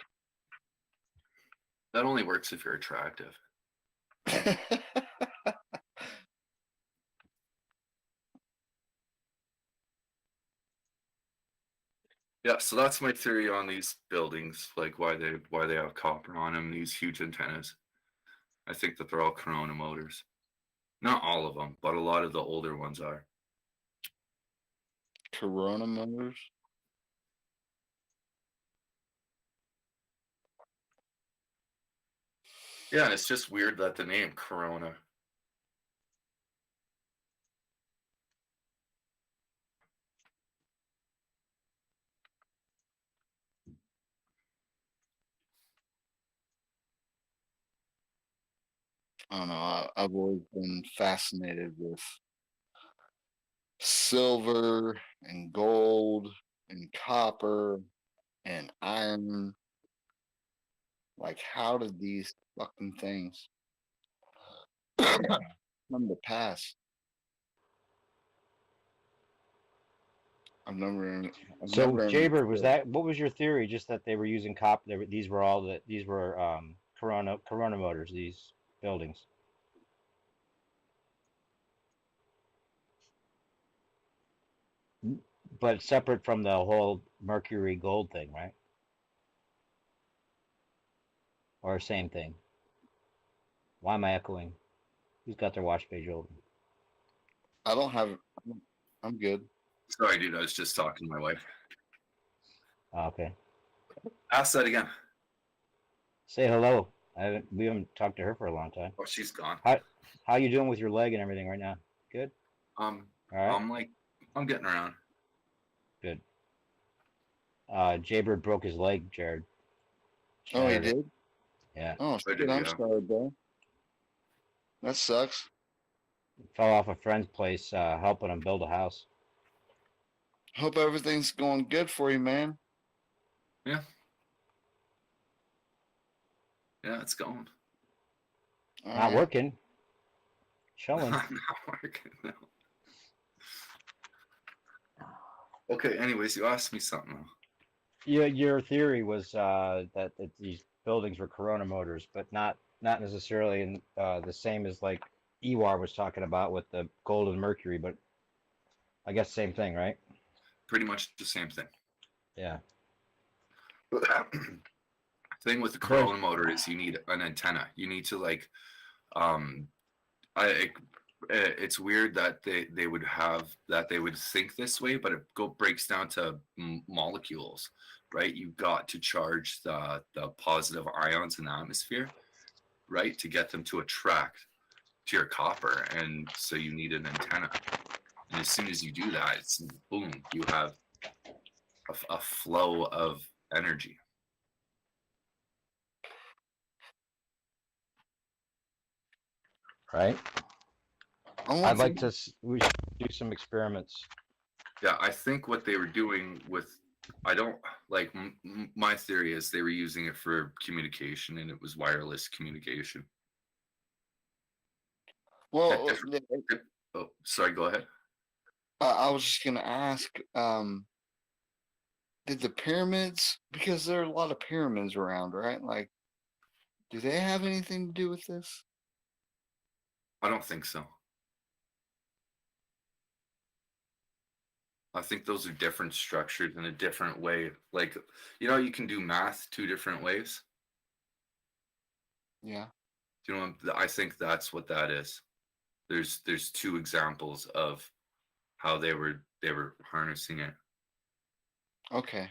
Speaker 22: That only works if you're attractive. Yeah, so that's my theory on these buildings, like why they have copper on them, these huge antennas. I think that they're all Corona motors. Not all of them, but a lot of the older ones are.
Speaker 17: Corona motors?
Speaker 22: Yeah, and it's just weird that the name Corona.
Speaker 17: I don't know. I've always been fascinated with silver and gold and copper and iron. Like, how did these fucking things come to pass?
Speaker 7: So, Jaybird, what was your theory? Just that they were using copper. These were Corona motors. These buildings. But separate from the whole mercury gold thing, right? Or same thing? Why am I echoing? Who's got their watch page open?
Speaker 17: I don't have. I'm good.
Speaker 22: Sorry, dude. I was just talking to my wife.
Speaker 7: Okay.
Speaker 22: Ask that again.
Speaker 7: Say hello. We haven't talked to her for a long time.
Speaker 22: Oh, she's gone.
Speaker 7: How you doing with your leg and everything right now? Good.
Speaker 22: All right. I'm getting around.
Speaker 7: Good. Jaybird broke his leg, Jared.
Speaker 17: Oh, he did?
Speaker 7: Yeah.
Speaker 17: Oh, shit, I'm sorry, bro. That sucks.
Speaker 7: Fell off a friend's place, helping him build a house.
Speaker 17: Hope everything's going good for you, man.
Speaker 22: Yeah. Yeah, it's going.
Speaker 7: Not working. Chilling.
Speaker 22: Not working, no. Okay, anyways, you asked me something.
Speaker 7: Yeah, your theory was that these buildings were Corona motors, but not necessarily the same as like Ewar was talking about with the gold and mercury, but I guess same thing, right?
Speaker 22: Pretty much the same thing.
Speaker 20: Yeah.
Speaker 22: Thing with the Corona motor is you need an antenna. You need to like, it's weird that they would have that they would think this way, but it breaks down to molecules, right? You've got to charge the positive ions in the atmosphere, right, to get them to attract to your copper, and so you need an antenna. And as soon as you do that, it's boom, you have a flow of energy.
Speaker 20: Right. I'd like to. We should do some experiments.
Speaker 22: Yeah, I think what they were doing with, I don't like. My theory is they were using it for communication, and it was wireless communication.
Speaker 17: Well,
Speaker 22: oh, sorry. Go ahead.
Speaker 17: I was just gonna ask. Did the pyramids? Because there are a lot of pyramids around, right? Like, do they have anything to do with this?
Speaker 22: I don't think so. I think those are different structures in a different way. Like, you can do math two different ways.
Speaker 17: Yeah.
Speaker 22: Do you know? I think that's what that is. There's two examples of how they were harnessing it.
Speaker 17: Okay.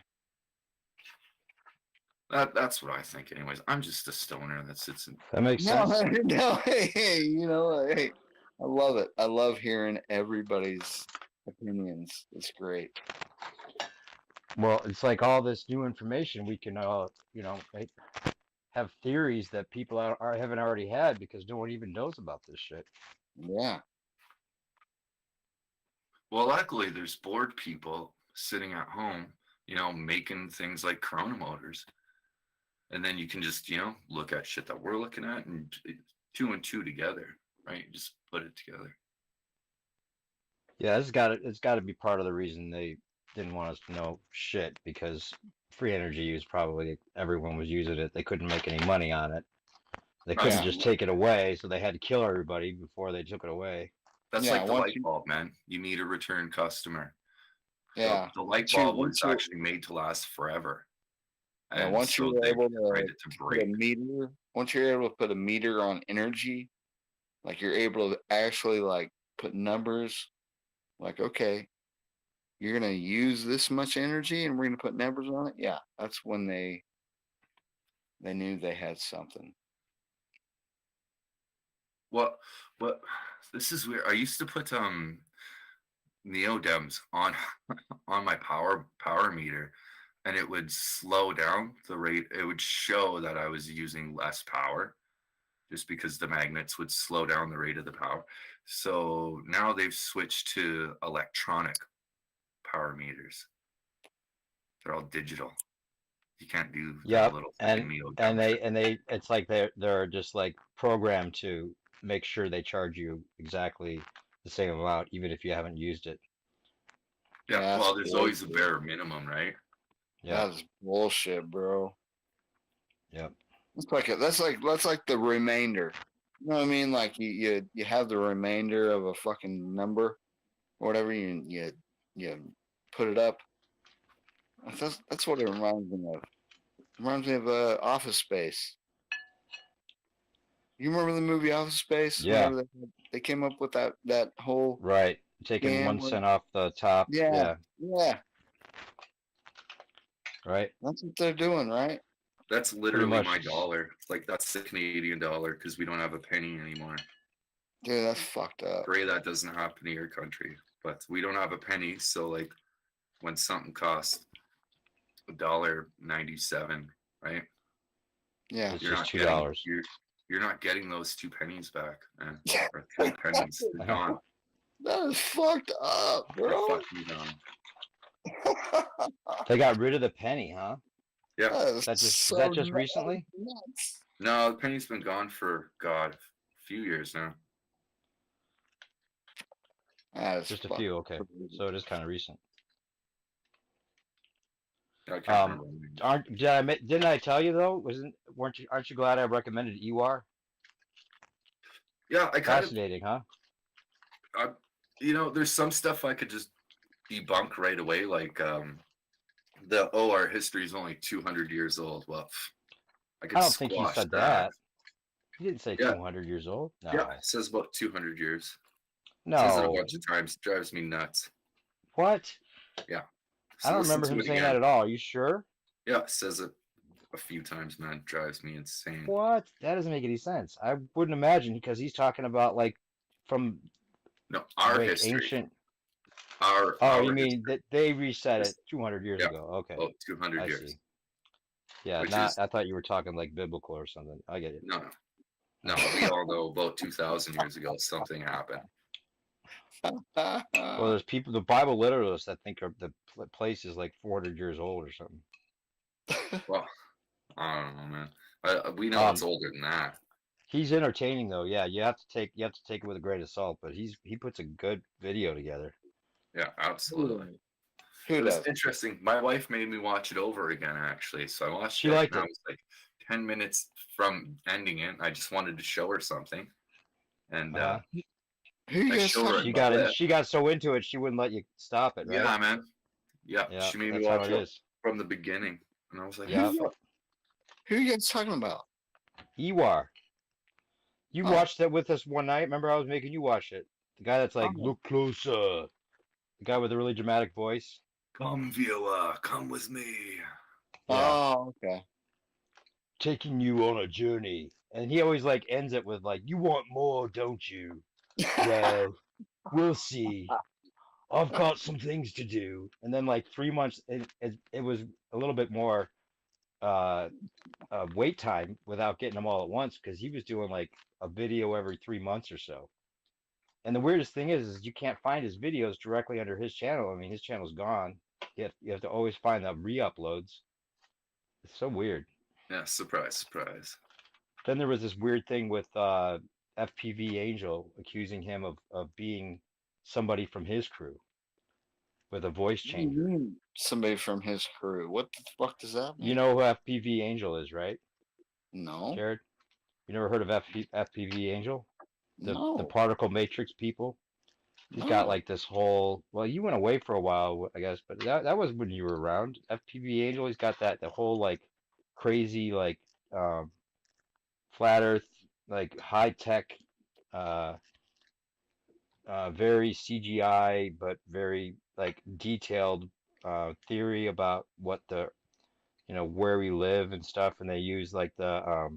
Speaker 22: That's what I think. Anyways, I'm just a stoner that sits in.
Speaker 20: That makes sense.
Speaker 17: No, hey, hey, I love it. I love hearing everybody's opinions. It's great.
Speaker 20: Well, it's like all this new information we can, have theories that people haven't already had because no one even knows about this shit.
Speaker 17: Yeah.
Speaker 22: Well, luckily, there's bored people sitting at home, making things like Corona motors. And then you can just, look at shit that we're looking at and 2 and 2 together, right? Just put it together.
Speaker 20: Yeah, it's got to be part of the reason they didn't want us to know shit, because free energy use, probably everyone was using it. They couldn't make any money on it. They couldn't just take it away, so they had to kill everybody before they took it away.
Speaker 22: That's like the light bulb, man. You need a return customer.
Speaker 17: Yeah.
Speaker 22: The light bulb was actually made to last forever.
Speaker 17: And once you're able to put a meter, once you're able to put a meter on energy, like you're able to actually like put numbers, like, okay, you're gonna use this much energy and we're gonna put numbers on it. Yeah, that's when they knew they had something.
Speaker 22: What this is weird. I used to put neodems on my power meter, and it would slow down the rate. It would show that I was using less power just because the magnets would slow down the rate of the power. So now they've switched to electronic power meters. They're all digital. You can't do little
Speaker 20: and they it's like they're just like programmed to make sure they charge you exactly the same amount, even if you haven't used it.
Speaker 22: Yeah, well, there's always a bare minimum, right?
Speaker 20: Yeah,
Speaker 17: that's bullshit, bro.
Speaker 20: Yep.
Speaker 17: That's like the remainder. You know what I mean? Like you have the remainder of a fucking number, or whatever. You put it up. That's what it reminds me of. It reminds me of Office Space. You remember the movie Office Space?
Speaker 20: Yeah.
Speaker 17: Whenever they came up with that whole
Speaker 20: right, taking 1 cent off the top.
Speaker 17: Yeah.
Speaker 20: Right.
Speaker 17: That's what they're doing, right?
Speaker 22: That's literally my dollar. Like, that's the Canadian dollar, because we don't have a penny anymore.
Speaker 17: Dude, that's fucked up.
Speaker 22: Pray that doesn't happen to your country, but we don't have a penny. So, like, when something costs $1.97, right?
Speaker 17: Yeah,
Speaker 20: it's just $2.
Speaker 22: You're not getting those 2 pennies back, man. Or 3 pennies. They're gone.
Speaker 17: That is fucked up, bro.
Speaker 22: They're fucking gone.
Speaker 20: They got rid of the penny, huh?
Speaker 22: Yeah.
Speaker 20: Is that just recently?
Speaker 17: Nuts.
Speaker 22: No, the penny's been gone for a few years now.
Speaker 20: Just a few, okay. So it is kind of recent.
Speaker 22: I can't remember.
Speaker 20: Didn't I tell you though? Aren't you glad I recommended EWAR?
Speaker 22: Yeah,
Speaker 20: fascinating, huh?
Speaker 22: There's some stuff I could just debunk right away, like our history is only 200 years old. Well, I could
Speaker 20: I don't think he
Speaker 22: squash
Speaker 20: said
Speaker 22: that.
Speaker 20: that. He didn't say
Speaker 22: Yeah.
Speaker 20: 200 years old. No.
Speaker 22: Yeah, it says about 200 years.
Speaker 20: No.
Speaker 22: Says it a bunch of times. Drives me nuts.
Speaker 20: What?
Speaker 22: Yeah.
Speaker 20: I don't
Speaker 22: listen
Speaker 20: remember
Speaker 22: to
Speaker 20: him
Speaker 22: it
Speaker 20: saying
Speaker 22: again.
Speaker 20: that at all. Are you sure?
Speaker 22: Yeah, it says it a few times, man. Drives me insane.
Speaker 20: What? That doesn't make any sense. I wouldn't imagine because he's talking about like from
Speaker 22: our
Speaker 20: like
Speaker 22: history.
Speaker 20: ancient.
Speaker 22: Our
Speaker 20: you mean
Speaker 22: history.
Speaker 20: that they reset it 200 years ago? Okay.
Speaker 22: Oh, 200
Speaker 20: I
Speaker 22: years.
Speaker 20: see. Yeah,
Speaker 22: Which
Speaker 20: not.
Speaker 22: is,
Speaker 20: I thought you were talking like biblical or something. I get it.
Speaker 22: No, we all know about 2,000 years ago something happened.
Speaker 20: Well, there's people, the Bible literalists, that think the place is like 400 years old or something.
Speaker 22: Well, I don't know, man. We know it's older than that.
Speaker 20: He's entertaining though. Yeah, you have to take it with a grain of salt, but he puts a good video together.
Speaker 22: Yeah, absolutely.
Speaker 17: Who
Speaker 22: it was
Speaker 17: does?
Speaker 22: interesting. My wife made me watch it over again, actually. So I watched
Speaker 20: She
Speaker 22: it.
Speaker 20: liked
Speaker 22: and
Speaker 20: it.
Speaker 22: I was like 10 minutes from ending it. I just wanted to show her something, and I showed her.
Speaker 20: She got so into it she wouldn't let you stop it, right?
Speaker 22: Yeah, man. Yeah, she made me
Speaker 20: that's how
Speaker 22: watch
Speaker 20: it
Speaker 22: it
Speaker 20: is.
Speaker 22: from the beginning, and I was like,
Speaker 20: Yeah.
Speaker 17: Who are you guys talking about?
Speaker 20: Ewar. You watched that with us one night. Remember, I was making you watch it. The guy that's like, look closer. The guy with the really dramatic voice.
Speaker 22: Come, Viola, come with me.
Speaker 20: Yeah.
Speaker 17: Oh, okay.
Speaker 20: Taking you on a journey. And he always like ends it with like, you want more, don't you? Well, we'll see. I've got some things to do. And then like 3 months, it was a little bit more wait time without getting them all at once because he was doing like a video every 3 months or so. And the weirdest thing is you can't find his videos directly under his channel. I mean, his channel's gone. You have to always find the re-uploads. It's so weird.
Speaker 22: Yeah, surprise.
Speaker 20: Then there was this weird thing with FPV Angel accusing him of being somebody from his crew with a voice changer.
Speaker 17: Somebody from his crew. What the fuck does that mean?
Speaker 20: You know who FPV Angel is, right?
Speaker 17: No.
Speaker 20: Jared? You never heard of FPV Angel? The particle matrix people? He's got like this whole, well, you went away for a while, I guess, but that was when you were around. FPV Angel, he's got the whole like crazy like flat earth, like high tech, very CGI, but very like detailed theory about what where we live and stuff, and they use like the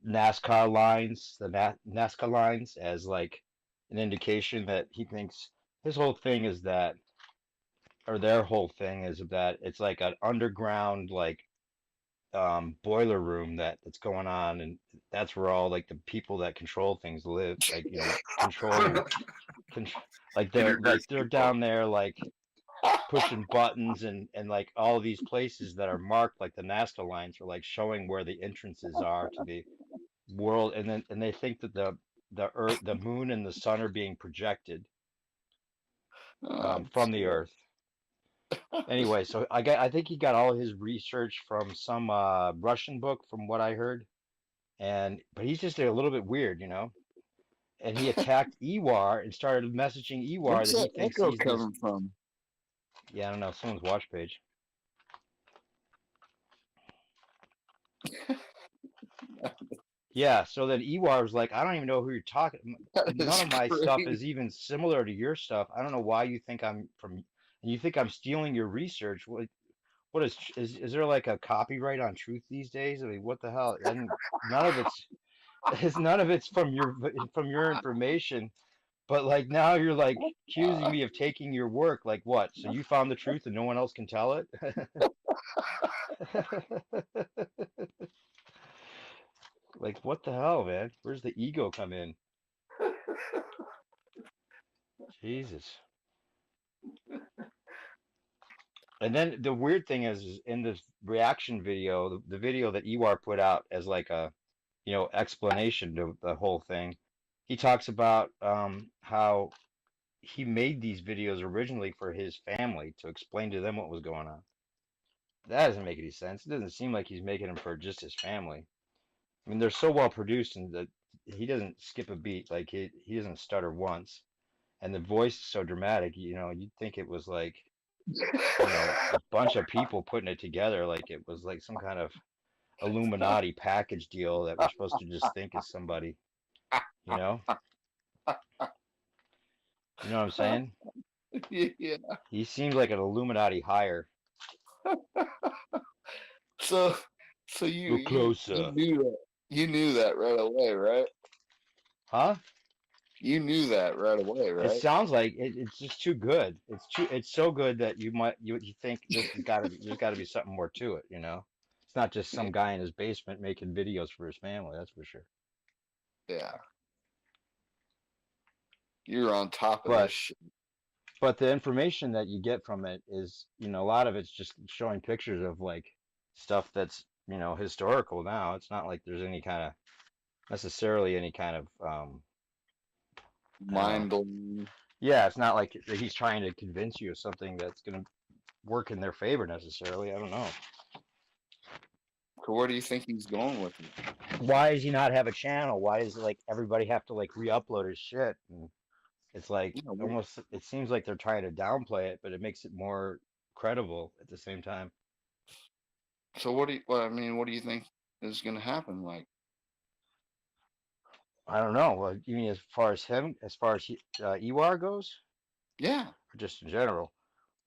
Speaker 20: NASCAR lines, NASCAR lines as like an indication that he thinks his whole thing is that, or their whole thing is that it's like an underground like boiler room that's going on, and that's where all like the people that control things live, like like they're down there like pushing buttons and like all these places that are marked like the NASCAR lines are like showing where the entrances are to the world, and they think that the earth, the moon and the sun are being projected from the earth. Anyway, so I think he got all his research from some Russian book, from what I heard, but he's just a little bit weird, And he attacked Ewar and started messaging Ewar
Speaker 17: Where's
Speaker 20: that he
Speaker 17: that
Speaker 20: thinks
Speaker 17: echo
Speaker 20: he's
Speaker 17: coming from?
Speaker 20: Yeah, I don't know, someone's watch page. Yeah, so then Ewar was like, I don't even know who you're talking. None of my stuff is even similar to your stuff. I don't know why you think I'm from, and you think I'm stealing your research. What is there like a copyright on truth these days? I mean, what the hell? And none of it's from your information. But like now you're like accusing me of taking your work. Like what? So you found the truth and no one else can tell it? Like what the hell, man? Where's the ego come in? Jesus. And then the weird thing is in this reaction video, the video that Ewar put out as like a, explanation to the whole thing, he talks about how he made these videos originally for his family to explain to them what was going on. That doesn't make any sense. It doesn't seem like he's making them for just his family. I mean, they're so well produced and that he doesn't skip a beat. Like he doesn't stutter once. and the voice is so dramatic. You know, you'd think it was like, you know, a bunch of people putting it together, like it was like some kind of Illuminati package deal that we're supposed to just think is somebody. You know. You know what I'm saying?
Speaker 17: Yeah.
Speaker 20: He seems like an Illuminati hire.
Speaker 17: So you
Speaker 20: Look closer.
Speaker 17: you knew that right away, right?
Speaker 20: Huh?
Speaker 17: You knew that right away,
Speaker 20: It
Speaker 17: right?
Speaker 20: sounds like it's just too good. It's so good that you think this has got to be, there's got to be something more to it, you know? It's not just some guy in his basement making videos for his family, that's for sure.
Speaker 17: Yeah. You're on top of this shit.
Speaker 20: But the information that you get from it is, you know, a lot of it's just showing pictures of like stuff that's, you know, historical now. It's not like there's any kind of necessarily any kind of
Speaker 17: mind blowing.
Speaker 20: Yeah, it's not like he's trying to convince you of something that's going to work in their favor necessarily. I don't know.
Speaker 17: So where do you think he's going with it?
Speaker 20: Why does he not have a channel? Why does like everybody have to like re-upload his shit? And it's like almost it seems like they're trying to downplay it, but it makes it more credible at the same time.
Speaker 17: So what do you think is going to happen? Like,
Speaker 20: I don't know. Well, you mean as far as Ewar goes?
Speaker 17: Yeah.
Speaker 20: Or just in general?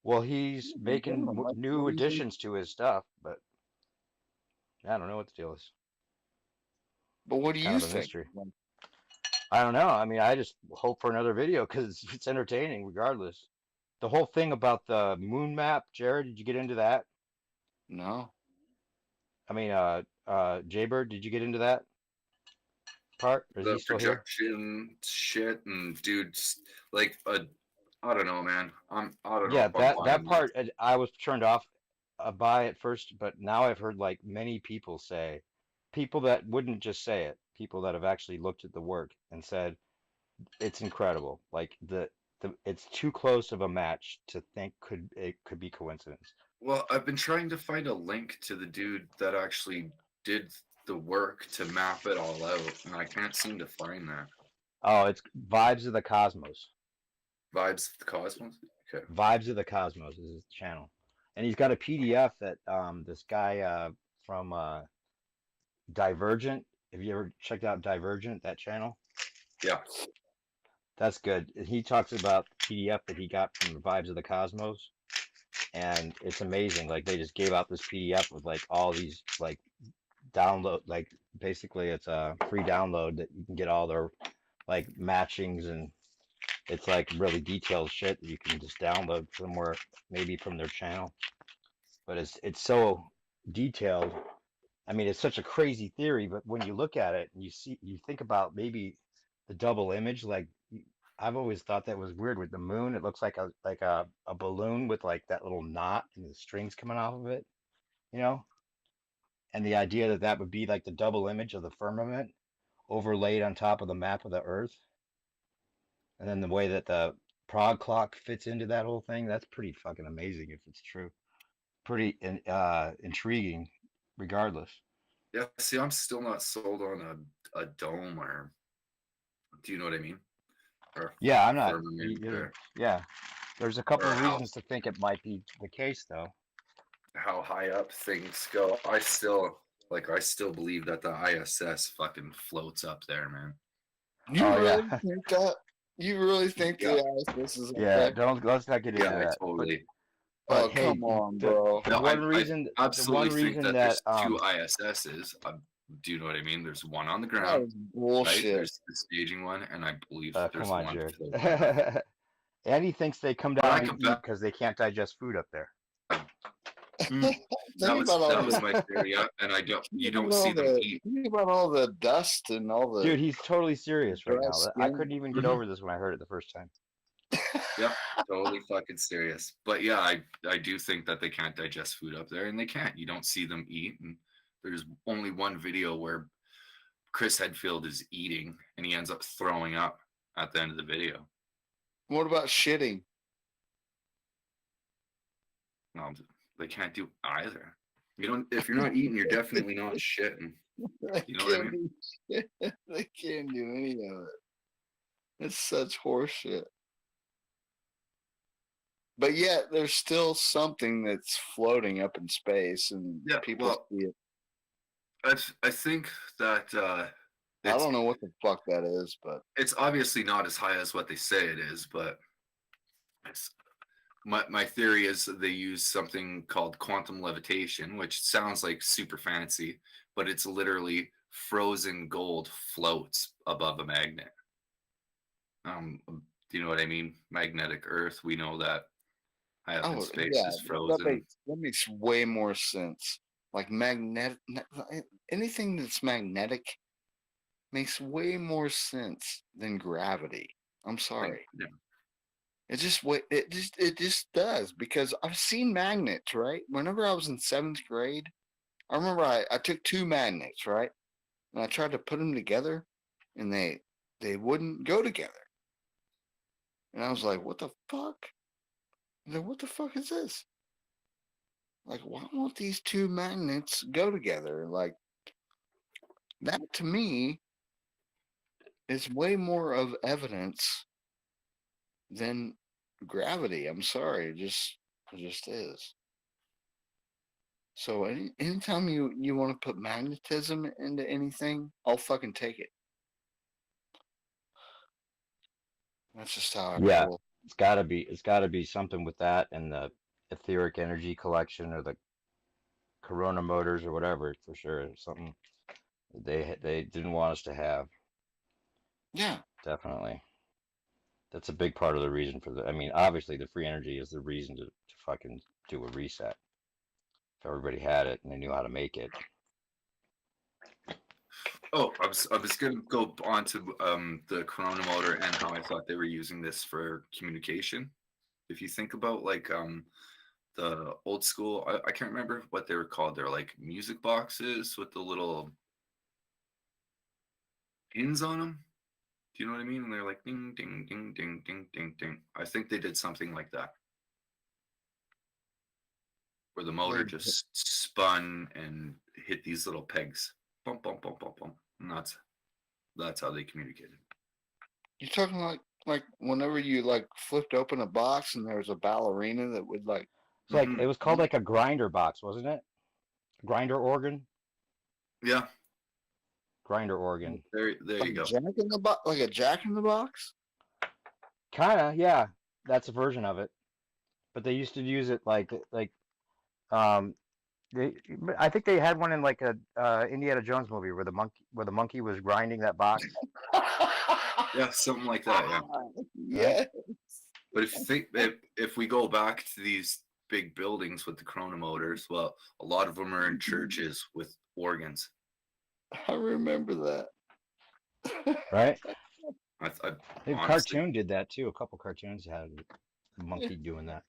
Speaker 20: Well, he's making new additions to his stuff, but I don't know what the deal is.
Speaker 17: But what do you think?
Speaker 20: Mystery. I don't know. I mean, I just hope for another video because it's entertaining regardless. The whole thing about the moon map, Jared, did you get into that?
Speaker 17: No.
Speaker 20: I mean, Jaybird, did you get into that part? Or is
Speaker 22: The
Speaker 20: he still
Speaker 22: projection shit and dudes like I don't know, man. I don't know.
Speaker 20: Yeah,
Speaker 22: if I'm
Speaker 20: that
Speaker 22: buying
Speaker 20: part I was turned off by at first, but now I've heard like many people say, people that wouldn't just say it, people that have actually looked at the work and said it's incredible. Like it's too close of a match to think it could be coincidence.
Speaker 22: Well, I've been trying to find a link to the dude that actually did the work to map it all out, and I can't seem to find that.
Speaker 20: Oh, it's Vibes of the Cosmos.
Speaker 22: Vibes of the Cosmos? Okay.
Speaker 20: Vibes of the Cosmos is his channel. And he's got a PDF that this guy from Divergent, have you ever checked out Divergent, that channel?
Speaker 22: Yeah.
Speaker 20: That's good. He talks about the PDF that he got from the Vibes of the Cosmos, and it's amazing. Like they just gave out this PDF with like all these like download, like basically it's a free download that you can get all their like matchings, and it's like really detailed shit that you can just download somewhere, maybe from their channel. But it's so detailed. I mean, it's such a crazy theory, but when you look at it and you think about maybe the double image, like I've always thought that was weird with the moon. It looks like a balloon with like that little knot and the strings coming off of it, you know? And the idea that that would be like the double image of the firmament overlaid on top of the map of the Earth. And then the way that the Prague clock fits into that whole thing, that's pretty fucking amazing if it's true. Pretty intriguing regardless.
Speaker 22: Yeah, see, I'm still not sold on a dome, or do you know what I mean?
Speaker 20: Yeah, I'm not. Yeah, there's a couple of reasons to think it might be the case, though.
Speaker 22: How high up things go, I still believe that the ISS fucking floats up there, man.
Speaker 17: You really think that? You really think the ISS is okay?
Speaker 20: Yeah, let's not get into that.
Speaker 22: Totally.
Speaker 20: But hey,
Speaker 17: come on, bro.
Speaker 22: No,
Speaker 20: one reason,
Speaker 22: absolutely think that there's two ISSs. Do you know what I mean? There's one on the ground.
Speaker 17: Bullshit.
Speaker 22: Right? There's the staging one, and I believe there's
Speaker 20: come on,
Speaker 22: one.
Speaker 20: Jared. And he thinks they come down and eat because they can't digest food up there.
Speaker 22: That was my theory, and you don't see them eat.
Speaker 17: Think about all the dust and all the.
Speaker 20: Dude, he's totally serious right now. I couldn't even get over this when I heard it the first time.
Speaker 22: Yep, totally fucking serious. But yeah, I do think that they can't digest food up there, and they can't. You don't see them eat, and there's only one video where Chris Hadfield is eating, and he ends up throwing up at the end of the video.
Speaker 17: What about shitting?
Speaker 22: No, they can't do either. If you're not eating, you're definitely not shitting. You know what I mean?
Speaker 17: They can't do any of it. It's such horseshit. but yet there's still something that's floating up in space, and people see it.
Speaker 22: I think that
Speaker 17: I don't know what the fuck that is, but
Speaker 22: it's obviously not as high as what they say it is. But my theory is that they use something called quantum levitation, which sounds like super fancy, but it's literally frozen gold floats above a magnet. Do you know what I mean? Magnetic Earth. We know that high up in space is frozen.
Speaker 17: That makes way more sense. Like anything that's magnetic makes way more sense than gravity. I'm sorry.
Speaker 22: Yeah.
Speaker 17: It just does, because I've seen magnets, right? Whenever I was in 7th grade, I remember I took 2 magnets, right? And I tried to put them together, and they wouldn't go together. And I was like, what the fuck? I was like, what the fuck is this? Like, why won't these 2 magnets go together? Like, that to me is way more of evidence than gravity. I'm sorry, it just is. So anytime you want to put magnetism into anything, I'll fucking take it. That's just how I roll.
Speaker 20: It's gotta be something with that and the etheric energy collection or the corona motors or whatever, for sure. Something they didn't want us to have.
Speaker 17: Yeah.
Speaker 20: Definitely. That's a big part of the reason for I mean, obviously the free energy is the reason to fucking do a reset. If everybody had it and they knew how to make it.
Speaker 22: Oh, I was going to go on to the corona motor and how I thought they were using this for communication. If you think about like the old school, I can't remember what they were called. They're like music boxes with the little pins on them. Do you know what I mean? And they're like ding, ding, ding, ding, ding, ding, ding. I think they did something like that, where the motor just spun and hit these little pegs. Bump, bump, bump, bump, bump. And that's how they communicated.
Speaker 17: You're talking like whenever you like flipped open a box and there was a ballerina that would like.
Speaker 20: It's like it was called like a grinder box, wasn't it? Grinder organ.
Speaker 22: Yeah.
Speaker 20: Grinder organ.
Speaker 22: There you go.
Speaker 17: Jack in the box, like a Jack in the Box.
Speaker 20: Kinda, yeah. That's a version of it. But they used to use it like I think they had one in like a Indiana Jones movie where the monkey was grinding that box.
Speaker 22: Yeah, something like that. Yeah.
Speaker 17: Yeah.
Speaker 22: But if you think if we go back to these big buildings with the corona motors, well, a lot of them are in churches with organs.
Speaker 17: I remember that.
Speaker 20: Right.
Speaker 22: I
Speaker 20: think cartoon did that too. A couple cartoons had a monkey doing that.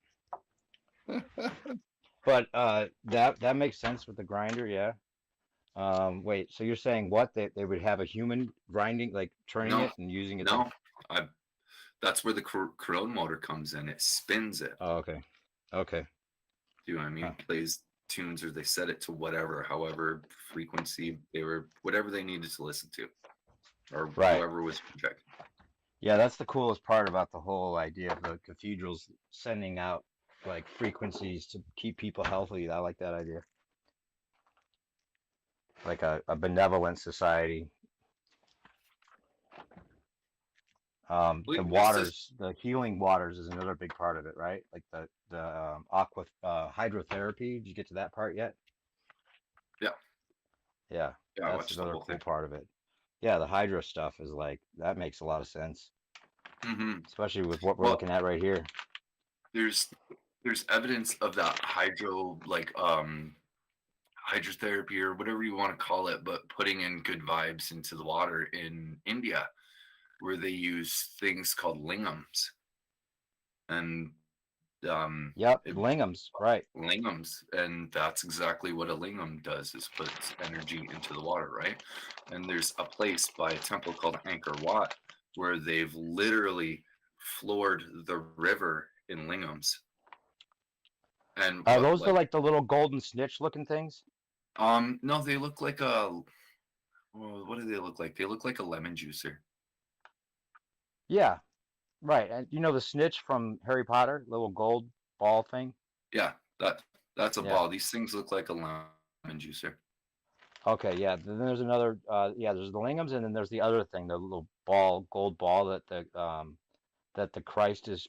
Speaker 20: But that makes sense with the grinder, yeah. Wait, so you're saying what? They would have a human grinding, like turning it and using it?
Speaker 22: No, that's where the corona motor comes in. It spins it.
Speaker 20: Oh, okay. Okay.
Speaker 22: Do you know what I mean? Plays tunes, or they set it to however frequency whatever they needed to listen to, or whoever was projecting.
Speaker 20: Yeah, that's the coolest part about the whole idea of the cathedrals sending out like frequencies to keep people healthy. I like that idea. Like a benevolent society. The waters, the healing waters is another big part of it, right? Like the hydrotherapy. Did you get to that part yet?
Speaker 22: Yeah.
Speaker 20: Yeah. That's another cool part of it. Yeah, the hydro stuff is like, that makes a lot of sense.
Speaker 22: Mm-hmm.
Speaker 20: Especially with what we're looking at right here.
Speaker 22: There's evidence of that hydrotherapy or whatever you want to call it, but putting in good vibes into the water in India, where they use things called lingams. And
Speaker 20: lingams, right.
Speaker 22: Lingams. And that's exactly what a lingam does, is puts energy into the water, right? And there's a place by a temple called Angkor Wat where they've literally floored the river in lingams. And
Speaker 20: those are like the little golden snitch looking things?
Speaker 22: No, they look like what do they look like? They look like a lemon juicer.
Speaker 20: Yeah, right. And you know the snitch from Harry Potter, little gold ball thing?
Speaker 22: Yeah, that's a ball. These things look like a lemon juicer.
Speaker 20: Okay, yeah. Then there's another. There's the lingams, and then there's the other thing, the little ball, gold ball that the Christ is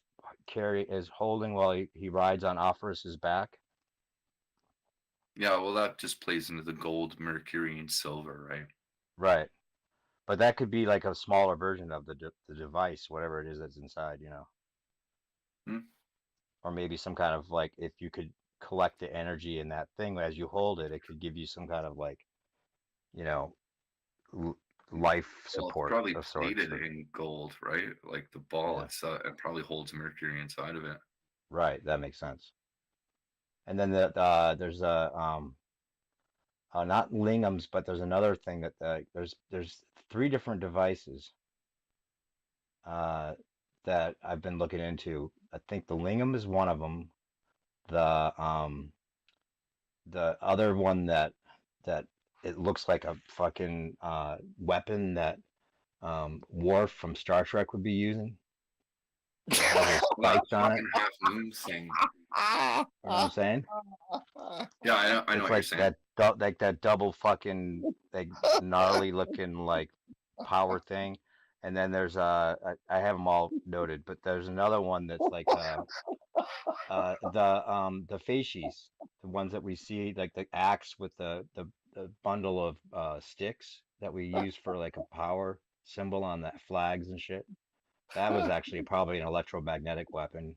Speaker 20: holding while he rides on Offerus's back.
Speaker 22: Yeah, well, that just plays into the gold, mercury, and silver, right?
Speaker 20: Right. But that could be like a smaller version of the device, whatever it is that's inside, Or maybe some kind of like, if you could collect the energy in that thing as you hold it, it could give you some kind of like, life support
Speaker 22: Probably
Speaker 20: of sorts.
Speaker 22: plated in gold, right? Like the ball itself, it probably holds mercury inside of it.
Speaker 20: Right, that makes sense. And then there's not lingams, but there's another thing that there's 3 different devices that I've been looking into. I think the lingam is one of them. The other one that it looks like a fucking weapon that Worf from Star Trek would be using. It has his spikes on it.
Speaker 22: Half moon thing.
Speaker 20: You know what I'm saying?
Speaker 22: Yeah, I know what you're saying.
Speaker 20: That double fucking like gnarly looking like power thing. And then there's I have them all noted, but there's another one that's like the fasces, the ones that we see, like the axe with the bundle of sticks that we use for like a power symbol on that flags and shit. That was actually probably an electromagnetic weapon.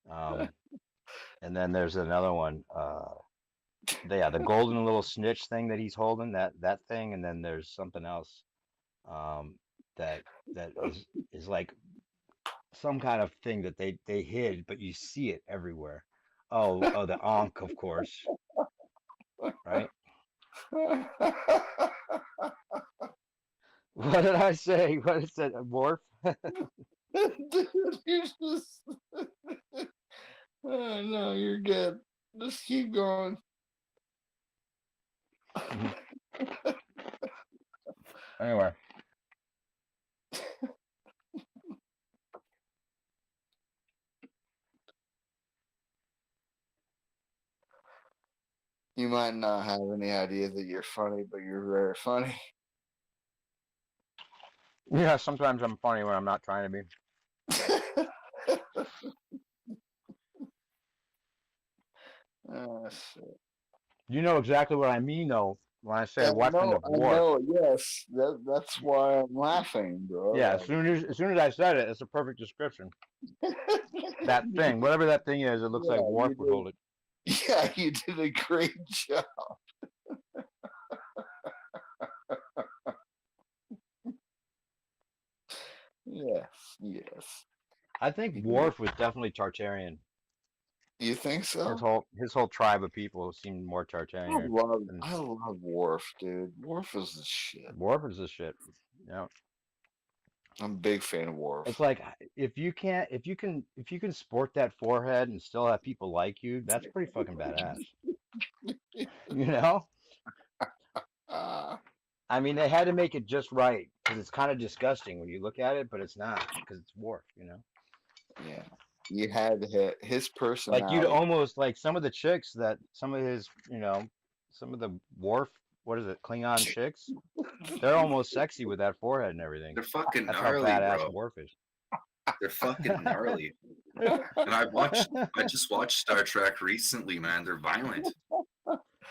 Speaker 20: And then there's another one. The golden little snitch thing that he's holding, that thing, and then there's something else that is like some kind of thing that they hid, but you see it everywhere. Oh, the Ankh, of course. Right? What did I say? What is it? Worf?
Speaker 17: Dude, you're just. Oh, no, you're good. Just keep going.
Speaker 20: Anyway.
Speaker 17: You might not have any idea that you're funny, but you're very funny.
Speaker 20: Yeah, sometimes I'm funny when I'm not trying to be.
Speaker 17: Oh, shit.
Speaker 20: You know exactly what I mean, though, when I say weapon of war.
Speaker 17: I know, yes. That's why I'm laughing, bro.
Speaker 20: Yeah, as soon as I said it, it's a perfect description. That thing, whatever that thing is, it looks like Worf would hold it.
Speaker 17: Yeah, you did a great job. Yes.
Speaker 20: I think Worf was definitely Tartarian.
Speaker 17: You think so?
Speaker 20: His whole tribe of people seemed more Tartarian.
Speaker 17: I love Worf, dude. Worf is the shit.
Speaker 20: Worf is the shit. Yeah.
Speaker 17: I'm a big fan of Worf.
Speaker 20: It's like if you can sport that forehead and still have people like you, that's pretty fucking badass. You know? I mean, they had to make it just right because it's kind of disgusting when you look at it, but it's not because it's Worf,
Speaker 17: Yeah. You had his personality.
Speaker 20: Like you'd almost like some of the chicks that some of his, some of the Worf, what is it, Klingon chicks? They're almost sexy with that forehead and everything.
Speaker 22: They're fucking
Speaker 20: That's
Speaker 22: gnarly,
Speaker 20: how badass
Speaker 22: bro.
Speaker 20: Worf is.
Speaker 22: They're fucking gnarly. And I just watched Star Trek recently, man. They're violent.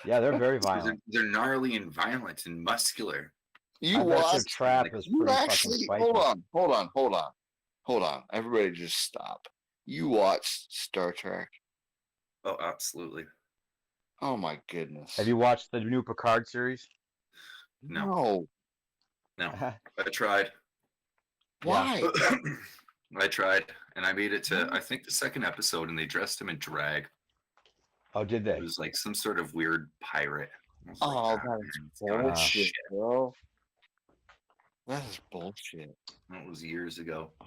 Speaker 20: Yeah, they're very violent.
Speaker 22: They're gnarly and violent and muscular.
Speaker 17: You watched
Speaker 20: Trap is
Speaker 17: you
Speaker 20: pretty
Speaker 17: actually
Speaker 20: fucking spicy.
Speaker 17: hold on. Everybody just stop. You watched Star Trek.
Speaker 22: Oh, absolutely.
Speaker 17: Oh my goodness.
Speaker 20: Have you watched the new Picard series?
Speaker 22: No. I tried.
Speaker 17: Why?
Speaker 22: I tried, and I made it to, I think, the second episode, and they dressed him in drag.
Speaker 20: Oh, did they?
Speaker 22: It was like some sort of weird pirate.
Speaker 17: Oh, that's bullshit, bro. That is bullshit.
Speaker 22: That was years ago. It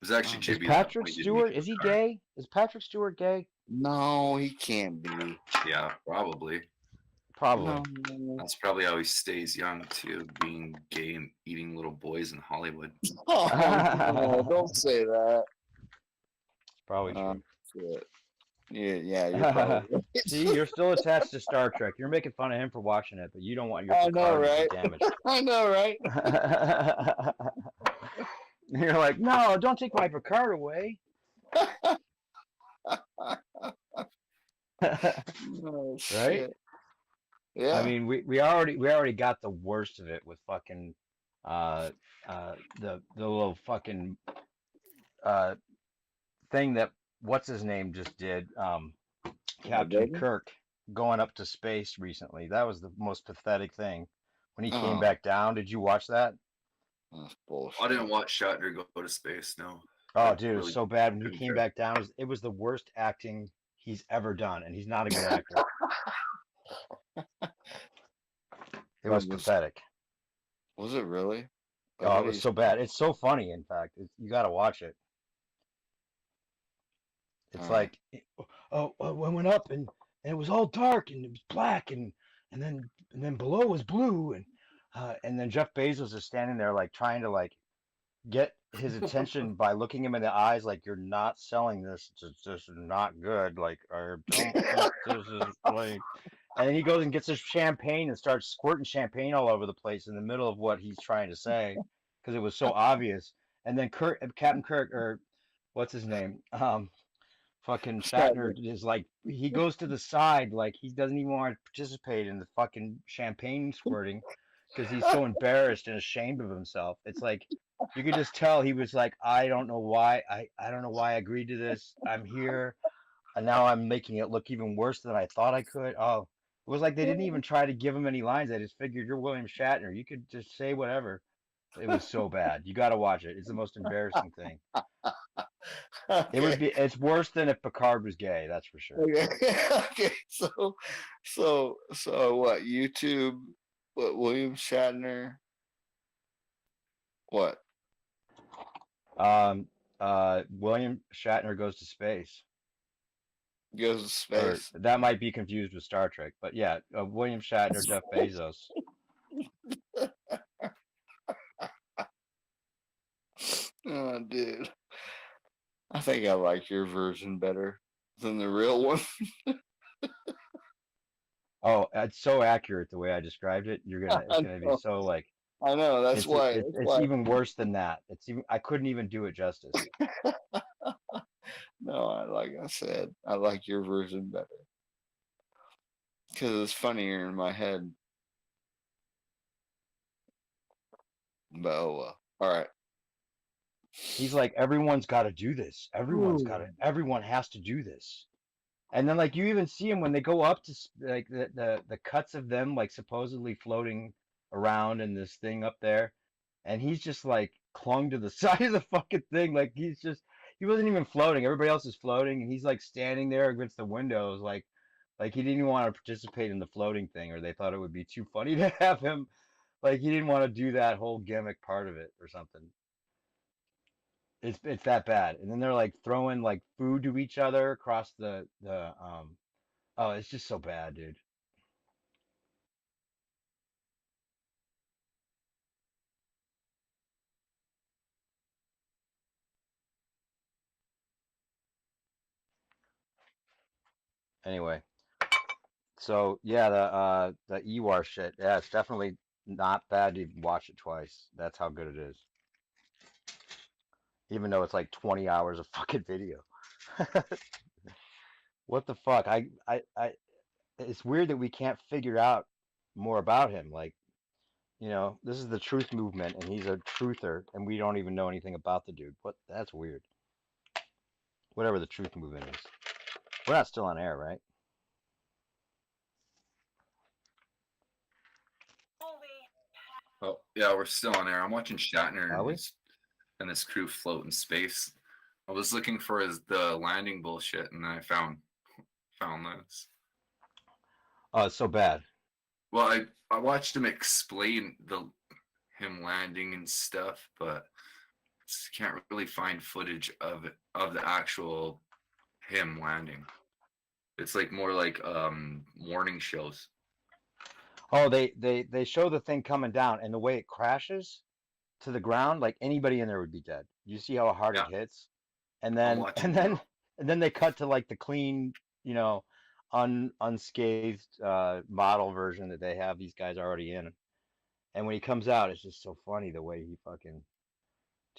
Speaker 22: was actually
Speaker 20: Is
Speaker 22: Jimmy.
Speaker 20: Patrick Stewart, is he gay? Is Patrick Stewart gay?
Speaker 17: No, he can't be.
Speaker 22: Yeah, probably.
Speaker 20: Probably.
Speaker 17: No.
Speaker 22: That's probably how he stays young, too, being gay and eating little boys in Hollywood.
Speaker 17: Oh, no, don't say that.
Speaker 20: Probably true.
Speaker 17: Shit. Yeah, you're probably right.
Speaker 20: See, you're still attached to Star Trek. You're making fun of him for watching it, but you don't want your
Speaker 17: I know,
Speaker 20: Picard to
Speaker 17: right?
Speaker 20: get damaged.
Speaker 17: I know, right?
Speaker 20: You're like, no, don't take my Picard away.
Speaker 17: Oh,
Speaker 20: Right?
Speaker 17: shit. Yeah.
Speaker 20: I mean, we already got the worst of it with fucking the little fucking thing that what's his name just did, Captain Kirk going up to space recently. That was the most pathetic thing when he came back down. Did you watch that?
Speaker 17: That's bullshit.
Speaker 22: I didn't watch Shatner go to space. No.
Speaker 20: Oh, dude, it was so bad when he came back down. It was the worst acting he's ever done, and he's not a good actor. It was pathetic.
Speaker 17: Was it really?
Speaker 20: Oh, it was so bad. It's so funny, in fact. You got to watch it. It's like, I went up and it was all dark and it was black and then below was blue and then Jeff Bezos is standing there like trying to like get his attention by looking him in the eyes like you're not selling this. This is not good. Like I don't think this is like. And then he goes and gets his champagne and starts squirting champagne all over the place in the middle of what he's trying to say because it was so obvious. And then Captain Kirk, or what's his name? Fucking Shatner is like, he goes to the side like he doesn't even want to participate in the fucking champagne squirting because he's so embarrassed and ashamed of himself. It's like you could just tell he was like, I don't know why I don't know why I agreed to this. I'm here and now I'm making it look even worse than I thought I could. Oh, it was like they didn't even try to give him any lines. I just figured you're William Shatner. You could just say whatever. It was so bad. You got to watch it. It's the most embarrassing thing.
Speaker 17: Okay.
Speaker 20: It would be. It's worse than if Picard was gay. That's for sure.
Speaker 17: Okay. So what? YouTube? What? William Shatner? What?
Speaker 20: William Shatner goes to space.
Speaker 17: Goes to space.
Speaker 20: Or, that might be confused with Star Trek, but yeah, William Shatner, Jeff Bezos.
Speaker 17: Oh, dude. I think I like your version better than the real one.
Speaker 20: Oh, it's so accurate the way I described it. It's gonna be so like.
Speaker 17: I know that's why
Speaker 20: it's even worse than that. I couldn't even do it justice.
Speaker 17: No, like I said, I like your version better because it's funnier in my head. But oh well. All right.
Speaker 20: He's like, everyone's got to do this. Everyone has to do this. And then like you even see him when they go up to like the cuts of them like supposedly floating around in this thing up there, and he's just like clung to the side of the fucking thing like he wasn't even floating. Everybody else is floating, and he's like standing there against the windows like he didn't even want to participate in the floating thing, or they thought it would be too funny to have him. Like he didn't want to do that whole gimmick part of it or something. It's that bad. And then they're like throwing like food to each other across the oh, it's just so bad, dude. Anyway, so yeah, the Ewar shit, yeah, it's definitely not bad to even watch it twice. That's how good it is. Even though it's like 20 hours of fucking video. What the fuck? It's weird that we can't figure out more about him. Like, you know, this is the truth movement and he's a truther and we don't even know anything about the dude. That's weird. Whatever the truth movement is. We're not still on air, right?
Speaker 22: Oh, yeah, we're still on air. I'm watching Shatner and his crew float in space. I was looking for the landing bullshit, and then I found this.
Speaker 20: Oh, it's so bad.
Speaker 22: Well, I watched him explain him landing and stuff, but can't really find footage of the actual him landing. It's like more like morning shows.
Speaker 20: Oh, they show the thing coming down, and the way it crashes to the ground, like anybody in there would be dead. You see how hard it hits, and then And then they cut to like the clean, you know, unscathed model version that they have these guys already in. And when he comes out, it's just so funny the way he fucking.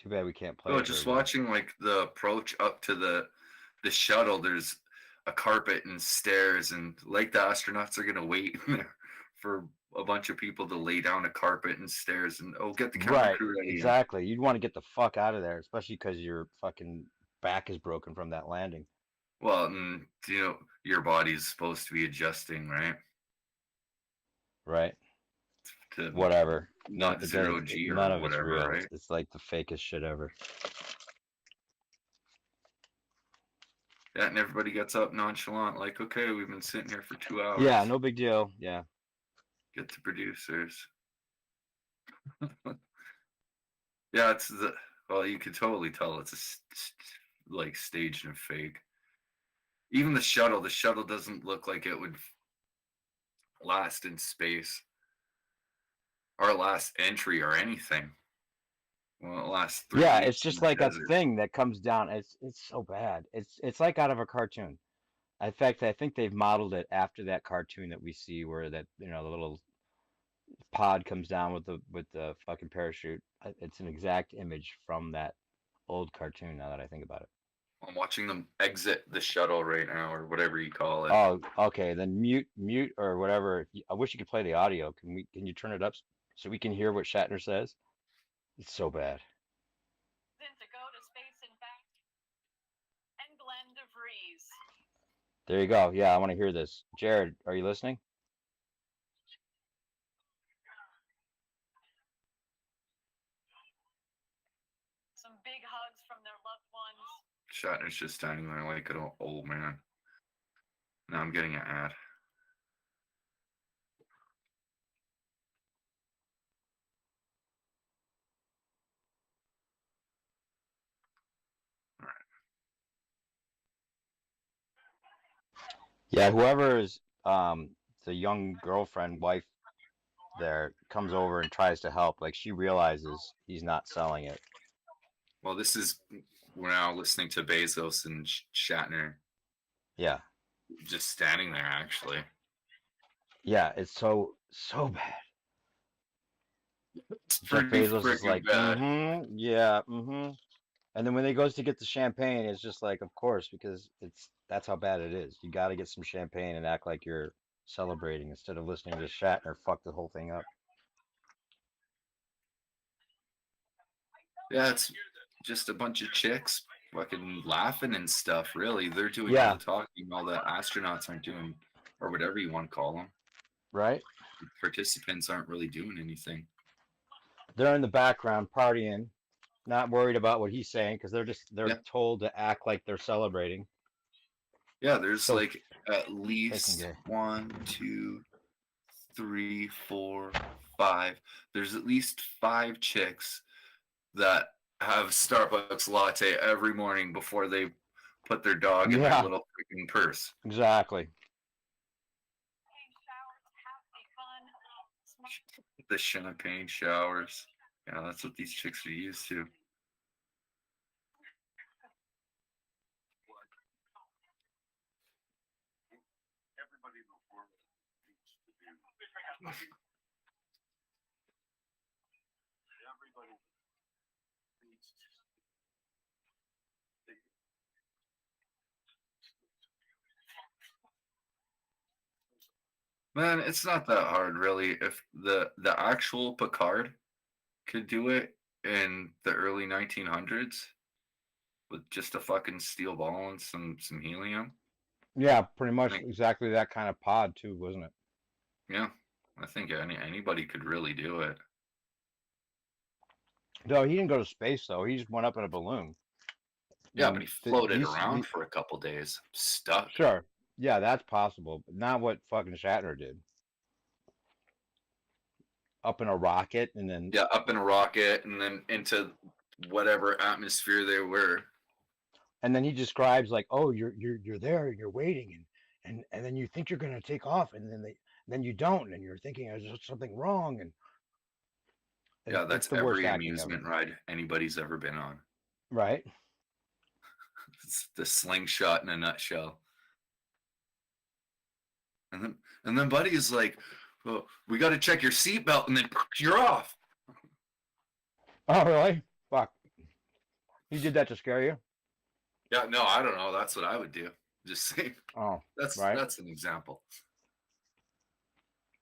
Speaker 20: Too bad we can't play
Speaker 22: Oh,
Speaker 20: it very
Speaker 22: just
Speaker 20: well.
Speaker 22: watching like the approach up to the shuttle. There's a carpet and stairs, and like the astronauts are gonna wait for a bunch of people to lay down a carpet and stairs, and get the camera
Speaker 20: Right,
Speaker 22: crew ready.
Speaker 20: exactly. You'd want to get the fuck out of there, especially because your fucking back is broken from that landing.
Speaker 22: Well, and your body's supposed to be adjusting, right?
Speaker 20: Right.
Speaker 22: To
Speaker 20: Whatever.
Speaker 22: not zero G or
Speaker 20: none of it's
Speaker 22: whatever,
Speaker 20: real.
Speaker 22: right?
Speaker 20: It's like the fakest shit ever.
Speaker 22: Yeah, and everybody gets up nonchalant, like, okay, we've been sitting here for 2 hours.
Speaker 20: Yeah, no big deal. Yeah.
Speaker 22: Get the producers. Yeah, you could totally tell it's like staged and fake. Even the shuttle doesn't look like it would last in space or last entry or anything. Well, it lasts 3
Speaker 20: Yeah,
Speaker 22: weeks
Speaker 20: it's just
Speaker 22: in the
Speaker 20: like a
Speaker 22: desert.
Speaker 20: thing that comes down. It's so bad. It's like out of a cartoon. In fact, I think they've modeled it after that cartoon that we see where that the little pod comes down with the fucking parachute. It's an exact image from that old cartoon. Now that I think about it.
Speaker 22: I'm watching them exit the shuttle right now, or whatever you call it.
Speaker 20: Oh, okay. Then mute or whatever. I wish you could play the audio. Can you turn it up so we can hear what Shatner says? It's so bad.
Speaker 4: To go to space and back, and Glenn DeVries.
Speaker 20: There you go. Yeah, I want to hear this. Jared, are you listening?
Speaker 4: Some big hugs from their loved ones.
Speaker 22: Shatner's just standing there like an old man. Now I'm getting an ad.
Speaker 20: Yeah, whoever is the young girlfriend, wife there comes over and tries to help. Like she realizes he's not selling it.
Speaker 22: Well, we're now listening to Bezos and Shatner.
Speaker 20: Yeah.
Speaker 22: Just standing there, actually.
Speaker 20: Yeah, it's so bad.
Speaker 22: It's
Speaker 20: Jeff
Speaker 22: pretty
Speaker 20: Bezos is like,
Speaker 22: bad.
Speaker 20: Yeah, And then when he goes to get the champagne, it's just like, of course, because that's how bad it is. You got to get some champagne and act like you're celebrating instead of listening to Shatner fuck the whole thing up.
Speaker 22: Yeah, it's just a bunch of chicks fucking laughing and stuff, really. They're doing
Speaker 20: Yeah.
Speaker 22: all the talking, all the astronauts aren't doing, or whatever you want to call them.
Speaker 20: Right?
Speaker 22: The participants aren't really doing anything.
Speaker 20: They're in the background partying, not worried about what he's saying because they're told to act like they're celebrating.
Speaker 22: Yeah, there's like at least 1, 2, 3, 4, 5. There's at least 5 chicks that have Starbucks latte every morning before they put their dog in their little freaking purse.
Speaker 20: Exactly.
Speaker 22: The champagne showers. Yeah, that's what these chicks are used to. Everybody in the world needs to do. Everybody needs to. Man, it's not that hard, really. If the actual Picard could do it in the early 1900s with just a fucking steel ball and some helium.
Speaker 20: Yeah, pretty much exactly that kind of pod too, wasn't it?
Speaker 22: Yeah, I think anybody could really do it.
Speaker 20: No, he didn't go to space though. He just went up in a balloon.
Speaker 22: Yeah, but he floated around for a couple days, stuck.
Speaker 20: Sure. Yeah, that's possible, but not what fucking Shatner did. Up in a rocket and then
Speaker 22: up in a rocket and then into whatever atmosphere they were.
Speaker 20: And then he describes like, oh, you're there and you're waiting and then you think you're gonna take off and then you don't and you're thinking there's something wrong and
Speaker 22: yeah, that's every amusement ride anybody's ever been on.
Speaker 20: Right.
Speaker 22: It's the slingshot in a nutshell. And then Buddy is like, well, we got to check your seatbelt, and then you're off.
Speaker 20: Oh, really? Fuck. He did that to scare you?
Speaker 22: Yeah, no, I don't know. That's what I would do. Just saying.
Speaker 20: Oh,
Speaker 22: that's
Speaker 20: right.
Speaker 22: That's an example.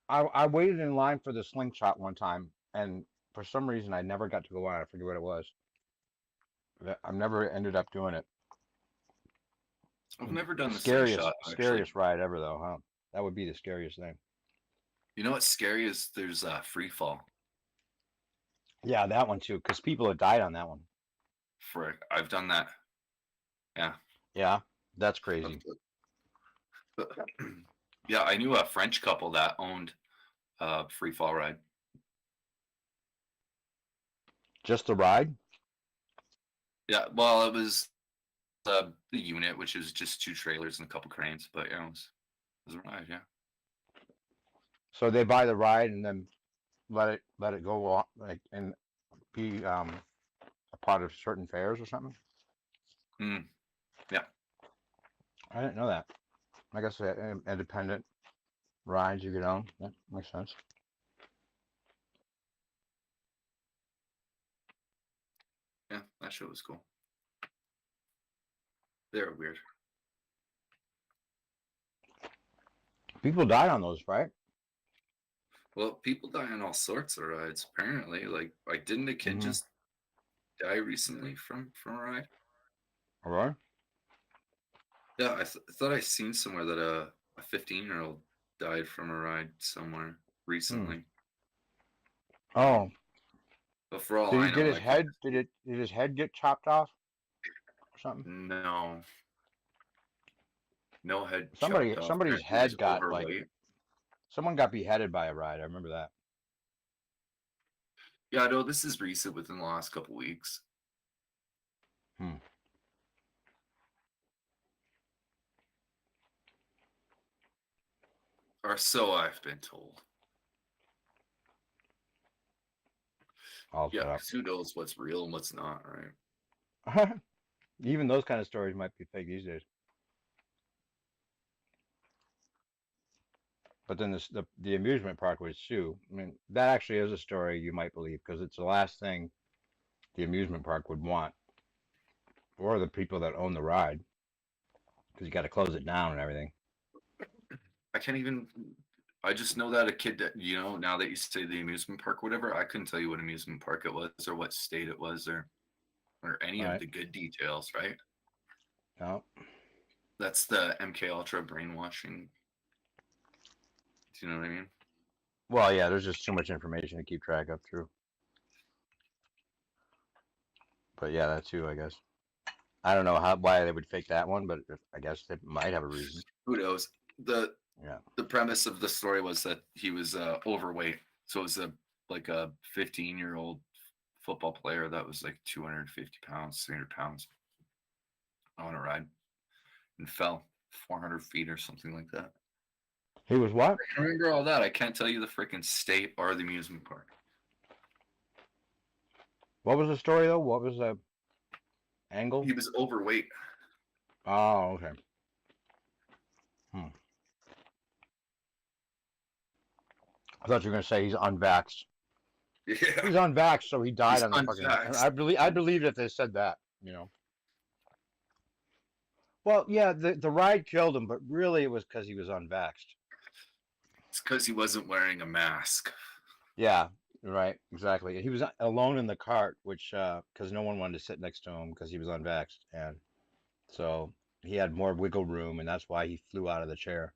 Speaker 20: I waited in line for the slingshot one time, and for some reason I never got to go on. I forget what it was. I've never ended up doing it.
Speaker 22: I've never done the
Speaker 20: scariest
Speaker 22: slingshot,
Speaker 20: scariest ride ever, though, huh? That would be the scariest thing.
Speaker 22: You know what's scary is there's free fall.
Speaker 20: Yeah, that one too, because people have died on that one.
Speaker 22: Frick, I've done that. Yeah.
Speaker 20: Yeah, that's crazy.
Speaker 22: Yeah, I knew a French couple that owned a free fall ride.
Speaker 20: Just the ride?
Speaker 22: Yeah, well, it was the unit, which is just 2 trailers and a couple cranes, but yeah, it was a ride, yeah.
Speaker 20: So they buy the ride and then let it go on, like, and be a part of certain fairs or something?
Speaker 22: Yeah.
Speaker 20: I didn't know that. I guess independent rides you could own. That makes sense.
Speaker 22: Yeah, that show was cool. They were weird.
Speaker 20: People died on those, right?
Speaker 22: Well, people die on all sorts of rides, apparently. Like didn't a kid just die recently from a ride?
Speaker 20: All right.
Speaker 22: Yeah, I thought I seen somewhere that a 15-year-old died from a ride somewhere recently.
Speaker 20: Oh.
Speaker 22: But for all
Speaker 20: did
Speaker 22: I
Speaker 20: he
Speaker 22: know,
Speaker 20: get his head? Did his head get chopped off or something?
Speaker 22: No. No head.
Speaker 20: Somebody's
Speaker 22: Apparently
Speaker 20: head got
Speaker 22: overweight.
Speaker 20: like. Someone got beheaded by a ride. I remember that.
Speaker 22: Yeah, no, this is recent, within the last couple weeks. Or so I've been told. Yeah, 'cause who knows what's real and what's not, right?
Speaker 20: Even those kind of stories might be fake these days. But then the amusement park would sue. I mean, that actually is a story you might believe because it's the last thing the amusement park would want, or the people that own the ride, because you got to close it down and everything.
Speaker 22: I can't even. I just know that a kid that, now that you say the amusement park, whatever, I couldn't tell you what amusement park it was or what state it was or any of the good details, right?
Speaker 20: No.
Speaker 22: That's the MK Ultra brainwashing. Do you know what I mean?
Speaker 20: Well, yeah, there's just too much information to keep track of, true. But yeah, that too, I guess. I don't know why they would fake that one, but I guess they might have a reason.
Speaker 22: Who knows? The premise of the story was that he was overweight, so it was a 15-year-old football player that was like 250 pounds, 300 pounds on a ride and fell 400 feet or something like that.
Speaker 20: He was what?
Speaker 22: I can remember all that. I can't tell you the freaking state or the amusement park.
Speaker 20: What was the story though? What was the angle?
Speaker 22: He was overweight.
Speaker 20: Oh, okay. I thought you were going to say he's unvaxxed.
Speaker 22: Yeah.
Speaker 20: He's unvaxxed, so he died on the fucking. I believe that they said that, Well, yeah, the ride killed him, but really it was because he was unvaxxed.
Speaker 22: It's because he wasn't wearing a mask.
Speaker 20: Yeah, right, exactly. He was alone in the cart, which because no one wanted to sit next to him because he was unvaxxed, and so he had more wiggle room, and that's why he flew out of the chair.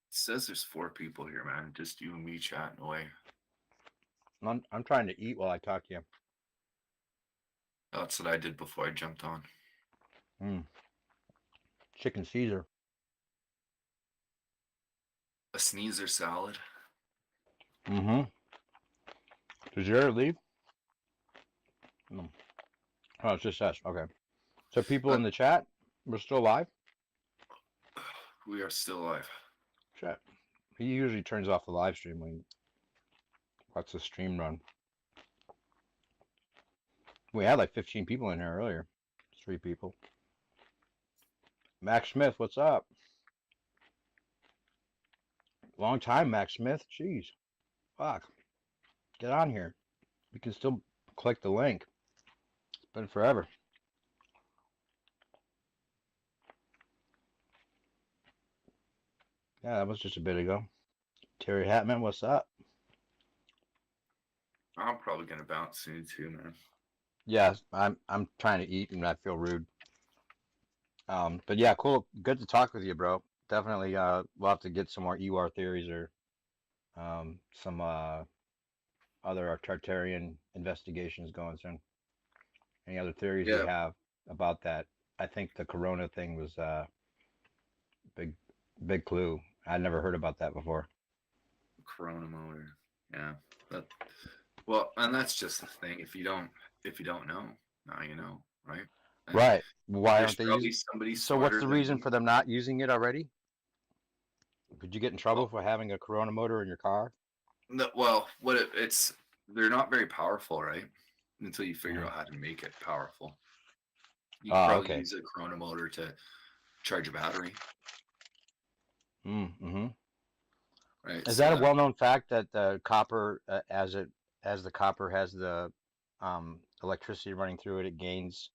Speaker 22: It says there's 4 people here, man. Just you and me chatting away.
Speaker 20: I'm trying to eat while I talk to you.
Speaker 22: That's what I did before I jumped on.
Speaker 20: Chicken Caesar.
Speaker 22: A sneezer salad.
Speaker 20: Did Jared leave? No. Oh, it's just us. Okay. So people in the chat, we're still live?
Speaker 22: We are still alive.
Speaker 20: Shit. He usually turns off the live stream when he lets the stream run. We had like 15 people in here earlier. 3 people. Max Smith, what's up? Long time, Max Smith. Jeez. Fuck. Get on here. You can still click the link. It's been forever. Yeah, that was just a bit ago. Terry Hatman, what's up?
Speaker 22: I'm probably gonna bounce soon too, man.
Speaker 20: Yeah, I'm trying to eat and I feel rude. But yeah, cool. Good to talk with you, bro. Definitely we'll have to get some more EWAR theories or some other Tartarian investigations going soon. Any other theories you have about that? I think the corona thing was big clue. I'd never heard about that before.
Speaker 22: Corona motor. Yeah. Well, and that's just the thing. If you don't know, now you know, right? And
Speaker 20: right. Why
Speaker 22: there's
Speaker 20: aren't they
Speaker 22: probably
Speaker 20: using?
Speaker 22: somebody
Speaker 20: So what's
Speaker 22: smarter
Speaker 20: the
Speaker 22: than
Speaker 20: reason
Speaker 22: you.
Speaker 20: for them not using it already? Could you get in trouble for having a corona motor in your car?
Speaker 22: No, well, it's they're not very powerful, right? Until you figure out how to make it powerful. You can probably use a corona motor to charge a battery.
Speaker 20: Mm-hmm.
Speaker 22: Right.
Speaker 20: Is that a well-known fact that the copper, as the copper has the electricity running through it, it gains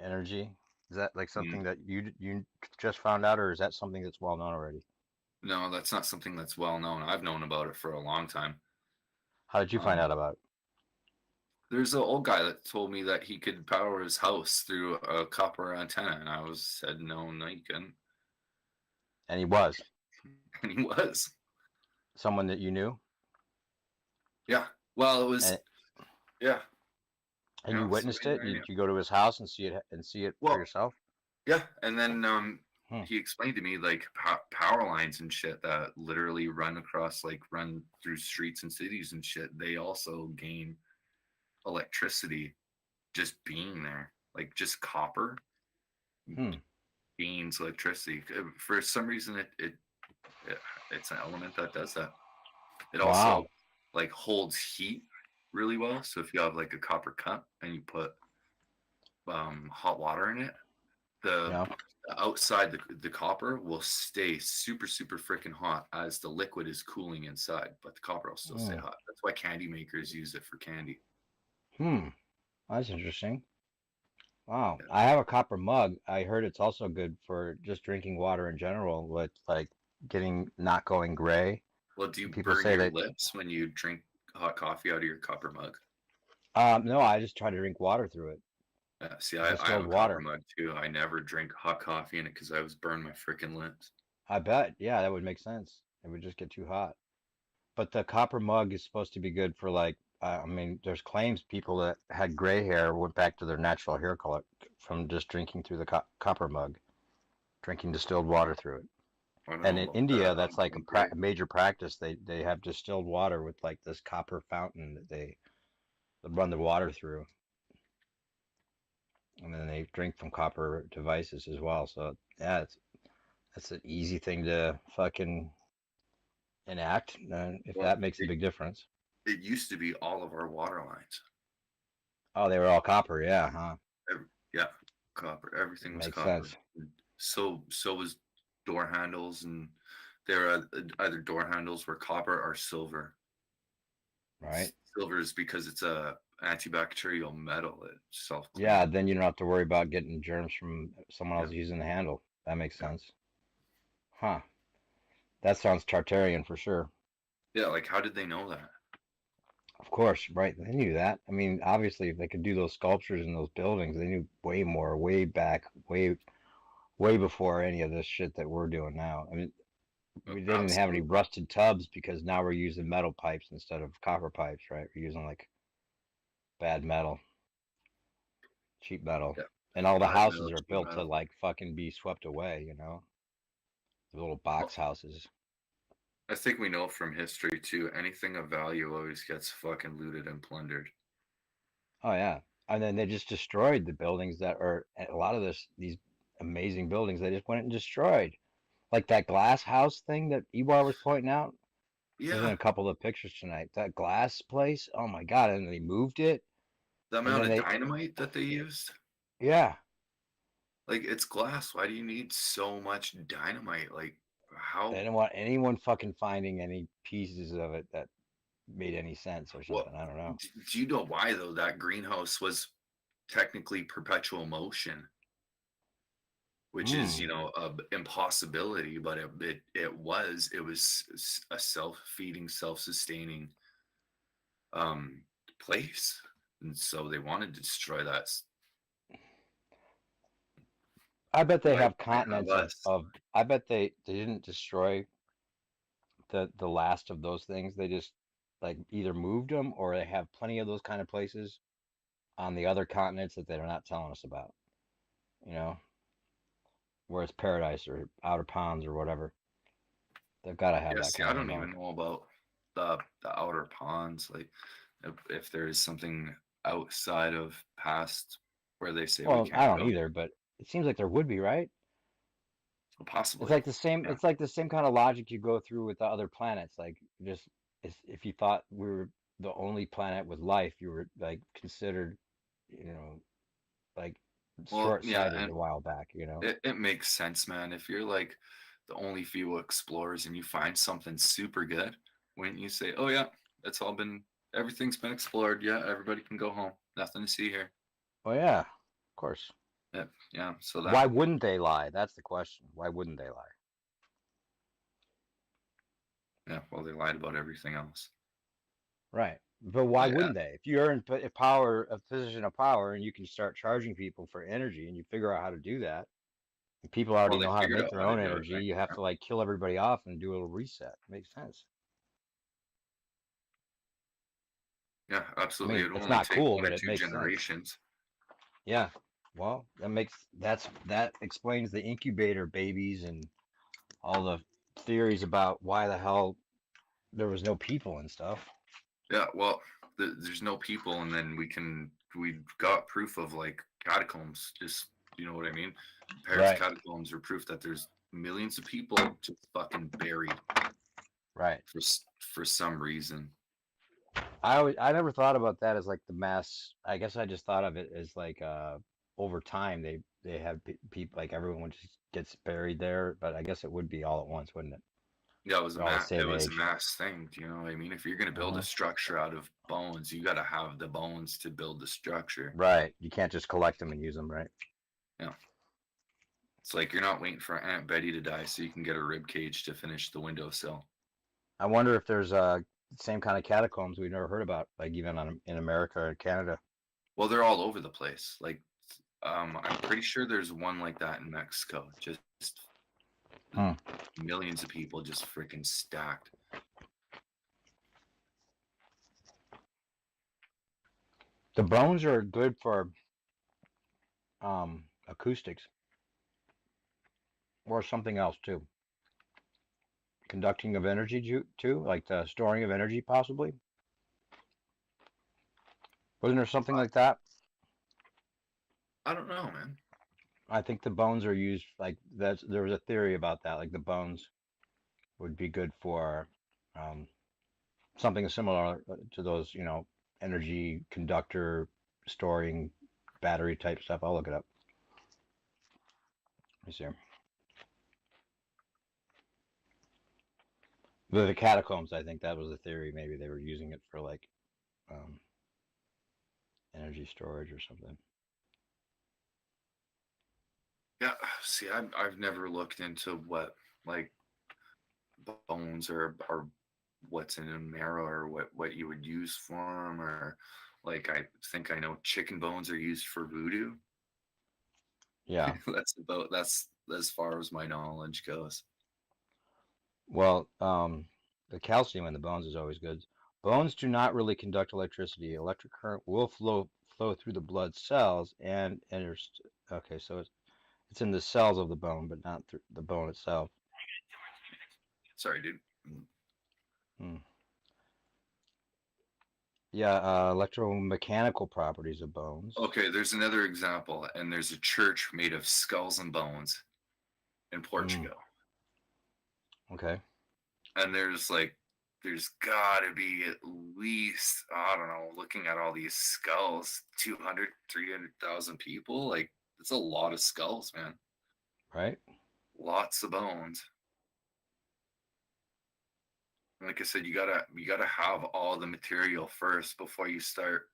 Speaker 20: energy? Is that like something that you just found out, or is that something that's well known already?
Speaker 22: No, that's not something that's well known. I've known about it for a long time.
Speaker 20: How did you find out about it?
Speaker 22: There's an old guy that told me that he could power his house through a copper antenna, and I said, no, you couldn't.
Speaker 20: And he was.
Speaker 22: And he was.
Speaker 20: Someone that you knew?
Speaker 22: Yeah. Well, it was. Yeah.
Speaker 20: And you witnessed it? Did you go to his house and see it for yourself?
Speaker 22: Yeah, and then he explained to me like power lines and shit that literally run through streets and cities and shit. They also gain electricity just being there. Like just copper gains electricity. For some reason, it's an element that does that. It also like holds heat really well. So if you have like a copper cup and you put hot water in it, the outside the copper will stay super freaking hot as the liquid is cooling inside, but the copper will still stay hot. That's why candy makers use it for candy.
Speaker 20: That's interesting. Wow. I have a copper mug. I heard it's also good for just drinking water in general with like not going gray.
Speaker 22: Well, do you burn your lips when you drink hot coffee out of your copper mug?
Speaker 20: No, I just try to drink water through it.
Speaker 22: See, I have a copper mug too. I never drink hot coffee in it because I always burn my freaking lips.
Speaker 20: I bet. Yeah, that would make sense. It would just get too hot. But the copper mug is supposed to be good for like, I mean, there's claims people that had gray hair went back to their natural hair color from just drinking through the copper mug, drinking distilled water through it. And in India, that's like a major practice. They have distilled water with like this copper fountain that they run the water through. And then they drink from copper devices as well. So yeah, that's an easy thing to fucking enact if that makes a big difference.
Speaker 22: It used to be all of our water lines.
Speaker 20: Oh, they were all copper, yeah, huh?
Speaker 22: Yeah, copper. Everything was
Speaker 20: Makes
Speaker 22: copper.
Speaker 20: sense.
Speaker 22: So was door handles, and there are either door handles were copper or silver.
Speaker 20: Right.
Speaker 22: Silver is because it's a antibacterial metal. It self-cleans.
Speaker 20: Yeah, then you don't have to worry about getting germs from someone else using the handle. That makes sense. Huh. That sounds Tartarian for sure.
Speaker 22: Yeah, like how did they know that?
Speaker 20: Of course, right. They knew that. I mean, obviously, if they could do those sculptures in those buildings, they knew way more, way back, way before any of this shit that we're doing now. I mean, we didn't have any rusted tubs because now we're using metal pipes instead of copper pipes, right? We're using like bad metal, cheap metal. Yeah. And all the houses are built to like fucking be swept away, you know? The little box houses.
Speaker 22: I think we know from history too, anything of value always gets fucking looted and plundered.
Speaker 20: Oh yeah. And then they just destroyed the buildings that are a lot of these amazing buildings they just went and destroyed. Like that glass house thing that Ebar was pointing out. There's in
Speaker 22: Yeah,
Speaker 20: a couple of pictures tonight. That glass place. Oh my god! And they moved it,
Speaker 22: the
Speaker 20: and
Speaker 22: amount
Speaker 20: then
Speaker 22: of
Speaker 20: they,
Speaker 22: dynamite that they used.
Speaker 20: yeah,
Speaker 22: Like, it's glass. Why do you need so much dynamite? Like,
Speaker 20: they
Speaker 22: how?
Speaker 20: didn't want anyone fucking finding any pieces of it that made any sense or
Speaker 22: What?
Speaker 20: something. I don't know.
Speaker 22: Do you know why though? That greenhouse was technically perpetual motion, which is,
Speaker 20: Hmm.
Speaker 22: a impossibility, but it was a self-feeding, self-sustaining place, and so they wanted to destroy that.
Speaker 20: I bet they
Speaker 22: Why
Speaker 20: have
Speaker 22: have
Speaker 20: continents
Speaker 22: us?
Speaker 20: of. I bet they didn't destroy the last of those things. They just like either moved them or they have plenty of those kind of places on the other continents that they're not telling us about. You know, where it's paradise or outer ponds or whatever. They've got to have
Speaker 22: Yeah,
Speaker 20: that
Speaker 22: see,
Speaker 20: kind
Speaker 22: I
Speaker 20: of
Speaker 22: don't
Speaker 20: info.
Speaker 22: even know about the outer ponds. Like, if there is something outside of past where they say we
Speaker 20: Well, I
Speaker 22: can't
Speaker 20: don't
Speaker 22: go,
Speaker 20: either, but it seems like there would be, right? It's
Speaker 22: possibly.
Speaker 20: like the same.
Speaker 22: Yeah.
Speaker 20: It's like the same kind of logic you go through with the other planets. Like, just if you thought we were the only planet with life, you were like considered, you know, like
Speaker 22: Well, yeah,
Speaker 20: short-sighted a
Speaker 22: and
Speaker 20: while back. You know.
Speaker 22: it makes sense, man. If you're like the only few explorers and you find something super good, wouldn't you say, "Oh yeah, everything's been explored. Yeah, everybody can go home. Nothing to see here."
Speaker 20: Oh yeah, of course.
Speaker 22: Yeah, yeah. So
Speaker 20: Why
Speaker 22: that,
Speaker 20: wouldn't they lie? That's the question. Why wouldn't they lie?
Speaker 22: yeah. Well, they lied about everything else.
Speaker 20: Right. But why
Speaker 22: But yeah,
Speaker 20: wouldn't they? If you're in a power, a position of power, and you can start charging people for energy, and you figure out how to do that, and people already
Speaker 22: well, they
Speaker 20: know how to
Speaker 22: figured
Speaker 20: make
Speaker 22: out
Speaker 20: their
Speaker 22: how to
Speaker 20: own
Speaker 22: do it,
Speaker 20: energy,
Speaker 22: right?
Speaker 20: you have
Speaker 22: Yeah.
Speaker 20: to like kill everybody off and do a little reset. Makes sense.
Speaker 22: Yeah,
Speaker 20: I
Speaker 22: absolutely. It
Speaker 20: mean,
Speaker 22: would
Speaker 20: it's
Speaker 22: only
Speaker 20: not
Speaker 22: take
Speaker 20: cool,
Speaker 22: one
Speaker 20: but
Speaker 22: or
Speaker 20: it
Speaker 22: two
Speaker 20: makes sense.
Speaker 22: generations.
Speaker 20: Yeah. Well, that explains the incubator babies and all the theories about why the hell there was no people and stuff.
Speaker 22: Yeah, well, there's no people, and then we got proof of like catacombs. Just, you know what I mean? Paris
Speaker 20: Right.
Speaker 22: catacombs are proof that there's millions of people just fucking buried
Speaker 20: Right.
Speaker 22: for some reason.
Speaker 20: I never thought about that as like the mass. I guess I just thought of it as like over time they have people like everyone just gets buried there, but I guess it would be all at once, wouldn't it?
Speaker 22: Yeah, it was a
Speaker 20: They're all the
Speaker 22: it
Speaker 20: same
Speaker 22: was a
Speaker 20: age.
Speaker 22: mass thing. You know what I mean? If you're gonna build a
Speaker 20: Uh-huh.
Speaker 22: structure out of bones, you got to have the bones to build the structure.
Speaker 20: Right. You can't just collect them and use them, right?
Speaker 22: Yeah. It's like you're not waiting for Aunt Betty to die so you can get a rib cage to finish the windowsill.
Speaker 20: I wonder if there's same kind of catacombs we've never heard about, like even in America or Canada.
Speaker 22: Well, they're all over the place. Like, I'm pretty sure there's one like that in Mexico. Just
Speaker 20: Hmm.
Speaker 22: millions of people just freaking stacked.
Speaker 20: The bones are good for acoustics or something else too. Conducting of energy too, like the storing of energy possibly. Wasn't there something like that?
Speaker 22: I don't know, man.
Speaker 20: I think the bones are used like that's there was a theory about that, like the bones would be good for um, something similar to those, energy conductor storing battery type stuff. I'll look it up. Let me see. The catacombs, I think that was the theory. Maybe they were using it for like um, energy storage or something.
Speaker 22: Yeah, see, I've never looked into what like bones or what's in a marrow or what you would use for them, or like I think I know chicken bones are used for voodoo.
Speaker 20: Yeah.
Speaker 22: That's as far as my knowledge goes.
Speaker 20: Well, the calcium in the bones is always good. Bones do not really conduct electricity. Electric current will flow through the blood cells and enters. Okay, so it's in the cells of the bone, but not through the bone itself.
Speaker 22: Sorry, dude.
Speaker 20: Hmm. Yeah, electromechanical properties of bones.
Speaker 22: Okay, there's another example, and there's a church made of skulls and bones in Portugal.
Speaker 20: Okay.
Speaker 22: And there's gotta be at least, I don't know, looking at all these skulls, 200, 300,000 people. Like, it's a lot of skulls, man.
Speaker 20: Right.
Speaker 22: Lots of bones. Like I said, you gotta have all the material first before you start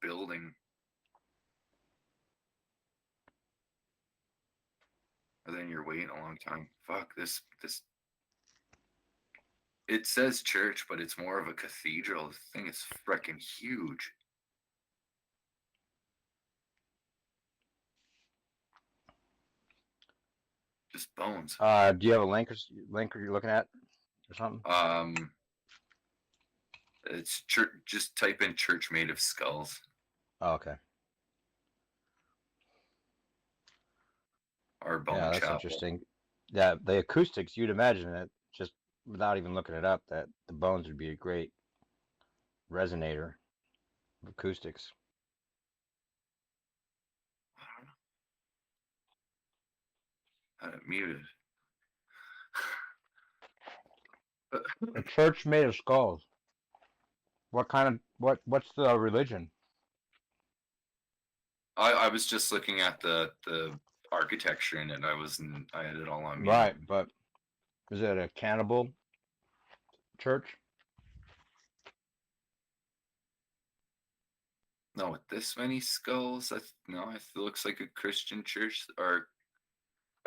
Speaker 22: building. And then you're waiting a long time. Fuck this. It says church, but it's more of a cathedral. The thing is freaking huge. Just bones.
Speaker 20: Do you have a link you're looking at or something?
Speaker 22: It's church. Just type in church made of skulls.
Speaker 20: Oh, okay.
Speaker 22: Or bone
Speaker 20: Yeah, that's
Speaker 22: chapel.
Speaker 20: interesting. Yeah, the acoustics, you'd imagine that just without even looking it up, that the bones would be a great resonator of acoustics.
Speaker 22: I had it muted.
Speaker 20: A church made of skulls. What's the religion?
Speaker 22: I was just looking at the architecture in it. I had it all on mute.
Speaker 20: Right, but is it a cannibal church?
Speaker 22: No, with this many skulls, no, it looks like a Christian church, or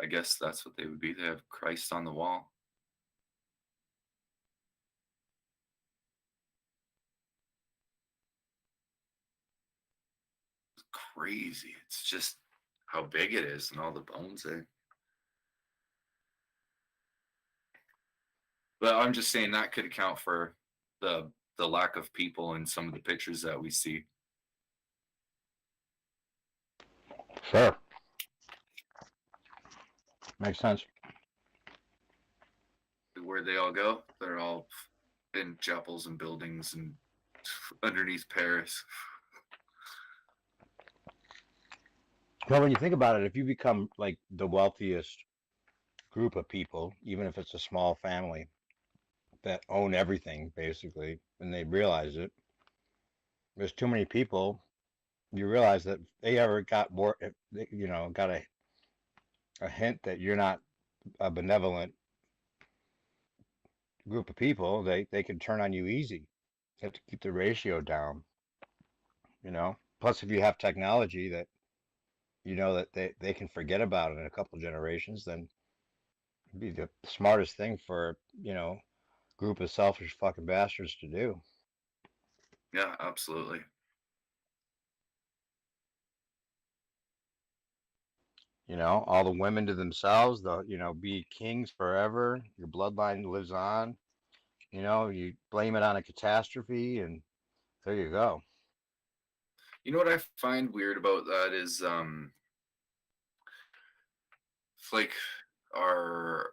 Speaker 22: I guess that's what they would be. They have Christ on the wall. It's crazy. It's just how big it is and all the bones there. But I'm just saying that could account for the lack of people in some of the pictures that we see.
Speaker 20: Sure. Makes sense.
Speaker 22: Where they all go, they're all in chapels and buildings and underneath Paris.
Speaker 20: Well, when you think about it, if you become like the wealthiest group of people, even if it's a small family that own everything, basically, and they realize it, there's too many people. You realize that if they ever got more, got a hint that you're not a benevolent group of people, they can turn on you easy. You have to keep the ratio down, Plus, if you have technology that that they can forget about it in a couple generations, then it'd be the smartest thing for, group of selfish fucking bastards to do.
Speaker 22: Yeah, absolutely.
Speaker 20: All the women to themselves, be kings forever. Your bloodline lives on. You blame it on a catastrophe, and there you go.
Speaker 22: You know what I find weird about that is, it's like our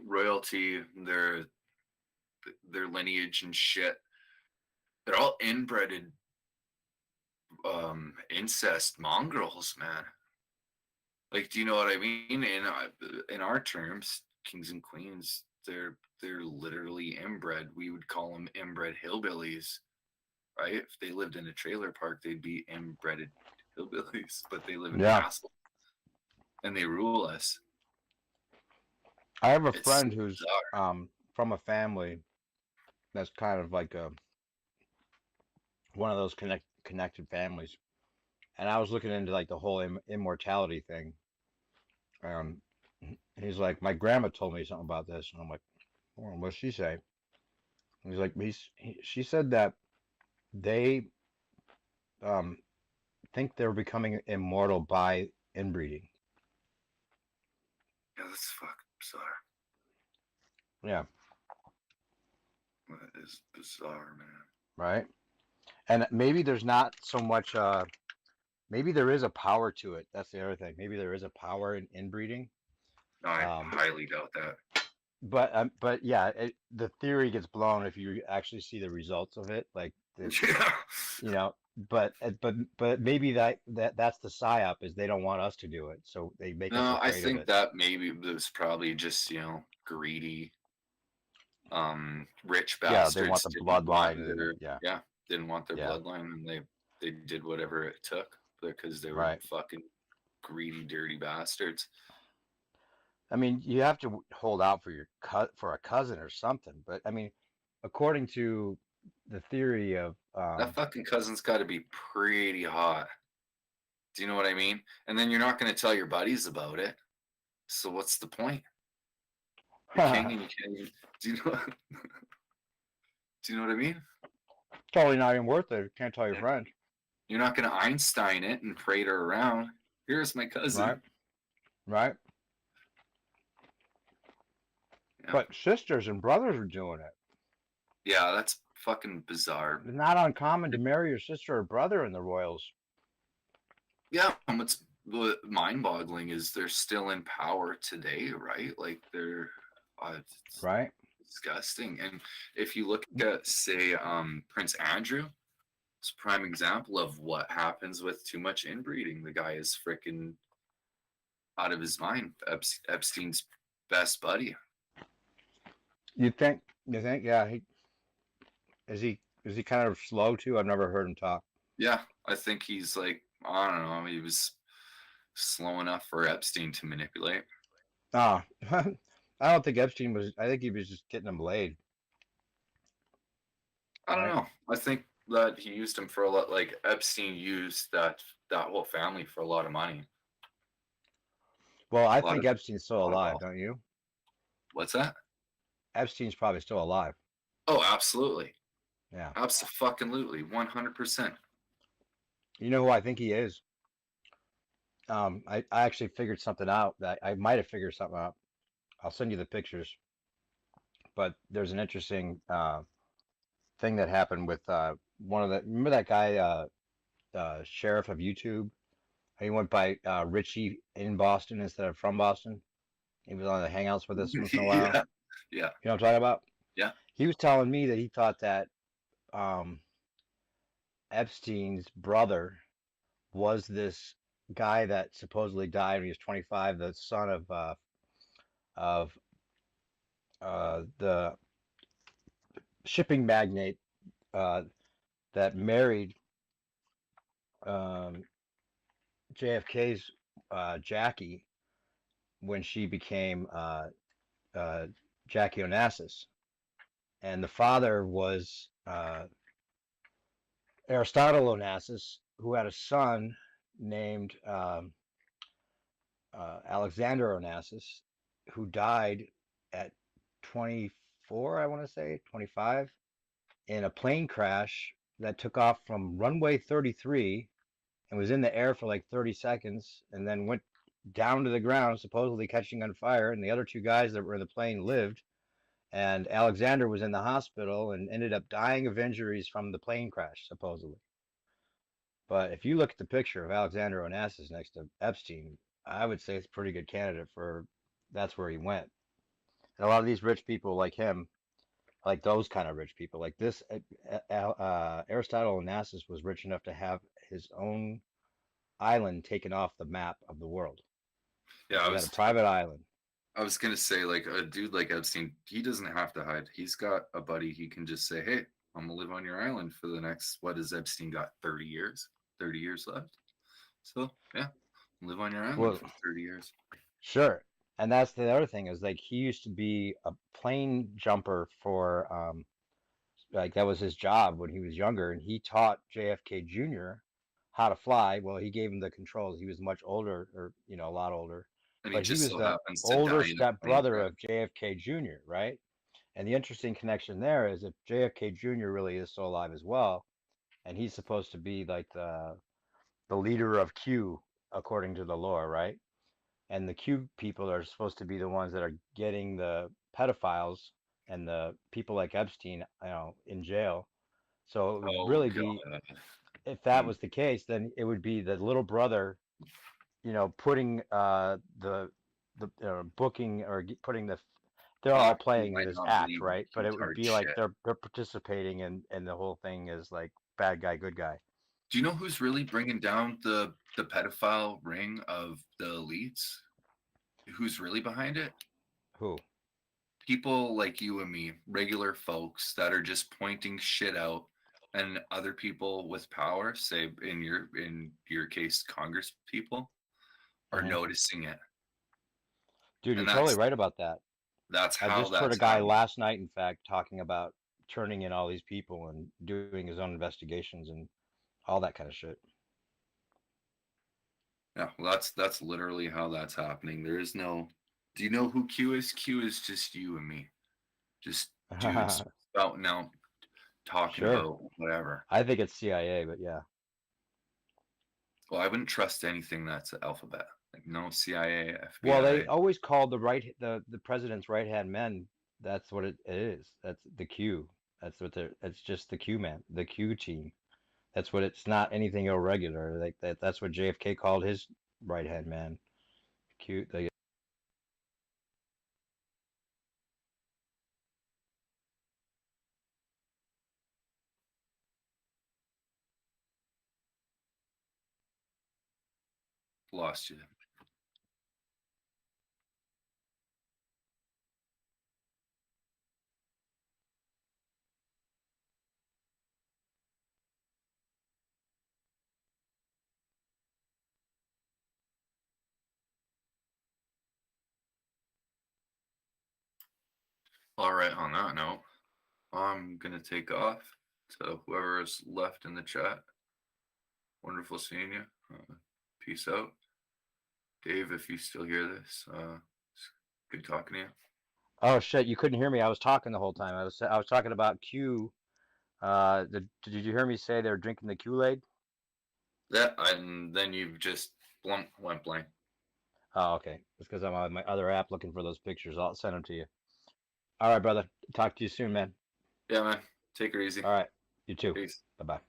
Speaker 22: royalty, their lineage and shit. They're all inbred, incest mongrels, man. Like, do you know what I mean? In our terms, kings and queens, they're literally inbred. We would call them inbred hillbillies, right? If they lived in a trailer park, they'd be inbred hillbillies, but they live in castles and they rule us.
Speaker 20: I have a friend who's from a family that's kind of like one of those connected families, and I was looking into like the whole immortality thing. He's like, my grandma told me something about this, and I'm like, well, what'd she say? And he's like, she said that they think they're becoming immortal by inbreeding.
Speaker 22: Yeah, that's fucking bizarre.
Speaker 20: Yeah.
Speaker 22: That is bizarre, man.
Speaker 20: Right. And maybe there's not so much, maybe there is a power to it. That's the other thing. Maybe there is a power in inbreeding.
Speaker 22: No, I highly doubt that.
Speaker 20: But yeah, the theory gets blown if you actually see the results of it. Like, but maybe that's the psyop, is they don't want us to do it, so they make us afraid of it.
Speaker 22: I think that maybe it was probably just greedy. rich
Speaker 20: Yeah, they want
Speaker 22: bastards
Speaker 20: the
Speaker 22: didn't want
Speaker 20: bloodline,
Speaker 22: their
Speaker 20: and
Speaker 22: didn't want their
Speaker 20: yeah,
Speaker 22: bloodline, and they did whatever it took because they were
Speaker 20: right.
Speaker 22: fucking greedy, dirty bastards.
Speaker 20: I mean, you have to hold out for your for a cousin or something, but I mean, according to the theory of
Speaker 22: That fucking cousin's got to be pretty hot. Do you know what I mean? And then you're not going to tell your buddies about it. So what's the point? You're king and you can't even. Do you know? Do you know what I mean?
Speaker 20: totally not even worth it. Can't tell your friends,
Speaker 22: You're not going to Einstein it and parade her around. Here's my cousin.
Speaker 20: right? Right.
Speaker 22: Yeah.
Speaker 20: But sisters and brothers are doing it.
Speaker 22: Yeah, that's fucking bizarre.
Speaker 20: It's not uncommon to marry your sister or brother in the royals.
Speaker 22: Yeah, what's mind-boggling is they're still in power today, right? Like they're
Speaker 20: right,
Speaker 22: disgusting. And if you look at, say, Prince Andrew, it's a prime example of what happens with too much inbreeding. The guy is freaking out of his mind. Epstein's best buddy.
Speaker 20: You think? Yeah. Is he kind of slow too? I've never heard him talk.
Speaker 22: Yeah, I think he's like, I don't know, he was slow enough for Epstein to manipulate.
Speaker 20: Ah, I don't think Epstein was. I think he was just getting him laid.
Speaker 22: I don't know. I think that he used him for a lot. Like Epstein used that whole family for a lot of money.
Speaker 20: Well, I think Epstein's still alive, don't you?
Speaker 22: What's that?
Speaker 20: Epstein's probably still alive.
Speaker 22: Oh, absolutely.
Speaker 20: Yeah.
Speaker 22: Absolutely. 100%.
Speaker 20: You know who I think he is? I actually figured something out. That I might have figured something out. I'll send you the pictures. But there's an interesting thing that happened with one of the. Remember that guy, sheriff of YouTube? He went by Richie in Boston instead of from Boston. He was on the Hangouts with us once in a while.
Speaker 22: Yeah.
Speaker 20: You know what I'm talking about?
Speaker 22: Yeah.
Speaker 20: He was telling me that he thought that Epstein's brother was this guy that supposedly died when he was 25, the son of the shipping magnate that married JFK's Jackie when she became Jackie Onassis, and the father was Aristotle Onassis, who had a son named Alexander Onassis, who died at 24, I want to say 25, in a plane crash that took off from runway 33 and was in the air for like 30 seconds and then went down to the ground, supposedly catching on fire. And the other two guys that were in the plane lived. And Alexander was in the hospital and ended up dying of injuries from the plane crash, supposedly. But if you look at the picture of Alexander Onassis next to Epstein, I would say it's a pretty good candidate for that's where he went. And a lot of these rich people like him, like those kind of rich people, like this, Aristotle Onassis was rich enough to have his own island taken off the map of the world.
Speaker 22: Yeah,
Speaker 20: he had a private island.
Speaker 22: I was gonna say, like a dude like Epstein, he doesn't have to hide. He's got a buddy. He can just say, "Hey, I'm gonna live on your island for the next." What has Epstein got? 30 years. 30 years left. So yeah, live on your island for 30 years.
Speaker 20: Sure. And that's the other thing is like he used to be a plane jumper for like that was his job when he was younger, and he taught JFK Jr. how to fly. Well, he gave him the controls. He was much older, or a lot older.
Speaker 22: And
Speaker 20: but he was
Speaker 22: so
Speaker 20: the older step brother of JFK Jr., right? And the interesting connection there is if JFK Jr. really is still alive as well, and he's supposed to be like the leader of Q according to the lore, right? And the Q people are supposed to be the ones that are getting the pedophiles and the people like Epstein, in jail. So it would really be, if that was the case, then it would be the little brother, putting the booking or putting the, they're all playing in this act, right? But it would be like they're participating and the whole thing is like bad guy, good guy.
Speaker 22: Do you know who's really bringing down the pedophile ring of the elites? Who's really behind it?
Speaker 20: Who?
Speaker 22: people like you and me, regular folks that are just pointing shit out, and other people with power, say in your case, Congress people, are noticing it.
Speaker 20: Dude,
Speaker 22: And
Speaker 20: you're totally right about that.
Speaker 22: That's
Speaker 20: I
Speaker 22: how
Speaker 20: just heard a
Speaker 22: that's
Speaker 20: guy
Speaker 22: happening.
Speaker 20: last night, in fact, talking about turning in all these people and doing his own investigations and all that kind of shit.
Speaker 22: Yeah, well, that's literally how that's happening. There is no. Do you know who Q is? Q is just you and me, just dudes spouting out, talking
Speaker 20: Sure.
Speaker 22: about whatever.
Speaker 20: I think it's CIA, but yeah.
Speaker 22: Well, I wouldn't trust anything that's alphabet. Like no CIA, FBI.
Speaker 20: Well, they always called the president's right hand men. That's what it is. That's the Q. That's what they're. It's just the Q man, the Q team. That's what it's not anything irregular. Like that. That's what JFK called his right hand man. Q.
Speaker 22: Lost you. All right. On that note, I'm gonna take off. So whoever is left in the chat, wonderful seeing you. Peace out, Dave. If you still hear this, it's good talking to you.
Speaker 20: Oh shit! You couldn't hear me. I was talking the whole time. I was talking about Q. Did you hear me say they're drinking the Kool-Aid?
Speaker 22: That and then you just went blank.
Speaker 20: Oh, okay. It's because I'm on my other app looking for those pictures. I'll send them to you. All right, brother. Talk to you soon, man.
Speaker 22: Yeah, man. Take her easy.
Speaker 20: All right. You too.
Speaker 22: Peace.
Speaker 20: Bye-bye.